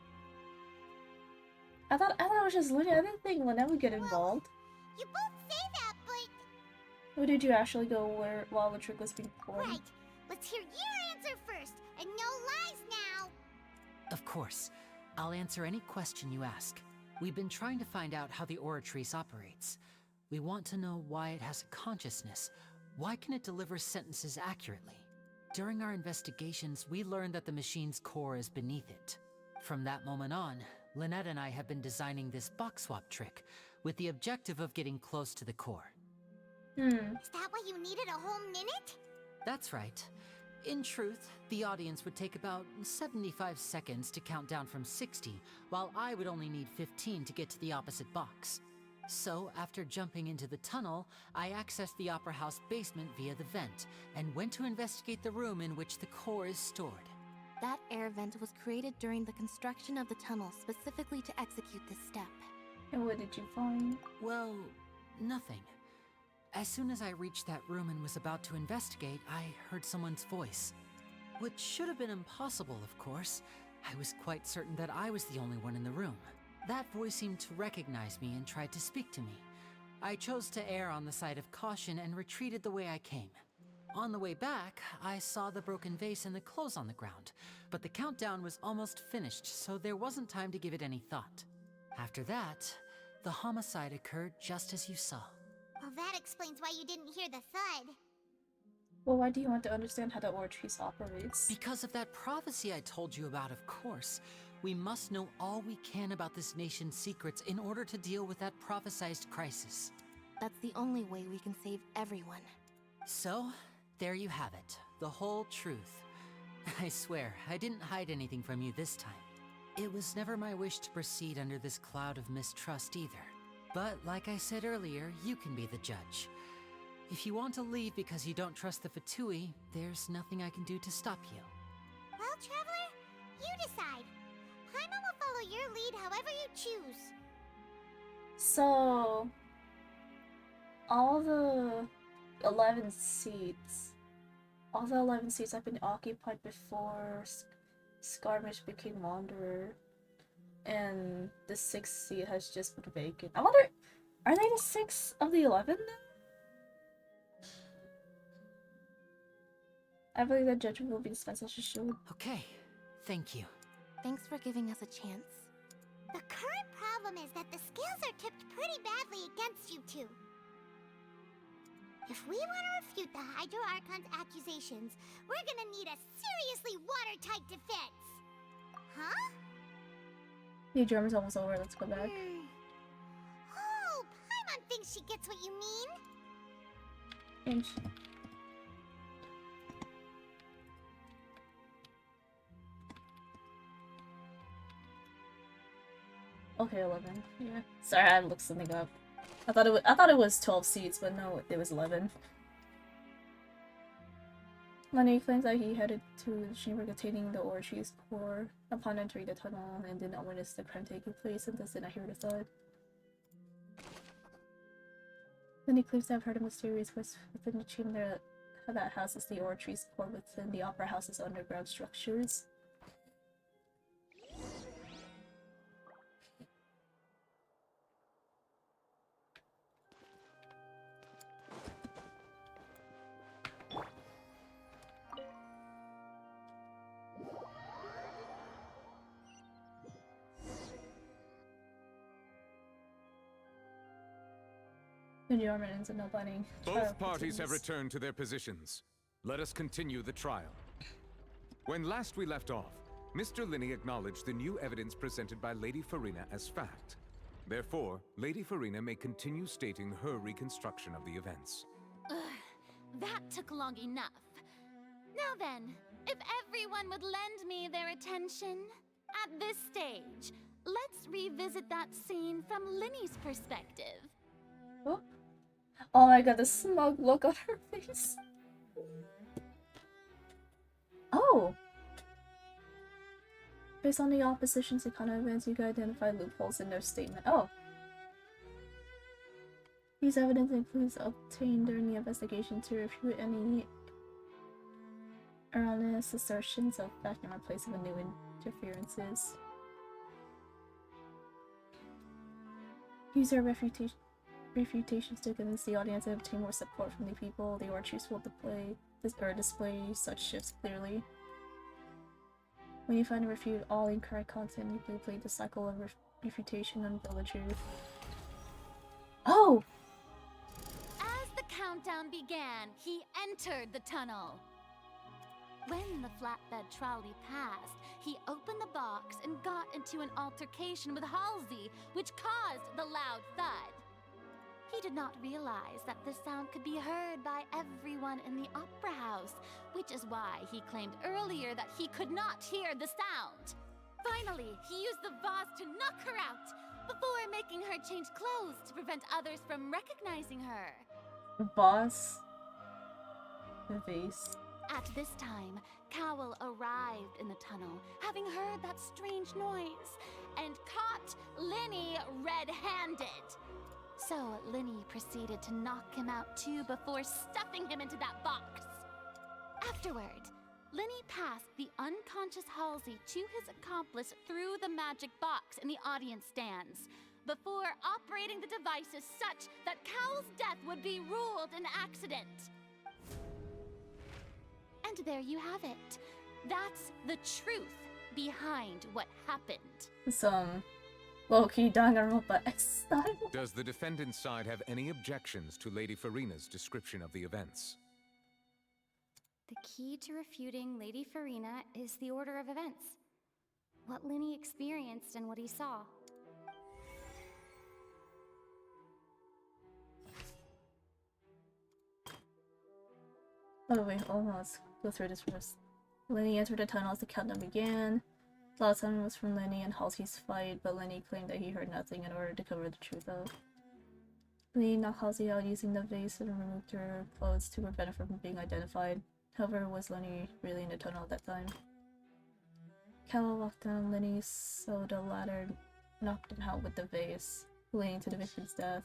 I thought it was just Linny. I didn't think Lynette would get involved. You both say that, but... Where did you actually go while the trick was being performed? Right. Let's hear your answer first, and no lies now. Of course. I'll answer any question you ask. We've been trying to find out how the Oratrice operates. We want to know why it has a consciousness. Why can it deliver sentences accurately? During our investigations, we learned that the machine's core is beneath it. From that moment on, Lynette and I have been designing this box swap trick with the objective of getting close to the core. Is that why you needed a whole minute? That's right. In truth, the audience would take about 75 seconds to count down from 60, while I would only need 15 to get to the opposite box. So, after jumping into the tunnel, I accessed the Opera House basement via the vent, and went to investigate the room in which the core is stored. That air vent was created during the construction of the tunnel specifically to execute this step. And what did you find? Well, nothing. As soon as I reached that room and was about to investigate, I heard someone's voice. Which should have been impossible, of course. I was quite certain that I was the only one in the room. That voice seemed to recognize me and tried to speak to me. I chose to err on the side of caution and retreated the way I came. On the way back, I saw the broken vase and the clothes on the ground, but the countdown was almost finished, so there wasn't time to give it any thought. After that, the homicide occurred just as you saw. Well, that explains why you didn't hear the thud. Well, why do you want to understand how the Orchis operates? Because of that prophecy I told you about, of course. We must know all we can about this nation's secrets in order to deal with that prophesized crisis. That's the only way we can save everyone. So, there you have it. The whole truth. I swear, I didn't hide anything from you this time. It was never my wish to proceed under this cloud of mistrust either. But, like I said earlier, you can be the judge. If you want to leave because you don't trust the Fatui, there's nothing I can do to stop you. Well, Traveler, you decide. Paimon will follow your lead however you choose. So, all the 11 seats have been occupied before Skirmish became Wanderer, and the 6th seat has just been vacant. I wonder, are they the 6 of the 11 now? I believe that judgment will be dispensed as you should. Okay, thank you. Thanks for giving us a chance. The current problem is that the scales are tipped pretty badly against you two. If we want to refute the Hydro Archon's accusations, we're gonna need a seriously watertight defense. Huh? The drummer's almost over, let's go back. Oh, Paimon thinks she gets what you mean. Inch. Okay, 11. Yeah. Sorry, I looked something up. I thought it was 12 seats, but no, it was 11. Lenny claims that he headed to the chamber containing the Orchis core upon entering the tunnel and did not witness the crime taking place and thus did not hear the thud. Lenny claims to have heard a mysterious voice within the chamber that houses the Orchis core within the Opera House's underground structures. The German ends up no bunning. Both parties have returned to their positions. Let us continue the trial. When last we left off, Mr. Linney acknowledged the new evidence presented by Lady Farina as fact. Therefore, Lady Farina may continue stating her reconstruction of the events. Ugh, that took long enough. Now then, if everyone would lend me their attention, at this stage, let's revisit that scene from Linney's perspective. Oh my god, the smug look on her face. Oh! Based on the opposition's economic events, you can identify loopholes in their statement. Oh! These evidence includes obtained during the investigation to refute any erroneous assertions of fact in place of new interferences. Use their refutations to convince the audience and obtain more support from the people. The Orchis will display such shifts clearly. When you find and refute all incorrect content, you complete the cycle of refutation until the truth. Oh! As the countdown began, he entered the tunnel. When the flatbed trolley passed, he opened the box and got into an altercation with Halsey, which caused the loud thud. He did not realize that the sound could be heard by everyone in the opera house, which is why he claimed earlier that he could not hear the sound. Finally, he used the vase to knock her out, before making her change clothes to prevent others from recognizing her. Boss. The vase. At this time, Cowell arrived in the tunnel, having heard that strange noise, and caught Linny red-handed. So Linny proceeded to knock him out too before stuffing him into that box. Afterward, Linny passed the unconscious Halsey to his accomplice through the magic box in the audience stands, before operating the devices such that Cowell's death would be ruled an accident. And there you have it. That's the truth behind what happened. Some low-key Danganronpa style. Does the defendant's side have any objections to Lady Farina's description of the events? The key to refuting Lady Farina is the order of events. What Linny experienced and what he saw. Oh wait, let's go through this first. Linny entered the tunnel as the countdown began. The last sound was from Linny and Halsey's fight, but Linny claimed that he heard nothing in order to cover the truth up. Linny knocked Halsey out using the vase and removed her clothes to prevent her from being identified. However, was Linny really in the tunnel at that time? Cowell walked down Linny, so the latter knocked him out with the vase, leading to the victim's death.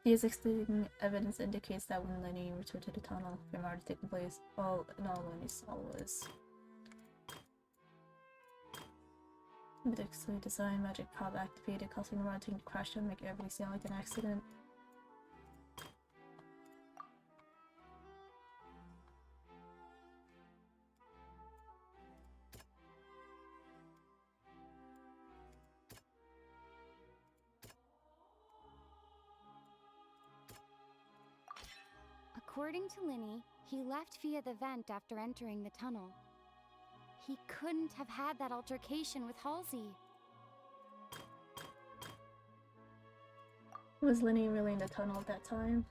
The existing evidence indicates that when Linny returned to the tunnel, crime had taken place. All Linny saw was meticulously designed magic prop activated, causing the rod to crash and make everything sound like an accident. According to Linny, he left via the vent after entering the tunnel. He couldn't have had that altercation with Halsey. Was Linny really in the tunnel at that time?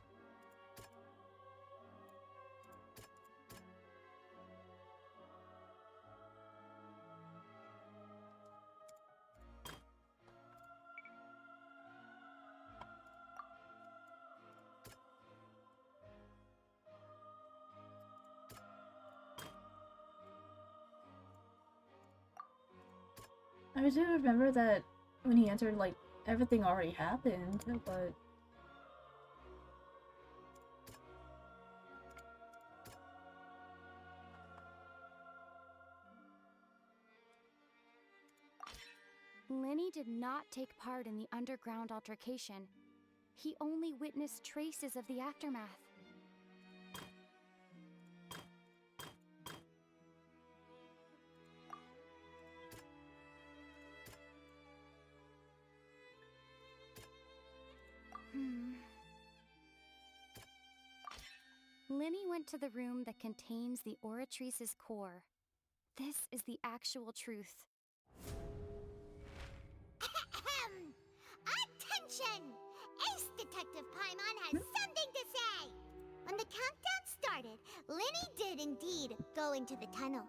I do remember that when he entered, like, everything already happened, but... Linny did not take part in the underground altercation. He only witnessed traces of the aftermath. Linny went to the room that contains the Oratrice's core. This is the actual truth. Attention! Ace Detective Paimon has something to say! When the countdown started, Linny did indeed go into the tunnel.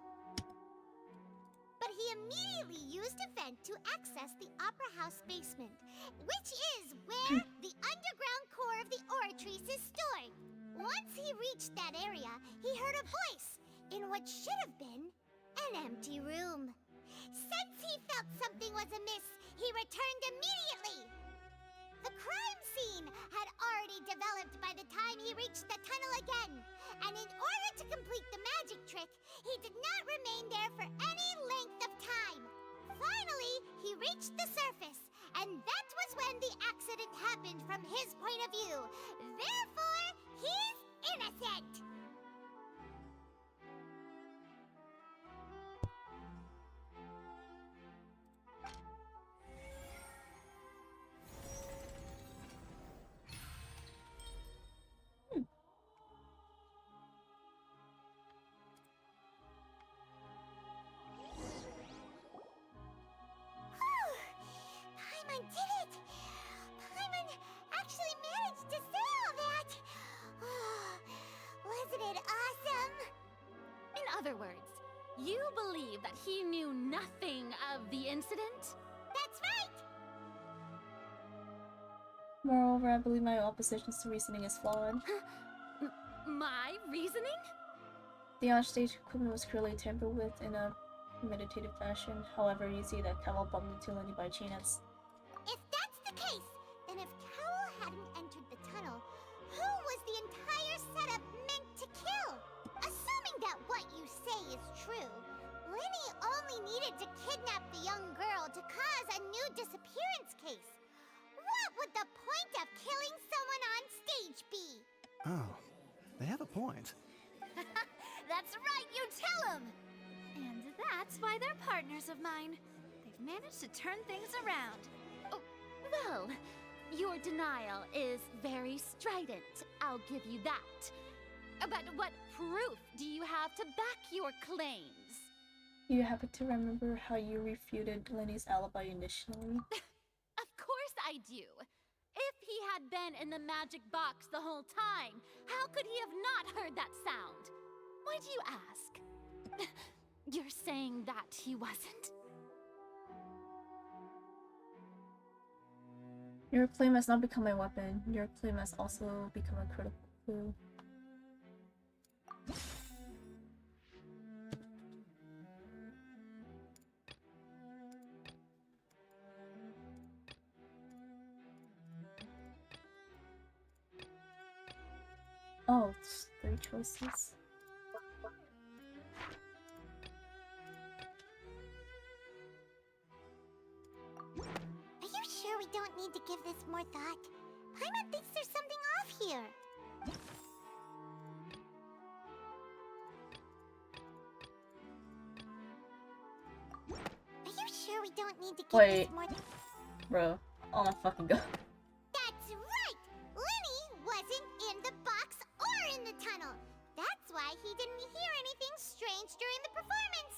But he immediately used a vent to access the Opera House basement, which is where the underground core of the Oratrice is stored. Once he reached that area, he heard a voice in what should have been an empty room. Since he felt something was amiss, he returned immediately. The crime scene had already developed by the time he reached the tunnel again, and in order to complete the magic trick, he did not remain there for any length of time. Finally, he reached the surface, and that was when the accident happened from his point of view. Therefore, he's innocent! believe that he knew nothing of the incident? That's right! Moreover, I believe my opposition to reasoning is flawed. My reasoning? The onstage equipment was clearly tampered with in a meditative fashion. However, you see that Cowell bumped into Lenny by chance. If that's the case, then if Cowell hadn't entered the tunnel, who was the entire setup meant to kill? Assuming that what you say is true, Lenny only needed to kidnap the young girl to cause a new disappearance case. What would the point of killing someone on stage be? Oh, they have a point. That's right, you tell him! And that's why they're partners of mine. They've managed to turn things around. Oh, well, your denial is very strident, I'll give you that. But what proof do you have to back your claims? You happen to remember how you refuted Lenny's alibi initially? Of course I do. If he had been in the magic box the whole time, how could he have not heard that sound? Why do you ask? You're saying that he wasn't? Your claim has not become a weapon. Your claim has also become a critical clue. Oh, it's 3 choices. Are you sure we don't need to give this more thought? Paimon thinks there's something off here. Are you sure we don't need to give Wait, this more bro, oh my fucking god. That's right! Lenny wasn't in the box or in the tunnel. That's why he didn't hear anything strange during the performance.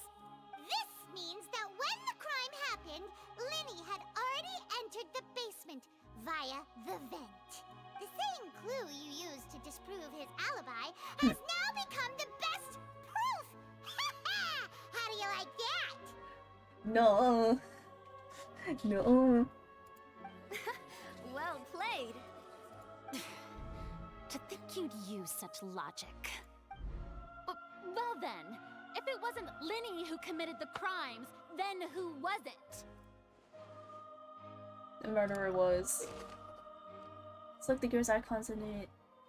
This means that when the crime happened, Lenny had already entered the basement via the vent. The same clue you used to disprove his alibi has now become the best proof! How do you like that? No. No. Well played. To think you'd use such logic. Well then, if it wasn't Lenny who committed the crimes, then who was it? The murderer was. Select the gear's icons in the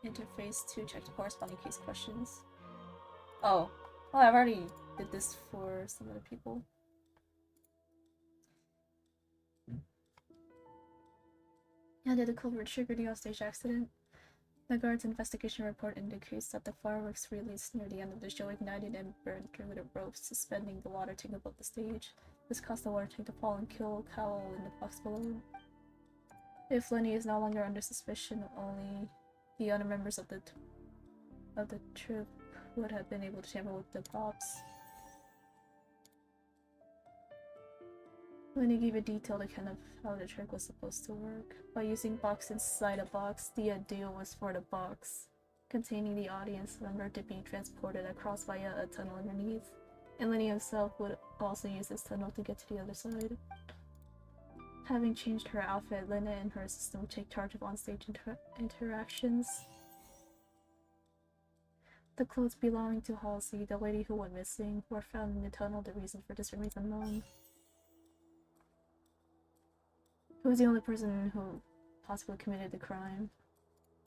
interface to check the corresponding case questions. Oh. Oh, I've already did this for some other people. How did the culprit trigger the offstage accident? The guard's investigation report indicates that the fireworks released near the end of the show ignited and burned through the ropes suspending the water tank above the stage. This caused the water tank to fall and kill Cowell in the box below. If Lenny is no longer under suspicion, only the other members of the troupe would have been able to tamper with the props. Lenny gave a detailed account of how the trick was supposed to work. By using box inside a box, the idea was for the box containing the audience member to be transported across via a tunnel underneath, and Lenny himself would also use this tunnel to get to the other side. Having changed her outfit, Lena and her assistant would take charge of onstage interactions. The clothes belonging to Halsey, the lady who went missing, were found in the tunnel. The reason for this remains unknown. Who was the only person who possibly committed the crime?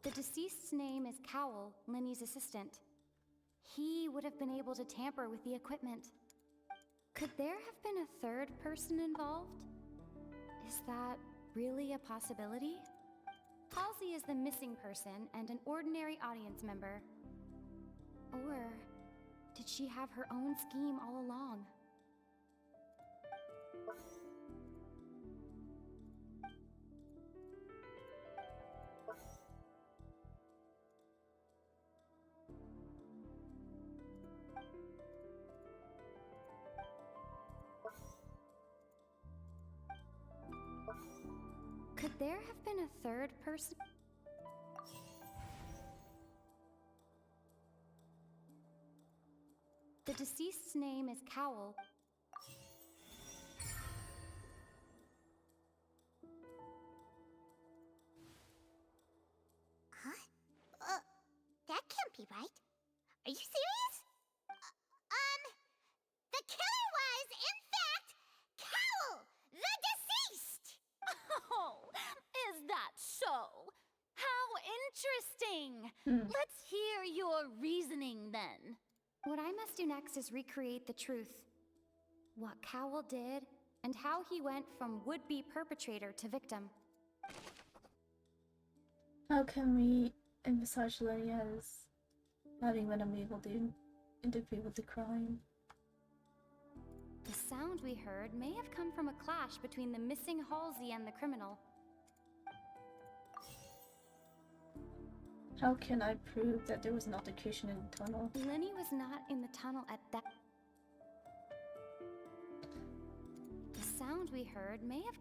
The deceased's name is Cowell, Lenny's assistant. He would have been able to tamper with the equipment. Could there have been a third person involved? Is that really a possibility? Halsey is the missing person and an ordinary audience member. Or did she have her own scheme all along? Could there have been a third person? The deceased's name is Cowl. Huh? That can't be right. Are you serious? The killer was, in fact, Cowl, the deceased! Oh, is that so? How interesting! Let's hear your reasoning then. What I must do next is recreate the truth. What Cowl did, and how he went from would-be perpetrator to victim. How can we envisage Lenny as having been unable to interfere with the crime? The sound we heard may have come from a clash between the missing Halsey and the criminal. How can I prove that there was an altercation in the tunnel? Lenny was not in the tunnel at that... The sound we heard may have...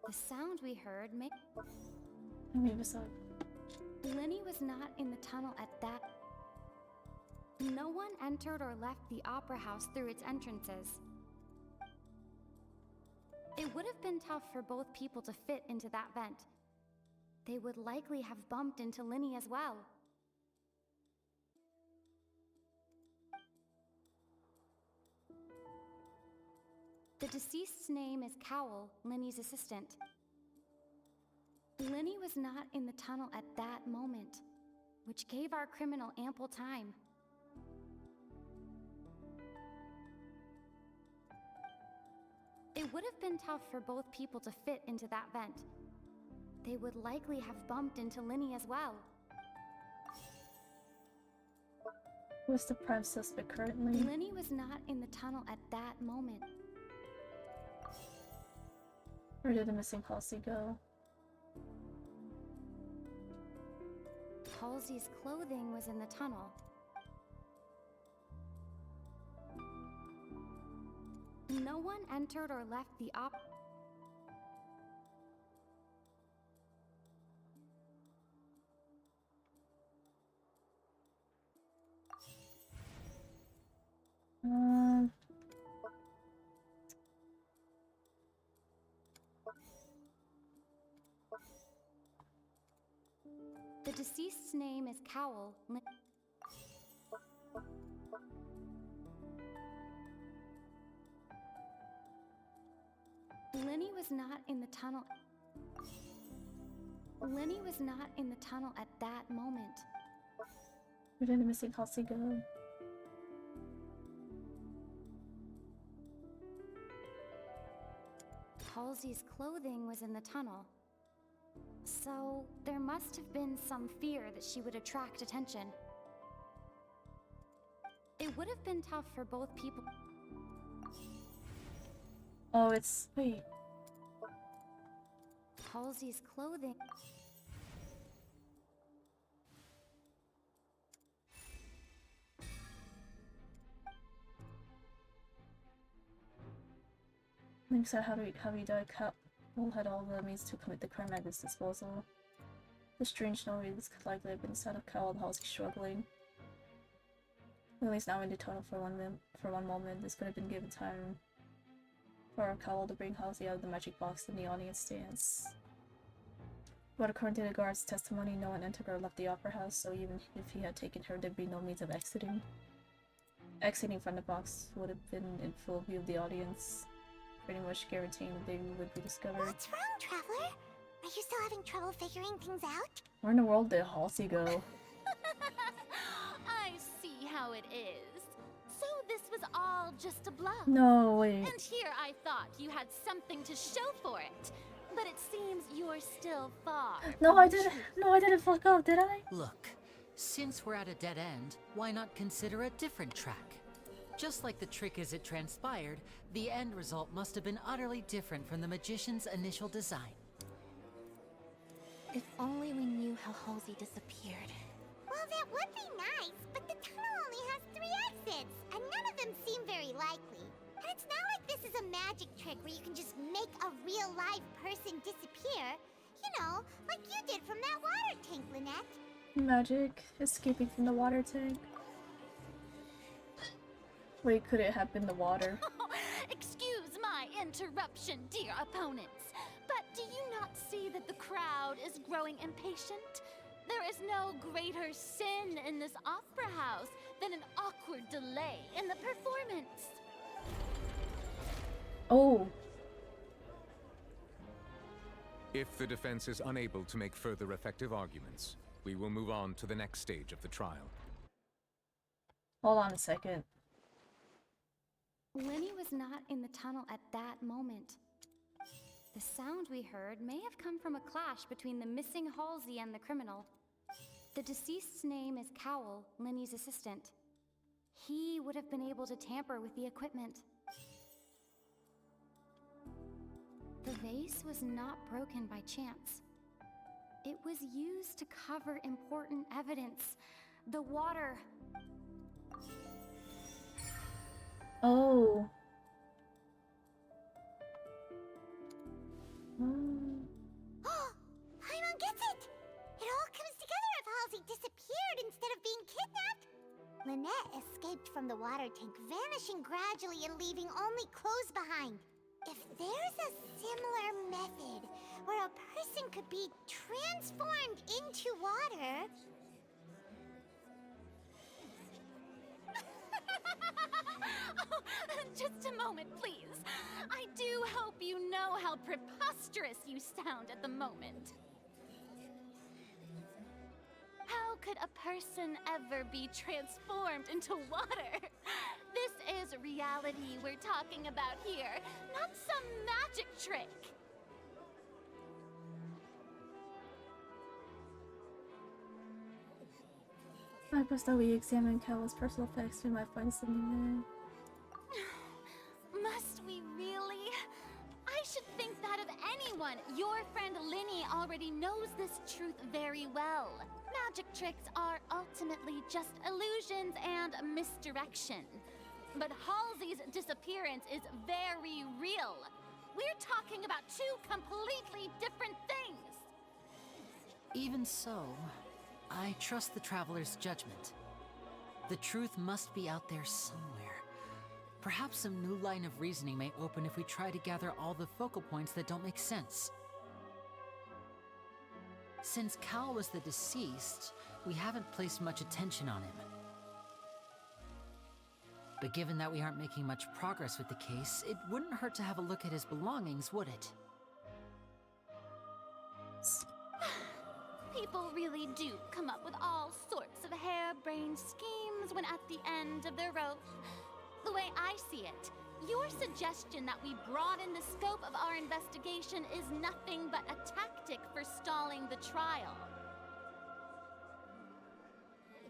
The sound we heard may... Maybe so. Lenny was not in the tunnel at that... No one entered or left the opera house through its entrances. It would have been tough for both people to fit into that vent. They would likely have bumped into Lenny as well. The deceased's name is Cowl, Lenny's assistant. Lenny was not in the tunnel at that moment, which gave our criminal ample time. It would have been tough for both people to fit into that vent. They would likely have bumped into Lenny as well. Who's the prime suspect currently? Lenny was not in the tunnel at that moment. Where did the missing Halsey go? Halsey's clothing was in the tunnel. No one entered or left the The deceased's name is Cowl. Lenny was not in the tunnel. Lenny was not in the tunnel at that moment. Where did the missing Halsey go? Halsey's clothing was in the tunnel. So, there must have been some fear that she would attract attention. It would have been tough for both people. Oh, it's... wait. Halsey's clothing... Links out how he died. Cowell had all the means to commit the crime at his disposal. The strange noise could likely have been the sound of Cowell and Halsey struggling. Lily's now in the tunnel for one moment. This could have been given time for Cowell to bring Halsey out of the magic box in the audience stands. But according to the guard's testimony, no one entered or left the opera house, so even if he had taken her, there'd be no means of exiting. Exiting from the box would have been in full view of the audience, pretty much guaranteeing that they would be discovered. What's wrong, Traveler? Are you still having trouble figuring things out? Where in the world did Halsey go? I see how it is. So this was all just a bluff. No, wait. And here I thought you had something to show for it. But it seems you're still far. No, I didn't. No, I didn't fuck up, did I? Look, since we're at a dead end, why not consider a different track? Just like the trick as it transpired, the end result must have been utterly different from the magician's initial design. If only we knew how Halsey disappeared. Well, that would be nice, but the tunnel only has 3 exits, and none of them seem very likely. And it's not like this is a magic trick where you can just make a real live person disappear. You know, like you did from that water tank, Lynette. Magic escaping from the water tank. Wait, could it have been the water? Excuse my interruption, dear opponents, but do you not see that the crowd is growing impatient? There is no greater sin in this opera house than an awkward delay in the performance. Oh. If the defense is unable to make further effective arguments, we will move on to the next stage of the trial. Hold on a second. Lenny was not in the tunnel at that moment. The sound we heard may have come from a clash between the missing Halsey and the criminal. The deceased's name is Cowell, Lenny's assistant. He would have been able to tamper with the equipment. The vase was not broken by chance. It was used to cover important evidence. The water. Oh. Paimon gets it! It all comes together if Halsey disappeared instead of being kidnapped. Lynette escaped from the water tank, vanishing gradually and leaving only clothes behind. If there's a similar method where a person could be transformed into water... Oh, just a moment, please. I do hope you know how preposterous you sound at the moment. How could a person ever be transformed into water? This is reality we're talking about here, not some magic trick. I suppose that we examine Cowell's personal effects, we might find something Must we really? I should think that of anyone. Your friend Linny already knows this truth very well. Magic tricks are ultimately just illusions and misdirection. But Halsey's disappearance is very real. We're talking about two completely different things. Even so, I trust the Traveler's judgment. The truth must be out there somewhere. Perhaps some new line of reasoning may open if we try to gather all the focal points that don't make sense. Since Cal was the deceased, we haven't placed much attention on him. But given that we aren't making much progress with the case, it wouldn't hurt to have a look at his belongings, would it? People really do come up with all sorts of harebrained schemes when at the end of their rope. The way I see it, your suggestion that we broaden the scope of our investigation is nothing but a tactic for stalling the trial.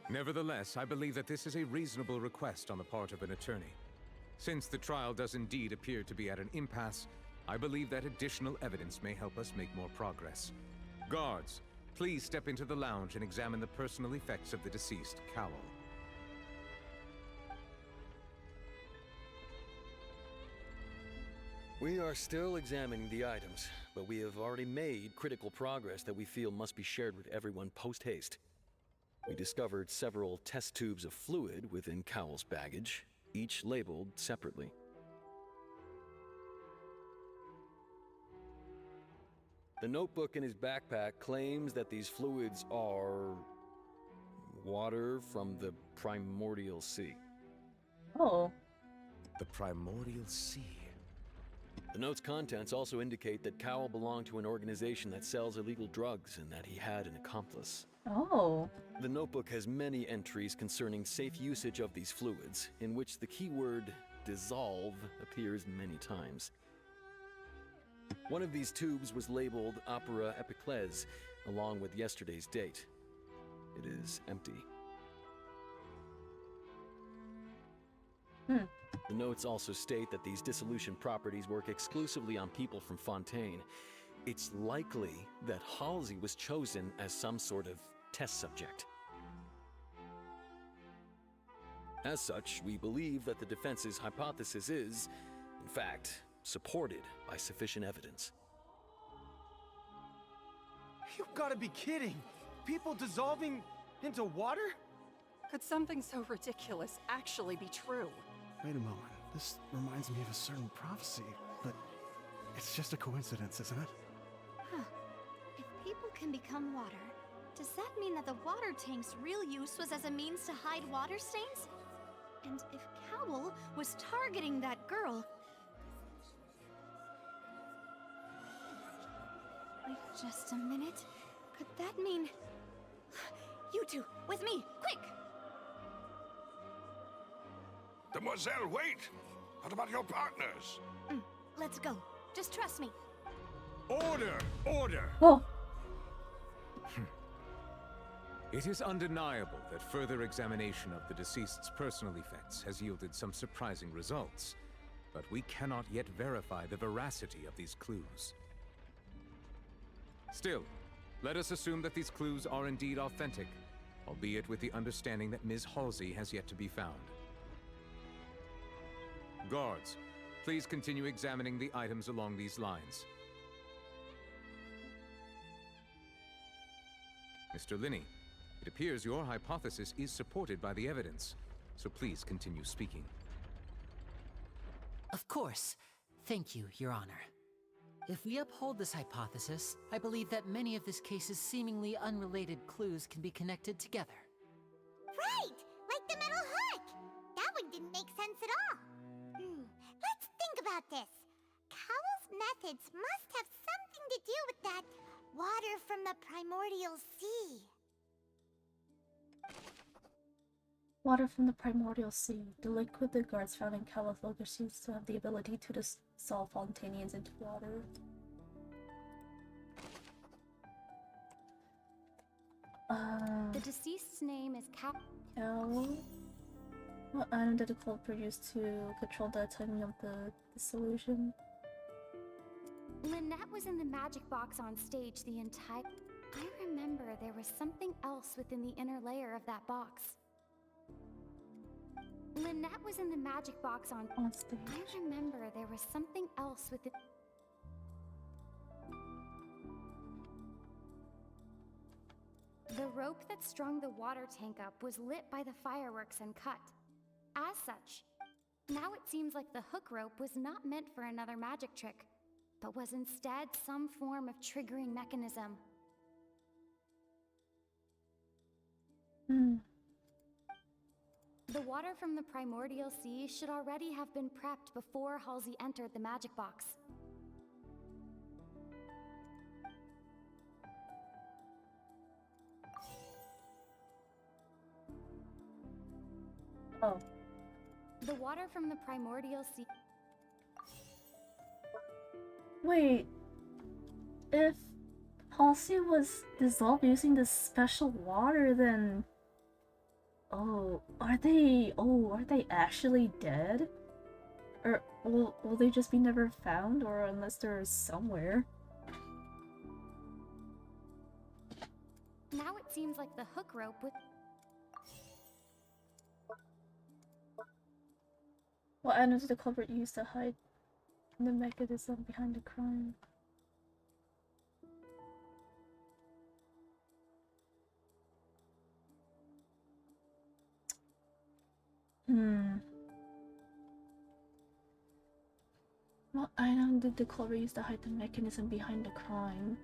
Nevertheless, I believe that this is a reasonable request on the part of an attorney. Since the trial does indeed appear to be at an impasse, I believe that additional evidence may help us make more progress. Guards, please step into the lounge and examine the personal effects of the deceased, Cowell. We are still examining the items, but we have already made critical progress that we feel must be shared with everyone post-haste. We discovered several test tubes of fluid within Cowell's baggage, each labeled separately. The notebook in his backpack claims that these fluids are water from the primordial sea. Oh. The primordial sea. The note's contents also indicate that Cowell belonged to an organization that sells illegal drugs and that he had an accomplice. Oh. The notebook has many entries concerning safe usage of these fluids, in which the keyword dissolve appears many times. One of these tubes was labeled Opera Epiclese, along with yesterday's date. It is empty. The notes also state that these dissolution properties work exclusively on people from Fontaine. It's likely that Halsey was chosen as some sort of test subject. As such, we believe that the defense's hypothesis is, in fact, supported by sufficient evidence. You've got to be kidding! People dissolving Into water? Could something so ridiculous actually be true? Wait a moment. This reminds me of a certain prophecy, but it's just a coincidence, isn't it? Huh. If people can become water, does that mean that the water tank's real use was as a means to hide water stains? And if Cowl was targeting that girl... Wait just a minute. Could that mean... You two, with me, quick! Demoiselle, wait! What about your partners? Let's go. Just trust me. Order! Order! Oh. It is undeniable that further examination of the deceased's personal effects has yielded some surprising results, but we cannot yet verify the veracity of these clues. Still, let us assume that these clues are indeed authentic, albeit with the understanding that Ms. Halsey has yet to be found. Guards, please continue examining the items along these lines. Mr. Linney, it appears your hypothesis is supported by the evidence, so please continue speaking. Of course. Thank you, Your Honor. If we uphold this hypothesis, I believe that many of this case's seemingly unrelated clues can be connected together. Right! Like the metal hook! That one didn't make sense at all. Let's think about this. Cowell's methods must have something to do with that water from the primordial sea. Water from the primordial sea. The liquid the guards found in Cowell's locker seems to have the ability to dissolve fontaines into water. The deceased's name is Cowl? What item did the culprit use to control the timing of the dissolution? Lynette was in the magic box on stage the entire... I remember there was something else within the inner layer of that box. Lynette was in the magic box on stage. I remember there was something else within... The rope that strung the water tank up was lit by the fireworks and cut. As such, now it seems like the hook rope was not meant for another magic trick, but was instead some form of triggering mechanism. The water from the primordial sea should already have been prepped before Halsey entered the magic box. Oh. The water from the primordial sea... Wait. If Halsey was dissolved using this special water, then... Oh, are they actually dead? Or will they just be never found, or unless they're somewhere? Now it seems like the hook rope with... What items did the culprit use to hide the mechanism behind the crime? What item did the culprit use to hide the mechanism behind the crime?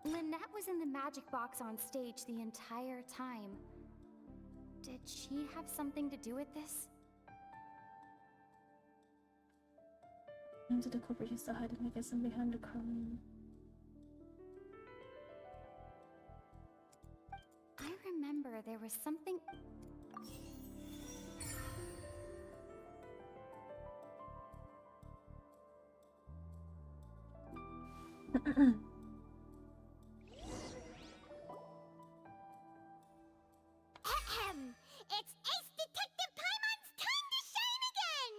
Lynette was in the magic box on stage the entire time. Did she have something to do with this? What item did the culprit use to hide the mechanism behind the crime? I remember there was something... It's Ace Detective Paimon's time to shine again!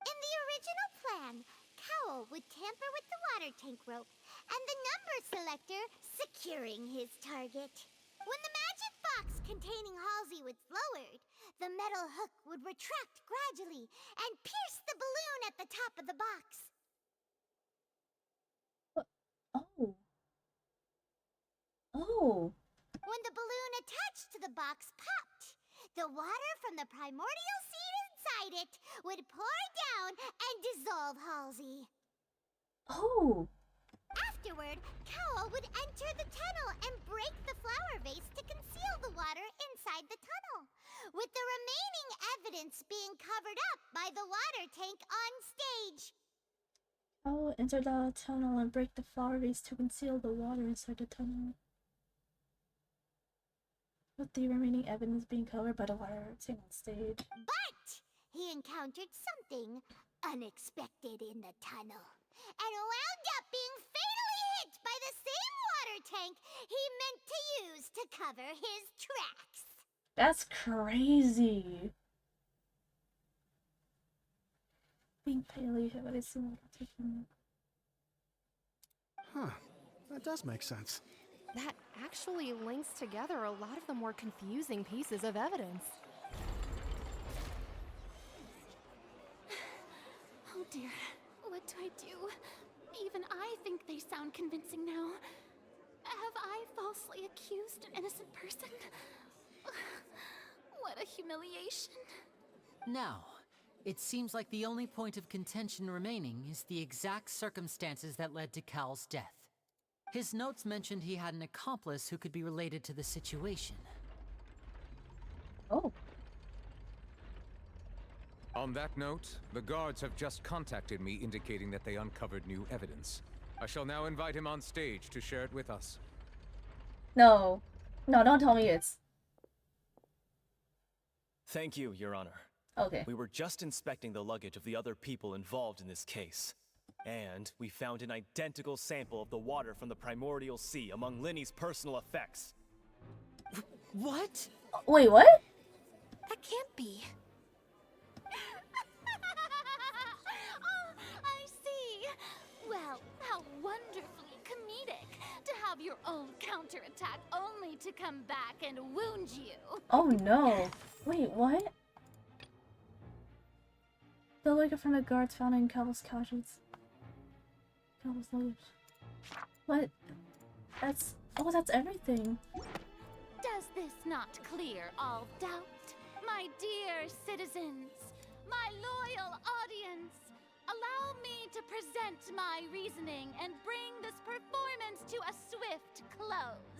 In the original plan, Cowell would tamper with the water tank rope and the number selector securing his target. When the magic box containing Halsey was lowered, the metal hook would retract gradually and pierce the balloon at the top of the box. Oh. Oh. When the the box popped. The water from the primordial seed inside it would pour down and dissolve Halsey. Oh. Afterward, Cowl would enter the tunnel and break the flower vase to conceal the water inside the tunnel, with the remaining evidence being covered up by the water tank on stage. Oh, enter the tunnel and break the flower vase to conceal the water inside the tunnel, with the remaining evidence being covered by the water tank on stage. But he encountered something unexpected in the tunnel, and wound up being fatally hit by the same water tank he meant to use to cover his tracks. That's crazy. Being fatally hit by the same water tank. Huh. That does make sense. That actually links together a lot of the more confusing pieces of evidence. Oh dear, what do I do? Even I think they sound convincing now. Have I falsely accused an innocent person? What a humiliation. Now, it seems like the only point of contention remaining is the exact circumstances that led to Cal's death. His notes mentioned he had an accomplice who could be related to the situation. Oh. On that note, the guards have just contacted me indicating that they uncovered new evidence. I shall now invite him on stage to share it with us. No. No, don't tell me it's... Thank you, Your Honor. Okay. We were just inspecting the luggage of the other people involved in this case. And we found an identical sample of the water from the primordial sea among Linny's personal effects. What? Wait, what? That can't be. Oh, I see. Well, how wonderfully comedic to have your own counterattack only to come back and wound you. Oh no. Wait, what? The liquor from the guards found in Cal's couches. Cal's luggage. What? That's... Oh, that's everything. Does this not clear all doubt? My dear citizens, my loyal audience, allow me to present my reasoning and bring this performance to a swift close.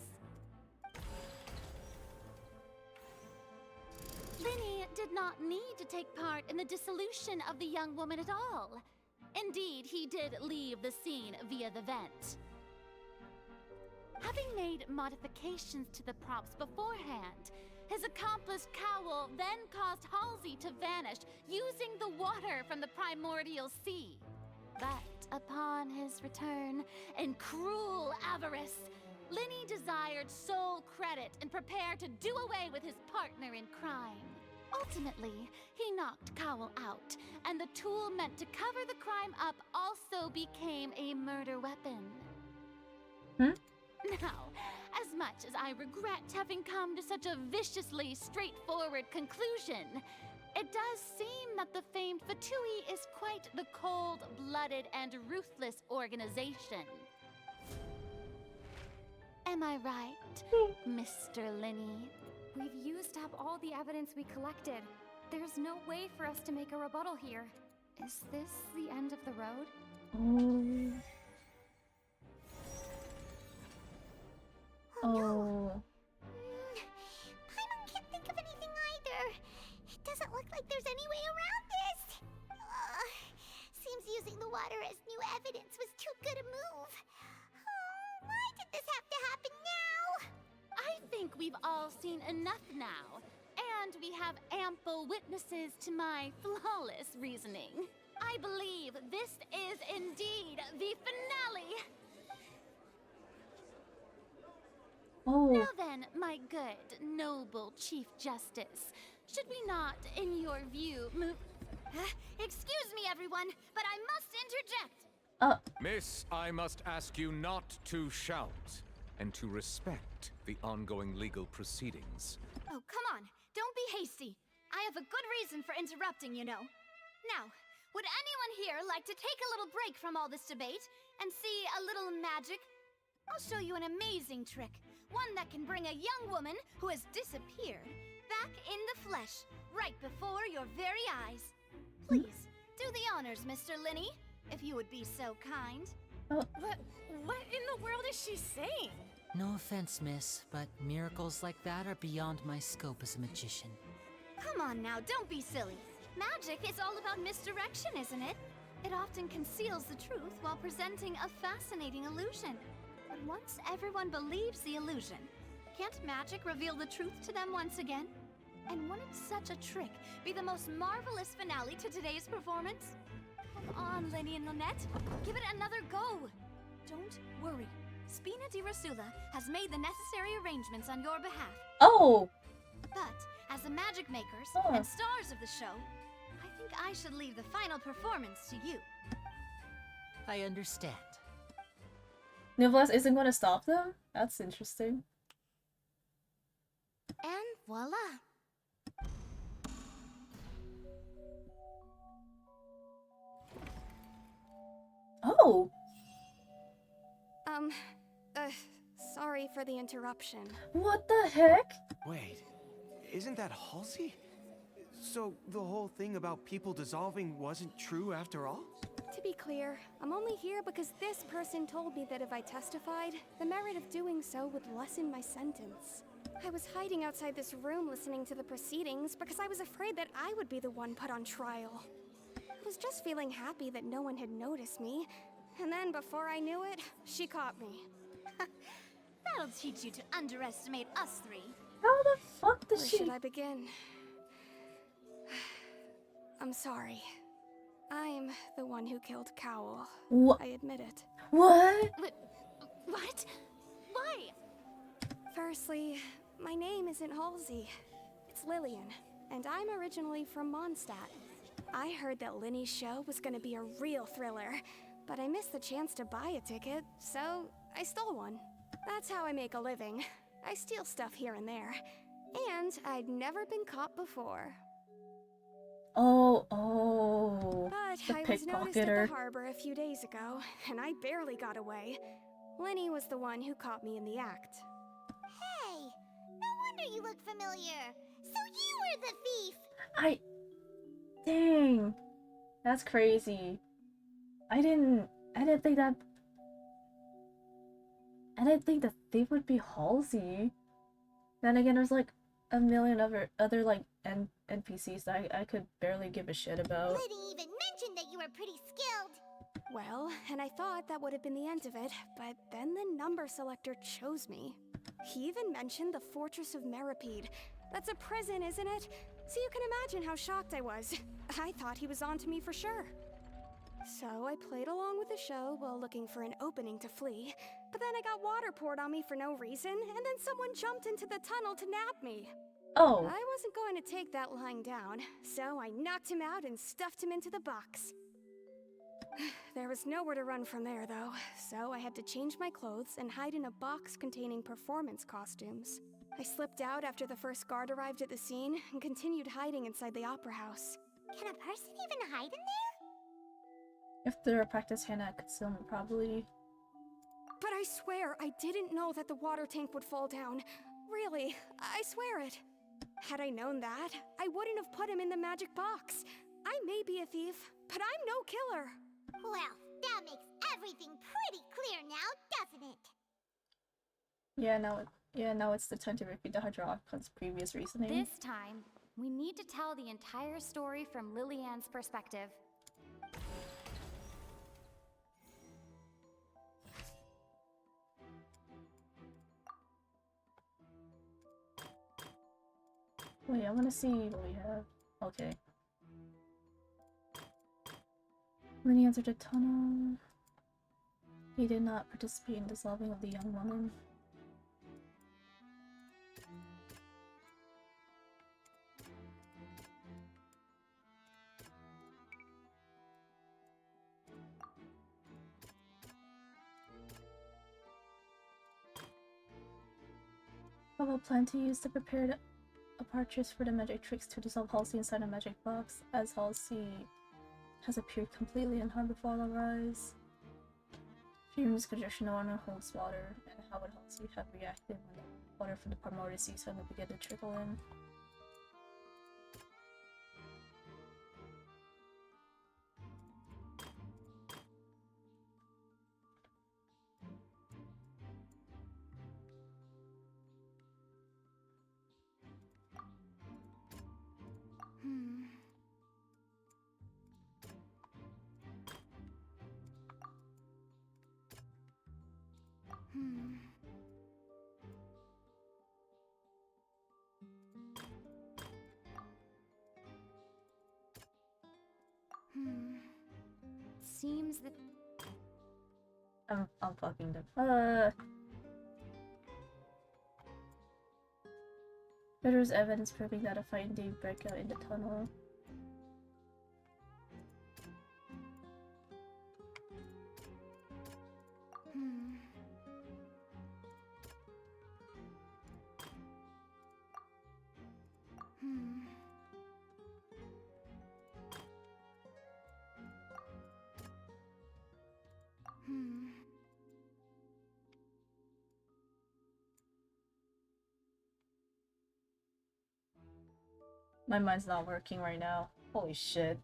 Linny did not need to take part in the dissolution of the young woman at all. Indeed, he did leave the scene via the vent. Having made modifications to the props beforehand, his accomplice Cowl then caused Halsey to vanish using the water from the primordial sea. But upon his return, in cruel avarice, Linny desired sole credit and prepared to do away with his partner in crime. Ultimately, he knocked Cowl out, and the tool meant to cover the crime up also became a murder weapon. Now, as much as I regret having come to such a viciously straightforward conclusion, it does seem that the famed Fatui is quite the cold-blooded and ruthless organization. Am I right, Mr. Linny? We've used up all the evidence we collected. There's no way for us to make a rebuttal here. Is this the end of the road? Oh. Oh. Paimon can't think of anything either. It doesn't look like there's any way around this. Seems using the water as new evidence was too good a move. Why did this have to happen now? I think we've all seen enough now, and we have ample witnesses to my flawless reasoning. I believe this is indeed the finale. Oh. Now then, my good, noble Chief Justice, should we not, in your view, move... Excuse me, everyone, but I must interject. Miss, I must ask you not to shout, and to respect the ongoing legal proceedings. Oh, come on. Don't be hasty. I have a good reason for interrupting, you know. Now, would anyone here like to take a little break from all this debate and see a little magic? I'll show you an amazing trick One that can bring a young woman who has disappeared back in the flesh, right before your very eyes. Please, do the honors, Mr. Linny, if you would be so kind. What in the world is she saying? No offense, miss, but miracles like that are beyond my scope as a magician. Come on now, don't be silly. Magic is all about misdirection, isn't it? It often conceals the truth while presenting a fascinating illusion. But once everyone believes the illusion, can't magic reveal the truth to them once again? And wouldn't such a trick be the most marvelous finale to today's performance? Come on, Lenny and Lynette, give it another go. Don't worry. Spina di Rasula has made the necessary arrangements on your behalf. Oh! But as the magic makers and stars of the show, I think I should leave the final performance to you. I understand. Nicholas isn't going to stop them? That's interesting. And voila. Oh! Sorry for the interruption. What the heck? Wait, isn't that Halsey? So the whole thing about people dissolving wasn't true after all? To be clear, I'm only here because this person told me that if I testified, the merit of doing so would lessen my sentence. I was hiding outside this room listening to the proceedings because I was afraid that I would be the one put on trial. I was just feeling happy that no one had noticed me, and then before I knew it, she caught me. That'll teach you to underestimate us three. How the fuck does Where she... should I begin? I'm sorry. I'm the one who killed Cowl. What? I admit it. What? What? Why? Firstly, my name isn't Halsey. It's Lillian, and I'm originally from Mondstadt. I heard that Linny's show was gonna be a real thriller, but I missed the chance to buy a ticket, so I stole one. That's how I make a living. I steal stuff here and there. And I'd never been caught before. Oh, But the I was noticed at pickpocketer. the harbor a few days ago, and I barely got away. Lenny was the one who caught me in the act. Hey, no wonder you look familiar. So you were the thief. Dang. That's crazy. I didn't think that the thief would be Halsey. Then again, there's like a million other like NPCs that I could barely give a shit about. Liddy even mentioned that you were pretty skilled. Well, and I thought that would have been the end of it, but then the number selector chose me. He even mentioned the Fortress of Meripede. That's a prison, isn't it? So you can imagine how shocked I was. I thought he was on to me for sure. So I played along with the show while looking for an opening to flee, but then I got water poured on me for no reason, and then someone jumped into the tunnel to nab me. Oh. I wasn't going to take that lying down, so I knocked him out and stuffed him into the box. There was nowhere to run from there, though, so I had to change my clothes and hide in a box containing performance costumes. I slipped out after the first guard arrived at the scene and continued hiding inside the opera house. Can a person even hide in there? If they're a practice hand at concealment, probably. But I swear I didn't know that the water tank would fall down. Really, I swear it. Had I known that, I wouldn't have put him in the magic box. I may be a thief, but I'm no killer. Well, that makes everything pretty clear now, doesn't it? Now it's the time to repeat the Hydrocon's previous reasoning. This time, we need to tell the entire story from Lillian's perspective. Wait, I want to see what we have. Okay. When he entered the tunnel, he did not participate in dissolving of the young woman. Pavel planned to use the prepared apparatus for the magic tricks to dissolve Halsey inside a magic box, as Halsey has appeared completely unharmed before our eyes. Fumes congestion the water holds water, and how it helps you have reacted when the water from the primordial sea suddenly begin to trickle in. Seems that I'm fucking them. There is evidence proving that a fight indeed broke out in the tunnel. My mind's not working right now. Holy shit.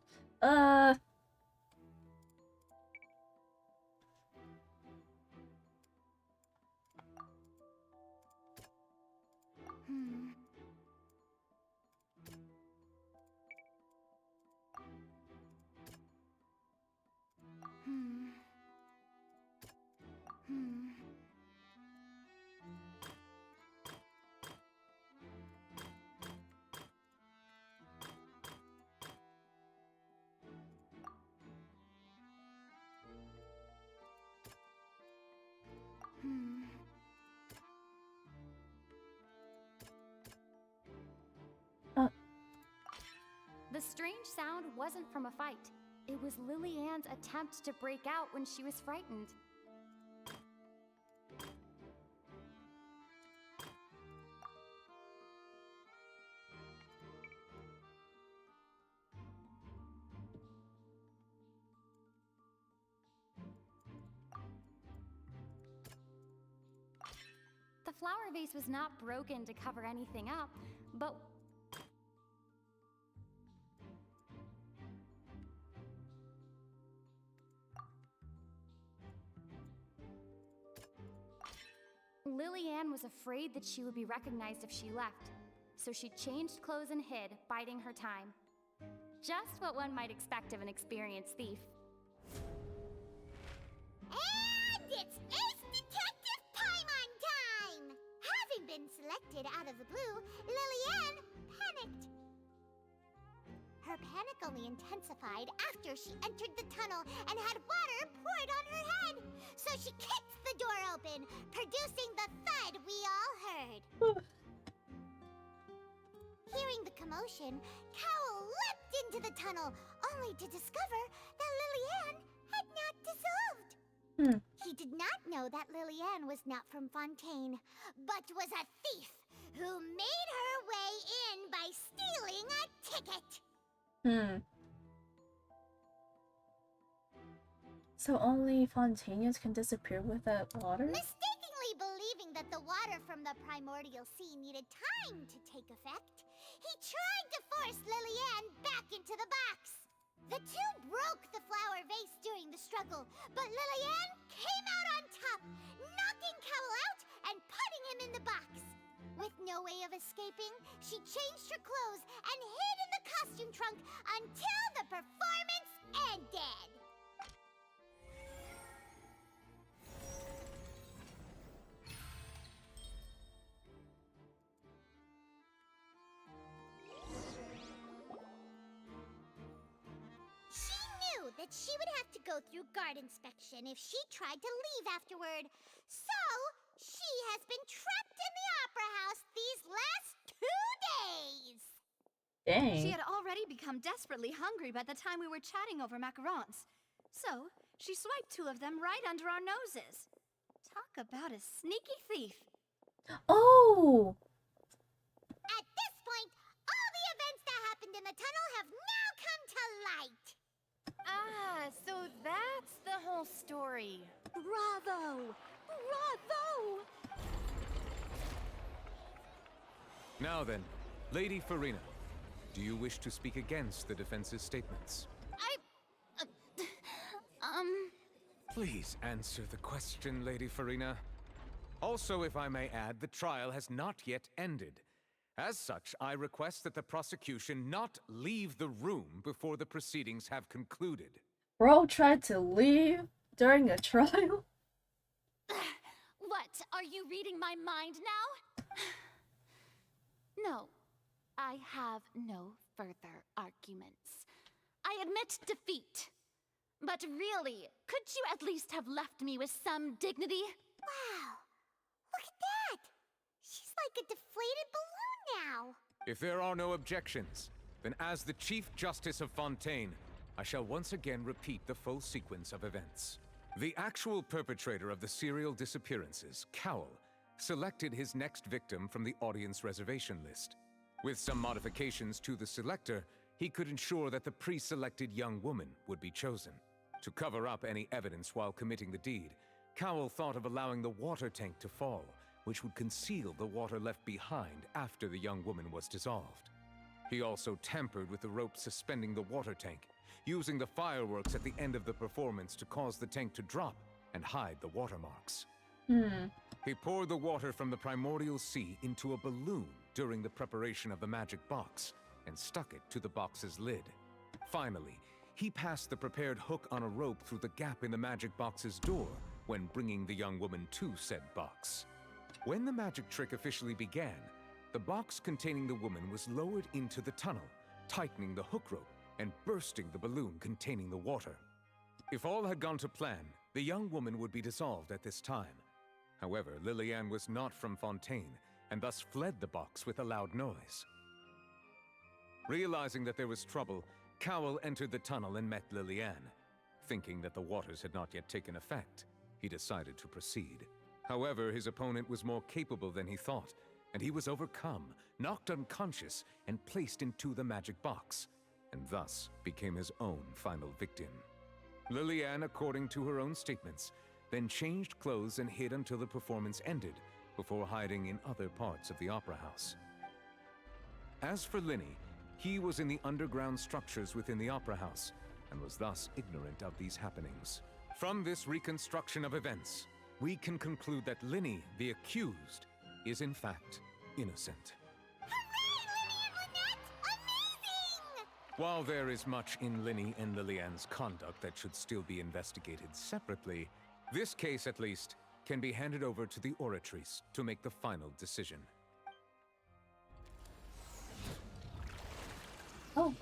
the strange sound wasn't from a fight. It was Lily-Ann's attempt to break out when she was frightened. The flower vase was not broken to cover anything up, but Lily-Ann was afraid that she would be recognized if she left, so she changed clothes and hid, biding her time. Just what one might expect of an experienced thief. And it's Ace Detective time! Having been selected out of the blue, Lily-Ann panicked. Her panic only intensified after she entered the tunnel and had water poured on her head. So she kicked the door open, producing the thud we all heard. Hearing the commotion, Cowell leapt into the tunnel, only to discover that Lily-Ann had not dissolved. He did not know that Lily-Ann was not from Fontaine, but was a thief who made her way in by stealing a ticket. So only Fontainians can disappear with that water? Mistakenly believing that the water from the primordial sea needed time to take effect, he tried to force Lily-Ann back into the box. The two broke the flower vase during the struggle, but Lily-Ann came out on top, knocking Cowell out and putting him in the box. With no way of escaping, she changed her clothes and hid in the costume trunk until the performance ended. She knew that she would have to go through guard inspection if she tried to leave afterward. So, she has been trapped in the Opera House these last 2 days. Dang. She had already become desperately hungry by the time we were chatting over macarons. So, she swiped 2 of them right under our noses. Talk about a sneaky thief. Oh! At this point, all the events that happened in the tunnel have now come to light. Ah, so that's the whole story. Bravo! Bravo! Now then, Lady Farina, do you wish to speak against the defense's statements? Please answer the question, Lady Farina. Also, if I may add, the trial has not yet ended. As such, I request that the prosecution not leave the room before the proceedings have concluded. Bro tried to leave during a trial? What? Are you reading my mind now? No. I have no further arguments. I admit defeat. But really, could you at least have left me with some dignity? Wow! Look at that! She's like a deflated balloon now! If there are no objections, then as the Chief Justice of Fontaine, I shall once again repeat the full sequence of events. The actual perpetrator of the serial disappearances, Cowell, selected his next victim from the audience reservation list. With some modifications to the selector, he could ensure that the pre-selected young woman would be chosen. To cover up any evidence while committing the deed, Cowell thought of allowing the water tank to fall, which would conceal the water left behind after the young woman was dissolved. He also tampered with the rope suspending the water tank, using the fireworks at the end of the performance to cause the tank to drop and hide the watermarks. He poured the water from the primordial sea into a balloon during the preparation of the magic box and stuck it to the box's lid. Finally, he passed the prepared hook on a rope through the gap in the magic box's door when bringing the young woman to said box. When the magic trick officially began, the box containing the woman was lowered into the tunnel, tightening the hook rope and bursting the balloon containing the water. If all had gone to plan, the young woman would be dissolved at this time. However, Liliane was not from Fontaine, and thus fled the box with a loud noise. Realizing that there was trouble, Cowell entered the tunnel and met Liliane. Thinking that the waters had not yet taken effect, he decided to proceed. However, his opponent was more capable than he thought, and he was overcome, knocked unconscious, and placed into the magic box, and thus became his own final victim. Liliane, according to her own statements, then changed clothes and hid until the performance ended, before hiding in other parts of the opera house. As for Linny, he was in the underground structures within the opera house, and was thus ignorant of these happenings. From this reconstruction of events, we can conclude that Linny, the accused, is in fact innocent. While there is much in Linny and Liliane's conduct that should still be investigated separately, this case, at least, can be handed over to the Oratrice to make the final decision. Oh.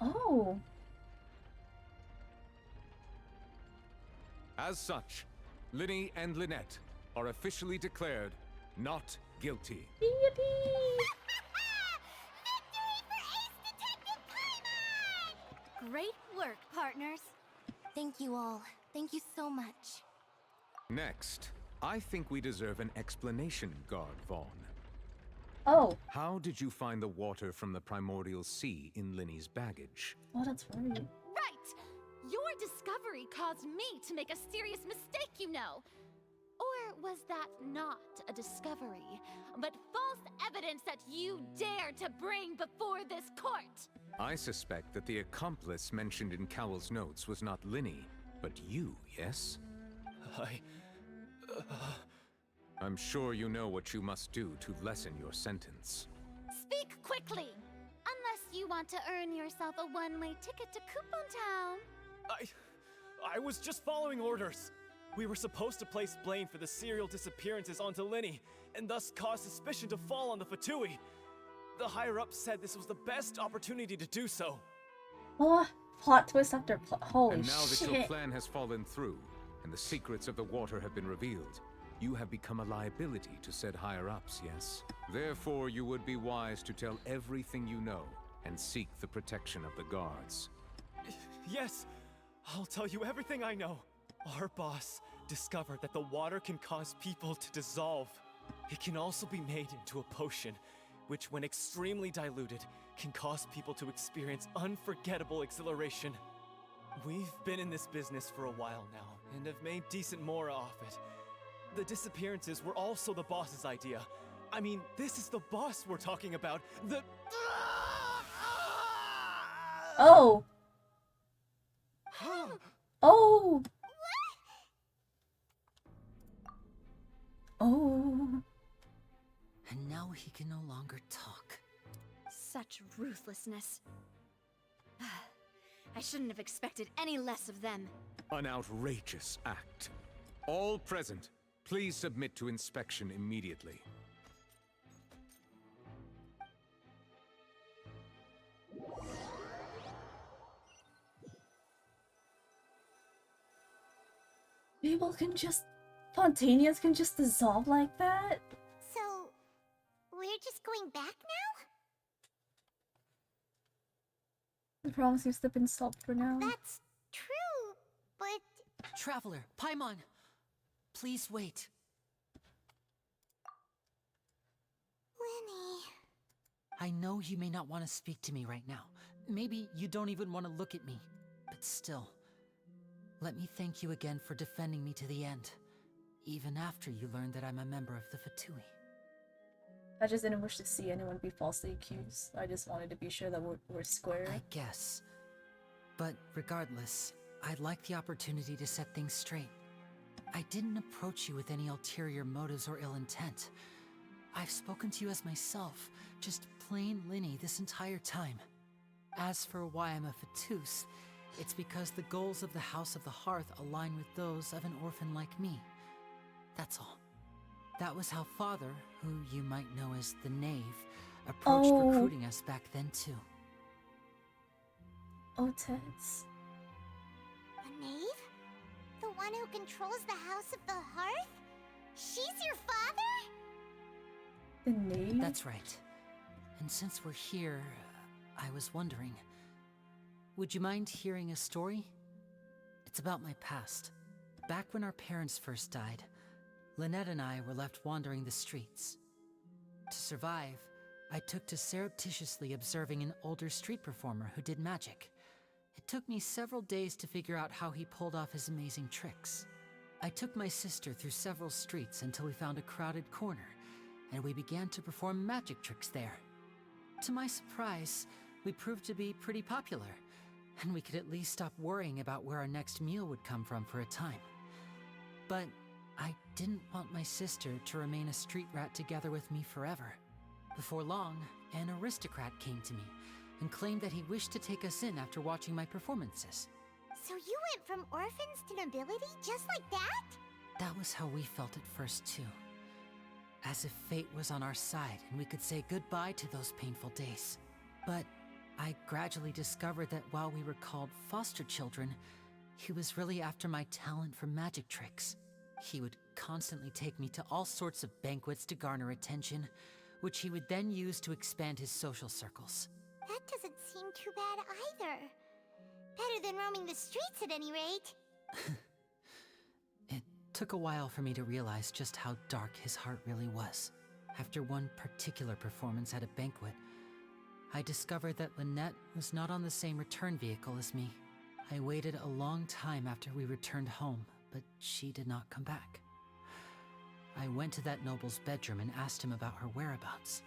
Oh. As such, Linny and Lynette are officially declared not guilty. Great work, partners. Thank you all. Thank you so much. Next, I think we deserve an explanation, Guard Vaughn. Oh. How did you find the water from the primordial sea in Linny's baggage? Oh, that's right. Right! Your discovery caused me to make a serious mistake, you know. Or was that not a discovery, but false evidence that you dare to bring before this court? I suspect that the accomplice mentioned in Cowell's notes was not Linny, but you, yes? I'm sure you know what you must do to lessen your sentence. Speak quickly! Unless you want to earn yourself a one-way ticket to Coupon Town. I was just following orders. We were supposed to place blame for the serial disappearances onto Linny, and thus cause suspicion to fall on the Fatui. The higher-ups said this was the best opportunity to do so. Oh, plot twist after plot. Holy and now shit. that your plan has fallen through, and the secrets of the water have been revealed, you have become a liability to said higher-ups, yes? Therefore, you would be wise to tell everything you know, and seek the protection of the guards. Yes, I'll tell you everything I know. Our boss discovered that the water can cause people to dissolve. It can also be made into a potion, which, when extremely diluted, can cause people to experience unforgettable exhilaration. We've been in this business for a while now, and have made decent mora off it. The disappearances were also the boss's idea. I mean, this is the boss we're talking about. The... Oh! Oh! Oh. And now he can no longer talk. Such ruthlessness. I shouldn't have expected any less of them. An outrageous act. All present, please submit to inspection immediately. People can just... Spontaneous can just dissolve like that? So, we're just going back now? The problem seems to have been solved for now. That's true, but... Traveler, Paimon! Please wait. Lenny... I know you may not want to speak to me right now. Maybe you don't even want to look at me. But still, let me thank you again for defending me to the end. Even after you learned that I'm a member of the Fatui. I just didn't wish to see anyone be falsely accused. I just wanted to be sure that we're square. I guess. But regardless, I'd like the opportunity to set things straight. I didn't approach you with any ulterior motives or ill intent. I've spoken to you as myself, just plain Linny this entire time. As for why I'm a Fatus, it's because the goals of the House of the Hearth align with those of an orphan like me. That's all. That was how Father, who you might know as the Knave, approached recruiting us back then too. Oh, Teds. The Knave? The one who controls the House of the Hearth? She's your father? The Knave? That's right. And since we're here, I was wondering, would you mind hearing a story? It's about my past. Back when our parents first died, Lynette and I were left wandering the streets. To survive, I took to surreptitiously observing an older street performer who did magic. It took me several days to figure out how he pulled off his amazing tricks. I took my sister through several streets until we found a crowded corner, and we began to perform magic tricks there. To my surprise, we proved to be pretty popular, and we could at least stop worrying about where our next meal would come from for a time. But I didn't want my sister to remain a street rat together with me forever. Before long, an aristocrat came to me and claimed that he wished to take us in after watching my performances. So you went from orphans to nobility just like that? That was how we felt at first too. As if fate was on our side and we could say goodbye to those painful days. But I gradually discovered that while we were called foster children, he was really after my talent for magic tricks. He would constantly take me to all sorts of banquets to garner attention, which he would then use to expand his social circles. That doesn't seem too bad either. Better than roaming the streets at any rate. It took a while for me to realize just how dark his heart really was. After one particular performance at a banquet, I discovered that Lynette was not on the same return vehicle as me. I waited a long time after we returned home, but she did not come back. I went to that noble's bedroom and asked him about her whereabouts.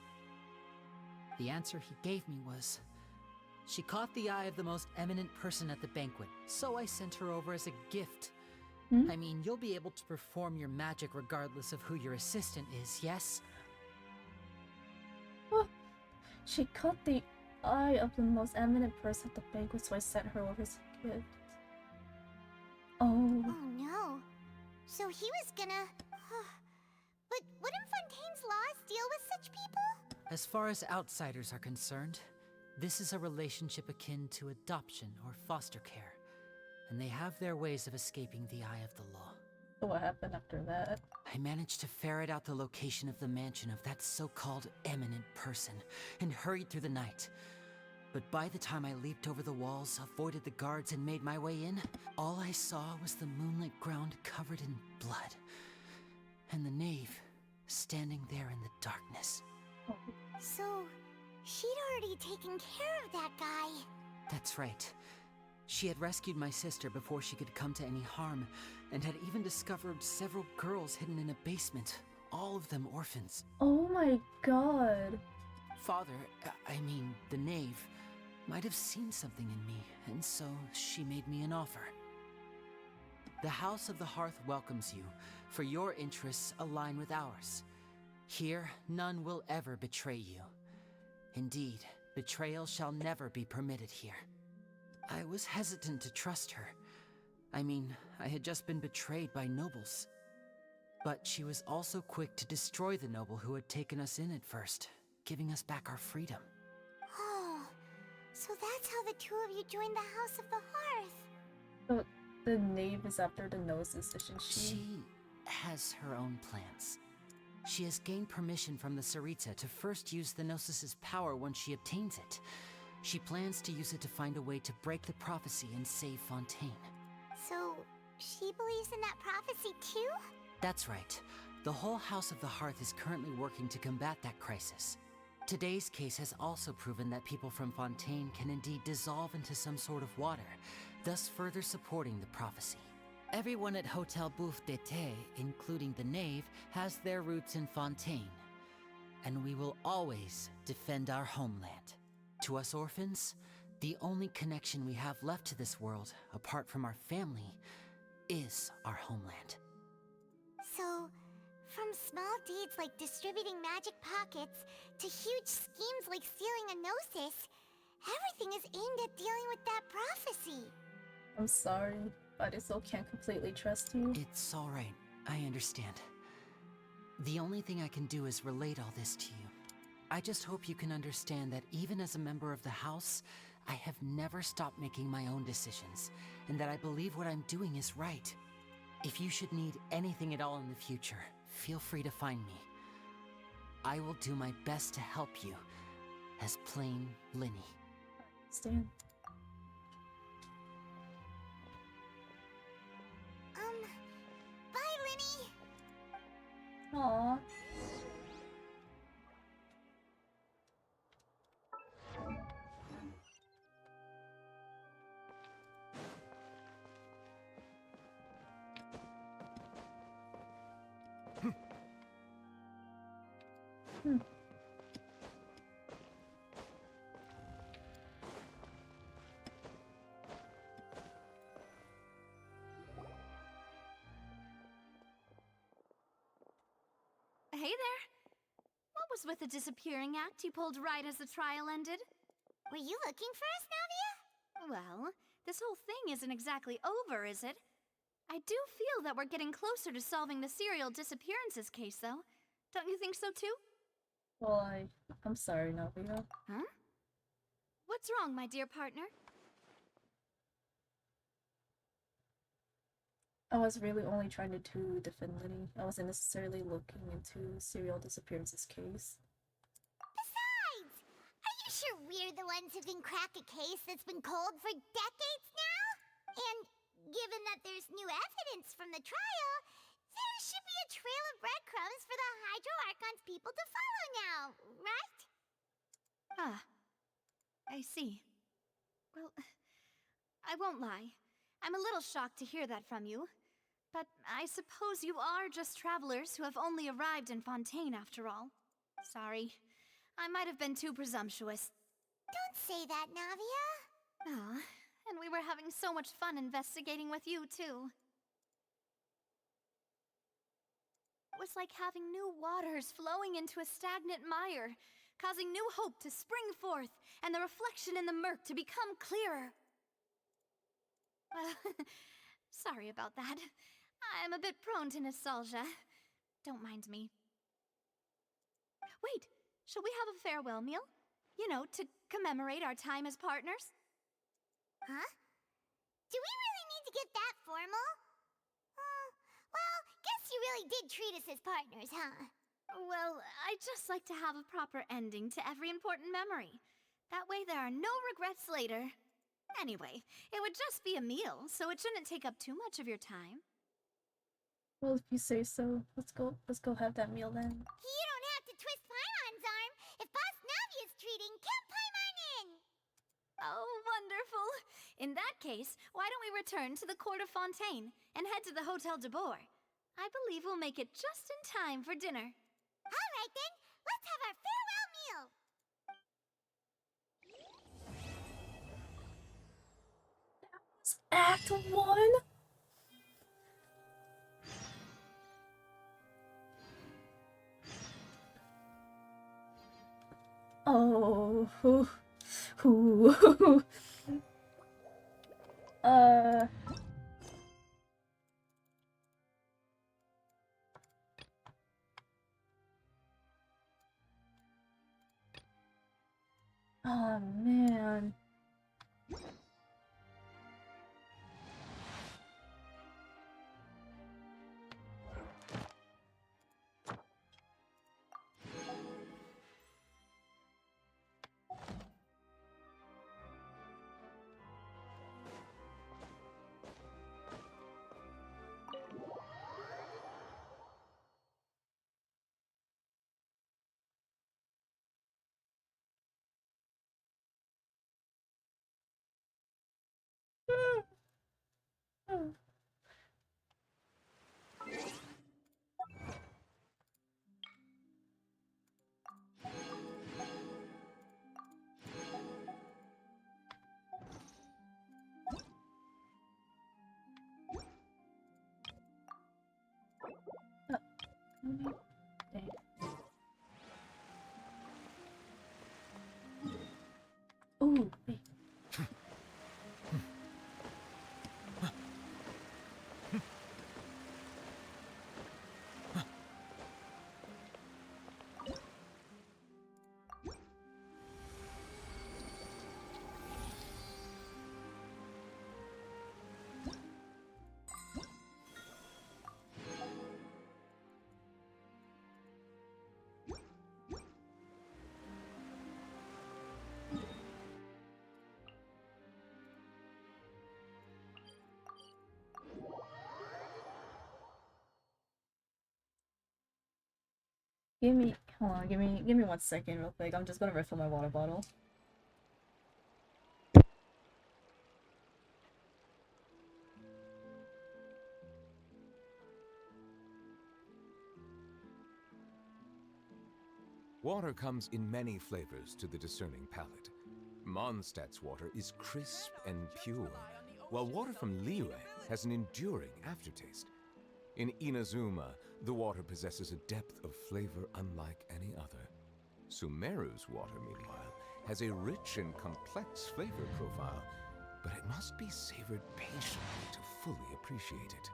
The answer he gave me was, she caught the eye of the most eminent person at the banquet, so I sent her over as a gift. I mean, you'll be able to perform your magic regardless of who your assistant is, yes? Oh, she caught the eye of the most eminent person at the banquet, so I sent her over as a gift. Oh. Oh no. So he was gonna... But wouldn't Fontaine's laws deal with such people? As far as outsiders are concerned, this is a relationship akin to adoption or foster care, and they have their ways of escaping the eye of the law. So what happened after that? I managed to ferret out the location of the mansion of that so-called eminent person and hurried through the night. But by the time I leaped over the walls, avoided the guards, and made my way in, all I saw was the moonlit ground covered in blood, and the knave standing there in the darkness. So, she'd already taken care of that guy. That's right. She had rescued my sister before she could come to any harm, and had even discovered several girls hidden in a basement, all of them orphans. Oh my god. Father, I mean, the knave, might have seen something in me, and so she made me an offer. The House of the Hearth welcomes you, for your interests align with ours. Here, none will ever betray you. Indeed, betrayal shall never be permitted here. I was hesitant to trust her. I mean, I had just been betrayed by nobles. But she was also quick to destroy the noble who had taken us in at first, giving us back our freedom. Oh, so that's how the two of you joined the House of the Hearth. But the knave is after the noses, isn't she? She has her own plans. She has gained permission from the Tsaritsa to first use the Gnosis' power once she obtains it. She plans to use it to find a way to break the prophecy and save Fontaine. So, she believes in that prophecy too? That's right. The whole House of the Hearth is currently working to combat that crisis. Today's case has also proven that people from Fontaine can indeed dissolve into some sort of water, thus further supporting the prophecy. Everyone at Hotel Bouffe d'été, including the knave, has their roots in Fontaine. And we will always defend our homeland. To us orphans, the only connection we have left to this world, apart from our family, is our homeland. So, from small deeds like distributing magic pockets to huge schemes like stealing a Gnosis, everything is aimed at dealing with that prophecy. I'm sorry, but I still can't completely trust you. It's alright, I understand. The only thing I can do is relate all this to you. I just hope you can understand that even as a member of the House, I have never stopped making my own decisions, and that I believe what I'm doing is right. If you should need anything at all in the future, feel free to find me. I will do my best to help you, as plain Linny. Stan. Bye, Linny! Aww. Hey there. What was with the disappearing act you pulled right as the trial ended? Were you looking for us, Navia? Well, this whole thing isn't exactly over, is it? I do feel that we're getting closer to solving the serial disappearances case, though. Don't you think so, too? Well, I'm sorry, Navia. Huh? What's wrong, my dear partner? I was really only trying to defend Linny. I wasn't necessarily looking into serial disappearances case. Besides, are you sure we're the ones who can crack a case that's been cold for decades now? And given that there's new evidence from the trial, there should be a trail of breadcrumbs for the Hydro Archon's people to follow now, right? Ah, I see. Well, I won't lie. I'm a little shocked to hear that from you. But I suppose you are just travelers who have only arrived in Fontaine after all. Sorry. I might have been too presumptuous. Don't say that, Navia. Ah, and we were having so much fun investigating with you, too. It was like having new waters flowing into a stagnant mire, causing new hope to spring forth, and the reflection in the murk to become clearer. Sorry about that. I'm a bit prone to nostalgia. Don't mind me. Wait, shall we have a farewell meal? You know, to commemorate our time as partners? Huh? Do we really need to get that formal? Well, guess you really did treat us as partners, huh? Well, I just like to have a proper ending to every important memory. That way there are no regrets later. Anyway, it would just be a meal, so it shouldn't take up too much of your time. Well, if you say so, let's go have that meal then. You don't have to twist Paimon's arm. If Boss Navi is treating, can't climb on in! Oh, wonderful. In that case, why don't we return to the court of Fontaine and head to the Hotel de Boer? I believe we'll make it just in time for dinner. Alright then, let's have our farewell meal! Act 1? Oh, oh man. Ooh, wait. Hold on, give me 1 second real quick. I'm just gonna refill my water bottle. Water comes in many flavors to the discerning palate. Mondstadt's water is crisp and pure, while water from Liyue has an enduring aftertaste. In Inazuma, the water possesses a depth of flavor unlike any other. Sumeru's water, meanwhile, has a rich and complex flavor profile, but it must be savored patiently to fully appreciate it.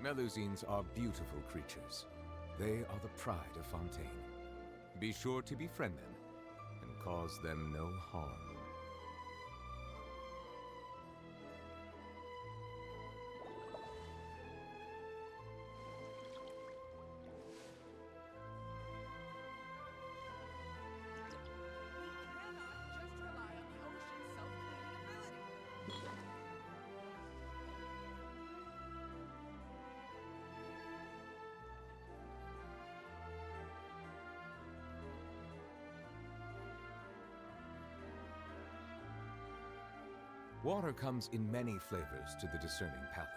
Melusines are beautiful creatures. They are the pride of Fontaine. Be sure to befriend them and cause them no harm. Water comes in many flavors to the discerning palate.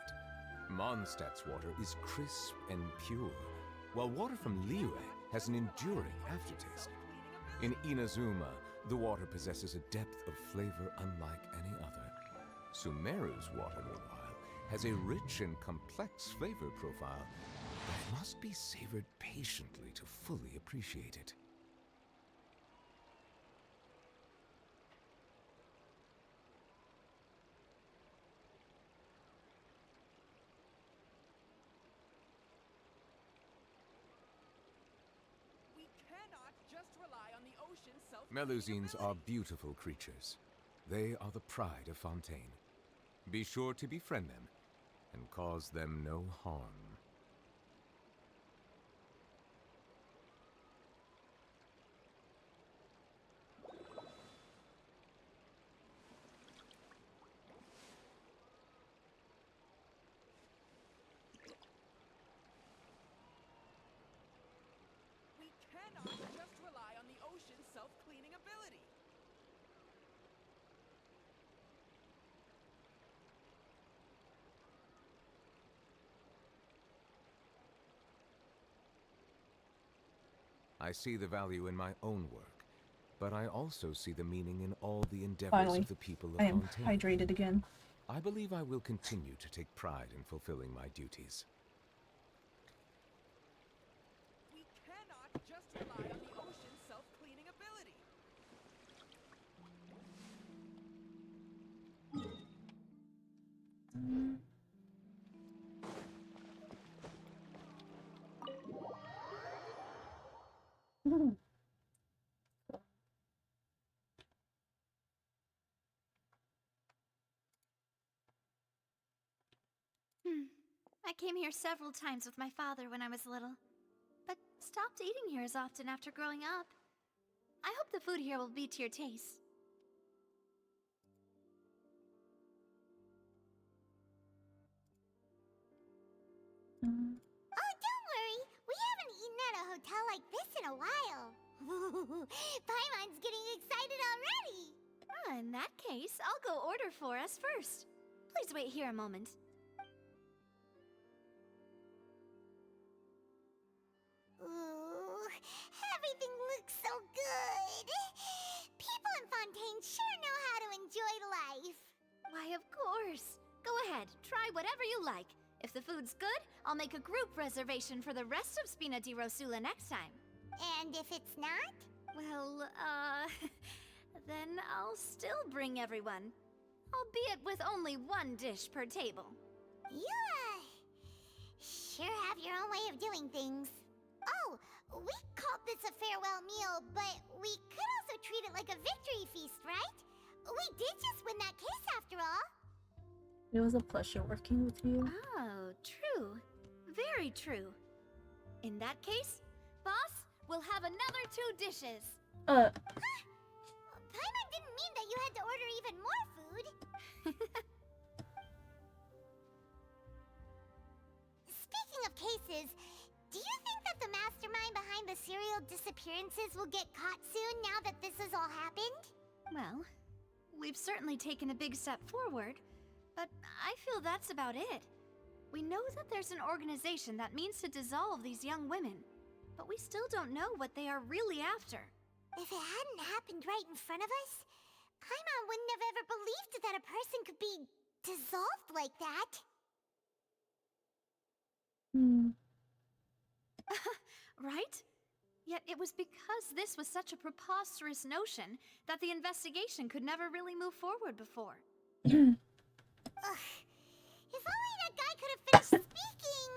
Mondstadt's water is crisp and pure, while water from Liyue has an enduring aftertaste. In Inazuma, the water possesses a depth of flavor unlike any other. Sumeru's water, meanwhile, has a rich and complex flavor profile, but it must be savored patiently to fully appreciate it. Melusines are beautiful creatures. They are the pride of Fontaine. Be sure to befriend them and cause them no harm. We cannot just rely on the ocean's self-cleaning ability. I see the value in my own work, but I also see the meaning in all the endeavors Finally, of the people of I am Fontaine. hydrated again. I believe I will continue to take pride in fulfilling my duties. We cannot just rely on the ocean's self-cleaning ability. I came here several times with my father when I was little, but stopped eating here as often after growing up. I hope the food here will be to your taste. Oh, don't worry. We haven't eaten at a hotel like this in a while. Paimon's getting excited already. In that case, I'll go order for us first. Please wait here a moment. Ooh, everything looks so good. People in Fontaine sure know how to enjoy life. Why, of course. Go ahead, try whatever you like. If the food's good, I'll make a group reservation for the rest of Spina di Rosula next time. And if it's not? Well, then I'll still bring everyone. Albeit with only one dish per table. You, sure have your own way of doing things. Oh, we called this a farewell meal, but we could also treat it like a victory feast, right? We did just win that case after all. It was a pleasure working with you. Oh, true. Very true. In that case, boss, we'll have another 2 dishes. Huh? Paimon didn't mean that you had to order even more food. Speaking of cases, do you think that the mastermind behind the serial disappearances will get caught soon now that this has all happened? Well, we've certainly taken a big step forward, but I feel that's about it. We know that there's an organization that means to dissolve these young women, but we still don't know what they are really after. If it hadn't happened right in front of us, Paimon wouldn't have ever believed that a person could be dissolved like that. Right? Yet it was because this was such a preposterous notion that the investigation could never really move forward before. Ugh. If only that guy could have finished speaking!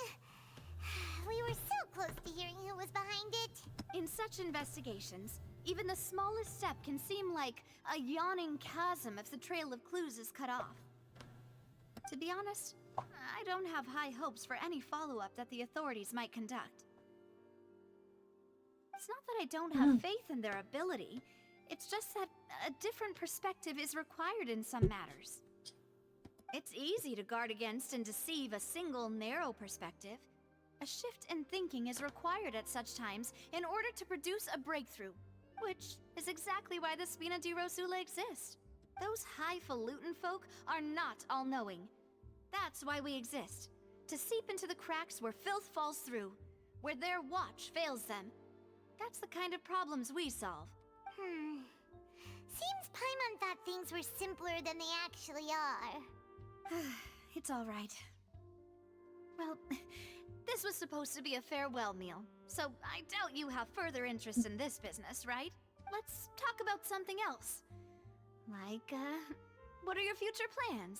We were so close to hearing who was behind it. In such investigations, even the smallest step can seem like a yawning chasm if the trail of clues is cut off. To be honest, I don't have high hopes for any follow-up that the authorities might conduct. It's not that I don't have faith in their ability, it's just that a different perspective is required in some matters. It's easy to guard against and deceive a single narrow perspective. A shift in thinking is required at such times in order to produce a breakthrough, which is exactly why the Spina di Rosula exist. Those highfalutin folk are not all-knowing. That's why we exist, to seep into the cracks where filth falls through, where their watch fails them. That's the kind of problems we solve. Seems Paimon thought things were simpler than they actually are. It's all right. Well, this was supposed to be a farewell meal, so I doubt you have further interest in this business, right? Let's talk about something else. Like, what are your future plans?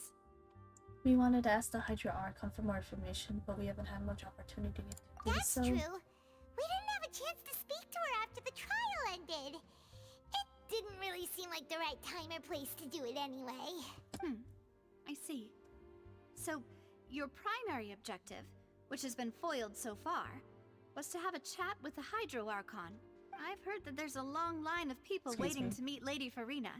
We wanted to ask the Hydra Archon for more information, but we haven't had much opportunity to do That's so. true. We didn't have a chance to speak to her after the trial ended. really seem like the right time or place to do it anyway. I see. So, your primary objective, which has been foiled so far, was to have a chat with the Hydro Archon. I've heard that there's a long line of people waiting to meet Lady Farina.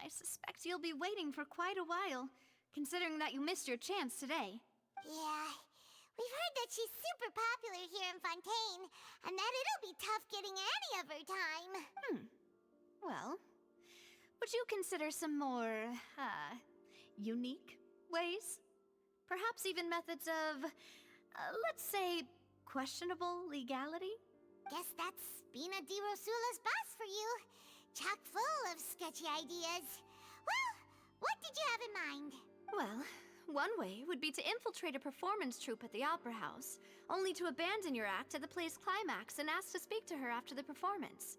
I suspect you'll be waiting for quite a while, considering that you missed your chance today. Yeah, we've heard that she's super popular here in Fontaine, and that it'll be tough getting any of her time. Well, would you consider some more, unique ways? Perhaps even methods of, let's say, questionable legality? Guess that's Spina di Rosula's boss for you. Chock full of sketchy ideas. Well, what did you have in mind? Well, one way would be to infiltrate a performance troupe at the Opera House, only to abandon your act at the play's climax and ask to speak to her after the performance.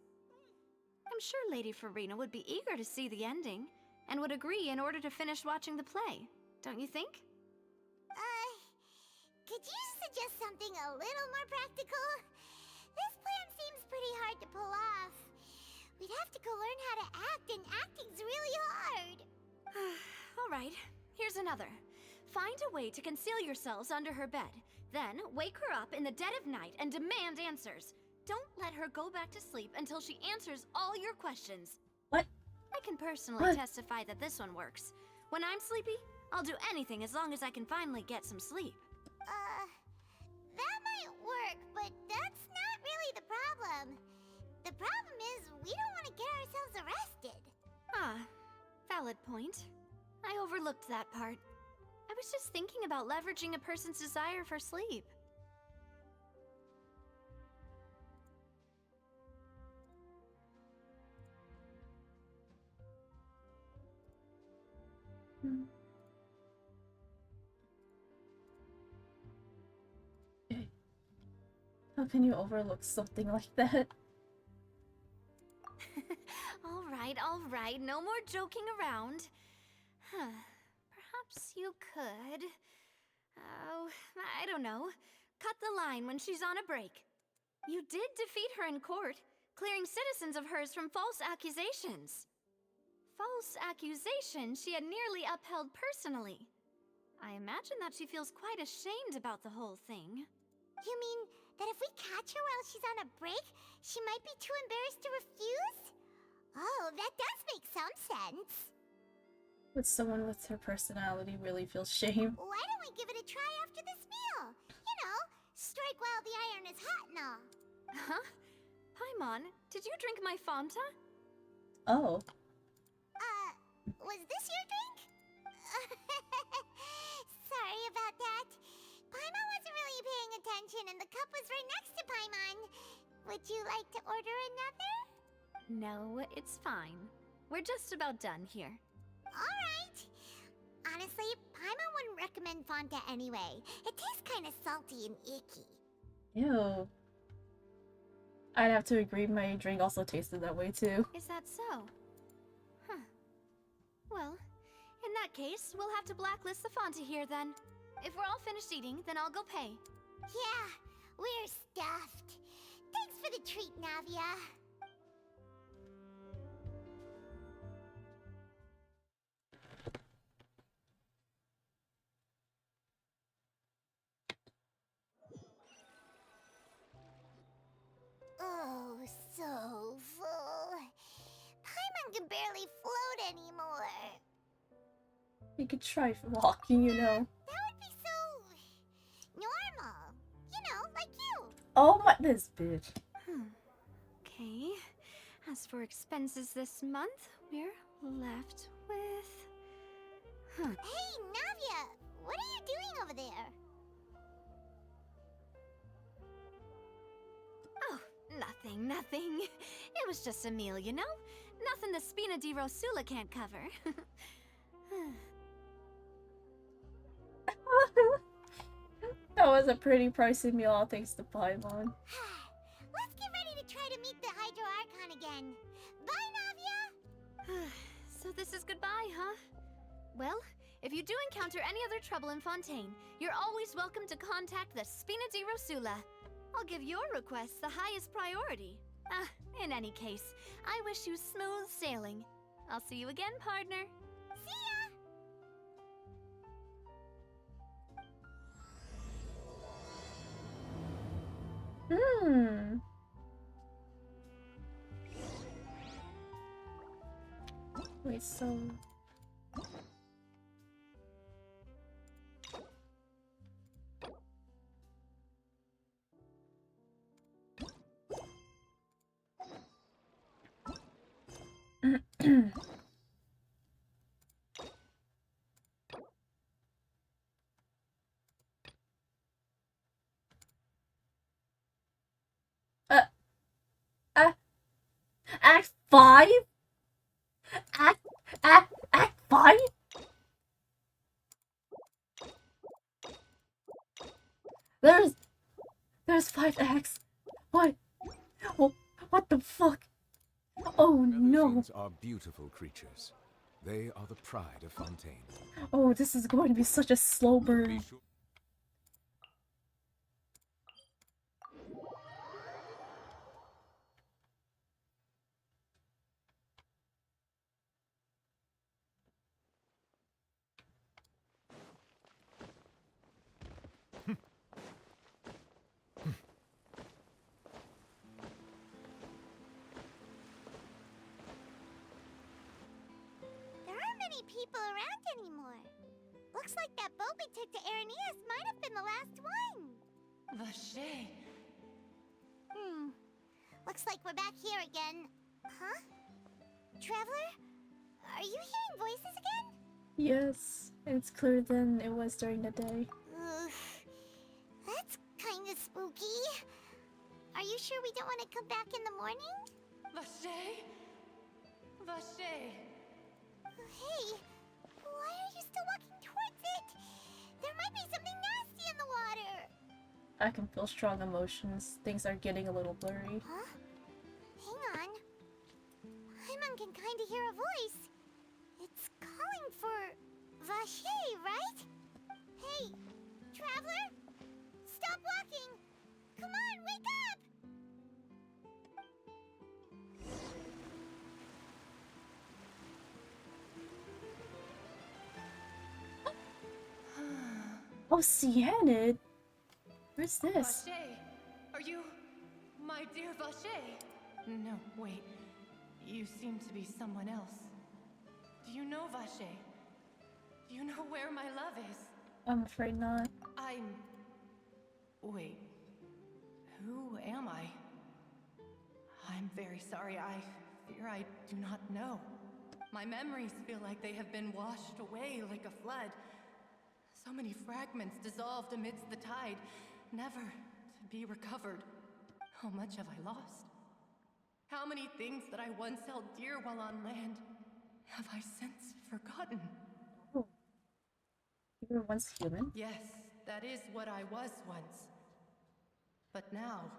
I'm sure Lady Farina would be eager to see the ending, and would agree in order to finish watching the play, don't you think? Could you suggest something a little more practical? This plan seems pretty hard to pull off. We'd have to go learn how to act, and acting's really hard. Alright, here's another. Find a way to conceal yourselves under her bed. Then, wake her up in the dead of night and demand answers. Don't let her go back to sleep until she answers all your questions. What? I can personally testify that this one works. When I'm sleepy, I'll do anything as long as I can finally get some sleep. That might work, but that's not really the problem. The problem is we don't want to get ourselves arrested. Valid point. I overlooked that part. I was just thinking about leveraging a person's desire for sleep. How can you overlook something like that? Alright, no more joking around. Perhaps you could... Oh, I don't know. Cut the line when she's on a break. You did defeat her in court, clearing citizens of hers from false accusations. False accusations she had nearly upheld personally. I imagine that she feels quite ashamed about the whole thing. You mean that if we catch her while she's on a break, she might be too embarrassed to refuse? Oh, that does make some sense. Would someone with her personality really feel shame? Why don't we give it a try after this meal? You know, strike while the iron is hot and all. Huh? Paimon, did you drink my Fanta? Oh. Was this your drink? Sorry about that. Paimon wasn't really paying attention and the cup was right next to Paimon. Would you like to order another? No, it's fine. We're just about done here. Alright. Honestly, Paimon wouldn't recommend Fanta anyway. It tastes kind of salty and icky. Ew. I'd have to agree, my drink also tasted that way too. Is that so? Huh. Well, in that case, we'll have to blacklist the Fanta here then. If we're all finished eating, then I'll go pay. Yeah, we're stuffed. Thanks for the treat, Navia. Oh, so full. Paimon can barely float anymore. You could try walking, you know. That would be so... normal. You know, like you. Oh my, this bitch. Okay. As for expenses this month, we're left with... Hey, Navia! What are you doing over there? Oh, nothing. It was just a meal, you know? Nothing the Spina di Rosula can't cover. That was a pretty pricey meal, all thanks to Paimon. Let's get ready to try to meet the Hydro Archon again. Bye, Navia! So this is goodbye, huh? Well, if you do encounter any other trouble in Fontaine, you're always welcome to contact the Spina di Rosula. I'll give your requests the highest priority. In any case, I wish you smooth sailing. I'll see you again, partner. See ya! Wait, so... uh, Act 5? Act 5? There's 5 acts. What? What the fuck? Oh no. Feathers are beautiful creatures. They are the pride of Fontaine. Oh, this is going to be such a slow burn. There aren't many people around anymore. Looks like that boat we took to Araneas might have been the last one. Vache. Looks like we're back here again. Huh? Traveler? Are you hearing voices again? Yes, it's clearer than it was during the day. That's kind of spooky. Are you sure we don't want to come back in the morning? Vache? Vache. Hey, why are you still walking towards it? There might be something nasty in the water. I can feel strong emotions. Things are getting a little blurry. Huh? Hang on. Paimon can kind of hear a voice. It's calling for Vache, right? Hey, Traveler? Stop walking! Come on, wake up! Oh, Cyanid! Where's this? Vache, are you my dear Vache? No, wait. You seem to be someone else. Do you know Vache? Do you know where my love is? I'm afraid not. Wait. Who am I? I'm very sorry. I fear I do not know. My memories feel like they have been washed away like a flood. So many fragments dissolved amidst the tide, never to be recovered. How much have I lost? How many things that I once held dear while on land have I since forgotten? Oh. You were once human? Yes, that is what I was once. But now,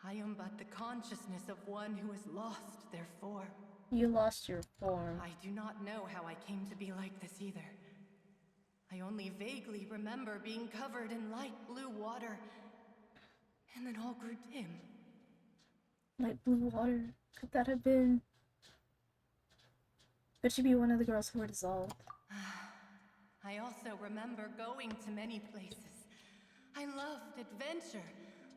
I am but the consciousness of one who has lost their form. You lost your form. I do not know how I came to be like this either. I only vaguely remember being covered in light blue water, and then all grew dim. Light blue water. Could that have been... Could she be one of the girls who were dissolved? I also remember going to many places. I loved adventure,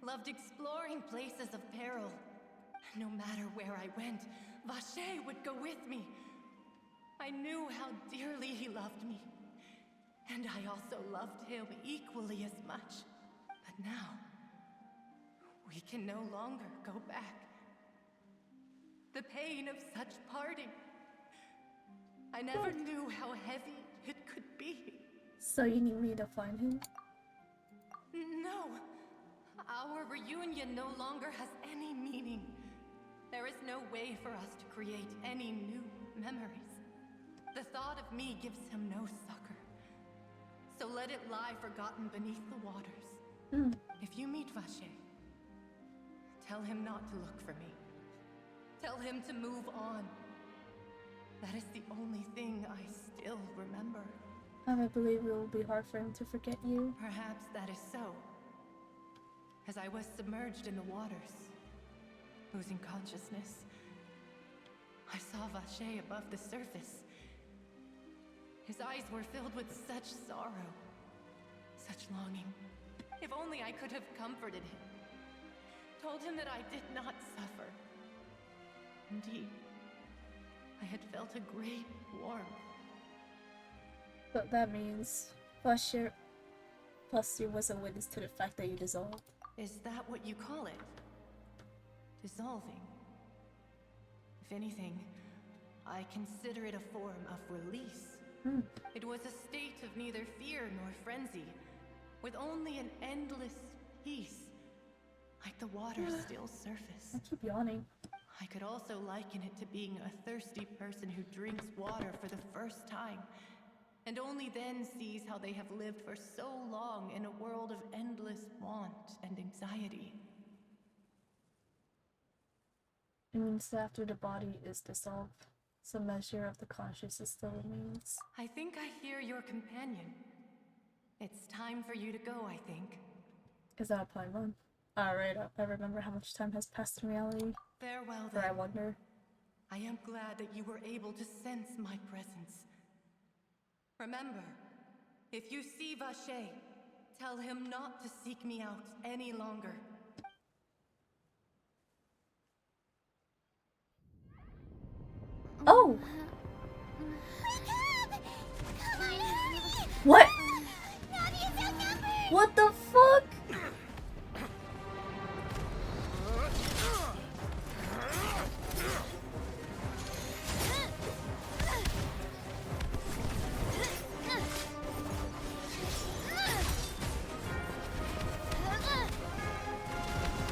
loved exploring places of peril. No matter where I went, Vache would go with me. I knew how dearly he loved me. And I also loved him equally as much. But now, we can no longer go back. The pain of such parting. I never knew how heavy it could be. So you need me to find him? No. Our reunion no longer has any meaning. There is no way for us to create any new memories. The thought of me gives him no succor. So let it lie forgotten beneath the waters. If you meet Vache, tell him not to look for me. Tell him to move on. That is the only thing I still remember. I believe it will be hard for him to forget you. Perhaps that is so. As I was submerged in the waters, losing consciousness, I saw Vache above the surface. His eyes were filled with such sorrow, such longing. If only I could have comforted him, told him that I did not suffer. Indeed, I had felt a great warmth. But that means Plus you was a witness to the fact that you dissolved. Is that what you call it? Dissolving? If anything, I consider it a form of release. It was a state of neither fear nor frenzy, with only an endless peace, like the water's still surface. I keep yawning. I could also liken it to being a thirsty person who drinks water for the first time, and only then sees how they have lived for so long in a world of endless want and anxiety. It means that after the body is dissolved, some measure of the consciousness still remains. I think I hear your companion. It's time for you to go, I think. Is that a plan one? Alright, I remember how much time has passed in reality. Farewell, Or then. I wonder. I am glad that you were able to sense my presence. Remember, if you see Vache, tell him not to seek me out any longer. Oh! What? What the fuck?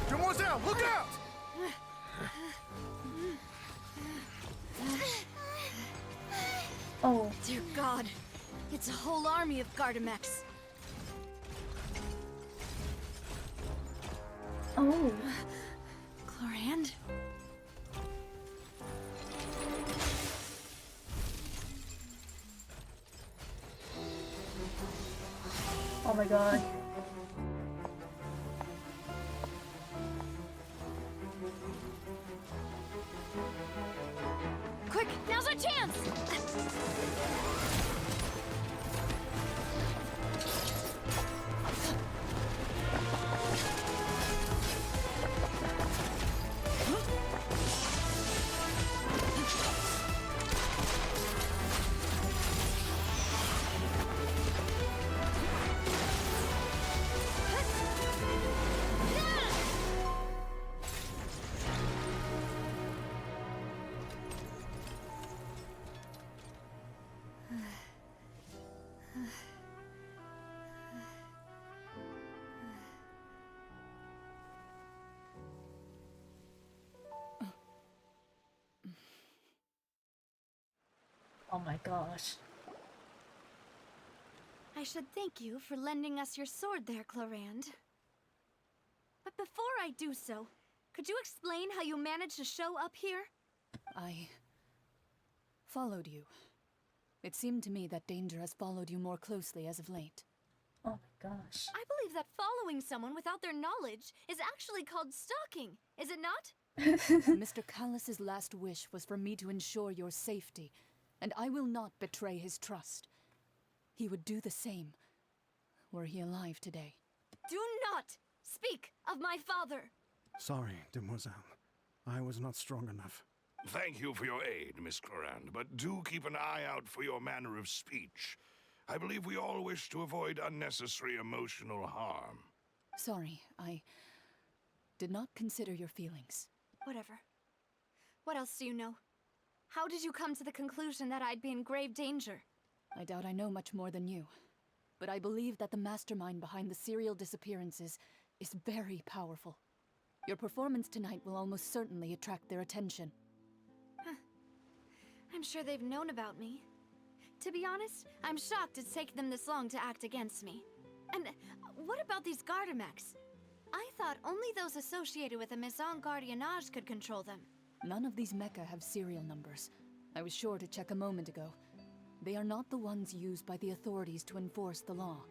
Demoiselle, look out! Oh. Dear God, it's a whole army of Gardamex. Oh. Chlorand? Oh my god. Quick, now's our chance! Oh my gosh. I should thank you for lending us your sword there, Chlorand. But before I do so, could you explain how you managed to show up here? I followed you. It seemed to me that danger has followed you more closely as of late. Oh my gosh. I believe that following someone without their knowledge is actually called stalking, is it not? Mr. Callus's last wish was for me to ensure your safety, and I will not betray his trust. He would do the same, were he alive today. Do not speak of my father! Sorry, demoiselle. I was not strong enough. Thank you for your aid, Miss Clorand, but do keep an eye out for your manner of speech. I believe we all wish to avoid unnecessary emotional harm. Sorry, I did not consider your feelings. Whatever. What else do you know? How did you come to the conclusion that I'd be in grave danger? I doubt I know much more than you, but I believe that the mastermind behind the serial disappearances is very powerful. Your performance tonight will almost certainly attract their attention. I'm sure they've known about me. To be honest, I'm shocked it's taken them this long to act against me. And what about these Gardamex? I thought only those associated with the Maison Gardiennage could control them. None of these mecha have serial numbers. I was sure to check a moment ago. They are not the ones used by the authorities to enforce the law.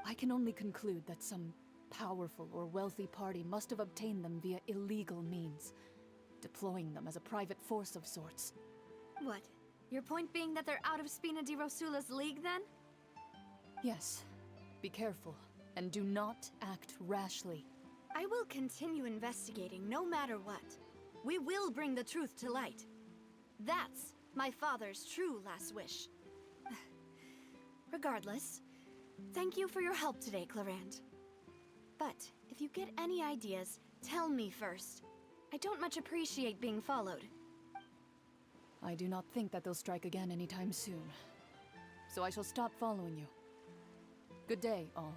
I can only conclude that some powerful or wealthy party must have obtained them via illegal means. deploying them as a private force of sorts. What? Your point being that they're out of Spina di Rosula's league, then? Yes. Be careful, and do not act rashly. I will continue investigating no matter what. We will bring the truth to light. That's my father's true last wish. Regardless, thank you for your help today, Clarant. But if you get any ideas, tell me first. I don't much appreciate being followed. I do not think that they'll strike again anytime soon. So I shall stop following you. Good day, all.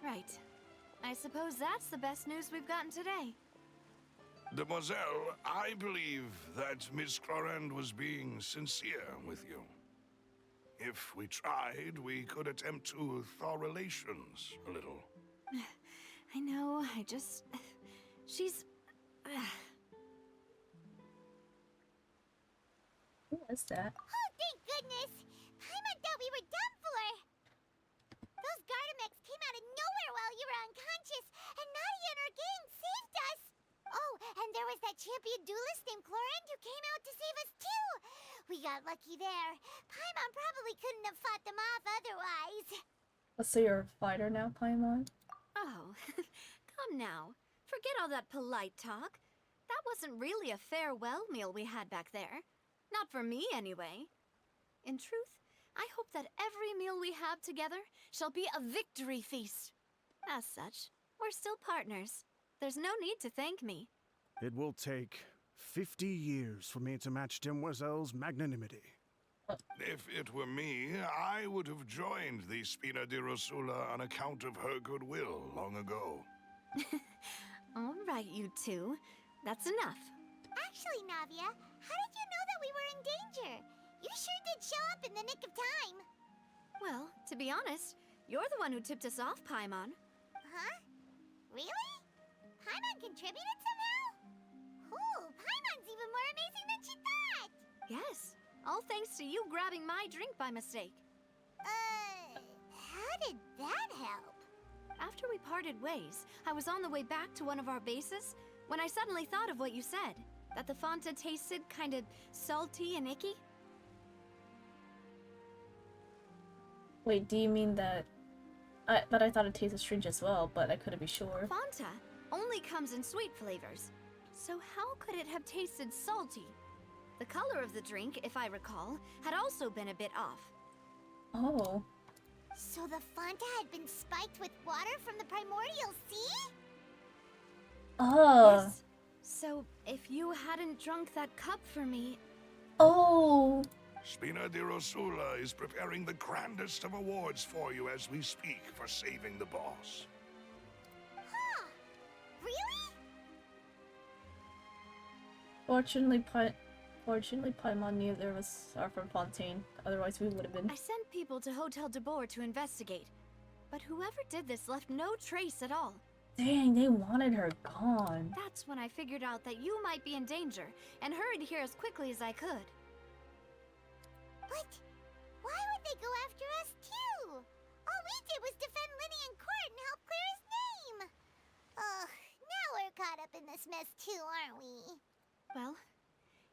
Right. I suppose that's the best news we've gotten today. Demoiselle, I believe that Miss Clorand was being sincere with you. If we tried, we could attempt to thaw relations a little. I know, she's... Who was that? Oh, thank goodness! Paimon thought we were done for! Those Gardamex came out of nowhere while you were unconscious, and Nadia and her gang saved us! Oh, and there was that champion duelist named Clorand who came out to save us too! We got lucky there. Paimon probably couldn't have fought them off otherwise. So you're a fighter now, Paimon? Oh, come now. Forget all that polite talk. That wasn't really a farewell meal we had back there. Not for me, anyway. In truth, I hope that every meal we have together shall be a victory feast. As such, we're still partners. There's no need to thank me. It will take 50 years for me to match Demoiselle's magnanimity. If it were me, I would have joined the Spina di Rosula on account of her goodwill long ago. All right, you two. That's enough. Actually, Navia, how did you know that we were in danger? You sure did show up in the nick of time. Well, to be honest, you're the one who tipped us off, Paimon. Huh? Really? Paimon contributed somehow? Ooh, Paimon's even more amazing than she thought! Yes, all thanks to you grabbing my drink by mistake. How did that help? After we parted ways, I was on the way back to one of our bases when I suddenly thought of what you said. That the Fanta tasted kind of salty and icky. Wait, do you mean that... But I thought it tasted strange as well, but I couldn't be sure. Fanta only comes in sweet flavors. So how could it have tasted salty? The color of the drink, if I recall, had also been a bit off. Oh. So the Fanta had been spiked with water from the primordial sea? Oh. Yes. So, if you hadn't drunk that cup for me... Oh! Spina di Rosula is preparing the grandest of awards for you as we speak for saving the boss. Huh? Really? Fortunately, Paimon knew there was from Fontaine. Otherwise, we would have been. I sent people to Hotel de Boer to investigate. But whoever did this left no trace at all. Dang, they wanted her gone. That's when I figured out that you might be in danger, and hurried here as quickly as I could. But why would they go after us too? All we did was defend Linny in court and help clear his name. Ugh, now we're caught up in this mess too, aren't we? Well,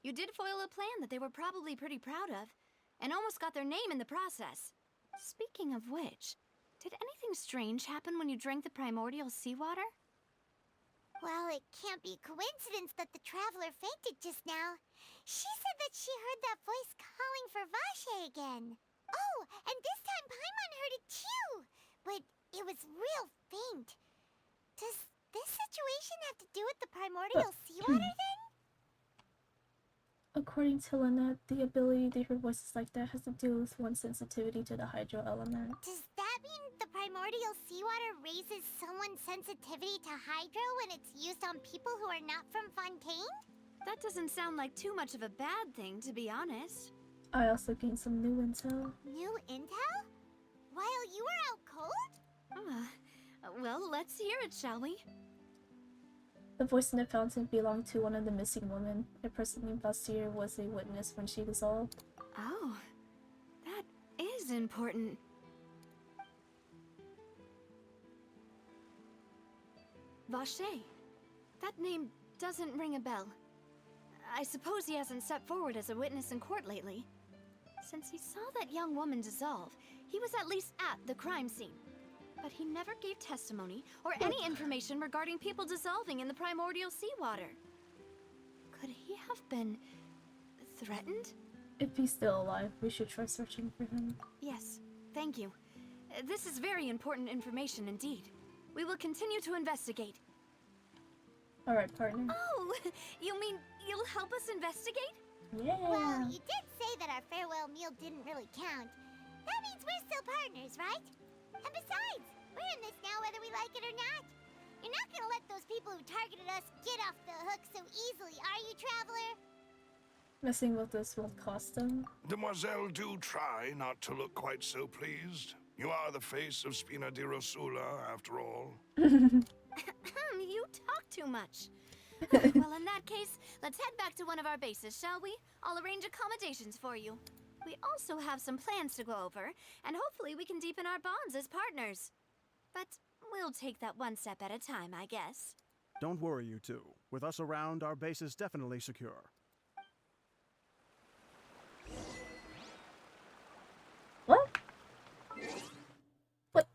you did foil a plan that they were probably pretty proud of, and almost got their name in the process. Speaking of which, did anything strange happen when you drank the primordial seawater? Well, it can't be coincidence that the traveler fainted just now. She said that she heard that voice calling for Vache again. Oh, and this time Paimon heard it too, but it was real faint. Does this situation have to do with the primordial seawater then? According to Lynette, the ability to hear voices like that has to do with one's sensitivity to the hydro element. Does that mean the primordial seawater raises someone's sensitivity to hydro when it's used on people who are not from Fontaine? That doesn't sound like too much of a bad thing, to be honest. I also gained some new intel. New intel? While you were out cold? Well, let's hear it, shall we? The voice in the fountain belonged to one of the missing women. A person named Vasir was a witness when she dissolved. Oh, that is important. Vache. That name doesn't ring a bell. I suppose he hasn't stepped forward as a witness in court lately. Since he saw that young woman dissolve, he was at least at the crime scene. But he never gave testimony or any information regarding people dissolving in the primordial seawater. Could he have been threatened? If he's still alive, we should try searching for him. Yes, thank you. This is very important information indeed. We will continue to investigate. Alright, partner. Oh, you mean you'll help us investigate? Yeah. Well, you did say that our farewell meal didn't really count. That means we're still partners, right? And besides, we're in this now whether we like it or not. You're not gonna let those people who targeted us get off the hook so easily, are you, Traveler? Messing with us will cost them. Demoiselle, do try not to look quite so pleased. You are the face of Spina di Rosula, after all. You talk too much. Well, in that case, let's head back to one of our bases, shall we? I'll arrange accommodations for you. We also have some plans to go over, and hopefully we can deepen our bonds as partners. But we'll take that one step at a time, I guess. Don't worry, you two. With us around, our base is definitely secure. What? What?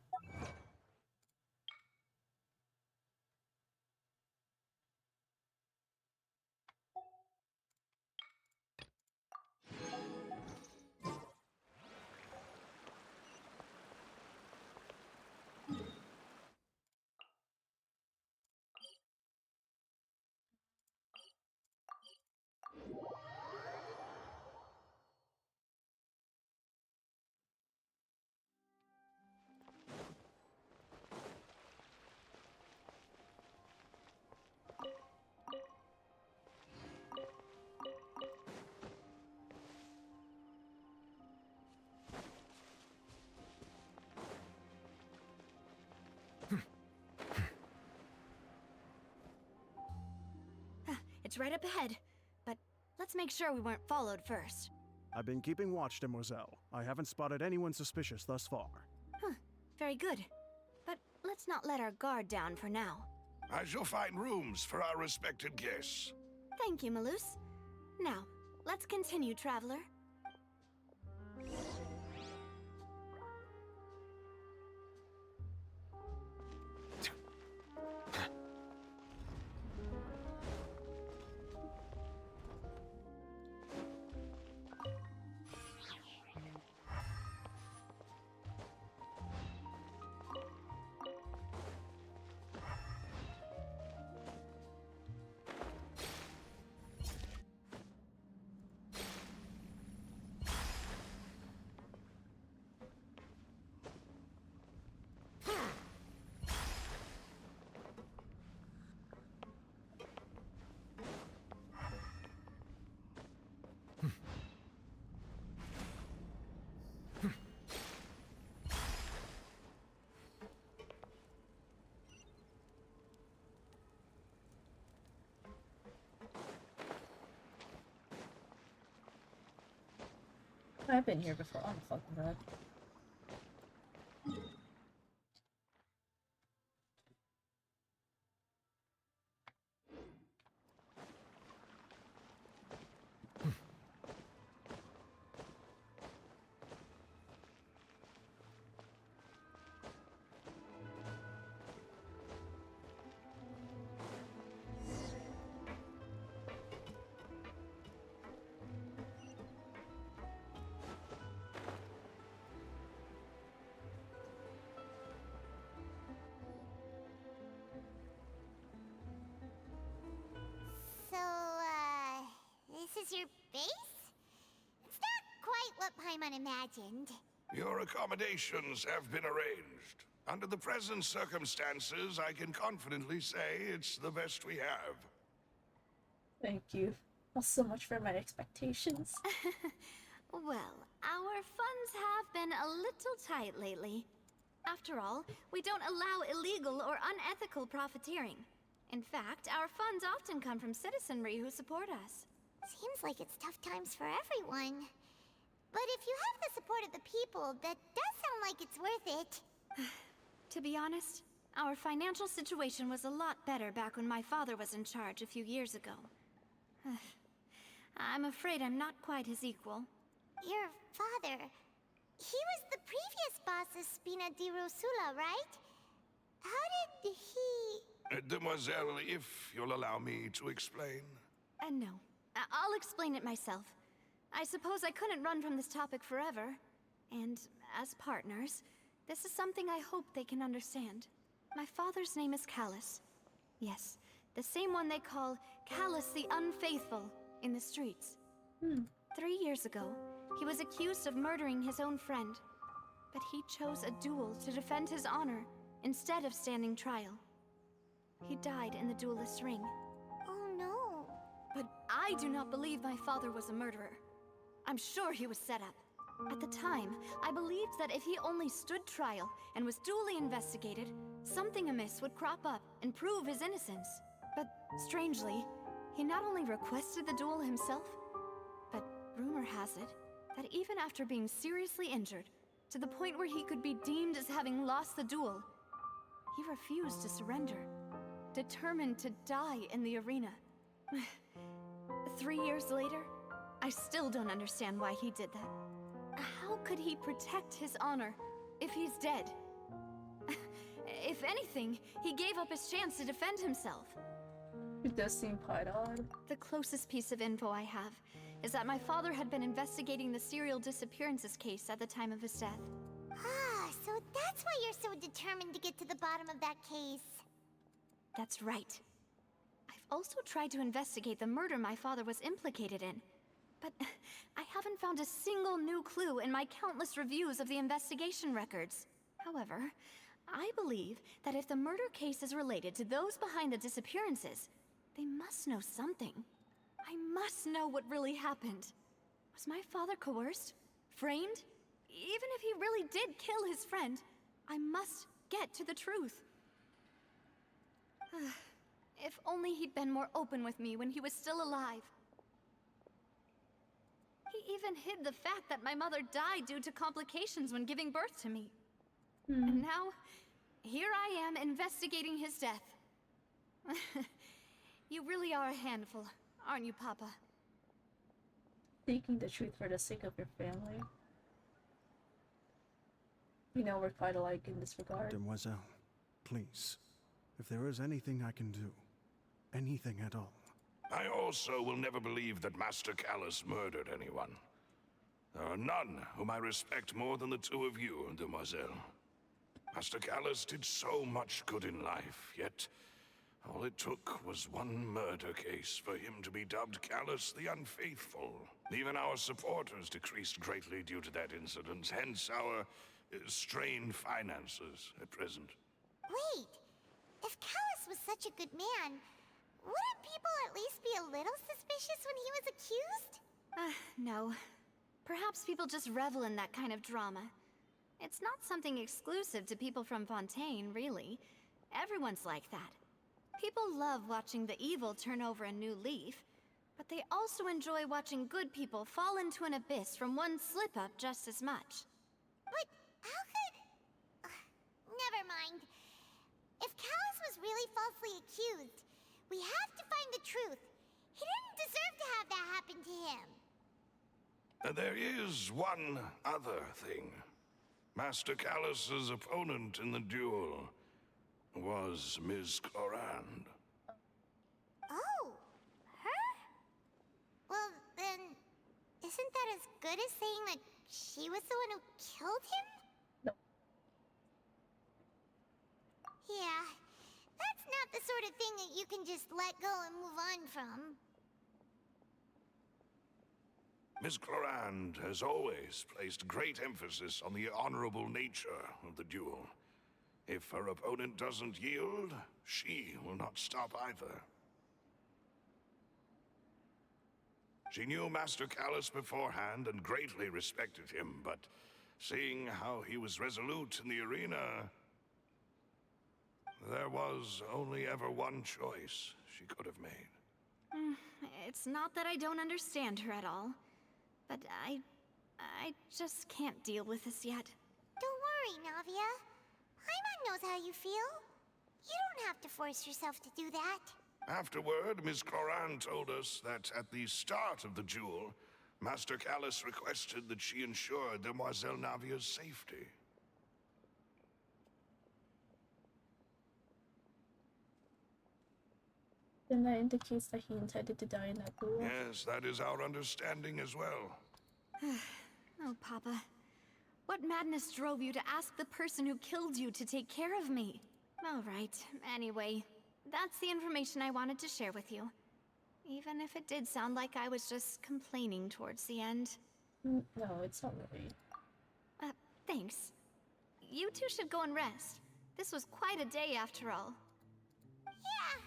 It's right up ahead, but let's make sure we weren't followed first. I've been keeping watch, Demoiselle. I haven't spotted anyone suspicious thus far. Huh, very good. But let's not let our guard down for now. I shall find rooms for our respected guests. Thank you, Malus. Now, let's continue, Traveler. I've been here before. I'm fucking that. So, this is your base? It's not quite what Paimon imagined. Your accommodations have been arranged. Under the present circumstances, I can confidently say it's the best we have. Thank you. Not so much for my expectations. Well, our funds have been a little tight lately. After all, we don't allow illegal or unethical profiteering. In fact, our funds often come from citizenry who support us. Seems like it's tough times for everyone. But if you have the support of the people, that does sound like it's worth it. To be honest, Our financial situation was a lot better back when my father was in charge a few years ago. I'm afraid I'm not quite his equal. Your father... He was the previous boss of Spina di Rosula, right? How did he... Demoiselle, if you'll allow me to explain. No. I'll explain it myself. I suppose I couldn't run from this topic forever. And as partners, this is something I hope they can understand. My father's name is Callus. Yes, the same one they call Callus the Unfaithful in the streets. 3 years ago, he was accused of murdering his own friend. But he chose a duel to defend his honor instead of standing trial. He died in the duelist's ring. Oh no. But I do not believe my father was a murderer. I'm sure he was set up. At the time, I believed that if he only stood trial and was duly investigated, something amiss would crop up and prove his innocence. But strangely, he not only requested the duel himself, but rumor has it that even after being seriously injured, to the point where he could be deemed as having lost the duel, he refused to surrender, determined to die in the arena. 3 years later, I still don't understand why he did that. How could he protect his honor if he's dead? If anything, he gave up his chance to defend himself. It does seem quite odd. The closest piece of info I have is that my father had been investigating the serial disappearances case at the time of his death. Ah, so that's why you're so determined to get to the bottom of that case. That's right. I've also tried to investigate the murder my father was implicated in, but I haven't found a single new clue in my countless reviews of the investigation records. However, I believe that if the murder case is related to those behind the disappearances, they must know something. I must know what really happened. Was my father coerced? Framed? Even if he really did kill his friend, I must get to the truth. If only he'd been more open with me when he was still alive. He even hid the fact that my mother died due to complications when giving birth to me. And now, here I am investigating his death. You really are a handful, aren't you, Papa? Seeking the truth for the sake of your family. You know, we're quite alike in this regard. Demoiselle, please, if there is anything I can do, anything at all. I also will never believe that Master Callus murdered anyone. There are none whom I respect more than the two of you, Demoiselle. Master Callus did so much good in life, yet all it took was one murder case for him to be dubbed Callus the Unfaithful. Even our supporters decreased greatly due to that incident, hence our strained finances at present. Wait, if Callus was such a good man, wouldn't people at least be a little suspicious when he was accused? No. Perhaps people just revel in that kind of drama. It's not something exclusive to people from Fontaine, really. Everyone's like that. People love watching the evil turn over a new leaf, but they also enjoy watching good people fall into an abyss from one slip-up just as much. But how could... never mind. If Callus was really falsely accused, we have to find the truth. He didn't deserve to have that happen to him. There is one other thing. Master Callus's opponent in the duel was Ms. Clorand. Oh, her? Well, then, isn't that as good as saying that she was the one who killed him? No. Yeah, that's not the sort of thing that you can just let go and move on from. Ms. Clorand has always placed great emphasis on the honorable nature of the duel. If her opponent doesn't yield, she will not stop either. She knew Master Callus beforehand and greatly respected him, but seeing how he was resolute in the arena, there was only ever one choice she could have made. It's not that I don't understand her at all, but I just can't deal with this yet. Don't worry, Navia. Paimon knows how you feel. You don't have to force yourself to do that. Afterward, Miss Cloran told us that at the start of the duel, Master Callus requested that she ensure Demoiselle Navia's safety. Then that indicates that he intended to die in that duel. Yes, that is our understanding as well. Oh, Papa. What madness drove you to ask the person who killed you to take care of me? All right, anyway, that's the information I wanted to share with you. Even if it did sound like I was just complaining towards the end. No, it's not really. Thanks. You two should go and rest. This was quite a day after all. Yeah.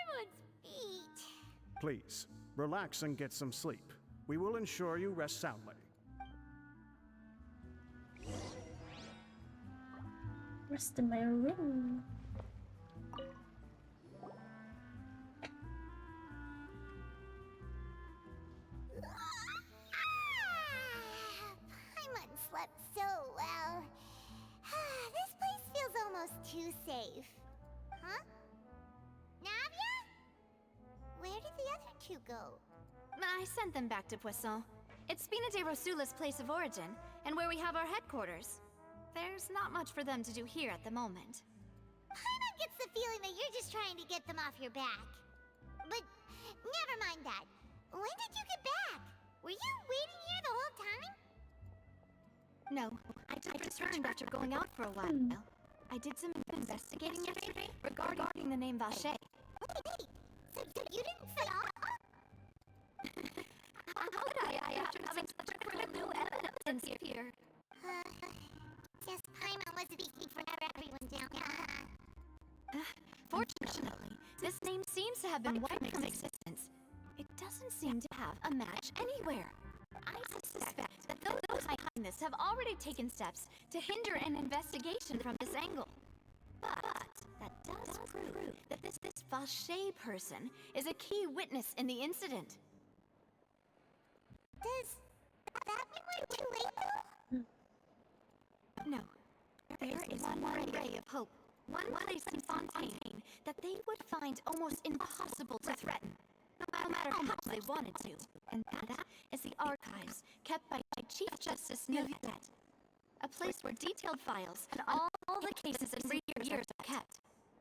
Everyone's beat. Please, relax and get some sleep. We will ensure you rest soundly. Rest in my room. Paimon slept so well. This place feels almost too safe. Huh? Navia? Where did the other two go? I sent them back to Poisson. It's Spina de Rosula's place of origin, and where we have our headquarters. There's not much for them to do here at the moment. Paimon gets the feeling that you're just trying to get them off your back. But never mind that. When did you get back? Were you waiting here the whole time? No, I just returned after going out for a while. I did some investigating yesterday regarding the name Vache. Wait, so you didn't say all? How could I after having such critical evidence here? Guess Paimon wasn't speaking for everyone down there. Fortunately, this name seems to have been wiped from existence. It doesn't seem to have a match anywhere. I suspect that those behind this have already taken steps to hinder an investigation from this angle. But that does prove that this Vache person is a key witness in the incident. Does that mean we're too late though? No. There is one ray of hope. One place in Fontaine that they would find almost impossible to threaten, no matter how much they wanted to. And that is the archives kept by Chief Justice Nilvet. A place where detailed files and all the cases in recent years are kept.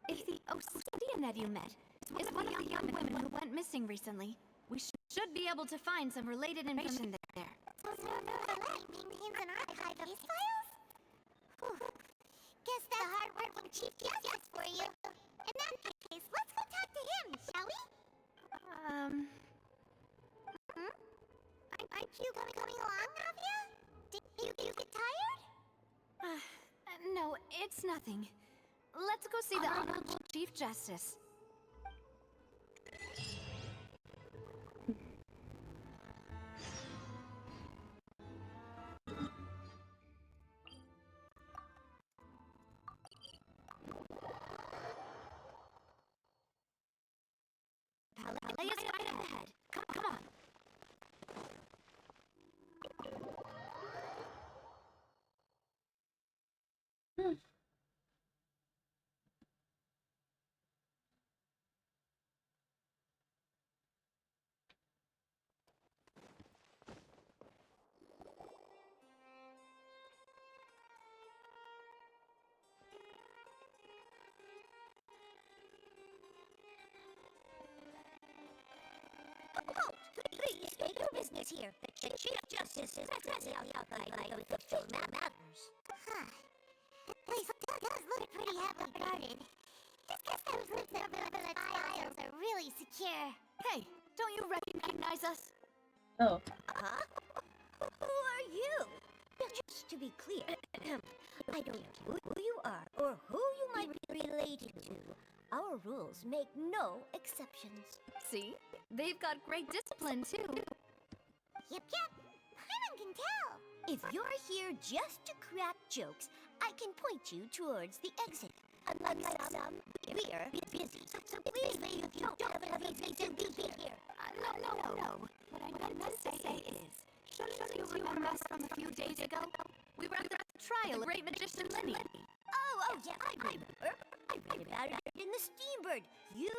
If the Obsidian that you met is one of the young women who went missing recently, we should be able to find some related information there. So maintains an archive of these files? Whew. Guess that's hard-working Chief Justice for you. In that case, let's go talk to him, shall we? Aren't you coming along, Navia? Did you get tired? No, it's nothing. Let's go see the Honorable Chief Justice. Palais is right ahead. Come on. Please state your business here. The Chief Justice is presently outside of the field matters. Huh. The place does look pretty heavily guarded. Just guess those lips over the files are really secure. Hey, don't you recognize us? Oh. Huh? Who are you? Just to be clear, I don't know who you are or who you might be related to. Our rules make no exceptions. See? They've got great discipline, too. Yep. Paimon can tell. If you're here just to crack jokes, I can point you towards the exit. Unlike some, we're busy. So please, you don't have anything to be here. No. What I meant to say is, shouldn't you remember us from a few days ago? We were at the trial of great magician Lenny. Oh, yeah, I remember. I read about it in the Steambird. You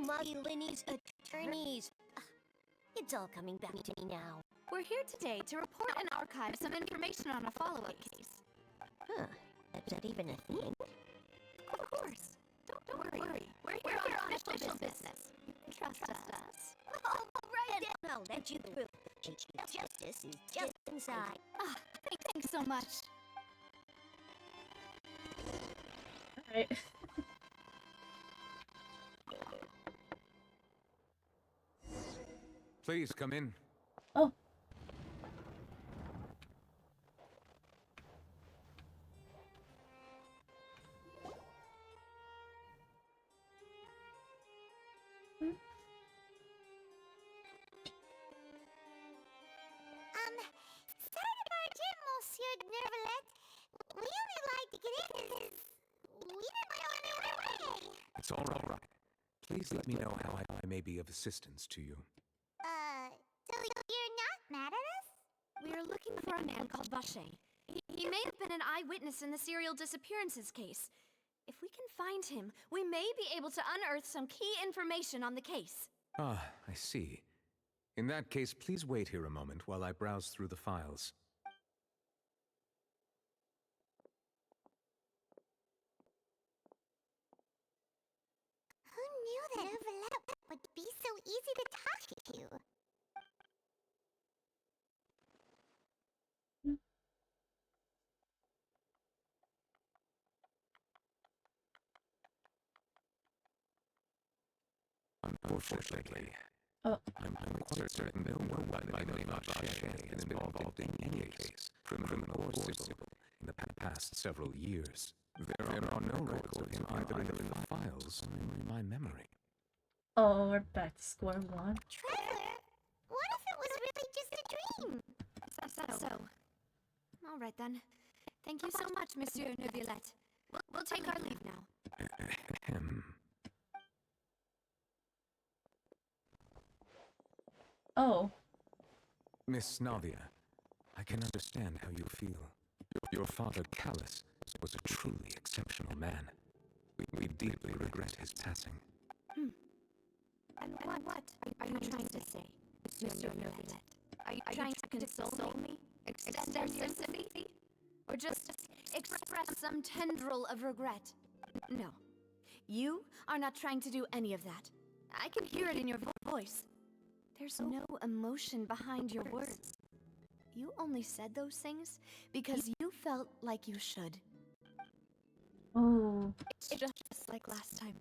muggy Linny's attorneys. It's all coming back to me now. We're here today to report and archive some information on a follow-up case. Huh. Is that even a thing? Of course. Don't worry. We're here on official business. Trust us. Oh, right then. I'll let you through. Chief Justice is just inside. Ah, thanks so much. Alright. Please come in. Oh. Sorry to barge in, Monsieur Nervalet. We only like to get in because we didn't know any other way. It's all right. Please let me know how I may be of assistance to you. So you're not mad at us? We are looking for a man called Vache. He may have been an eyewitness in the serial disappearances case. If we can find him, we may be able to unearth some key information on the case. Ah, I see. In that case, please wait here a moment while I browse through the files. Who knew that Nervalet would be so easy to talk to? Unfortunately, I'm quite certain no one by the name of Vache has been involved in any case, criminal or civil, in the past several years. There are no records of him either in the files or in my memory. Oh, we're back to square one. Trevor, what if it was really just a dream? So. All right then. Thank you so much, Monsieur Neuvillette. We'll take our leave now. Oh. Miss Navia, I can understand how you feel. Your father, Callus, was a truly exceptional man. We deeply regret his passing. And what are you trying to say, Monsieur Neuvillette? Are you trying to console me? Extend your sympathy? Or just express some tendril of regret? No. You are not trying to do any of that. I can hear it in your voice. There's no emotion behind your words. You only said those things because you felt like you should. Oh. It's just like last time.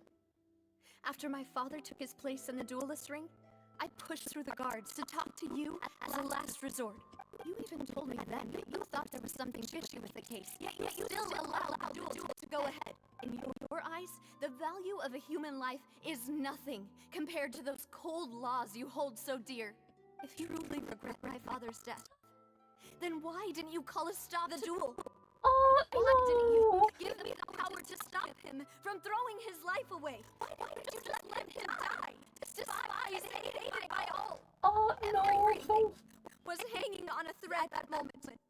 After my father took his place in the duelist ring, I pushed through the guards to talk to you as a last resort. You even told me then that you thought there was something fishy with the case, yet you still allowed the duel to go ahead. In your eyes, the value of a human life is nothing compared to those cold laws you hold so dear. If you truly regret my father's death, then why didn't you call a stop the duel? Oh, why didn't you give me the power to stop him from throwing his life away? Why didn't you just let him die? Despised and hated by all. Oh, Everything was hanging on a thread at that moment.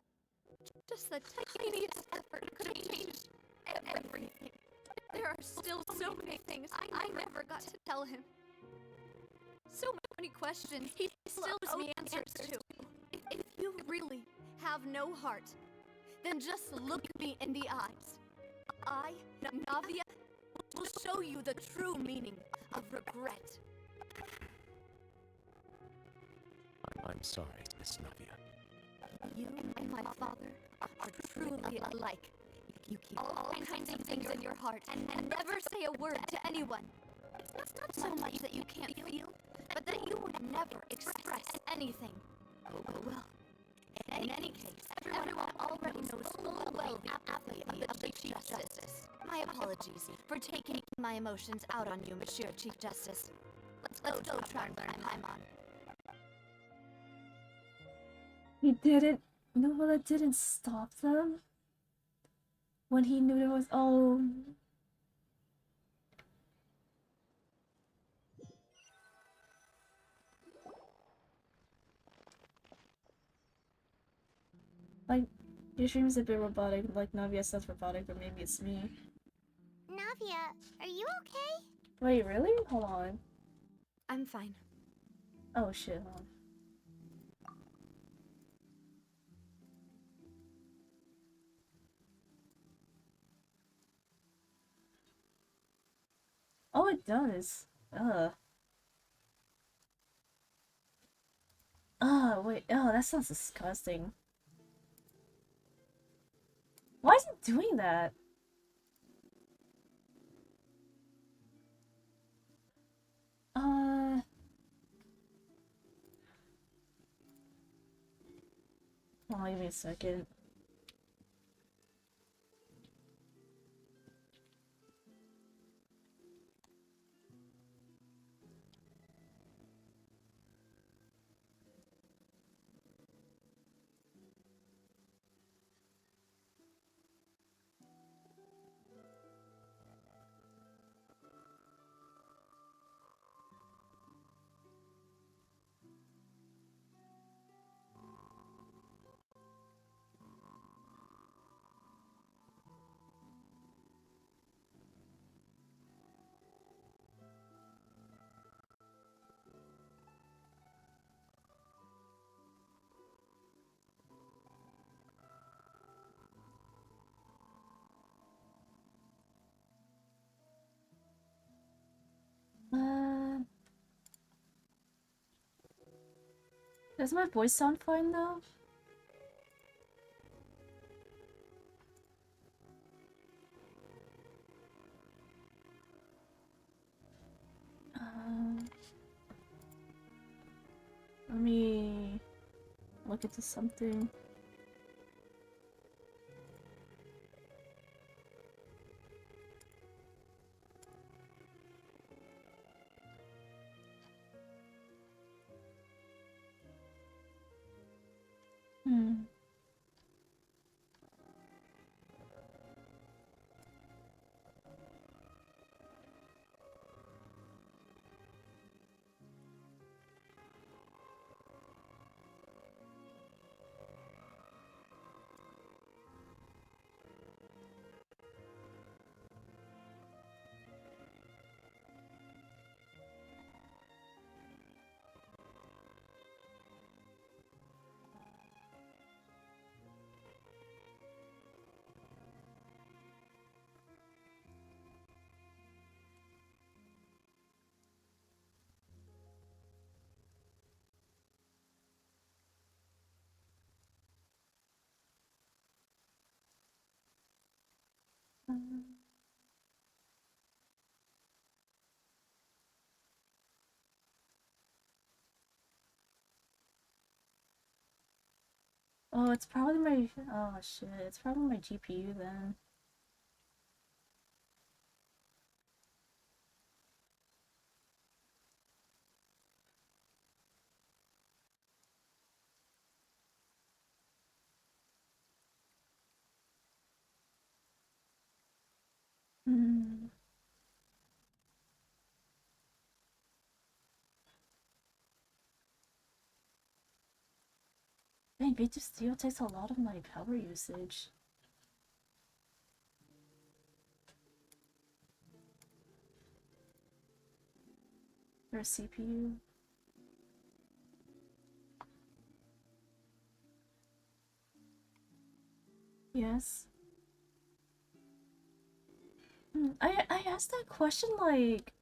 Just the tiniest effort could have changed everything. There are still so many things I never got to tell him. So many questions he still owes me answers to. If you really have no heart, then just look me in the eyes. I, Navia, will show you the true meaning of regret. I'm sorry, Miss Navia. You and my father are truly alike. You keep all kinds of things in your heart and never say a word to anyone. It's not so much that you can't feel, but that you would never express anything. Oh, well. In any case, everyone already knows full well the apathy of the Chief Justice. My apologies for taking my emotions out on you, Monsieur Chief Justice. Let's go try and learn Paimon. He didn't. Nola didn't stop them when he knew there was. Oh. Like, your stream's a bit robotic, like Navia says robotic, or maybe it's me. Navia, Sophia, are you okay? Wait, really? Hold on. I'm fine. Oh shit, hold on. Oh, it does. Oh, wait. Oh, that sounds disgusting. Why is it doing that? Hold on, give me a second. Does my voice sound fine though? Let me look into something. Hmm. Oh, it's probably my. Oh shit, it's probably my GPU then. Hmm. Dang, Beat of Steel takes a lot of my power usage. For a CPU. Yes. I asked that question like,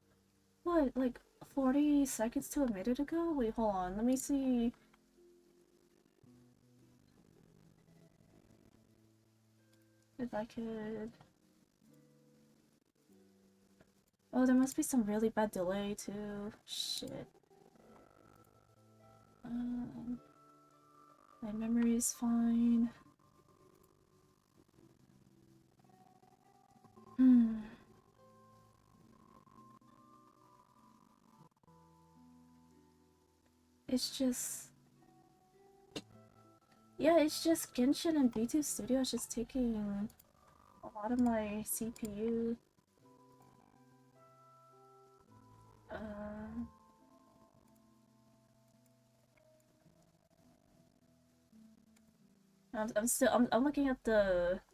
what, like 40 seconds to a minute ago? Wait, hold on, let me see. If I could... Oh, there must be some really bad delay too. Shit. My memory is fine. It's just... Yeah, it's just Genshin and B2 Studio is just taking a lot of my CPU. I'm looking at the